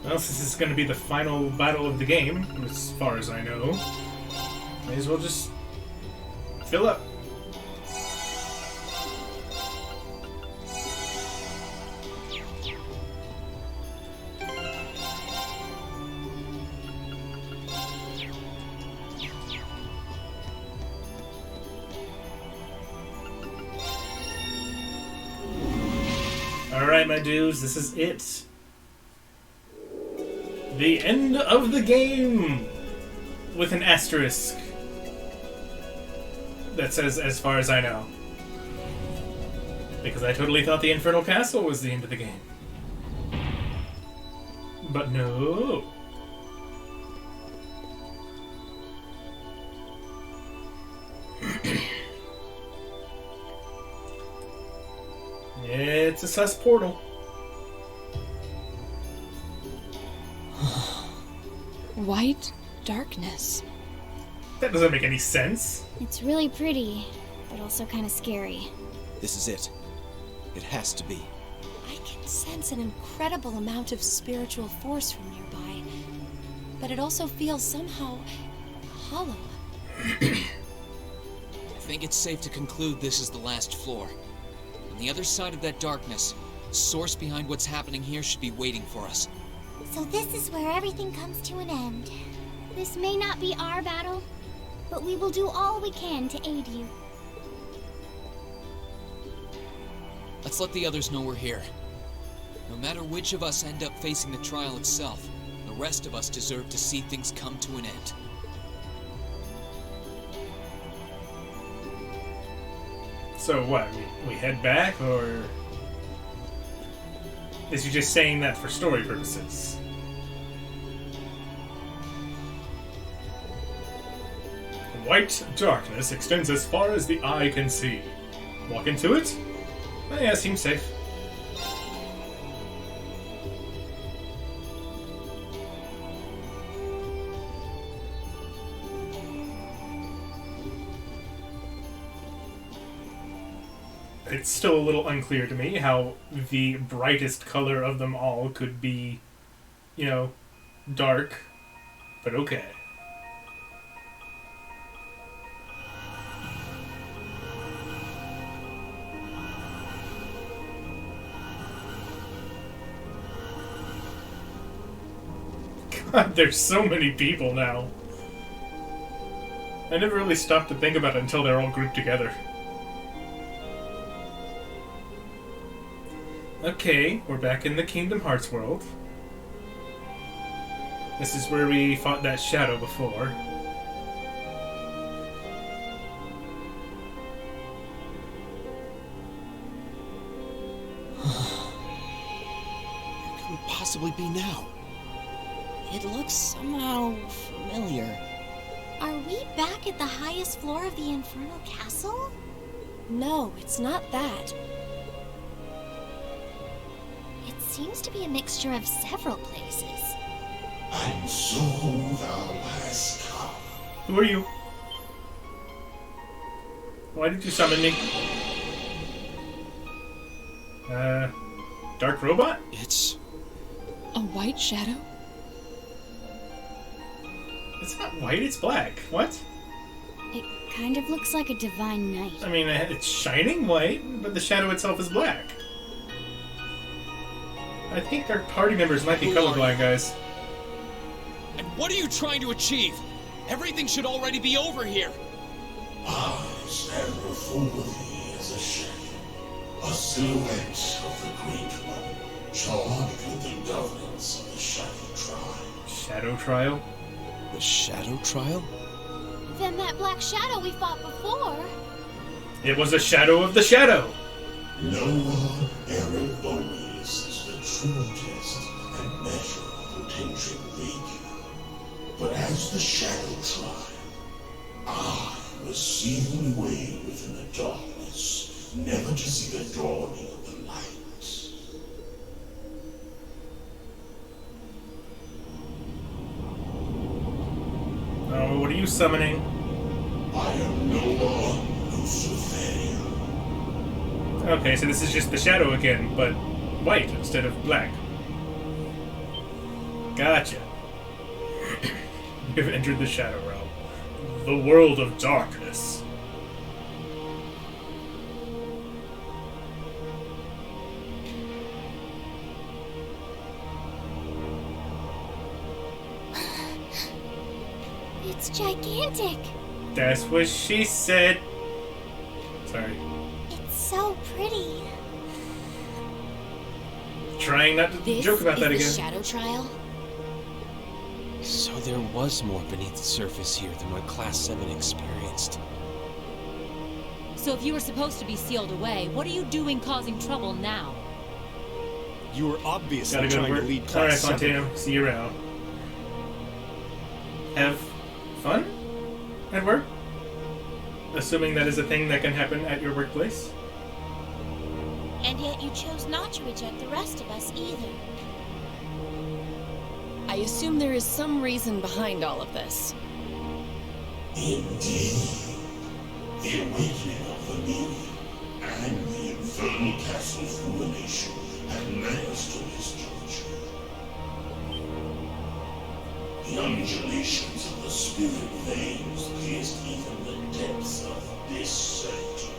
Well, since this is going to be the final battle of the game, as far as I know, may as well just fill up. Alright, my dudes, this is it. The end of the game! With an asterisk that says, as far as I know. Because I totally thought the Infernal Castle was the end of the game. But no. It's a sus portal. White darkness. That doesn't make any sense. It's really pretty, but also kind of scary. This is it. It has to be. I can sense an incredible amount of spiritual force from nearby, but it also feels somehow hollow. I think it's safe to conclude this is the last floor. On the other side of that darkness, the source behind what's happening here should be waiting for us. So this is where everything comes to an end. This may not be our battle, but we will do all we can to aid you. Let's let the others know we're here. No matter which of us end up facing the trial itself, the rest of us deserve to see things come to an end. So what, we head back, or is you just saying that for story purposes? White darkness extends as far as the eye can see. Walk into it? Yeah, seems safe. it's still a little unclear to me how the brightest color of them all could be, you know, dark, but okay. God, there's so many people now. I never really stopped to think about it until they're all grouped together. Okay, we're back in the Kingdom Hearts world. This is where we fought that shadow before. Where can we possibly be now? It looks somehow familiar. Are we back at the highest floor of the Infernal Castle? No, it's not that. It seems to be a mixture of several places. And so thou hast come. Who are you? Why did you summon me? Dark Robot? It's a white shadow? It's not white, it's black. What? It kind of looks like a divine knight. I mean, it's shining white, but the shadow itself is black. I think our party members might be colorblind, guys. And what are you trying to achieve? Everything should already be over here. I stand before thee as a shadow, a silhouette of the Great One, charged with the governance of the Shadow Tribe. Shadow Trial? The Shadow Trial? Then that black shadow we fought before. It was a shadow of the shadow! No one ever always is the true test and measure of potential radiant. But as the Shadow Tribe, I was sealed away within the darkness, never to see the dawning of the light. Oh, what are you summoning? I am Noah Luciferian. Okay, so this is just the shadow again, but white instead of black. Gotcha. You've entered the Shadow Realm. The world of darkness. It's gigantic. That's what she said. Sorry. It's so pretty. Trying not to This joke about is that the again. Shadow Trial? So there was more beneath the surface here than what Class 7 experienced. So if you were supposed to be sealed away, what are you doing causing trouble now? You were obviously Gotta go to trying to work. lead Alright, Class 7. Fontano. See you around. Have fun at work? Assuming that is a thing that can happen at your workplace? And yet you chose not to reject the rest of us either. I assume there is some reason behind all of this. Indeed. The awakening of the Minion and the Infernal Castle's ruination had led us to this juncture. The undulations of the spirit veins pierced even the depths of this sanctum.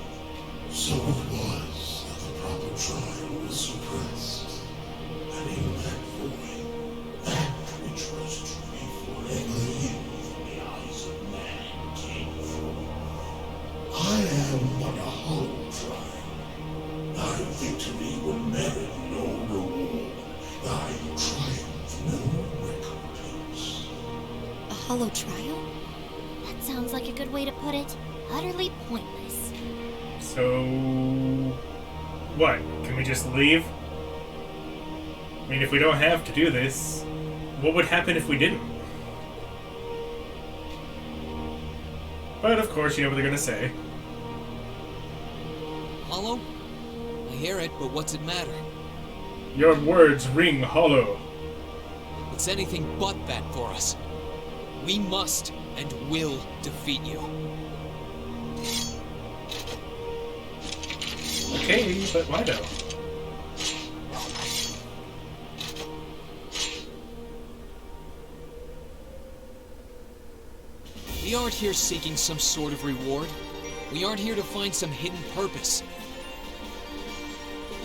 So it was that the proper trial was suppressed. And in that void, that which was to be forever hidden from the eyes of man came forth. I am but a hollow trial. Thy victory will merit no reward. Thy triumph no recompense. A hollow trial? That sounds like a good way to put it. Utterly pointless. So... what? Can we just leave? I mean, if we don't have to do this, what would happen if we didn't? But of course, you know what they're gonna say. Hollow? I hear it, but what's it matter? Your words ring hollow. It's anything but that for us. We must and will defeat you. Okay, but why though? We aren't here seeking some sort of reward. We aren't here to find some hidden purpose.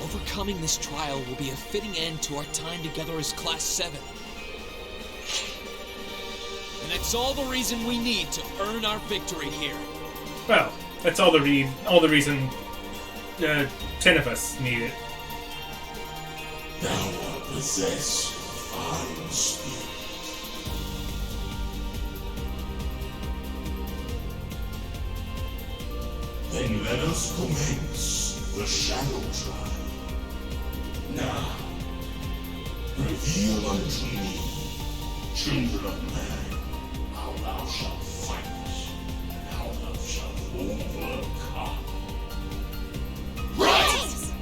Overcoming this trial will be a fitting end to our time together as Class 7. And that's all the reason we need to earn our victory here. Well, that's all the reason 10 of us need it. Thou art possessed of fine spirit. Then let us commence the Shadow Trial. Now, reveal unto me, children of man, how thou shalt fight, and how thou shalt overcome. Rise!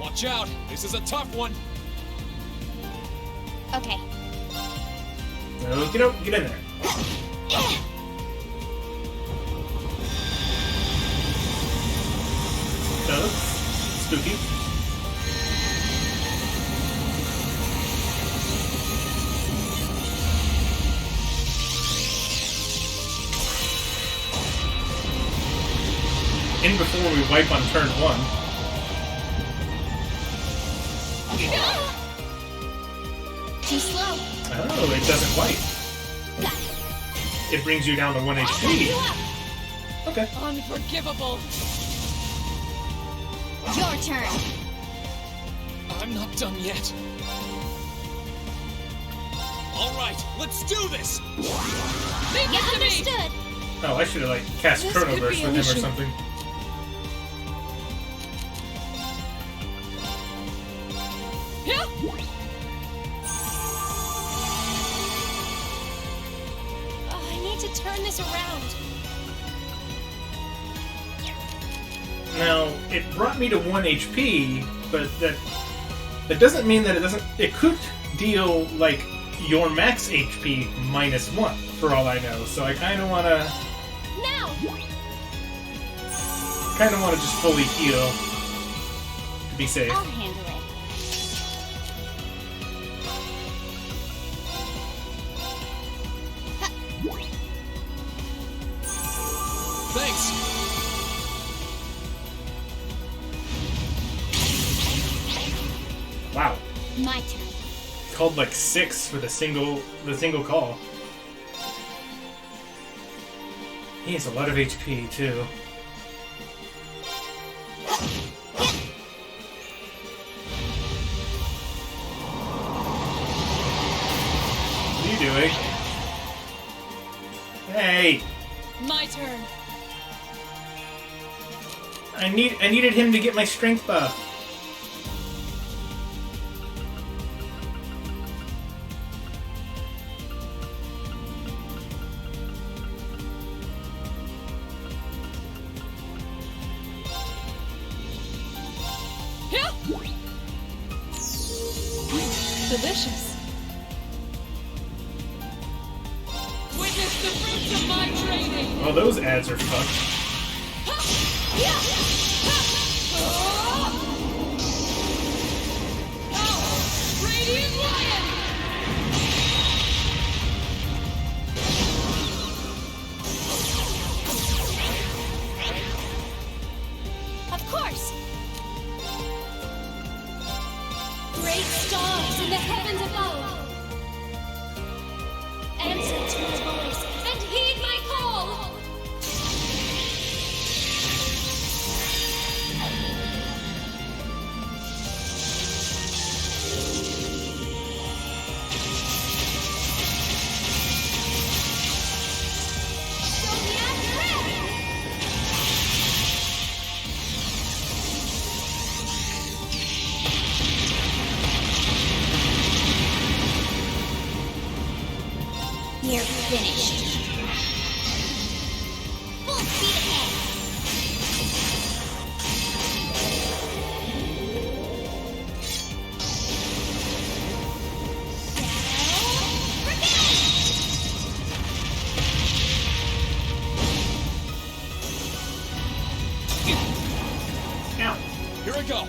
Watch out! This is a tough one! Okay. No, get in there. Spooky. In before we wipe on turn 1. Too slow. Oh, it doesn't wipe. It brings you down to 1 HP. Okay. Unforgivable. Your turn. I'm not done yet. Alright, let's do this! Leave this to me! Understood. Oh, I should have like cast This Chrono could Burst be with an him or issue. something. Yeah. Oh, I need to turn this around. Now, it brought me to 1 HP, but that doesn't mean that it could deal like your max HP minus 1 for all I know. So I kind of want to just fully heal to be safe. I'll handle it. Thanks! Wow. My turn. Called like 6 for the single call. He has a lot of HP too. What are you doing? Hey! My turn. I needed him to get my strength buff. Yeah. Delicious. Witness the fruits of my training. Oh, those ads are fucked. Radiant Lion! Of course. Great stars in the heavens above. Answer to my voice and heed my call. You're finished. Full speed ahead. Ow. Here I go.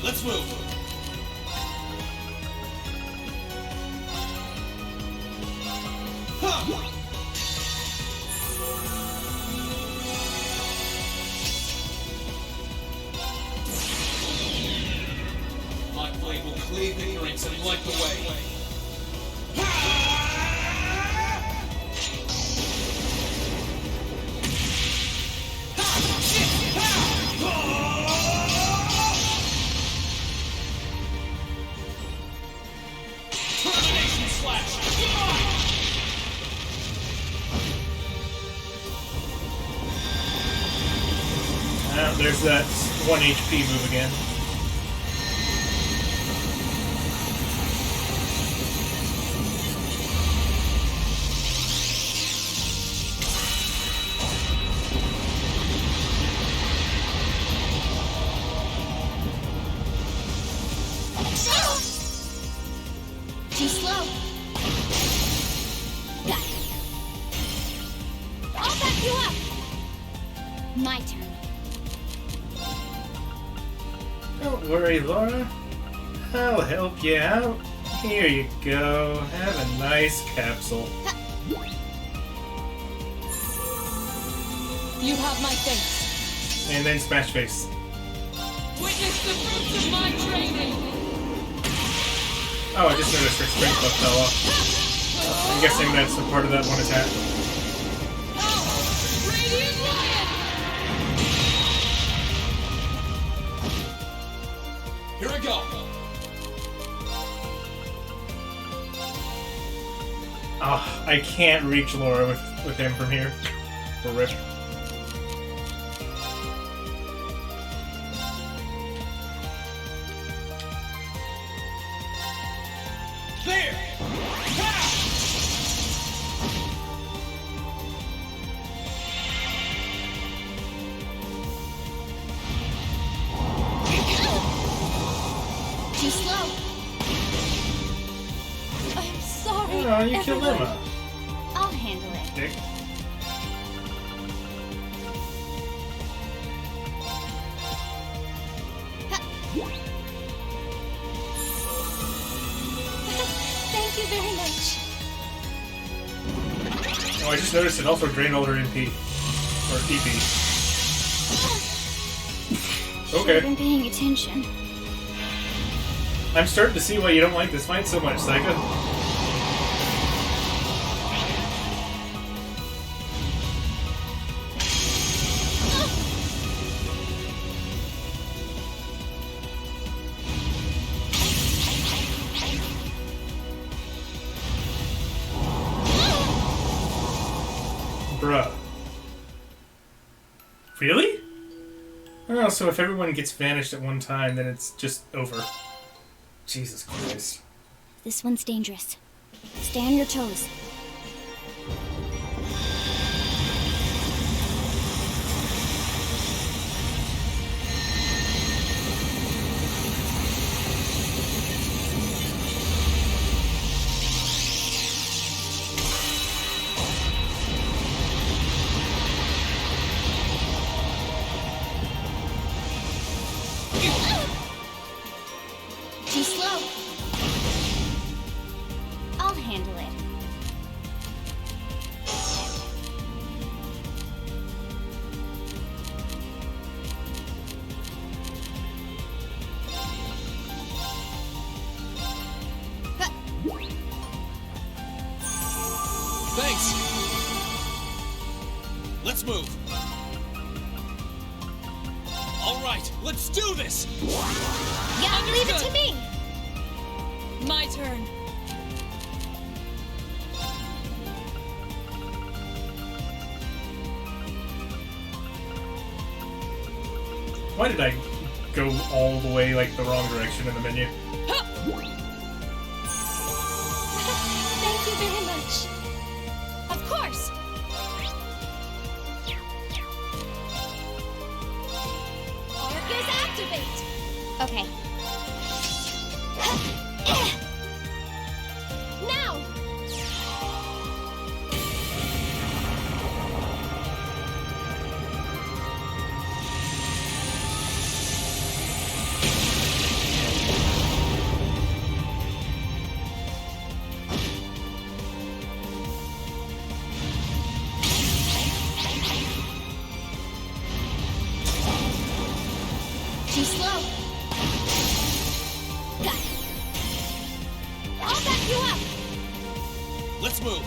Let's move. My blade will cleave ignorance and light the way. Termination slash! There's that 1 HP move again. Too slow. I'll back you up. My turn. Don't worry, Laura. I'll help you out. Here you go. Have a nice capsule. You have my face. And then smash face. Witness the fruits of my training. Oh, I just noticed her strength buff fell off. I'm guessing that's a part of that one attack. Radiant Lion! Here I go. Oh, I can't reach Laura with him from here. For rip. There! Too slow. I'm sorry. Oh, you killed everyone. Emma. I'll handle it. Dick. Thank you very much. Oh, I just noticed it also drained all her MP. Or EP. Should've Okay. been paying attention. I'm starting to see why you don't like this fight so much, Saika. Bruh. Really? Oh, so if everyone gets vanished at one time, then it's just over. Jesus Christ. This one's dangerous. Stay on your toes. Too slow. I'll handle it. Thanks. Let's move. All right, let's do this. Yeah, leave it to me. My turn. Why did I go all the way, like, the wrong direction in the menu? Thank you very much. Of course. Arcus activate. Okay. Let's move.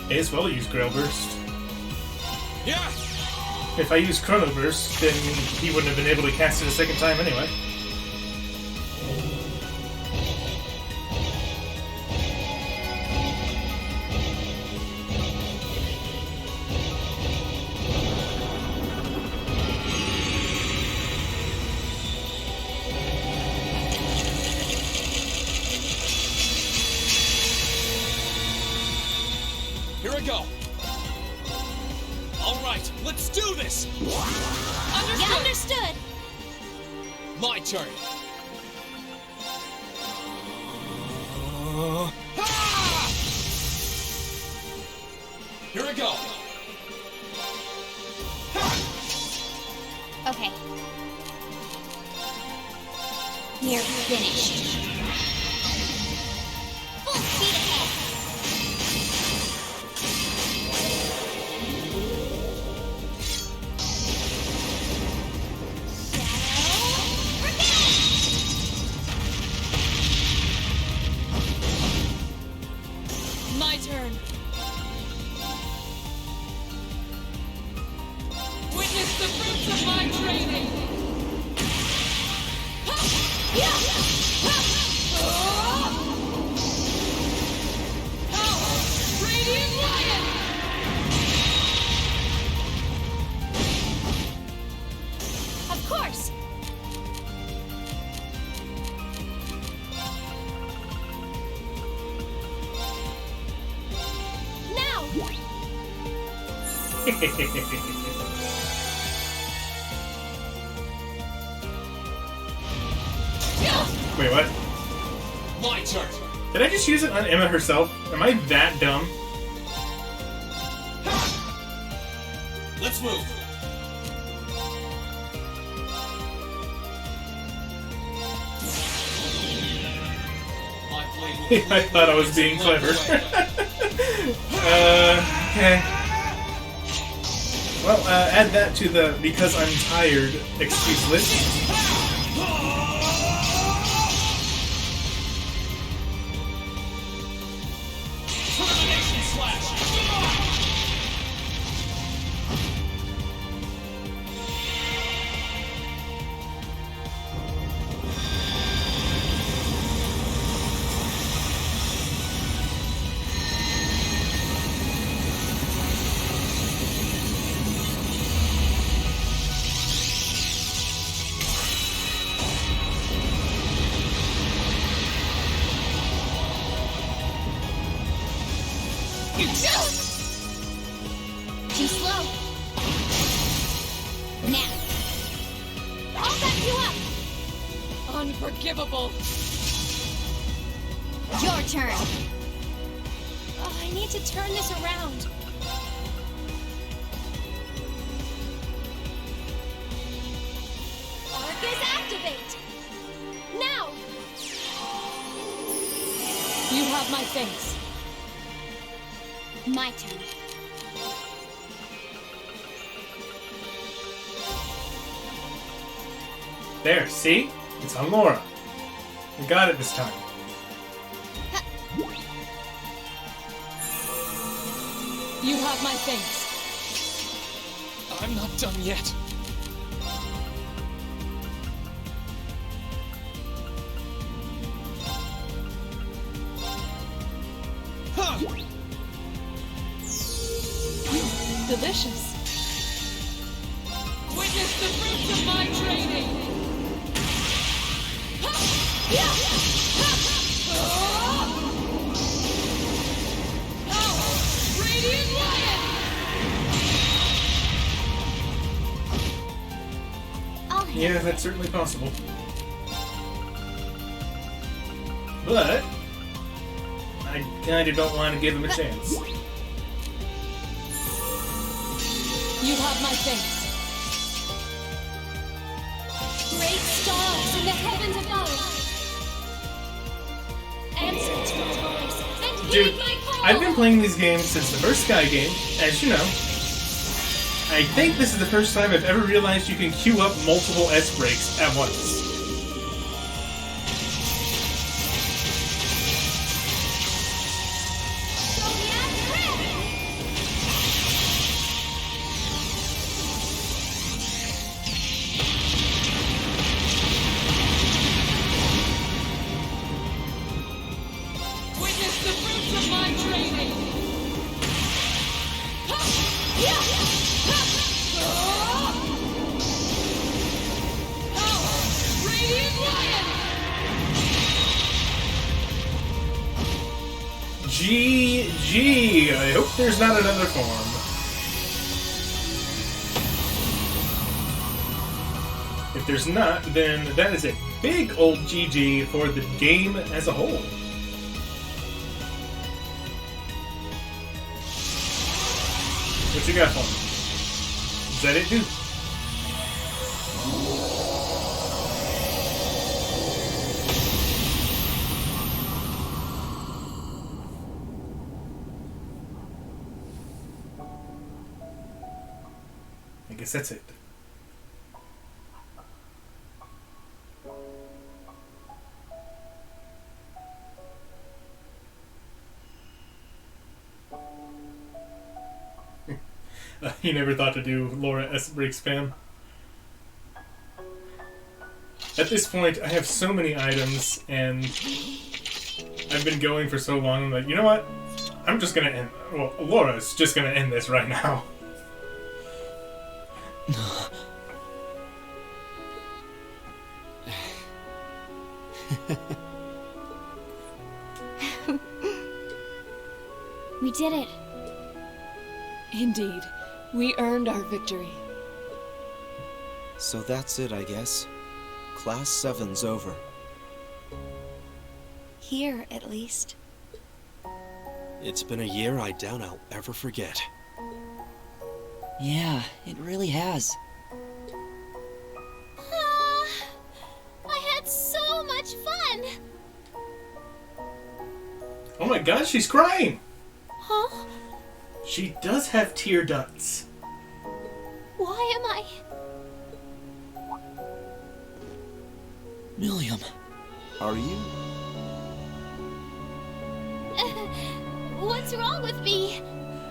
May as well use Grail Burst. Yeah. If I use Chrono Burst, then he wouldn't have been able to cast it a second time anyway. Here I go. All right, let's do this. Understood. Yeah, understood. My turn. Here I go. Okay. You're finished. Full speed ahead. My turn. Witness the fruits of my training. Radiant Lion! Of course. Now. Wait, what? My turn. Did I just use it on Emma herself? Am I that dumb? Let's move. My blade will I thought I was being clever. Okay. Well, add that to the because I'm tired excuse list. Termination slash. Too slow. Now. I'll back you up. Unforgivable. Your turn. Oh, I need to turn this around. Arcus activate. Now. You have my thanks. My turn. There, see? It's on Laura. We got it this time. You have my thanks. I'm not done yet. Delicious. Witness the fruits of my training. Radiant Lion! Yeah, that's certainly possible. But I kinda don't want to give him a chance. You have my thanks. Great stars in the heavens above. Answer to my voice and Dude, heed my call. I've been playing these games since the first Sky game, as you know. I think this is the first time I've ever realized you can queue up multiple S-breaks at once. Witness the fruits of my training! Radiant Lion! GG! I hope there's not another form. If there's not, then that is a big old GG for the game as a whole. What you got for me? Is that it, dude? I guess that's it. You never thought to do Laura S-break spam? At this point, I have so many items, and I've been going for so long, I'm like, you know what? I'm just gonna end... Well, Laura's just gonna end this right now. We did it. Indeed. We earned our victory. So that's it, I guess. Class 7's over. Here, at least. It's been a year I doubt I'll ever forget. Yeah, it really has. I had so much fun! Oh my god, she's crying! Huh? She does have tear ducts. Why am I... Milliam. Are you? What's wrong with me?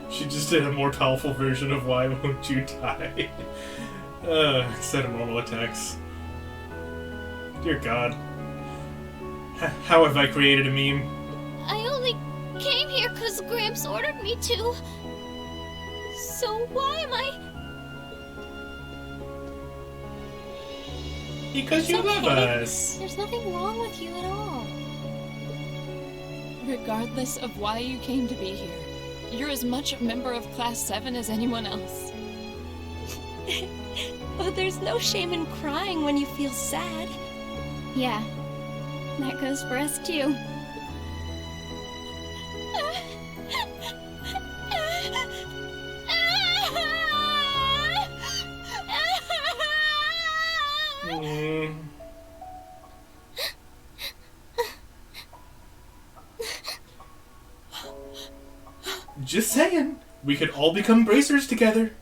She just did a more powerful version of Why Won't You Die? Instead of normal attacks. Dear God. How have I created a meme? I only came here because Gramps ordered me to. So why am I... Because you love us. There's nothing wrong with you at all. Regardless of why you came to be here, you're as much a member of Class 7 as anyone else. But there's no shame in crying when you feel sad. Yeah, that goes for us too. Just saying, we could all become bracers together.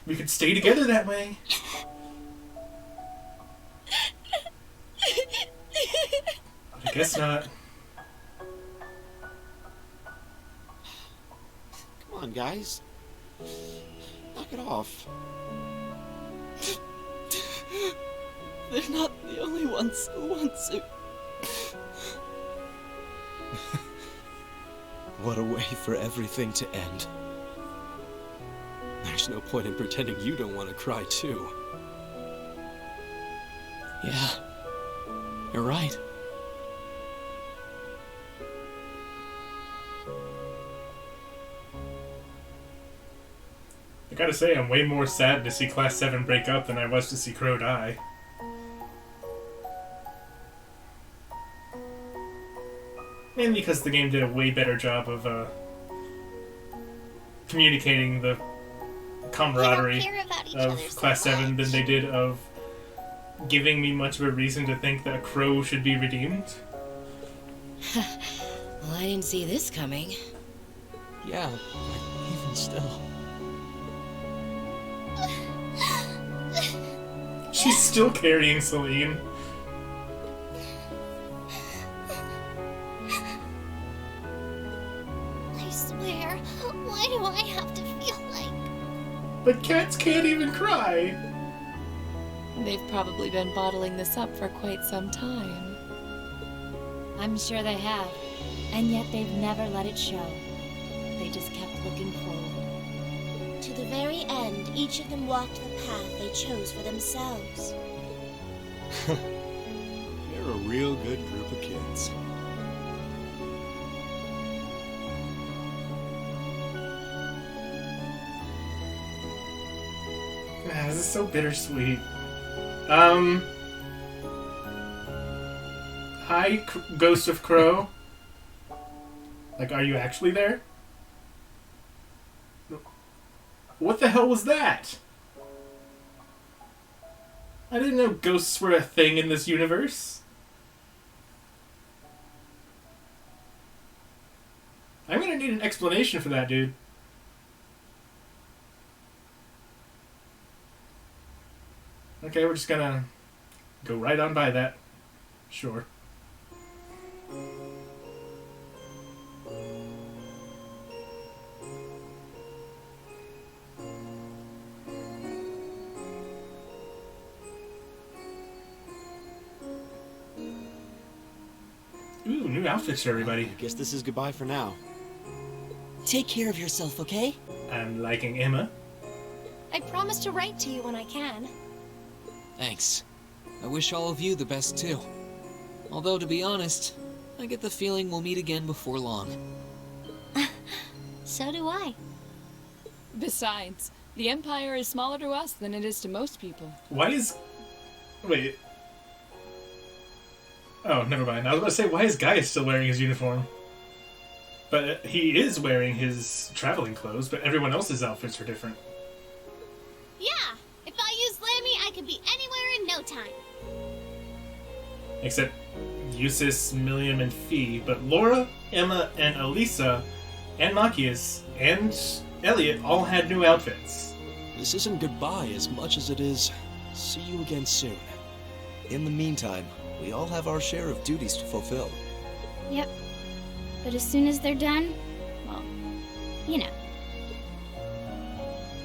We could stay together that way. But I guess not. Come on, guys. Knock it off. They're not the only ones who want to. What a way for everything to end. There's no point in pretending you don't want to cry, too. Yeah, you're right. I gotta say, I'm way more sad to see Class 7 break up than I was to see Crow die. Mainly because the game did a way better job of communicating the camaraderie of Class 7 than they did of giving me much of a reason to think that Crow should be redeemed. Well, I didn't see this coming. Yeah, even still. She's still carrying Celine. I swear, why do I have to feel like... But cats can't even cry. They've probably been bottling this up for quite some time. I'm sure they have. And yet they've never let it show. They just kept looking forward. To the very end, each of them walked the path they chose for themselves. They're a real good group of kids. Man, this is so bittersweet. Hi, Ghost of Crow. Like, are you actually there? What the hell was that? I didn't know ghosts were a thing in this universe. I'm gonna need an explanation for that, dude. Okay, we're just gonna go right on by that. Sure. Ooh, new outfits for everybody. I guess this is goodbye for now. Take care of yourself, okay? I'm liking Emma. I promise to write to you when I can. Thanks. I wish all of you the best too. Although, to be honest, I get the feeling we'll meet again before long. So do I. Besides, the Empire is smaller to us than it is to most people. Why is... Wait. Oh, never mind. I was about to say, why is Gaius still wearing his uniform? But he is wearing his traveling clothes, but everyone else's outfits are different. Yeah, if I use Lammy, I could be anywhere in no time. Except Eustace, Milliam, and Fee. But Laura, Emma, and Elisa, and Machias, and Elliot all had new outfits. This isn't goodbye as much as it is see you again soon. In the meantime, we all have our share of duties to fulfill. Yep. But as soon as they're done, well, you know.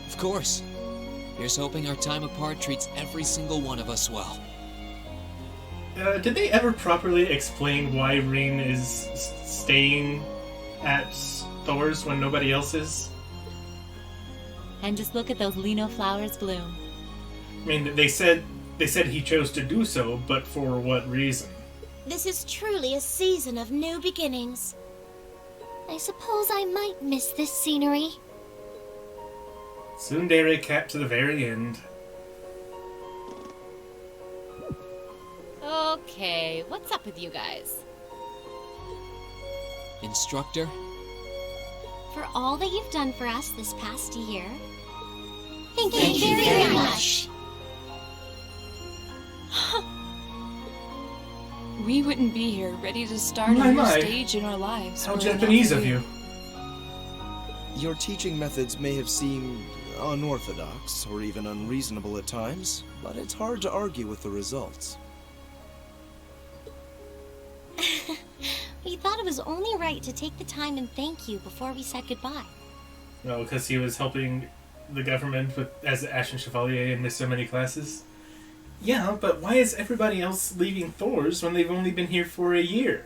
Of course. Here's hoping our time apart treats every single one of us well. Did they ever properly explain why Reen is staying at Thor's when nobody else is? And just look at those lino flowers bloom. I mean, they said he chose to do so, but for what reason? This is truly a season of new beginnings. I suppose I might miss this scenery. Tsundere kept to the very end. Okay, what's up with you guys? Instructor? For all that you've done for us this past year, Thank you very much. We wouldn't be here ready to start My, a new my. stage in our lives. How were it not Japanese for of you. Your teaching methods may have seemed unorthodox or even unreasonable at times, but it's hard to argue with the results. we thought it was only right to take the time and thank you before we said goodbye. Well, because he was helping the government as the Ashen Chevalier and missed so many classes. Yeah, but why is everybody else leaving Thor's when they've only been here for a year?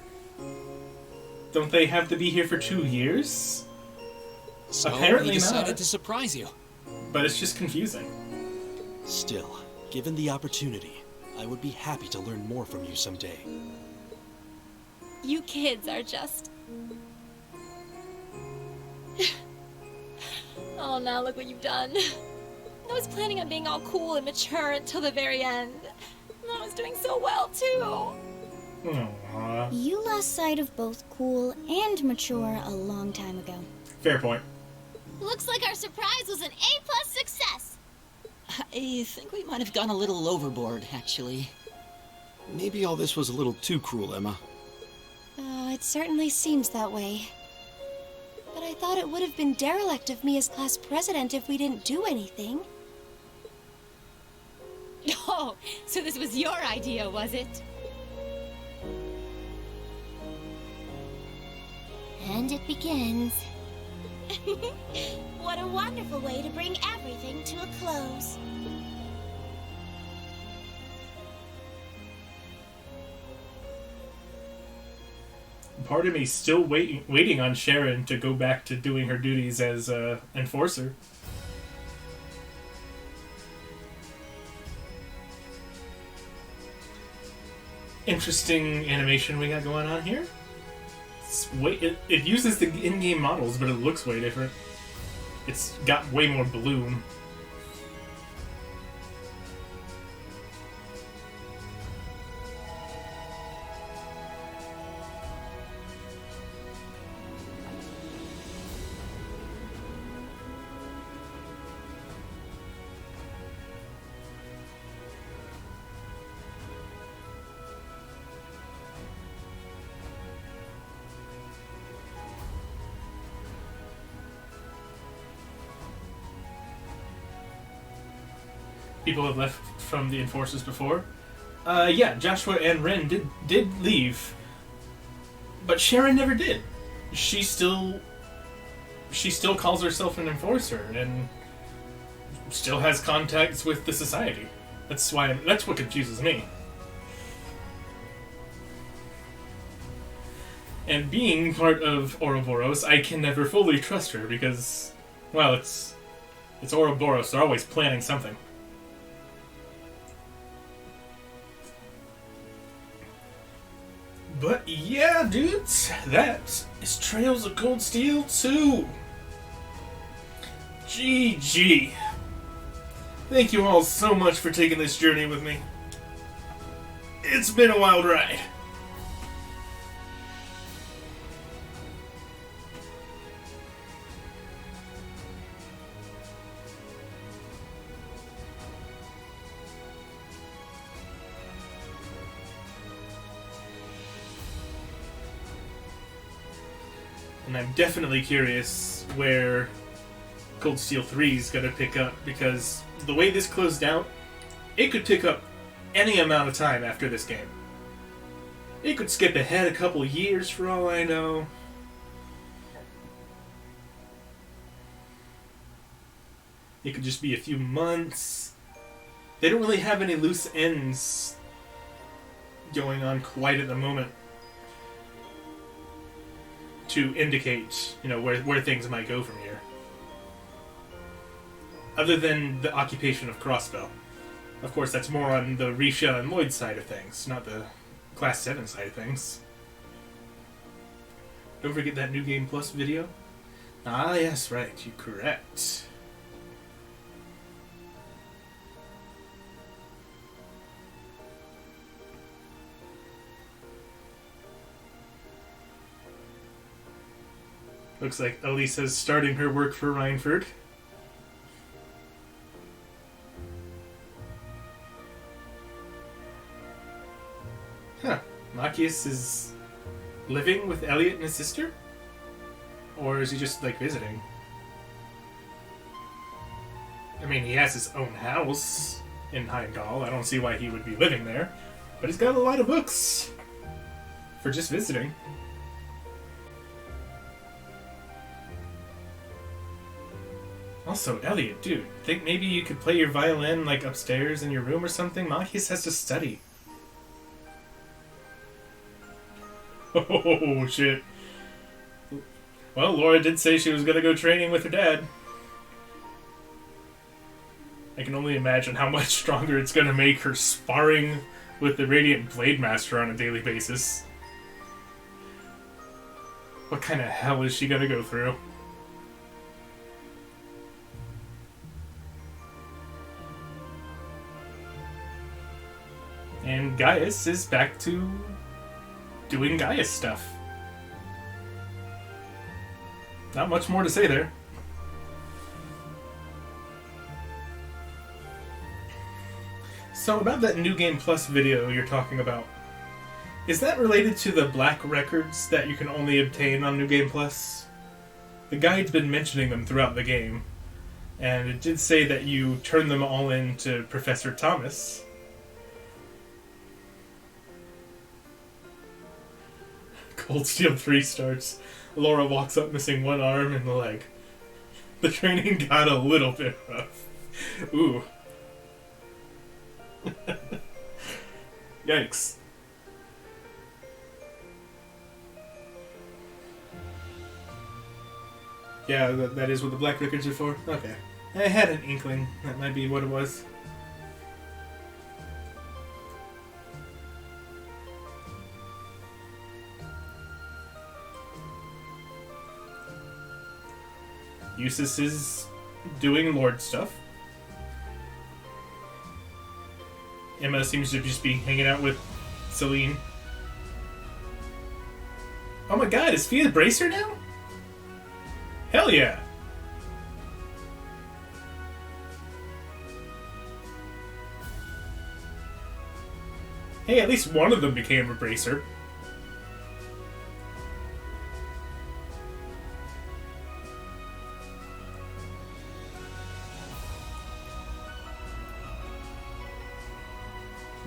Don't they have to be here for 2 years? So Apparently we decided not. to surprise you. But it's just confusing. Still, given the opportunity, I would be happy to learn more from you someday. You kids are just... Oh, now look what you've done. I was planning on being all cool and mature until the very end. And I was doing so well, too. Aww. You lost sight of both cool and mature a long time ago. Fair point. Looks like our surprise was an A+ success. I think we might have gone a little overboard, actually. Maybe all this was a little too cruel, Emma. Oh, it certainly seems that way. But I thought it would have been derelict of me as class president if we didn't do anything. Oh, so this was your idea, was it? And it begins. What a wonderful way to bring everything to a close. Part of me still waiting on Sharon to go back to doing her duties as enforcer. Interesting animation we got going on here. It uses the in-game models, but it looks way different. It's got way more bloom. People have left from the Enforcers before. Yeah, Joshua and Ren did leave. But Sharon never did. She still calls herself an Enforcer and still has contacts with the Society. That's what confuses me. And being part of Ouroboros, I can never fully trust her because, well, it's Ouroboros. They're always planning something. But yeah, dudes, that is Trails of Cold Steel 2. GG. Thank you all so much for taking this journey with me. It's been a wild ride. And I'm definitely curious where Cold Steel 3 is going to pick up, because the way this closed out, it could pick up any amount of time after this game. It could skip ahead a couple years for all I know. It could just be a few months. They don't really have any loose ends going on quite at the moment to indicate, where things might go from here. Other than the occupation of Crossbell. Of course, that's more on the Risha and Lloyd side of things, not the Class 7 side of things. Don't forget that New Game Plus video. Ah, yes, right, you're correct. Looks like Elisa's starting her work for Reinford. Huh. Machias is living with Elliot and his sister? Or is he just, visiting? I mean, he has his own house in Heimdall. I don't see why he would be living there. But he's got a lot of books for just visiting. Also, Elliot, dude, think maybe you could play your violin, upstairs in your room or something? Machias has to study. Oh, shit. Well, Laura did say she was gonna go training with her dad. I can only imagine how much stronger it's gonna make her sparring with the Radiant Blade Master on a daily basis. What kind of hell is she gonna go through? And Gaius is back to doing Gaius stuff. Not much more to say there. So about that New Game Plus video you're talking about, is that related to the black records that you can only obtain on New Game Plus? The guide's been mentioning them throughout the game. And it did say that you turn them all into Professor Thomas. Cold Steel 3 starts. Laura walks up missing one arm and the leg. The training got a little bit rough. Ooh. Yikes. Yeah, that is what the black records are for? Okay. I had an inkling that might be what it was. Eustace is doing Lord stuff. Emma seems to just be hanging out with Celine. Oh my god, is Fia Bracer now? Hell yeah! Hey, at least one of them became a Bracer.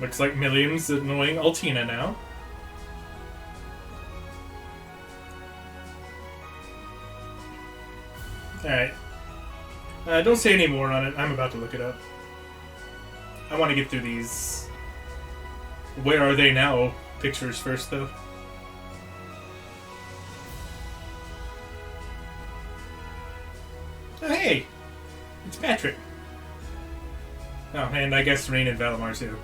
Looks like Milliam's annoying Altina now. Alright. Don't say any more on it. I'm about to look it up. I want to get through these "Where Are They Now" pictures first, though. Oh, hey! It's Patrick. Oh, and I guess Rain and Valimar, too.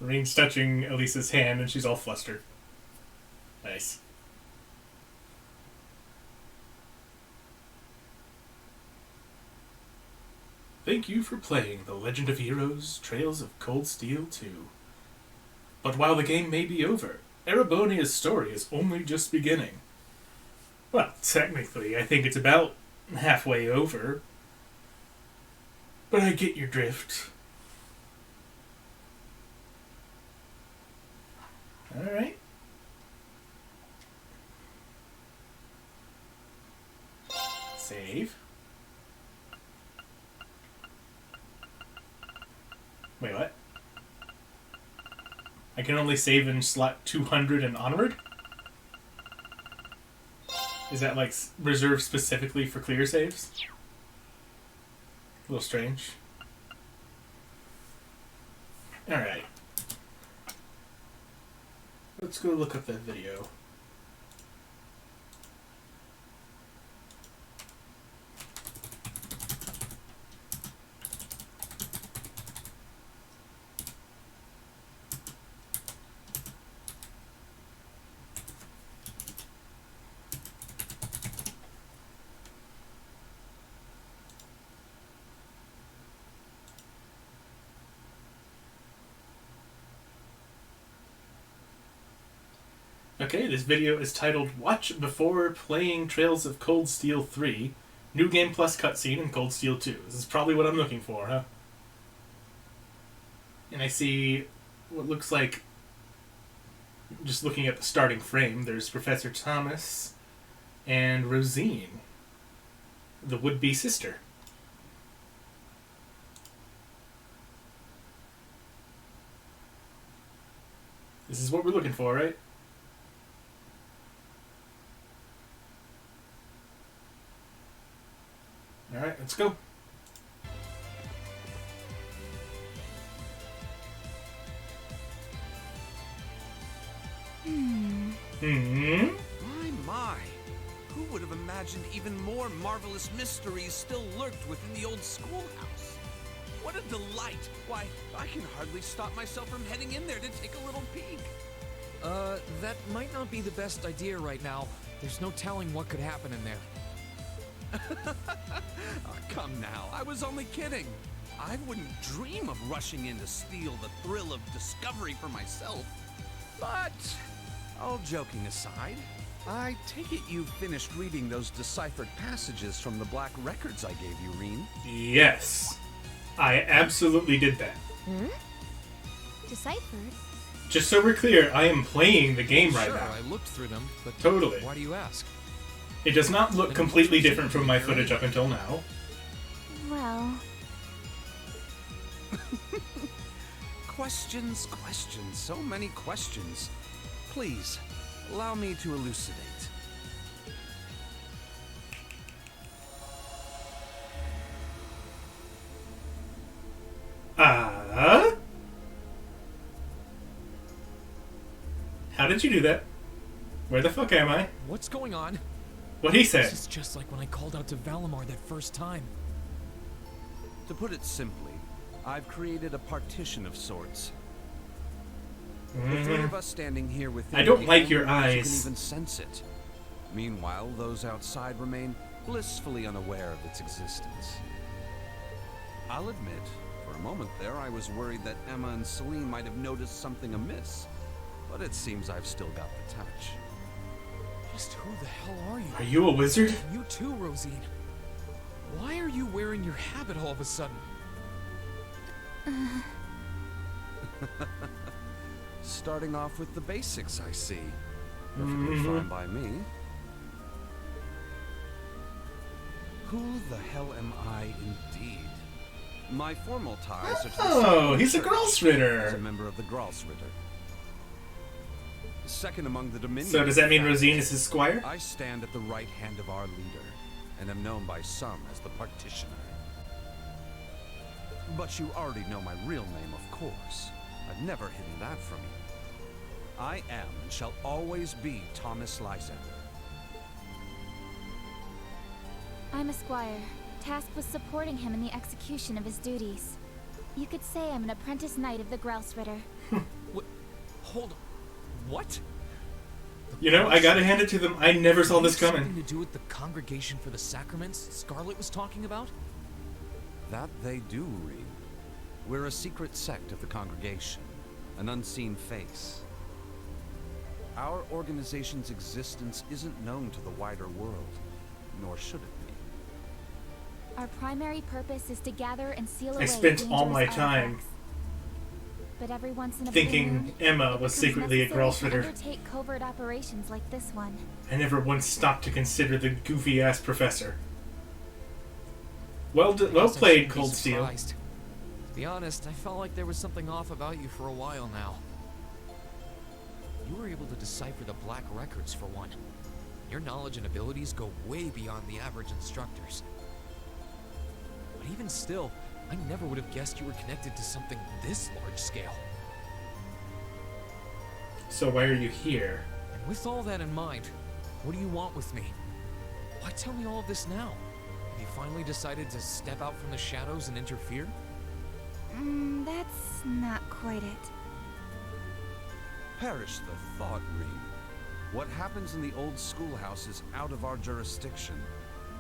Rain's touching Elisa's hand and she's all flustered. Nice. Thank you for playing The Legend of Heroes Trails of Cold Steel 2. But while the game may be over, Erebonia's story is only just beginning. Well, technically, I think it's about halfway over. But I get your drift. Alright. Save. Wait, what? I can only save in slot 200 and onward? Is that like reserved specifically for clear saves? A little strange. Alright. Let's go look up that video. Okay, this video is titled Watch Before Playing Trails of Cold Steel 3, New Game Plus Cutscene in Cold Steel 2. This is probably what I'm looking for, huh? And I see what looks like, just looking at the starting frame, there's Professor Thomas and Rosine, the would-be sister. This is what we're looking for, right? Alright, let's go. My. Who would have imagined even more marvelous mysteries still lurked within the old schoolhouse? What a delight! Why, I can hardly stop myself from heading in there to take a little peek. That might not be the best idea right now. There's no telling what could happen in there. Oh, come now, I was only kidding. I wouldn't dream of rushing in to steal the thrill of discovery for myself. But, all joking aside, I take it you finished reading those deciphered passages from the Black Records I gave you, Reen? Yes. I absolutely did that. Hmm? Deciphered? Just so we're clear, I am playing the game right Sure, now. I looked through them, but Totally. why do you ask? It does not look completely different from my footage up until now. Well, Questions, so many questions. Please, allow me to elucidate. How did you do that? Where the fuck am I? What's going on? What he said. This is just like when I called out to Valimar that first time. To put it simply, I've created a partition of sorts. The three of us standing here within I don't the like only your ones who eyes. can even sense it. Meanwhile, those outside remain blissfully unaware of its existence. I'll admit, for a moment there, I was worried that Emma and Celine might have noticed something amiss, but it seems I've still got the touch. Just who the hell are you? Are you a wizard? You too, Rosine. Why are you wearing your habit all of a sudden? Starting off with the basics, I see. Perfectly fine by me. Who the hell am I indeed? My formal ties are to the Oh, he's a Church, Gralsritter. as a member of the Gralsritter. Second among the Dominion. So does that mean families, Rosine is his squire? I stand at the right hand of our leader, and am known by some as the Partitioner. But you already know my real name, of course. I've never hidden that from you. I am and shall always be Thomas Lysander. I'm a squire, tasked with supporting him in the execution of his duties. You could say I'm an apprentice knight of the Gralsritter. Hold on. What? You know, I gotta hand it to them. I never saw this coming. Something to do with the Congregation for the Sacraments Scarlet was talking about? That they do, Reed. We're a secret sect of the congregation, an unseen face. Our organization's existence isn't known to the wider world, nor should it be. Our primary purpose is to gather and seal away I spent all my dangerous time artifacts. But every once in a thinking blue moon, Emma it was becomes secretly a necessary to Gralsritter. undertake covert operations like this one. I never once stopped to consider the goofy-ass professor. Well played, Cold Steel. To be honest, I felt like there was something off about you for a while now. You were able to decipher the Black Records, for one. Your knowledge and abilities go way beyond the average instructors. But even still, I never would have guessed you were connected to something this large scale. So why are you here? And with all that in mind, what do you want with me? Why tell me all of this now? Have you finally decided to step out from the shadows and interfere? That's not quite it. Perish the thought, Reed. What happens in the old schoolhouse is out of our jurisdiction.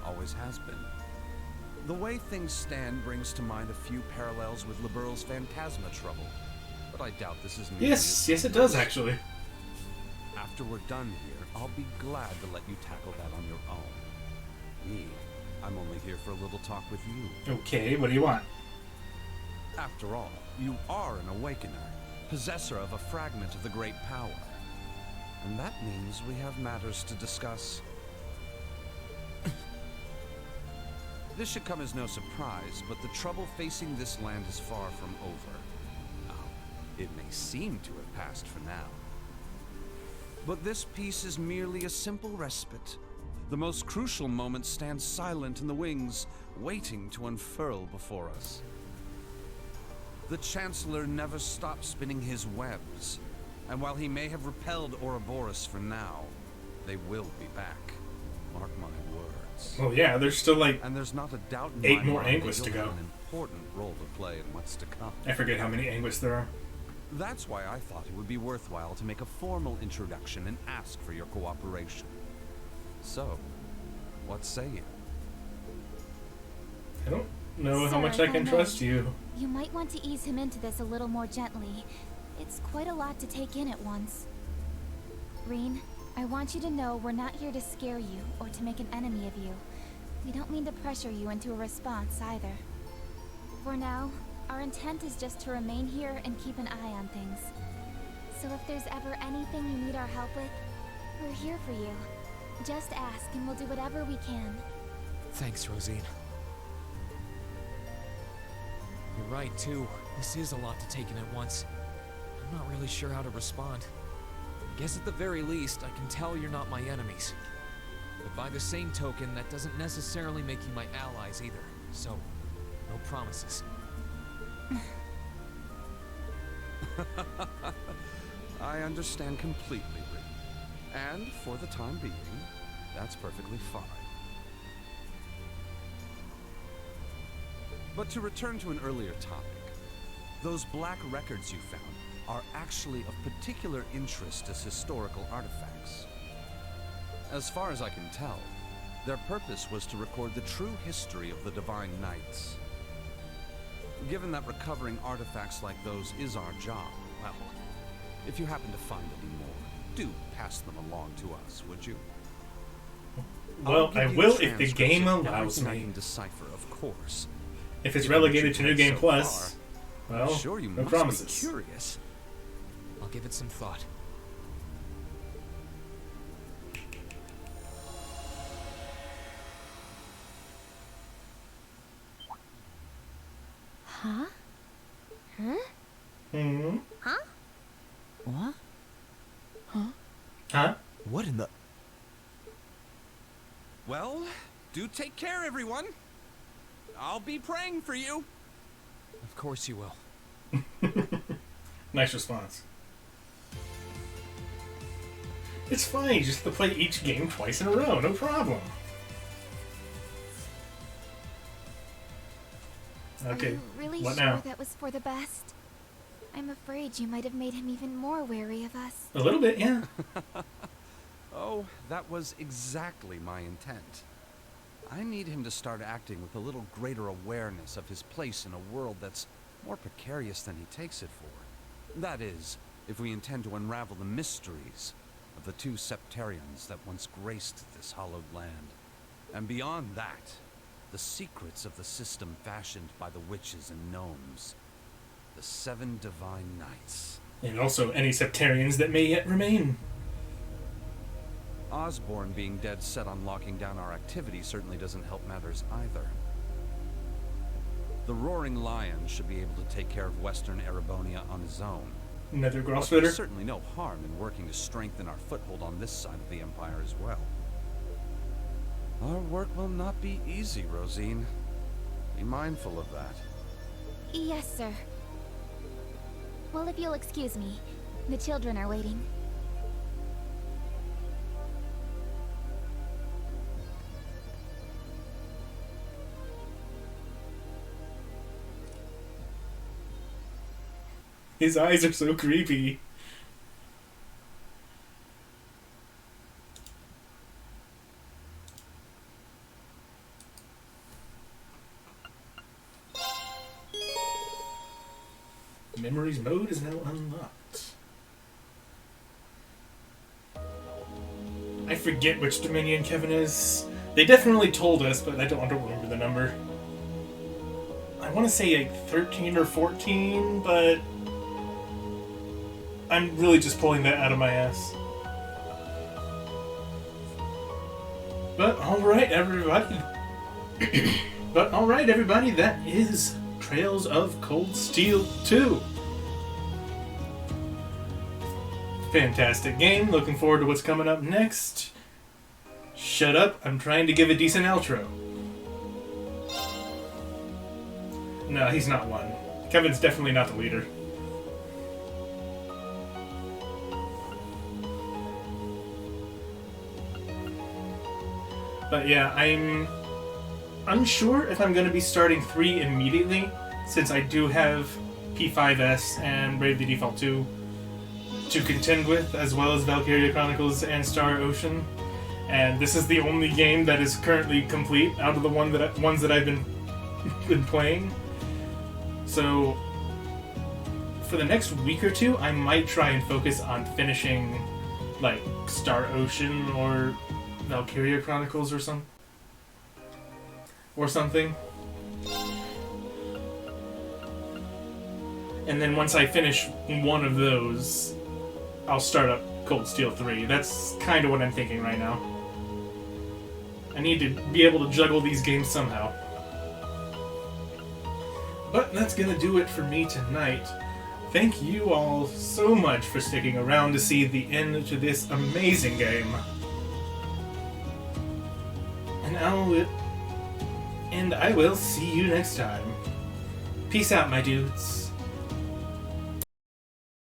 Always has been. The way things stand brings to mind a few parallels with Liberal's Phantasma trouble, but I doubt this is nearly Yes, as yes it does actually. After we're done here, I'll be glad to let you tackle that on your own. Me, I'm only here for a little talk with you. Okay, what do you want? After all, you are an Awakener, possessor of a fragment of the Great Power. And that means we have matters to discuss. This should come as no surprise, but the trouble facing this land is far from over. Now, it may seem to have passed for now. But this peace is merely a simple respite. The most crucial moment stands silent in the wings, waiting to unfurl before us. The Chancellor never stops spinning his webs, and while he may have repelled Ouroboros for now, they will be back. Mark my words. Well, yeah, there's still like and there's not a doubt in 8 my more mind that Anguis to you'll go. have an important role to play in what's to come. I forget how many Anguis there are. That's why I thought it would be worthwhile to make a formal introduction and ask for your cooperation. So, what say you? know how Sir, much if I can may, trust you. You might want to ease him into this a little more gently. It's quite a lot to take in at once. Rean, I want you to know we're not here to scare you or to make an enemy of you. We don't mean to pressure you into a response either. For now, our intent is just to remain here and keep an eye on things. So if there's ever anything you need our help with, we're here for you. Just ask and we'll do whatever we can. Thanks, Rosine. You're right, too. This is a lot to take in at once. I'm not really sure how to respond. I guess at the very least, I can tell you're not my enemies. But by the same token, that doesn't necessarily make you my allies either. So, no promises. I understand completely, Rin. And for the time being, that's perfectly fine. But to return to an earlier topic, those black records you found are actually of particular interest as historical artifacts. As far as I can tell, their purpose was to record the true history of the Divine Knights. Given that recovering artifacts like those is our job, well, if you happen to find any more, do pass them along to us, would you? Well, I will if the game allows me. I can decipher, of course. If it's relegated to New Game Plus, well, sure you no must promises. Be curious. I'll give it some thought. Huh? Huh? Hmm? Huh? What? Huh? What in the... Well, do take care, everyone. I'll be praying for you. Of course you will. Nice response. It's fine, just to play each game twice in a row, no problem. Okay, Are you really what sure now? that was for the best? I'm afraid you might have made him even more wary of us. A little bit, yeah. Oh, that was exactly my intent. I need him to start acting with a little greater awareness of his place in a world that's more precarious than he takes it for. That is, if we intend to unravel the mysteries of the two Septarians that once graced this hallowed land. And beyond that, the secrets of the system fashioned by the witches and gnomes. The 7 Divine Knights. And also any Septarians that may yet remain. Osborne being dead set on locking down our activity certainly doesn't help matters either. The Roaring Lion should be able to take care of Western Erebonia on his own. Another But Grossfitter? there's certainly no harm in working to strengthen our foothold on this side of the Empire as well. Our work will not be easy, Rosine. Be mindful of that. Yes, sir. Well, if you'll excuse me, the children are waiting. His eyes are so creepy. Memories mode is now unlocked. I forget which Dominion Kevin is. They definitely told us, but I don't remember the number. I want to say like 13 or 14, but I'm really just pulling that out of my ass. But alright, everybody. That is Trails of Cold Steel 2. Fantastic game. Looking forward to what's coming up next. Shut up. I'm trying to give a decent outro. No, he's not one. Kevin's definitely not the leader. But yeah, I'm unsure if I'm going to be starting 3 immediately, since I do have P5S and Bravely Default 2 to contend with, as well as Valkyria Chronicles and Star Ocean. And this is the only game that is currently complete out of the ones that I've been been playing. So for the next week or two, I might try and focus on finishing like Star Ocean or Valkyria Chronicles or something. And then once I finish one of those, I'll start up Cold Steel 3. That's kind of what I'm thinking right now. I need to be able to juggle these games somehow. But that's gonna do it for me tonight. Thank you all so much for sticking around to see the end to this amazing game. And I will see you next time. Peace out, my dudes.